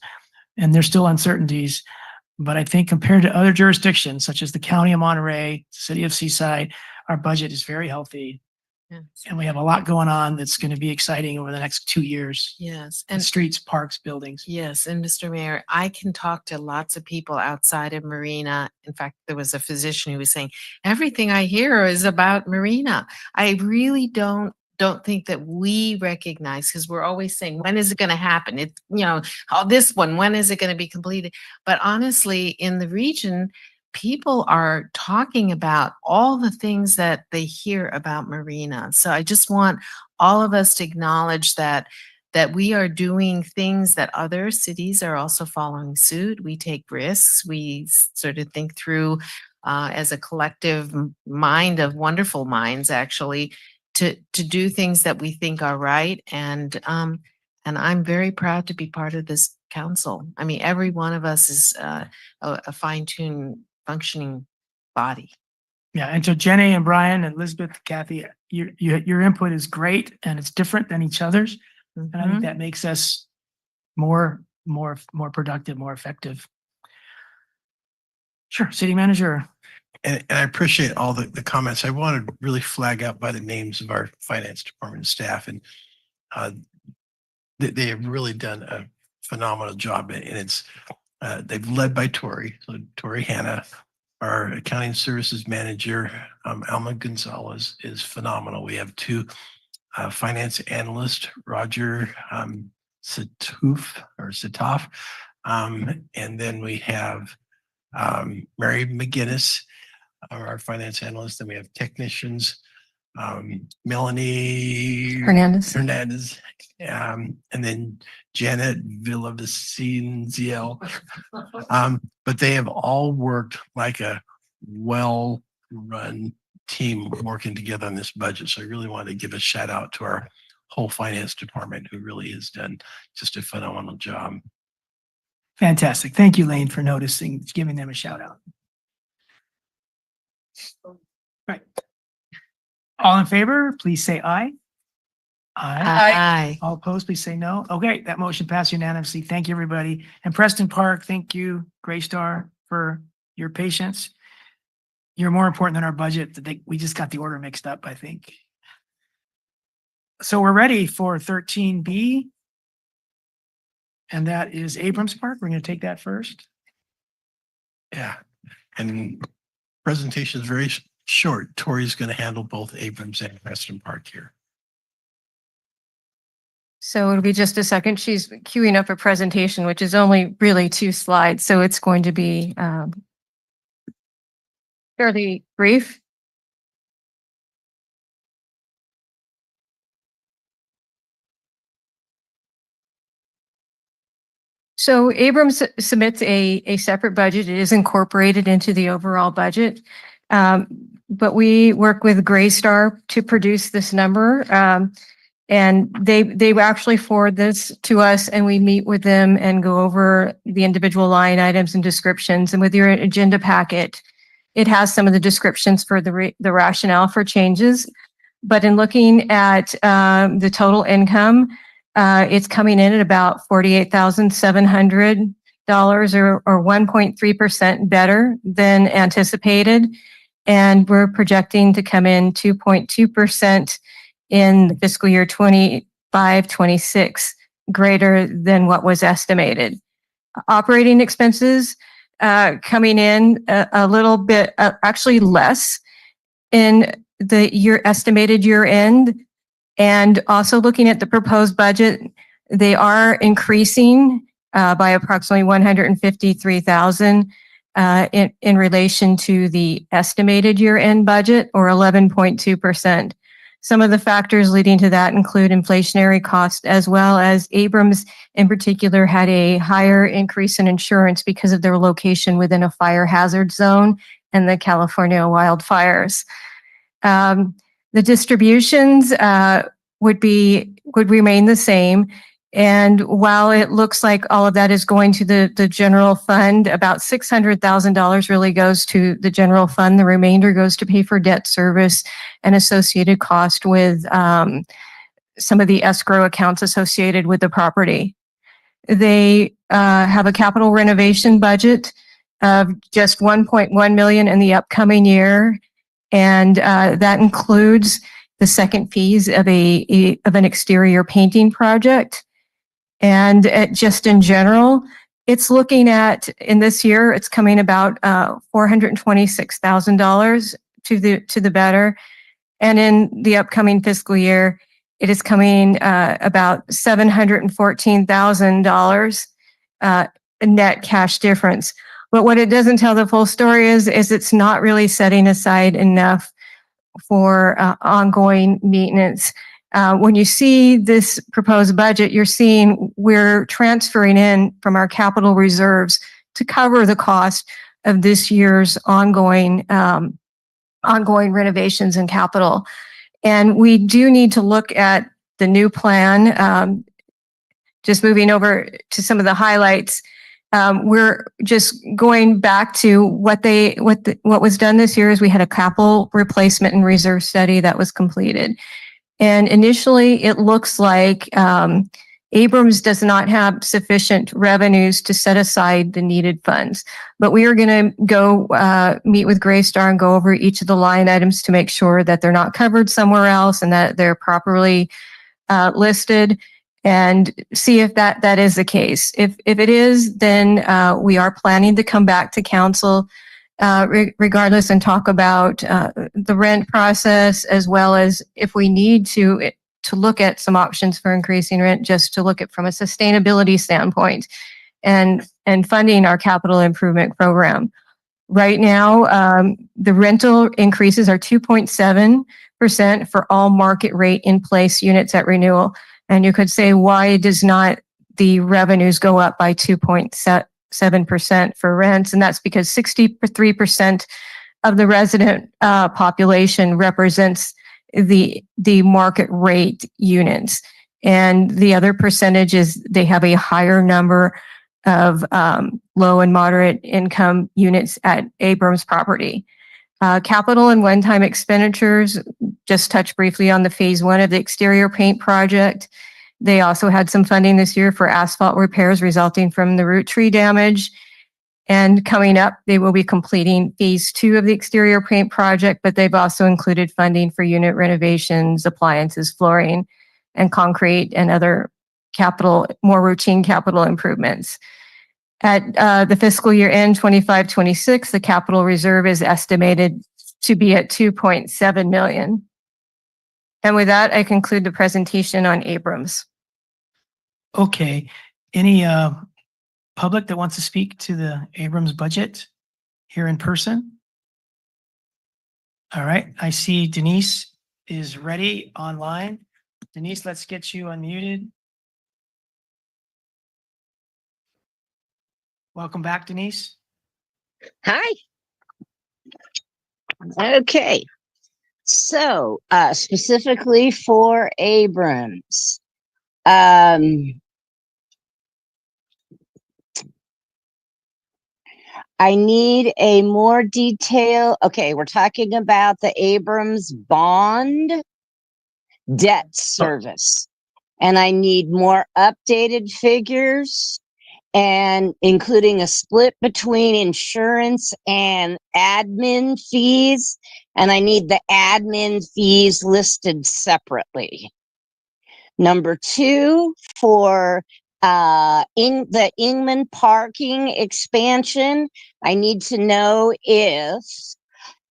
and there's still uncertainties. But I think compared to other jurisdictions, such as the County of Monterey, City of Seaside, our budget is very healthy. Yes. And we have a lot going on that's going to be exciting over the next 2 years. Yes. And streets, parks, buildings. Yes, and Mr. Mayor, I can talk to lots of people outside of Marina. In fact, there was a physician who was saying, everything I hear is about Marina. I really don't think that we recognize, because we're always saying, when is it going to happen? This one, when is it going to be completed? But honestly, in the region, people are talking about all the things that they hear about Marina. So I just want all of us to acknowledge that we are doing things that other cities are also following suit. We take risks. We sort of think through as a collective mind of wonderful minds, actually, to do things that we think are right. And I'm very proud to be part of this council. I mean, every one of us is a fine-tuned functioning body. Yeah, and to Jenny and Brian and Elizabeth, Kathy, your input is great and it's different than each other's. And I think that makes us more productive, more effective. Sure, city manager. And I appreciate all the comments. I want to really flag out by the names of our finance department staff, and they have really done a phenomenal job. And it's they've led by Tori, so Tori Hanna, our accounting services manager, Alma Gonzalez is phenomenal. We have two finance analysts, Roger Sataf, and then we have Mary McGinnis, our finance analyst. Then we have technicians, Melanie Hernandez. And then Janet Villavicenziel. But they have all worked like a well-run team working together on this budget. So I really want to give a shout out to our whole finance department, who really has done just a phenomenal job. Fantastic. Thank you, Lane, for noticing, giving them a shout out. Right. All in favor, please say aye. Aye. All opposed, please say no. Okay, that motion passed unanimously. Thank you, everybody. And Preston Park, thank you, Gray Star, for your patience. You're more important than our budget. We just got the order mixed up, I think. So we're ready for 13B. And that is Abrams Park. We're going to take that first. Yeah. And presentation is very short. Tori's going to handle both Abrams and Preston Park here. So it'll be just a second. She's queuing up a presentation, which is only really 2 slides. So it's going to be fairly brief. So Abrams submits a separate budget. It is incorporated into the overall budget. But we work with Gray Star to produce this number. And they actually forward this to us, and we meet with them and go over the individual line items and descriptions. And with your agenda packet, it has some of the descriptions for the rationale for changes. But in looking at the total income, it's coming in at about $48,700 or 1.3% better than anticipated. And we're projecting to come in 2.2% in the fiscal year 25-26, greater than what was estimated. Operating expenses coming in a little bit, actually less in the estimated year end. And also looking at the proposed budget, they are increasing by approximately $153,000 in relation to the estimated year end budget, or 11.2%. Some of the factors leading to that include inflationary costs, as well as Abrams in particular had a higher increase in insurance because of their location within a fire hazard zone and the California wildfires. The distributions would remain the same. And while it looks like all of that is going to the general fund, about $600,000 really goes to the general fund. The remainder goes to pay for debt service and associated cost with some of the escrow accounts associated with the property. They have a capital renovation budget of just $1.1 million in the upcoming year. And that includes the second phase of an exterior painting project. And just in general, it's looking at, in this year, it's coming about $426,000 to the better. And in the upcoming fiscal year, it is coming about $714,000 net cash difference. But what it doesn't tell the full story is it's not really setting aside enough for ongoing maintenance. When you see this proposed budget, you're seeing we're transferring in from our capital reserves to cover the cost of this year's ongoing renovations and capital. And we do need to look at the new plan. Just moving over to some of the highlights. We're just going back to what was done this year is we had a capital replacement and reserve study that was completed. And initially it looks like Abrams does not have sufficient revenues to set aside the needed funds. But we are going to go meet with Greystar and go over each of the line items to make sure that they're not covered somewhere else and that they're properly listed, and see if that is the case. If it is, then we are planning to come back to council regardless and talk about the rent process, as well as if we need to look at some options for increasing rent, just to look at from a sustainability standpoint and funding our capital improvement program. Right now, the rental increases are 2.7% for all market rate in place units at renewal. And you could say, why does not the revenues go up by 2.7% for rents? And that's because 63% of the resident population represents the market rate units. And the other percentage is they have a higher number of low and moderate income units at Abrams property. Capital and one-time expenditures, just touch briefly on the phase 1 of the exterior paint project. They also had some funding this year for asphalt repairs resulting from the root tree damage. And coming up, they will be completing phase 2 of the exterior paint project, but they've also included funding for unit renovations, appliances, flooring, and concrete and other more routine capital improvements. At the fiscal year end 25-26, the capital reserve is estimated to be at $2.7 million. And with that, I conclude the presentation on Abrams. Okay. Any public that wants to speak to the Abrams budget here in person? All right. I see Denise is ready online. Denise, let's get you unmuted. Welcome back, Denise. Hi. Okay. So, specifically for Abrams, I need a more detail. Okay, we're talking about the Abrams bond debt service, and I need more updated figures, and including a split between insurance and admin fees. And I need the admin fees listed separately. Number 2, for the Ingman parking expansion, I need to know if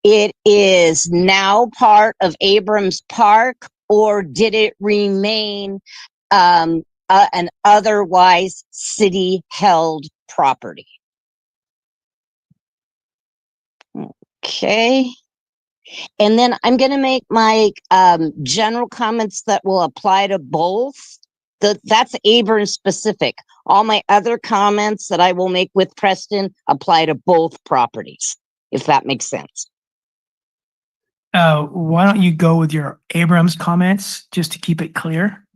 it is now part of Abrams Park, or did it remain an otherwise city-held property. Okay. And then I'm going to make my general comments that will apply to both. That's Abrams specific. All my other comments that I will make with Preston apply to both properties, if that makes sense. Why don't you go with your Abrams comments just to keep it clear?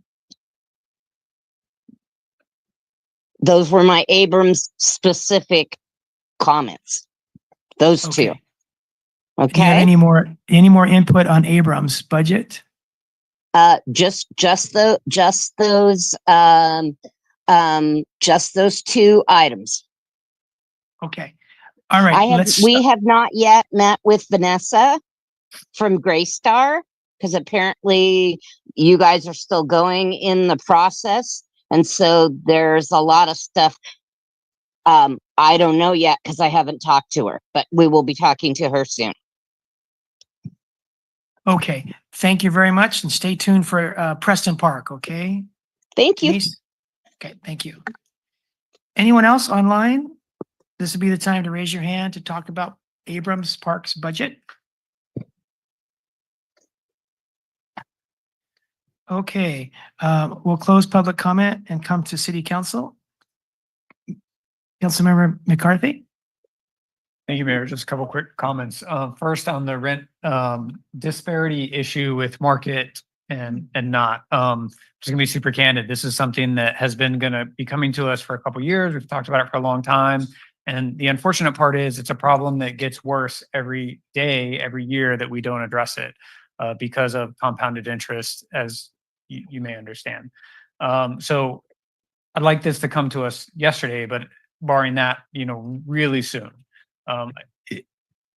Those were my Abrams specific comments. Those two. Okay. Do you have any more input on Abrams budget? Just those 2 items. Okay. All right. We have not yet met with Vanessa from Greystar, because apparently you guys are still going in the process. And so there's a lot of stuff I don't know yet because I haven't talked to her, but we will be talking to her soon. Okay. Thank you very much, and stay tuned for Preston Park, okay? Thank you. Denise? Okay, thank you. Anyone else online? This would be the time to raise your hand to talk about Abrams Park's budget. Okay, we'll close public comment and come to City Council. Councilmember McCarthy? Thank you, Mayor. Just a couple quick comments. First on the rent disparity issue with market and not. Just gonna be super candid. This is something that has been gonna be coming to us for a couple years. We've talked about it for a long time. And the unfortunate part is it's a problem that gets worse every day, every year that we don't address it because of compounded interest, as you may understand. So I'd like this to come to us yesterday, but barring that, really soon.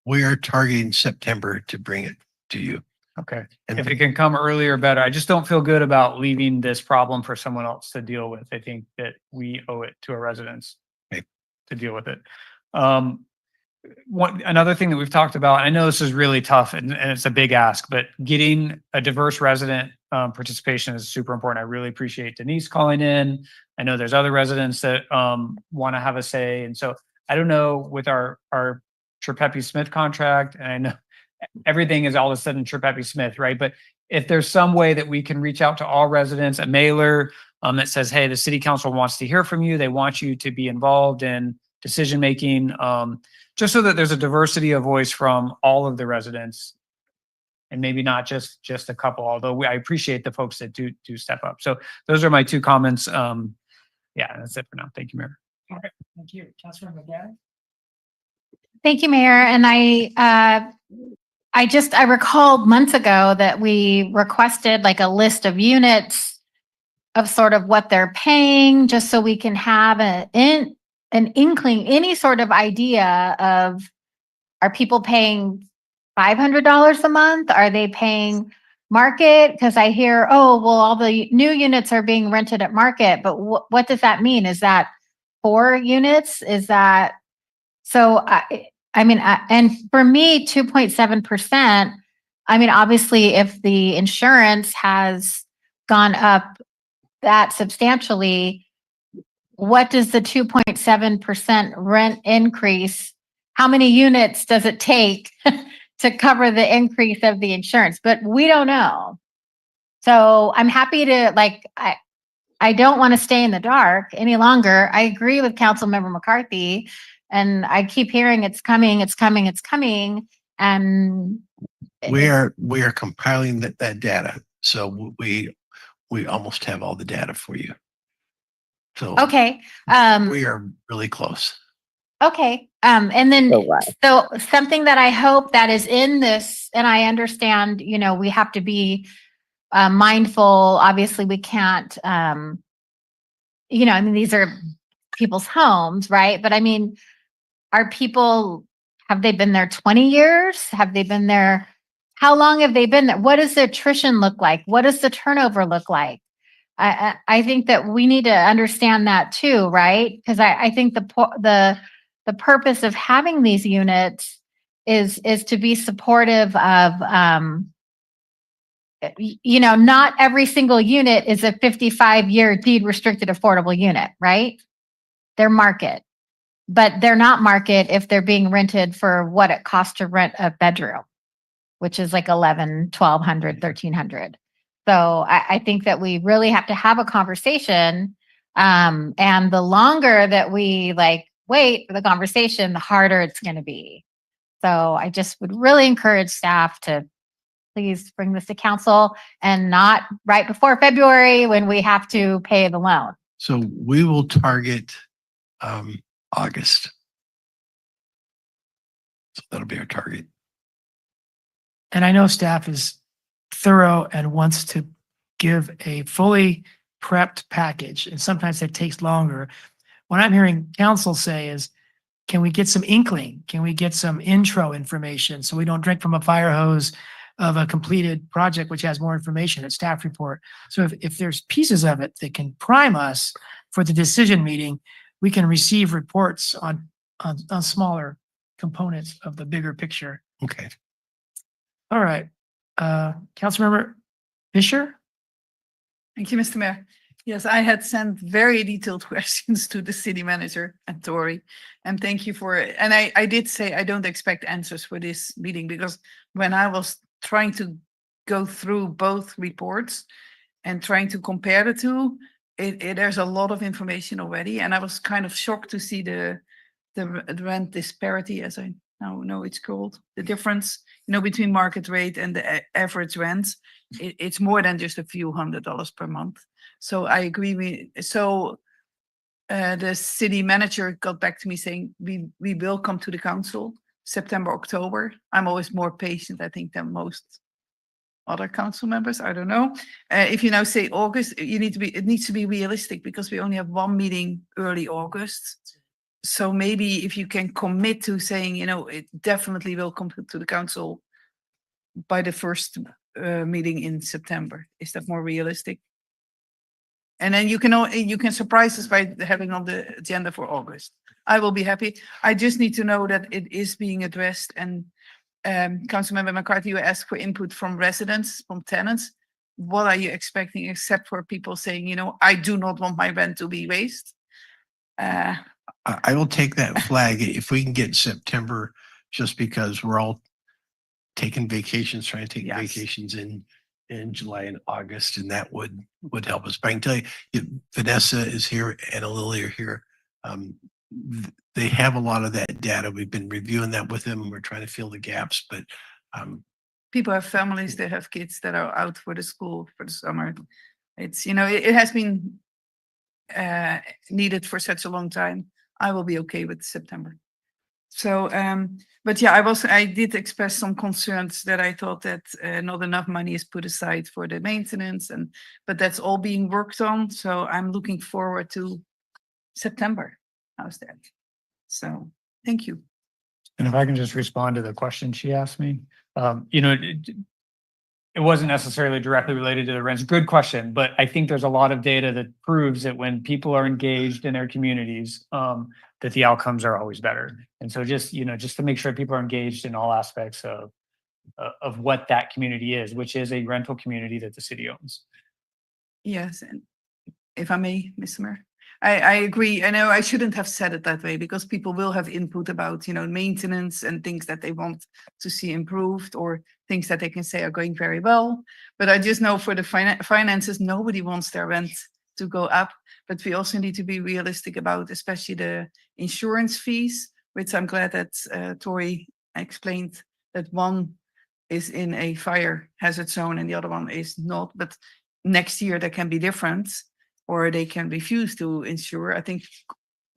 We are targeting September to bring it to you. Okay. And If it can come earlier, better. I just don't feel good about leaving this problem for someone else to deal with. I think that we owe it to our residents to deal with it. Another thing that we've talked about, I know this is really tough and it's a big ask, but getting a diverse resident participation is super important. I really appreciate Denise calling in. I know there's other residents that want to have a say. And so I don't know with our Tripepi Smith contract, and I know everything is all of a sudden Tripepi Smith, right? But if there's some way that we can reach out to all residents, a mailer that says, hey, the city council wants to hear from you. They want you to be involved in decision making, just so that there's a diversity of voice from all of the residents, and maybe not just a couple. Although I appreciate the folks that do step up. So those are my two comments. Yeah, that's it for now. Thank you, Mayor. All right, thank you. Councilmember McGann. Thank you, Mayor. And I recalled months ago that we requested like a list of units of sort of what they're paying, just so we can have an inkling, any sort of idea of, are people paying $500 a month? Are they paying market? Because I hear, oh, well, all the new units are being rented at market, but what does that mean? Is that 4 units? Is that, so I mean, and for me, 2.7%, I mean, obviously if the insurance has gone up that substantially, what does the 2.7% rent increase? How many units does it take to cover the increase of the insurance? But we don't know. So I'm happy to, like, I don't want to stay in the dark any longer. I agree with Councilmember McCarthy, and I keep hearing it's coming, it's coming, it's coming. And we are compiling that data. So we almost have all the data for you. So okay. we are really close. Okay. And then, so something that I hope that is in this, and I understand, we have to be mindful. Obviously we can't, I mean, these are people's homes, right? But I mean, have they been there 20 years? Have they been there? How long have they been there? What does the attrition look like? What does the turnover look like? I think that we need to understand that too, right? Because I think the purpose of having these units is to be supportive of, not every single unit is a 55-year deed restricted affordable unit, right? They're market, but they're not market if they're being rented for what it costs to rent a bedroom, which is like $1,100, $1,200, $1,300. So I think that we really have to have a conversation. And the longer that we wait for the conversation, the harder it's going to be. So I just would really encourage staff to please bring this to council, and not right before February when we have to pay the loan. So we will target August. So that'll be our target. And I know staff is thorough and wants to give a fully prepped package, and sometimes that takes longer. What I'm hearing council say is, can we get some inkling? Can we get some intro information so we don't drink from a fire hose of a completed project which has more information, a staff report? So if there's pieces of it that can prime us for the decision meeting, we can receive reports on smaller components of the bigger picture. Okay. All right. Councilmember Fisher? Thank you, Mr. Mayor. Yes, I had sent very detailed questions to the city manager and Tori, and thank you for it. And I did say I don't expect answers for this meeting, because when I was trying to go through both reports and trying to compare the two, there's a lot of information already, and I was kind of shocked to see the the rent disparity, as I now know it's called, the difference, between market rate and the average rent, it's more than just a few $100s per month. So I agree the city manager got back to me saying, we will come to the council September, October. I'm always more patient, I think, than most other council members. I don't know. If you now say August, it needs to be realistic because we only have one meeting early August. So maybe if you can commit to saying, it definitely will come to the council by the first meeting in September. Is that more realistic? And then you can surprise us by having on the agenda for August. I will be happy. I just need to know that it is being addressed. And Councilmember McCarthy, you asked for input from residents, from tenants. What are you expecting, except for people saying, I do not want my rent to be raised? I will take that flag if we can get September, just because we're all taking vacations, trying to take vacations in July and August, and that would help us. But I can tell you, Vanessa is here and Lily are here. They have a lot of that data. We've been reviewing that with them, and we're trying to fill the gaps. But people have families, they have kids that are out for the school for the summer. It's it has been needed for such a long time. I will be okay with September. So, but yeah, I did express some concerns that I thought that not enough money is put aside for the maintenance, but that's all being worked on. So I'm looking forward to September. How's that? So thank you. And if I can just respond to the question she asked me, it wasn't necessarily directly related to the rents. Good question, but I think there's a lot of data that proves that when people are engaged in their communities, that the outcomes are always better. And so just to make sure people are engaged in all aspects of what that community is, which is a rental community that the city owns. Yes, and if I may, Mr. Mayor, I agree. I know I shouldn't have said it that way because people will have input about, maintenance and things that they want to see improved or things that they can say are going very well. But I just know for the finances, nobody wants their rent to go up. But we also need to be realistic about especially the insurance fees, which I'm glad that Tori explained that one is in a fire hazard zone and the other one is not. But next year there can be different, or they can refuse to insure. I think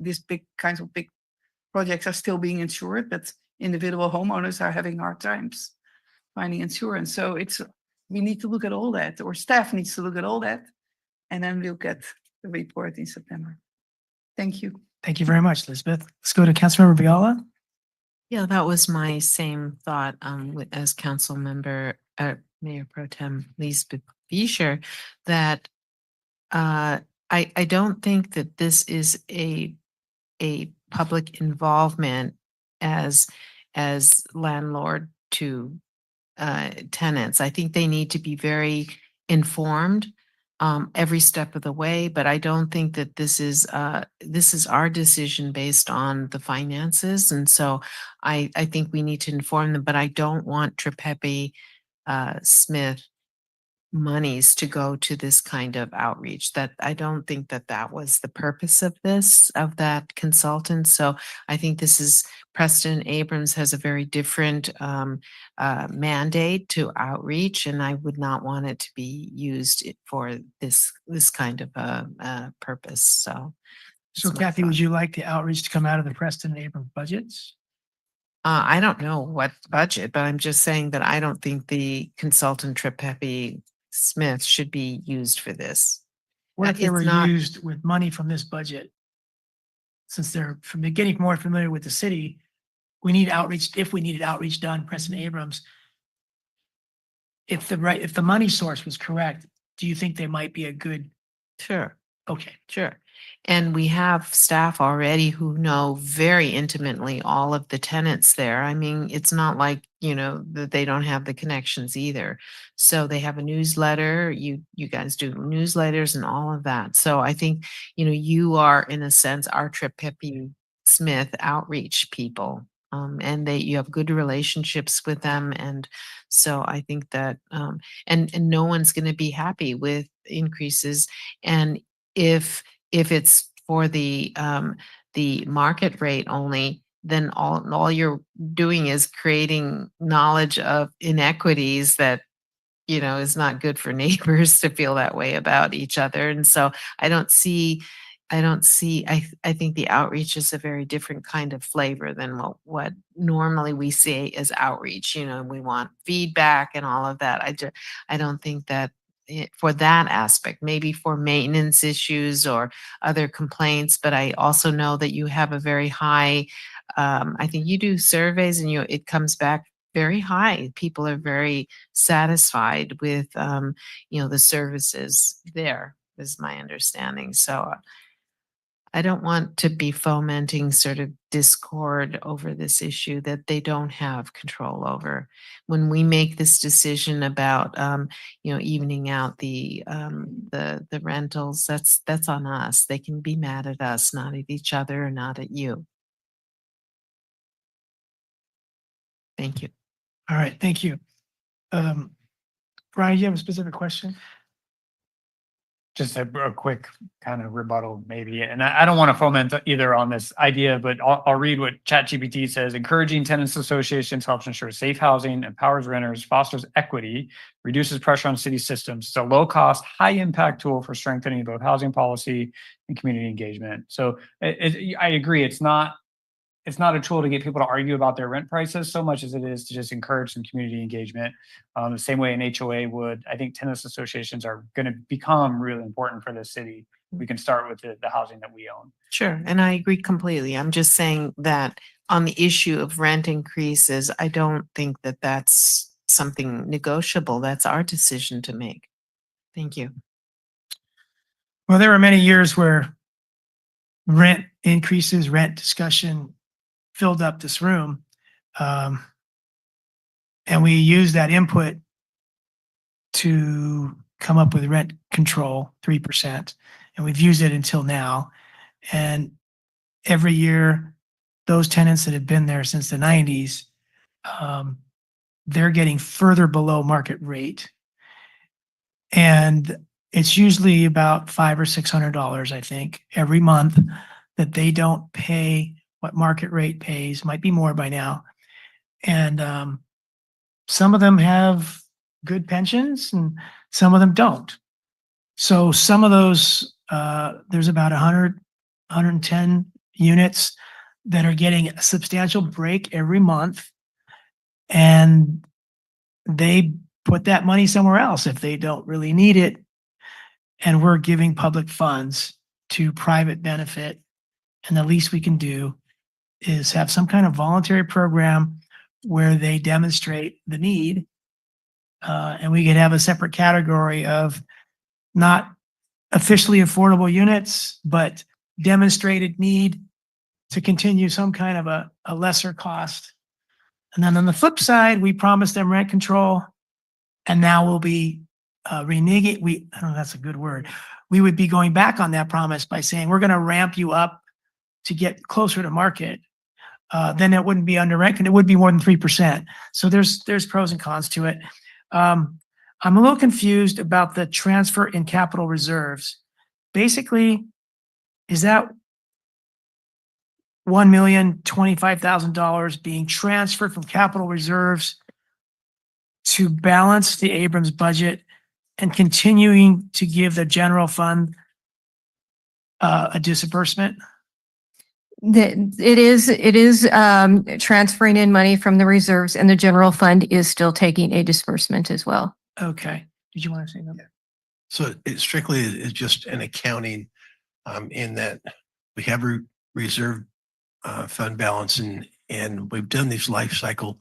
these big projects are still being insured, but individual homeowners are having hard times finding insurance. So we need to look at all that, or staff needs to look at all that, and then we'll get the report in September. Thank you. Thank you very much, Elizabeth. Let's go to Councilmember Viola. Yeah, that was my same thought as council member, Mayor Pro Tem Lisbeth Fischer, that I don't think that this is a public involvement as landlord to tenants. I think they need to be very informed every step of the way, but I don't think that this is our decision based on the finances. And so I think we need to inform them, but I don't want Trepepe Smith monies to go to this kind of outreach. That I don't think that was the purpose of that consultant. So I think this is Preston Abrams has a very different mandate to outreach, and I would not want it to be used for this kind of a purpose. So Kathy, would you like the outreach to come out of the Preston and Abrams budgets? I don't know what budget, but I'm just saying that I don't think the consultant Trepepe Smith should be used for this. What if they were used with money from this budget? Since they're getting more familiar with the city, we need outreach. If we needed outreach done, Preston Abrams, if the money source was correct, do you think they might be a good? Sure. Okay. Sure. And we have staff already who know very intimately all of the tenants there. I mean, it's not like, that they don't have the connections either. So they have a newsletter. You guys do newsletters and all of that. So I think, you are in a sense our Trepepe Smith outreach people. And you have good relationships with them. And so I think that, and no one's going to be happy with increases. And if it's for the the market rate only, then all you're doing is creating knowledge of inequities that, you know, is not good for neighbors to feel that way about each other. And so I don't see, I think the outreach is a very different kind of flavor than what normally we say as outreach. You know, we want feedback and all of that. I don't think that for that aspect, maybe for maintenance issues or other complaints, but I also know that you have a very high, I think you do surveys and it comes back very high. People are very satisfied with, the services there, is my understanding. So I don't want to be fomenting sort of discord over this issue that they don't have control over. When we make this decision about, evening out the rentals, that's on us. They can be mad at us, not at each other, or not at you. Thank you. All right, thank you. Brian, you have a specific question? Just a quick kind of rebuttal maybe, and I don't want to foment either on this idea, but I'll read what ChatGPT says. Encouraging tenants associations helps ensure safe housing, empowers renters, fosters equity, reduces pressure on city systems. It's a low cost, high impact tool for strengthening both housing policy and community engagement. So I agree. It's not a tool to get people to argue about their rent prices so much as it is to just encourage some community engagement. The same way an HOA would. I think tenants associations are going to become really important for the city. We can start with the housing that we own. Sure, and I agree completely. I'm just saying that on the issue of rent increases, I don't think that that's something negotiable. That's our decision to make. Thank you. Well, there were many years where rent increases, rent discussion filled up this room. And we used that input to come up with rent control, 3%. And we've used it until now. And every year, those tenants that have been there since the 90s, they're getting further below market rate. And it's usually about $500 or $600, I think, every month that they don't pay what market rate pays. Might be more by now. And some of them have good pensions and some of them don't. So some of those, there's about 100, 110 units that are getting a substantial break every month. And they put that money somewhere else if they don't really need it. And we're giving public funds to private benefit. And the least we can do is have some kind of voluntary program where they demonstrate the need. And we could have a separate category of not officially affordable units, but demonstrated need to continue some kind of a lesser cost. And then on the flip side, we promised them rent control, and now we'll be reneging. I don't know, that's a good word. We would be going back on that promise by saying, we're going to ramp you up to get closer to market. Then it wouldn't be under rent, and it would be more than 3%. So there's pros and cons to it. I'm a little confused about the transfer in capital reserves. Basically, is that $1,025,000 being transferred from capital reserves to balance the Abrams budget and continuing to give the general fund a disbursement? It is transferring in money from the reserves, and the general fund is still taking a disbursement as well. Okay. Did you want to say that? So it strictly is just an accounting in that we have a reserve fund balance and we've done these life cycle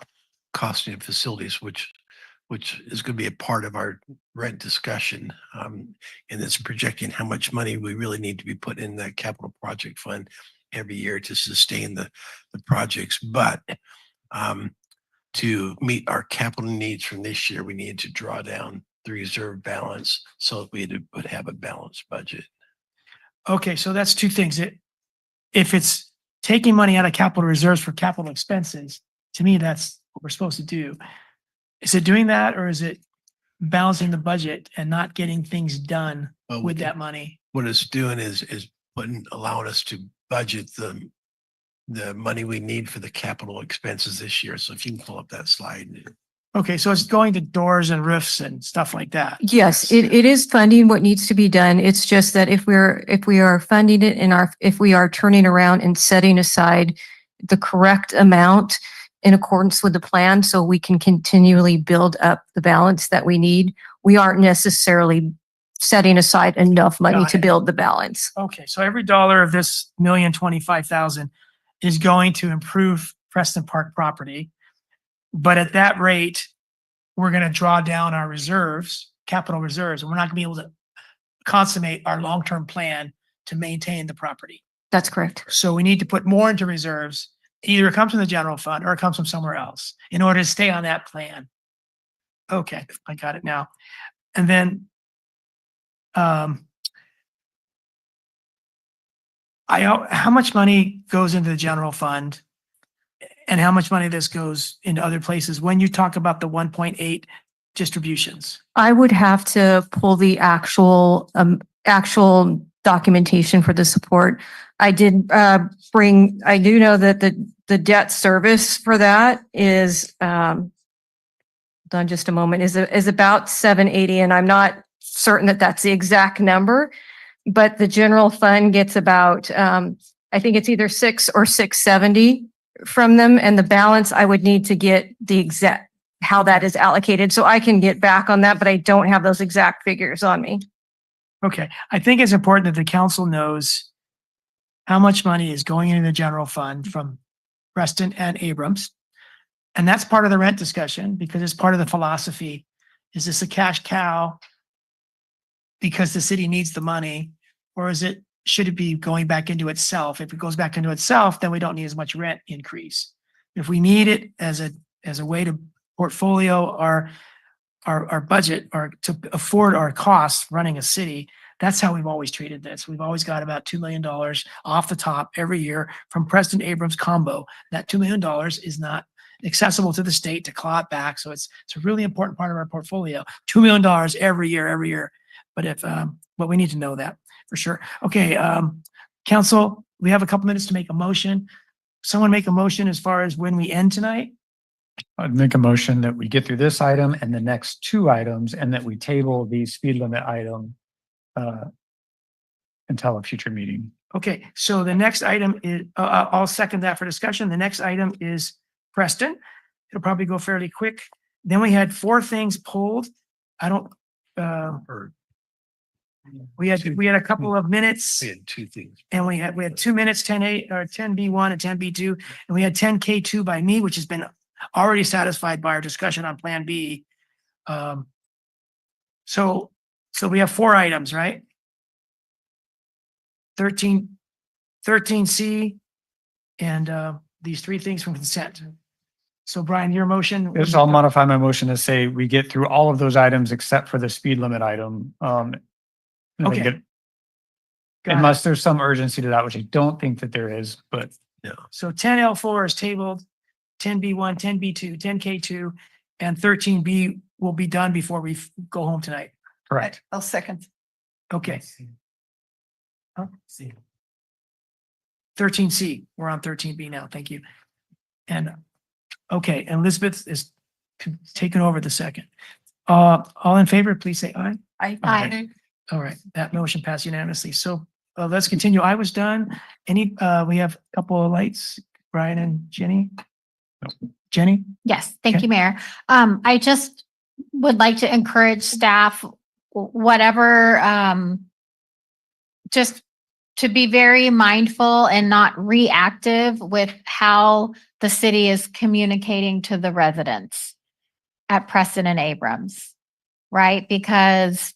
costing of facilities, which is going to be a part of our rent discussion. And it's projecting how much money we really need to be put in that capital project fund every year to sustain the projects. But to meet our capital needs from this year, we need to draw down the reserve balance so that we would have a balanced budget. Okay, so that's two things. If it's taking money out of capital reserves for capital expenses, to me, that's what we're supposed to do. Is it doing that, or is it balancing the budget and not getting things done with that money? What it's doing is allowing us to budget the money we need for the capital expenses this year. So if you can pull up that slide. Okay, so it's going to doors and roofs and stuff like that. Yes, it is funding what needs to be done. It's just that if we are funding it if we are turning around and setting aside the correct amount in accordance with the plan, so we can continually build up the balance that we need, we aren't necessarily setting aside enough money Got to it. build the balance. Okay, so every dollar of this $1,025,000 is going to improve Preston Park property. But at that rate, we're going to draw down our reserves, capital reserves, and we're not going to be able to consummate our long-term plan to maintain the property. That's correct. So we need to put more into reserves. Either it comes from the general fund or it comes from somewhere else in order to stay on that plan. Okay, I got it now. And then how much money goes into the general fund and how much money this goes into other places when you talk about the 1.8 distributions? I would have to pull the actual documentation for the support. I do know that the debt service for that is, hold on just a moment, is about 780, and I'm not certain that that's the exact number, but the general fund gets about, I think it's either 6 or 670 from them, and the balance I would need to get the exact, how that is allocated. So I can get back on that, but I don't have those exact figures on me. Okay, I think it's important that the council knows how much money is going into the general fund from Preston and Abrams. And that's part of the rent discussion because it's part of the philosophy. Is this a cash cow because the city needs the money, or should it be going back into itself? If it goes back into itself, then we don't need as much rent increase. If we need it as a way to portfolio our budget or to afford our costs running a city, that's how we've always treated this. We've always got about $2 million off the top every year from Preston Abrams combo. That $2 million is not accessible to the state to claw it back. So it's a really important part of our portfolio. $2 million every year. But we need to know that for sure. Okay, council, we have a couple minutes to make a motion. Someone make a motion as far as when we end tonight. I'd make a motion that we get through this item and the next two items and that we table the speed limit item until a future meeting. Okay, so the next item is, I'll second that for discussion. The next item is Preston. It'll probably go fairly quick. Then we had 4 things pulled. We had a couple of minutes. We had 2 things. And we had 2 minutes, 10A or 10B1 and 10B2, and we had 10K2 by me, which has been already satisfied by our discussion on Plan B. So we have 4 items, right? 13C and these 3 things from consent. So Brian, your motion. Yes, I'll modify my motion to say we get through all of those items except for the speed limit item. Okay. Got Unless there's some urgency to that, which I don't think that there is, but. No. So 10L4 is tabled, 10B1, 10B2, 10K2, and 13B will be done before we go home tonight. Correct. I'll second. Okay. 13C, we're on 13B now. Thank you. And okay, Elizabeth is taking over the second. All in favor, please say aye. Aye. All right, that motion passed unanimously. So let's continue. I was done. We have a couple of lights, Brian and Jenny. Jenny? Yes, thank Okay. you, Mayor. I just would like to encourage staff, whatever, just to be very mindful and not reactive with how the city is communicating to the residents at Preston and Abrams, right? Because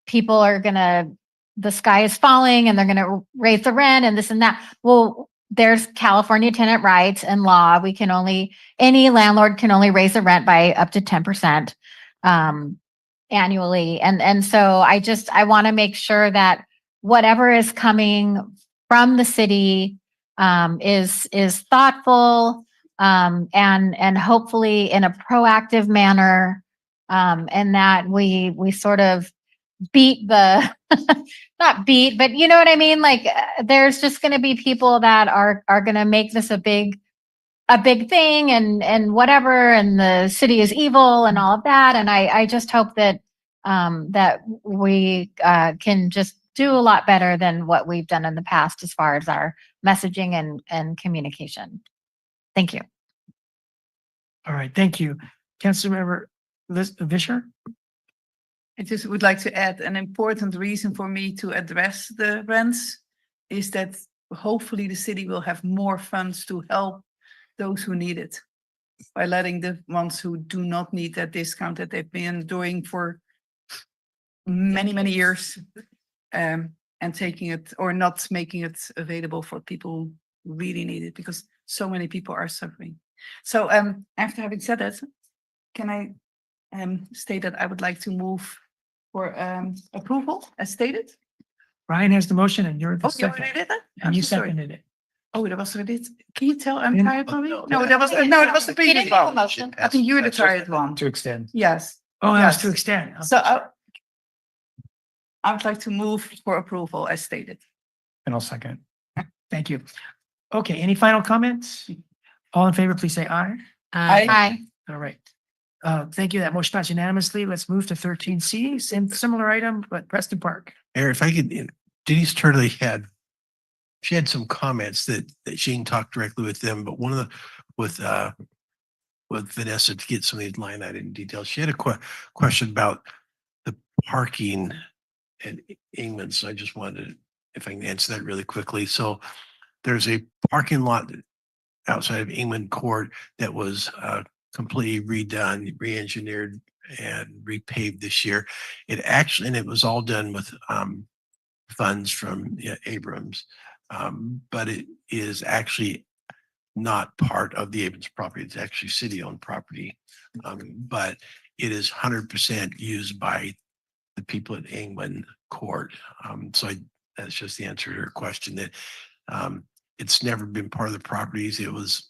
people are the sky is falling and they're gonna raise the rent and this and that. Well, there's California tenant rights and law. Any landlord can only raise the rent by up to 10% annually. And so I want to make sure that whatever is coming from the city is thoughtful and hopefully in a proactive manner, and that we sort of beat the not beat, but you know what I mean? Like, there's just going to be people that are going to make this a big thing and whatever, and the city is evil and all of that. And I just hope that, that we, can just do a lot better than what we've done in the past as far as our messaging and communication. Thank you. All right, thank you. Councilmember Vischer? I just would like to add an important reason for me to address the rents is that hopefully the city will have more funds to help those who need it by letting the ones who do not need that discount that they've been doing for many, many years, and taking it or not making it available for people who really need it because so many people are suffering. So after having said that, can I state that I would like to move for approval as stated? Ryan has the motion and you're the Oh, you already second. did that? And I'm you so sorry. seconded it. Oh, that was already. Can you tell I'm Didn't- tired, mommy? No, that was the previous one. I think you were the tired one. To extend. Yes. Oh, that was Yes. to extend. So I would like to move for approval as stated. And I'll second. Thank you. Okay, any final comments? All in favor, please say aye. Hi. All right. Thank you. That motion passed unanimously. Let's move to 13C, similar item, but Preston Park. Mayor, if I could, Denise Turley she had some comments that she can talk directly with them, but one of the, with Vanessa to get some of these line item details. She had a question about the parking at Ingman. So I just wanted, if I can answer that really quickly. So there's a parking lot outside of Ingman Court that was completely redone, re-engineered and repaved this year. It actually, and it was all done with funds from Abrams. But it is actually not part of the Abrams property. It's actually city-owned property. But it is 100% used by the people at Ingman Court. That's just the answer to her question that it's never been part of the properties. It was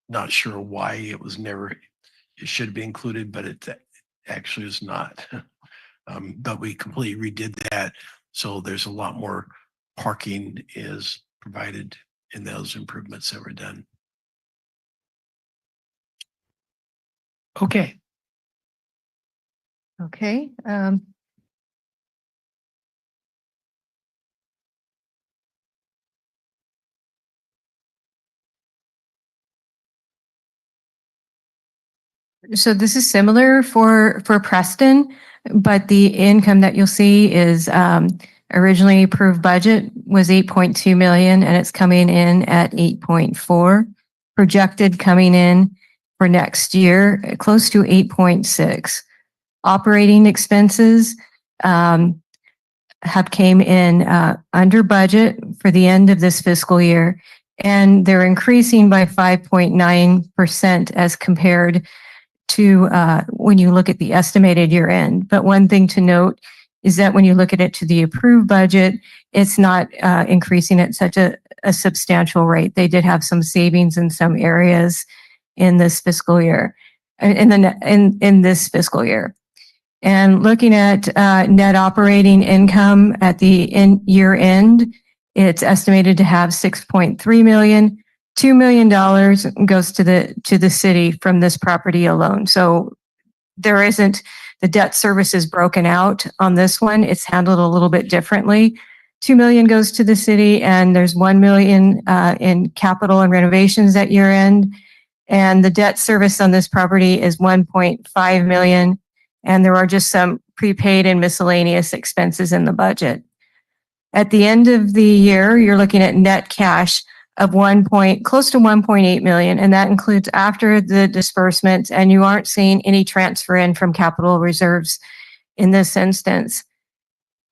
not sure why it was never, it should be included, but it actually is not. But we completely redid that. So there's a lot more parking is provided in those improvements that were done. Okay. Okay. So this is similar for Preston, but the income that you'll see is originally approved budget was 8.2 million and it's coming in at 8.4. Projected coming in for next year, close to 8.6. Operating expenses have came in under budget for the end of this fiscal year, and they're increasing by 5.9% as compared to when you look at the estimated year end. But one thing to note is that when you look at it to the approved budget, it's not increasing at such a substantial rate. They did have some savings in some areas in this fiscal year, in this fiscal year. And looking at net operating income at the year end, it's estimated to have 6.3 million. $2 million goes to the city from this property alone. So there isn't, the debt service is broken out on this one. It's handled a little bit differently. 2 million goes to the city and there's 1 million in capital and renovations at year end. And the debt service on this property is 1.5 million. And there are just some prepaid and miscellaneous expenses in the budget. At the end of the year, you're looking at net cash of close to 1.8 million. And that includes after the disbursements, and you aren't seeing any transfer in from capital reserves in this instance.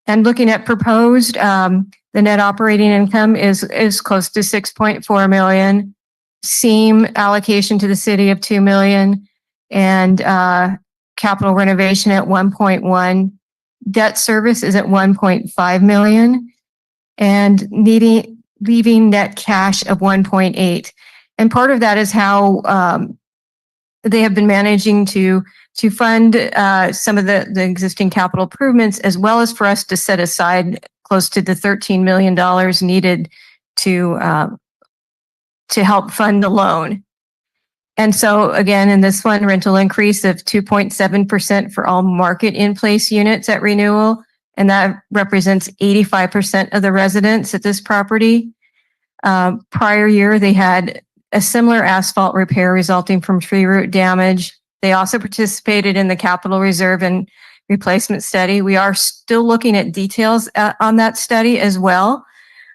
And looking at proposed, the net operating income is close to 6.4 million. SEAM allocation to the city of 2 million and capital renovation at 1.1. Debt service is at 1.5 million and leaving net cash of 1.8. And part of that is how they have been managing to fund some of the existing capital improvements, as well as for us to set aside close to the $13 million needed to help fund the loan. And so again, in this one, rental increase of 2.7% for all market in place units at renewal. And that represents 85% of the residents at this property. Prior year, they had a similar asphalt repair resulting from tree root damage. They also participated in the capital reserve and replacement study. We are still looking at details on that study as well.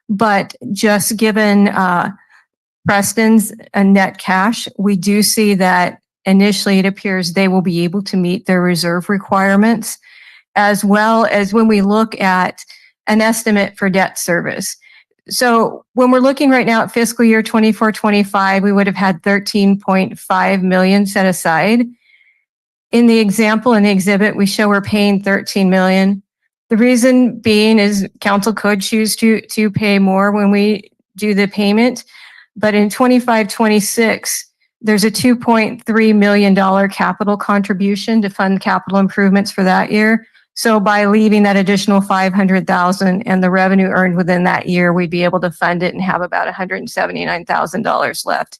But just given Preston's net cash, we do see that initially it appears they will be able to meet their reserve requirements, as well as when we look at an estimate for debt service. So when we're looking right now at fiscal year 24-25, we would have had 13.5 million set aside. In the example in the exhibit, we show we're paying 13 million. The reason being is council could choose to pay more when we do the payment. But in 25-26, there's a $2.3 million capital contribution to fund capital improvements for that year. So by leaving that additional 500,000 and the revenue earned within that year, we'd be able to fund it and have about $179,000 left.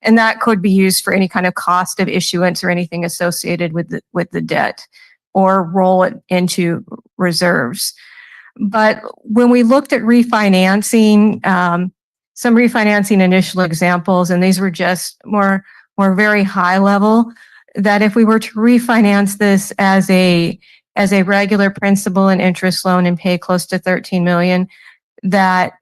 And that could be used for any kind of cost of issuance or anything associated with the debt, or roll it into reserves. But when we looked at refinancing, some refinancing initial examples, and these were just more very high level, that if we were to refinance this as a regular principal and interest loan and pay close to 13 million, that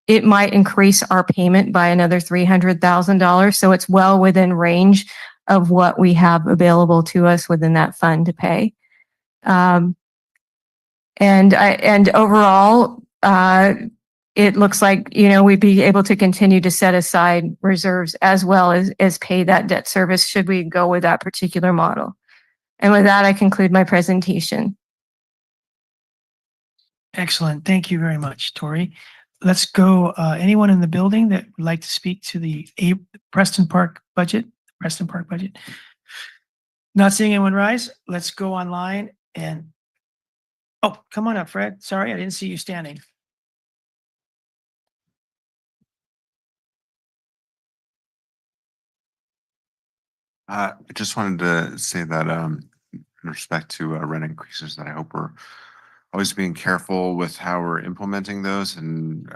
it might increase our payment by another $300,000. So it's well within range of what we have available to us within that fund to pay. And overall, it looks like, we'd be able to continue to set aside reserves as well as pay that debt service should we go with that particular model. And with that, I conclude my presentation. Excellent. Thank you very much, Tori. Let's go. Anyone in the building that would like to speak to the Preston Park budget? Not seeing anyone rise. Let's go online and, oh, come on up, Fred. Sorry, I didn't see you standing. I just wanted to say that in respect to rent increases, that I hope we're always being careful with how we're implementing those, and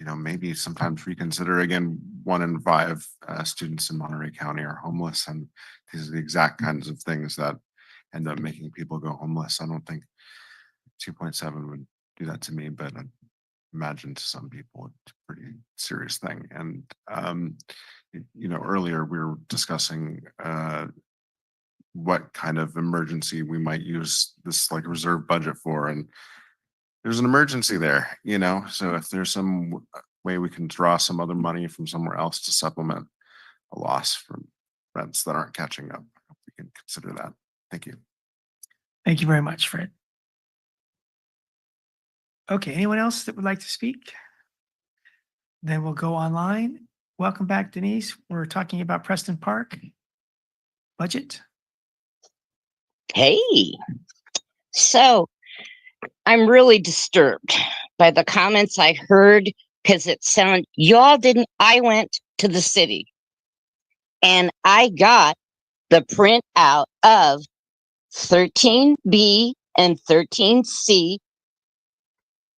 maybe sometimes reconsider. Again, 1 in 5 students in Monterey County are homeless, and these are the exact kinds of things that end up making people go homeless. I don't think 2.7 would do that to me, but I imagine to some people it's a pretty serious thing. And earlier we were discussing what kind of emergency we might use this like reserve budget for, and there's an emergency there, so if there's some way we can draw some other money from somewhere else to supplement a loss from rents that aren't catching up, I hope we can consider that. Thank you. Thank you very much, Fred. Okay, anyone else that would like to speak? Then we'll go online. Welcome back, Denise. We're talking about Preston Park budget. Hey, so I'm really disturbed by the comments I heard, because I went to the city and I got the printout of 13B and 13C,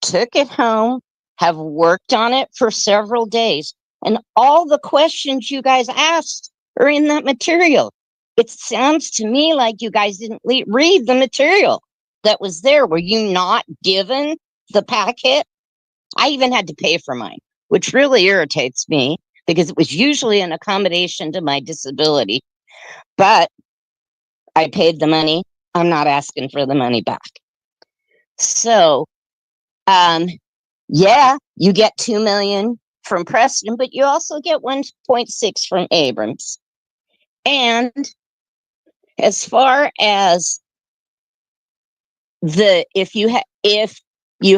took it home, have worked on it for several days, and all the questions you guys asked are in that material. It sounds to me like you guys didn't read the material that was there. Were you not given the packet? I even had to pay for mine, which really irritates me because it was usually an accommodation to my disability. But I paid the money. I'm not asking for the money back. So, yeah, you get 2 million from Preston, but you also get 1.6 from Abrams. And as far as if you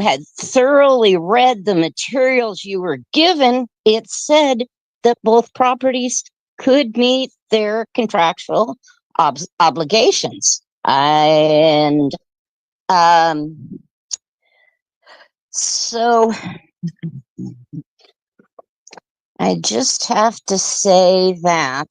had thoroughly read the materials you were given, it said that both properties could meet their contractual obligations. And So I just have to say that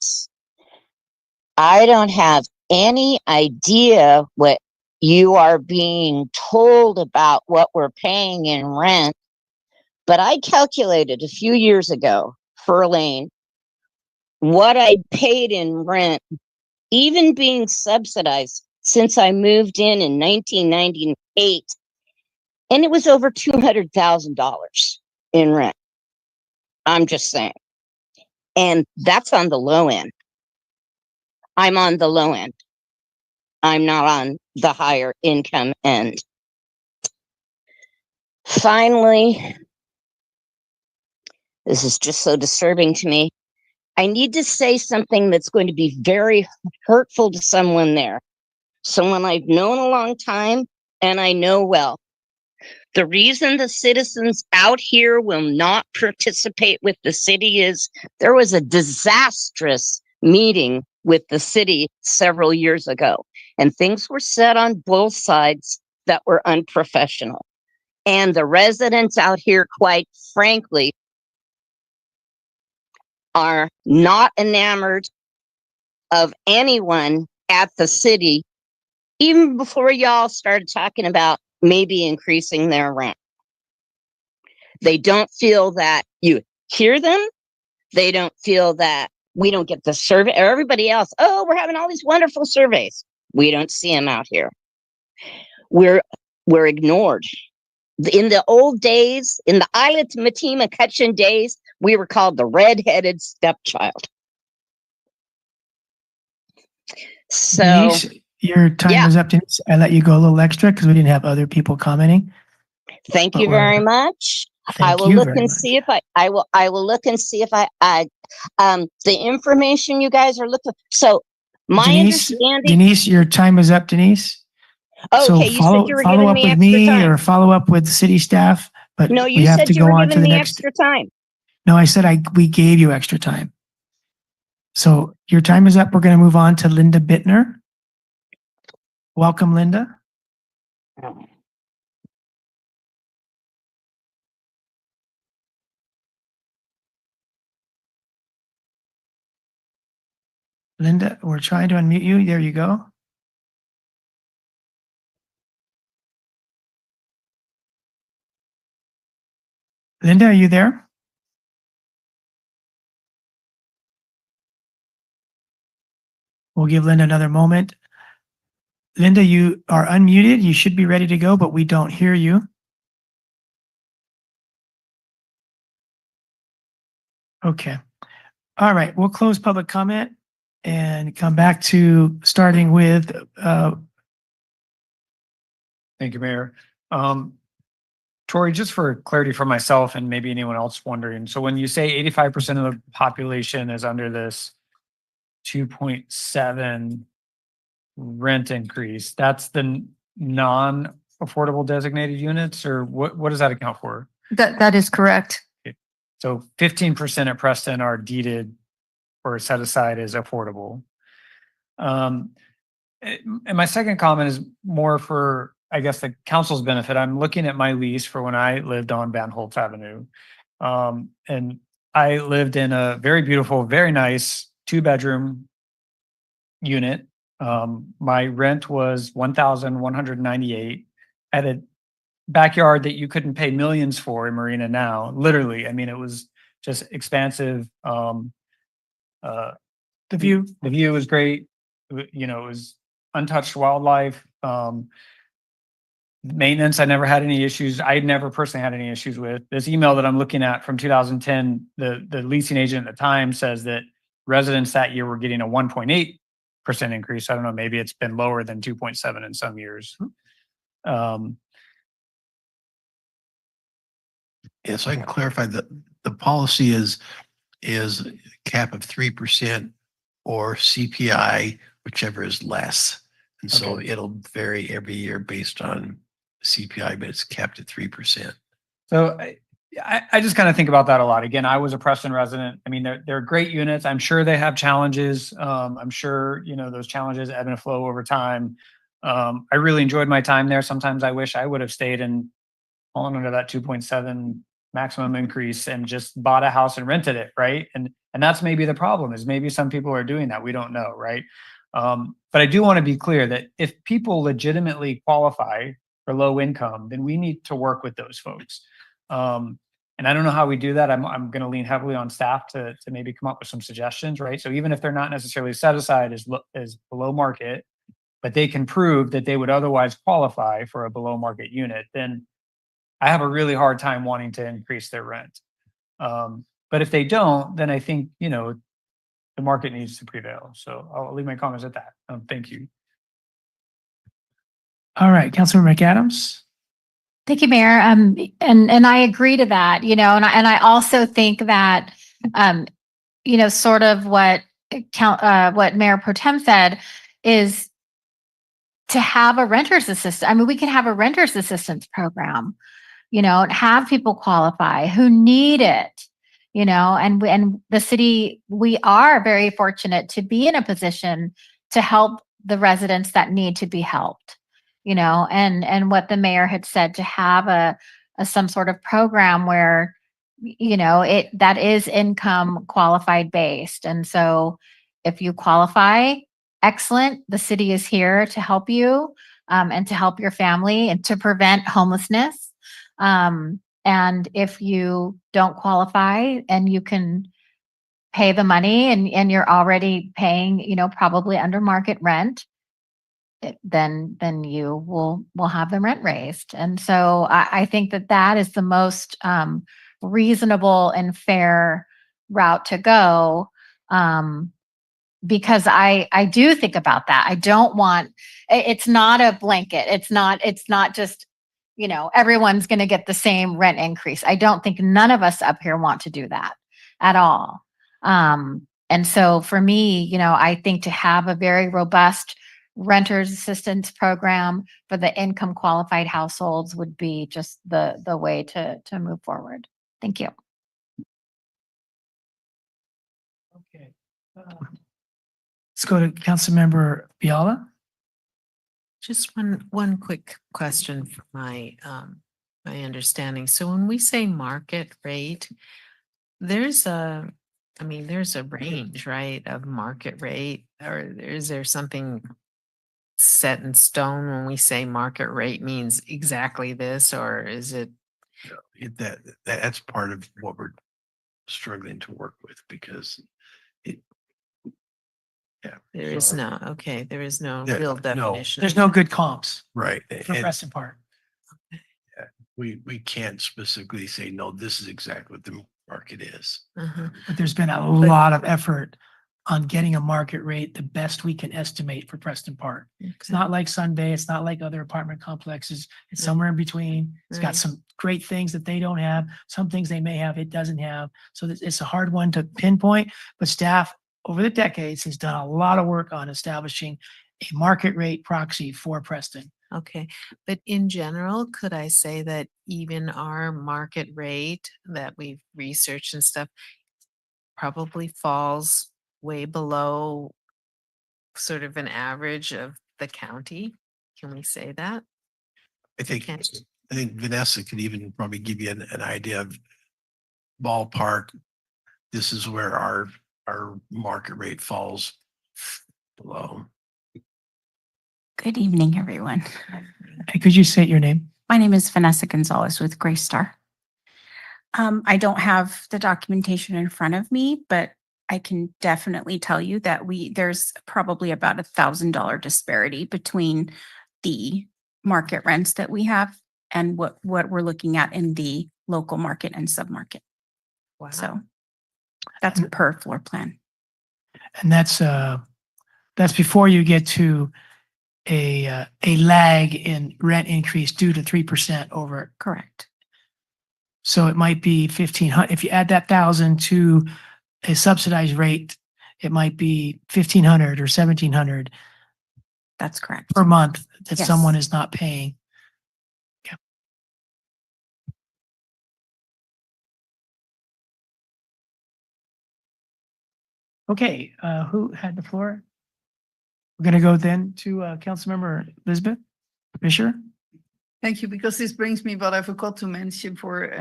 I don't have any idea what you are being told about what we're paying in rent, but I calculated a few years ago for Elaine what I paid in rent, even being subsidized since I moved in 1998, and it was over $200,000 in rent. I'm just saying. And that's on the low end. I'm on the low end. I'm not on the higher income end. Finally, this is just so disturbing to me. I need to say something that's going to be very hurtful to someone there, someone I've known a long time and I know well. The reason the citizens out here will not participate with the city is there was a disastrous meeting with the city several years ago, and things were said on both sides that were unprofessional. And the residents out here, quite frankly, are not enamored of anyone at the city, even before y'all started talking about maybe increasing their rent. They don't feel that you hear them. They don't feel that we don't get the survey, or everybody else. Oh, we're having all these wonderful surveys. We don't see them out here. We're ignored. In the old days, in the Islet Matima McCutcheon days, we were called the red-headed stepchild. So, Denise, your time is up. Denise, I let you go a little extra because we didn't have other people commenting. thank you But we're- very much. I Thank will you look very and much. see if I will look and see if the information you guys are looking. So my Denise, understanding. Denise, your time is up, Denise. So Okay, you said you were follow giving up me with extra me time. or follow up with city staff, but No, we you have said to you go were on to giving the me next. extra time. No, I said we gave you extra time. So your time is up. We're going to move on to Linda Bittner. Welcome, Linda. Linda, we're trying to unmute you. There you go. Linda, are you there? We'll give Linda another moment. Linda, you are unmuted. You should be ready to go, but we don't hear you. Okay. All right. We'll close public comment and come back to starting with, Thank you, Mayor. Tori, just for clarity for myself and maybe anyone else wondering, so when you say 85% of the population is under this 2.7 rent increase, that's the non-affordable designated units, or what does that account for? That is correct. So 15% at Preston are deeded or set aside as affordable. And my second comment is more for, I guess, the council's benefit. I'm looking at my lease for when I lived on Van Holtz Avenue. And I lived in a very beautiful, very nice 2-bedroom unit. My rent was $1,198 at a backyard that you couldn't pay millions for in Marina now. Literally, I mean, it was just expansive. The view was great. You know, it was untouched wildlife. Maintenance, I never had any issues. I never personally had any issues with. This email that I'm looking at from 2010, the leasing agent at the time says that residents that year were getting a 1.8% increase. I don't know, maybe it's been lower than 2.7 in some years. Yeah, so I can clarify that the policy is a cap of 3% or CPI, whichever is less. And so Okay. it'll vary every year based on CPI, but it's capped at 3%. So I just kind of think about that a lot. Again, I was a Preston resident. I mean, they're great units. I'm sure they have challenges. I'm sure, you know, those challenges ebb and flow over time. I really enjoyed my time there. Sometimes I wish I would have stayed and fallen under that 2.7 maximum increase and just bought a house and rented it, right? And that's maybe the problem, is maybe some people are doing that. We don't know, right? But I do want to be clear that if people legitimately qualify for low income, then we need to work with those folks. And I don't know how we do that. I'm going to lean heavily on staff to maybe come up with some suggestions, right? So even if they're not necessarily set aside as below market, but they can prove that they would otherwise qualify for a below market unit, then I have a really hard time wanting to increase their rent. But if they don't, then I think, the market needs to prevail. So I'll leave my comments at that. Thank you. All right, Councilmember McAdams. Thank you, Mayor. And I agree to that, and I also think that, sort of what Mayor Pro Tem said is to have a renter's assistance. I mean, we can have a renter's assistance program, and have people qualify who need it, and the city, we are very fortunate to be in a position to help the residents that need to be helped. And what the mayor had said, to have a some sort of program where, that is income qualified based. And so if you qualify, excellent. The city is here to help you, and to help your family and to prevent homelessness. And if you don't qualify and you can pay the money and you're already paying, probably under market rent, then you will have the rent raised. And so I think that is the most reasonable and fair route to go, because I do think about that. I don't want, it's not a blanket. It's not just, everyone's going to get the same rent increase. I don't think none of us up here want to do that at all. And so for me, I think to have a very robust renters assistance program for the income qualified households would be just the way to move forward. Thank you. Okay. Let's go to Councilmember Biala. Just one quick question for my understanding. So when we say market rate, there's a range, right, of market rate, or is there something set in stone when we say market rate means exactly this, or is it? That's part of what we're struggling to work with, because There is no Yeah, real no. definition. There's no good comps right. for And Preston Park. we can't specifically say, no, this is exactly what the market is. But there's been a lot of effort on getting a market rate the best we can estimate for Preston Park. It's not like Sun Bay, it's not like other apartment complexes. It's somewhere in between. It's got Right. some great things that they don't have, some things they may have, it doesn't have. So it's a hard one to pinpoint, but staff over the decades has done a lot of work on establishing a market rate proxy for Preston. Okay, but in general, could I say that even our market rate that we've researched and stuff probably falls way below sort of an average of the county? Can we say that? I think Okay. Vanessa could even probably give you an idea of ballpark. This is where our market rate falls below. Good evening, everyone. Hey, could you state your name? My name is Vanessa Gonzalez with Greystar. I don't have the documentation in front of me, but I can definitely tell you that there's probably about $1,000 disparity between the market rents that we have and what we're looking at in the local market and submarket. Wow. So that's per floor plan. And that's before you get to a lag in rent increase due to 3% over. Correct. So it might be 1,500. If you add that 1,000 to a subsidized rate, it might be 1,500 or 1,700 That's correct. per month that Yes. someone is not paying. Okay. Okay, who had the floor? We're gonna go then to Councilmember Elizabeth Fisher. Thank you, because this brings me what I forgot to mention for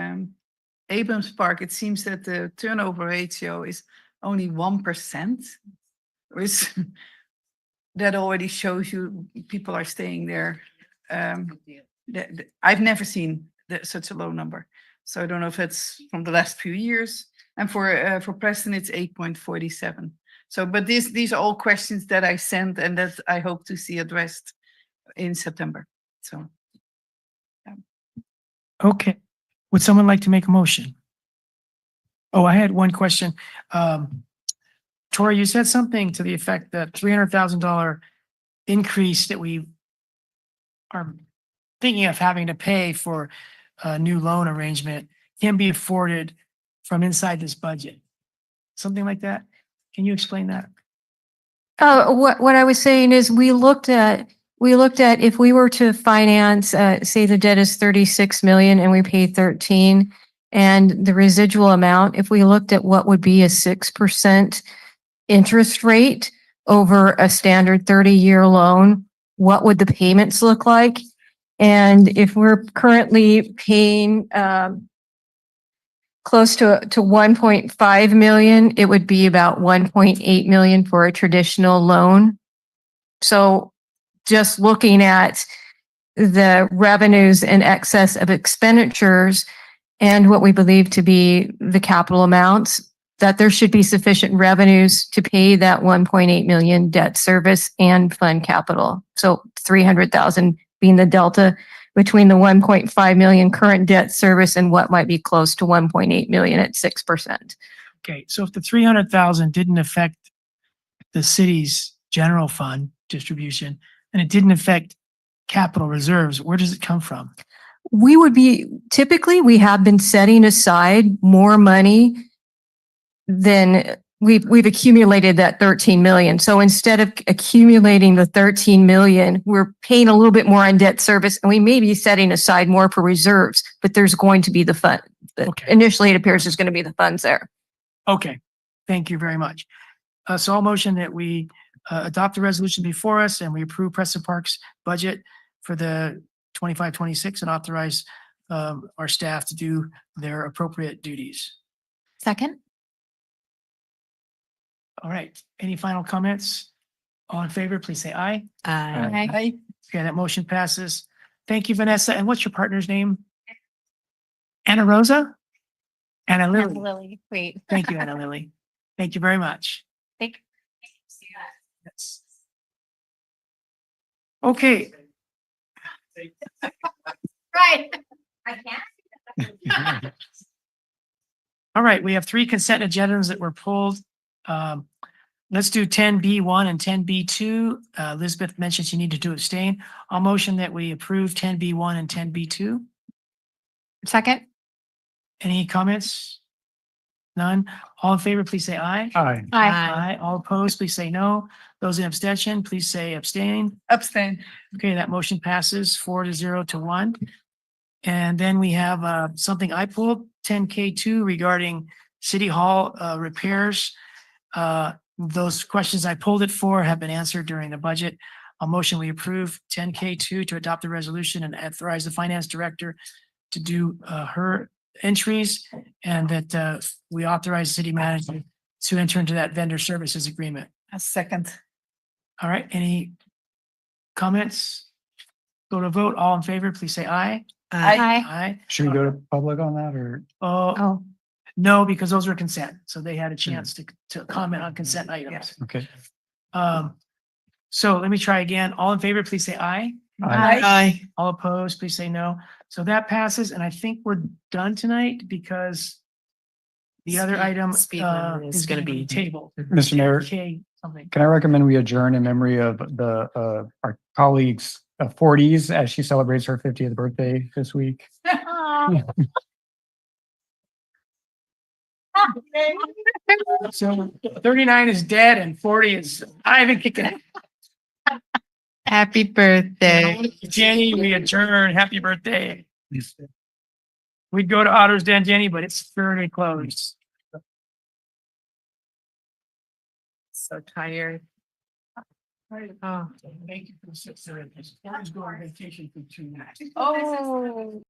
Abrams Park. It seems that the turnover ratio is only 1%, which that already shows you people are staying there. I've never seen such a low number, so I don't know if it's from the last few years. And for Preston, it's 8.47. So, but these are all questions that I sent and that I hope to see addressed in September. So. Okay. Would someone like to make a motion? Oh, I had one question. Tori, you said something to the effect that $300,000 increase that we are thinking of having to pay for a new loan arrangement can be afforded from inside this budget. Something like that? Can you explain that? What I was saying is we looked at if we were to finance, say the debt is 36 million and we pay 13 and the residual amount, if we looked at what would be a 6% interest rate over a standard 30-year loan, what would the payments look like? And if we're currently paying close to 1.5 million, it would be about 1.8 million for a traditional loan. So just looking at the revenues in excess of expenditures and what we believe to be the capital amounts, that there should be sufficient revenues to pay that 1.8 million debt service and fund capital. So 300,000 being the delta between the 1.5 million current debt service and what might be close to 1.8 million at 6%. Okay, so if the 300,000 didn't affect the city's general fund distribution and it didn't affect capital reserves, where does it come from? Typically we have been setting aside more money than we've accumulated that 13 million. So instead of accumulating the 13 million, we're paying a little bit more on debt service and we may be setting aside more for reserves, but there's going to be the fund. Okay. Initially, it appears there's going to be the funds there. Okay, thank you very much. So I'll motion that we adopt the resolution before us and we approve Preston Park's budget for the 25-26 and authorize our staff to do their appropriate duties. Second? All right, any final comments? All in favor, please say aye. Aye. Okay, that motion passes. Thank you, Vanessa. And what's your partner's name? Anna Rosa? Anna Lily. Lily, wait. Thank you, Anna Lily. Thank you very much. Thank Yes. Okay, Right. I can't. all right, we have 3 consent agendas that were pulled. Let's do 10B1 and 10B2. Elizabeth mentioned she needed to abstain. I'll motion that we approve 10B1 and 10B2. Second? Any comments? None? All in favor, please say aye. Aye. Aye. All opposed, please say no. Those in abstention, please say abstain. Abstain. Okay, that motion passes 4-0 to 1. And then we have something I pulled, 10K2 regarding City Hall repairs. Those questions I pulled it for have been answered during the budget. I'll motion we approve 10K2 to adopt the resolution and authorize the finance director to do her entries and that we authorize city manager to enter into that vendor services agreement. A second. All right, any comments? Go to vote. All in favor, please say aye. Aye. Aye. Should we go to public on that or? Oh, no, because those were consent. So they had a chance to comment on consent items. Okay. So let me try again. All in favor, please say aye. Aye. All opposed, please say no. So that passes, and I think we're done tonight because the other item Speed limit is going to be tabled. Mr. Mayor, Okay, something. can I recommend we adjourn in memory of the our colleague's 40s as she celebrates her 50th birthday this week? So 39 is dead and 40 is I haven't kicked it. Happy birthday. Jenny, we adjourn. Happy birthday. We'd go to Otter's Den, Jenny, but it's fairly closed. So tired. Right. Oh. Thank you for the 6 Always go on vacation for 2 nights. Oh.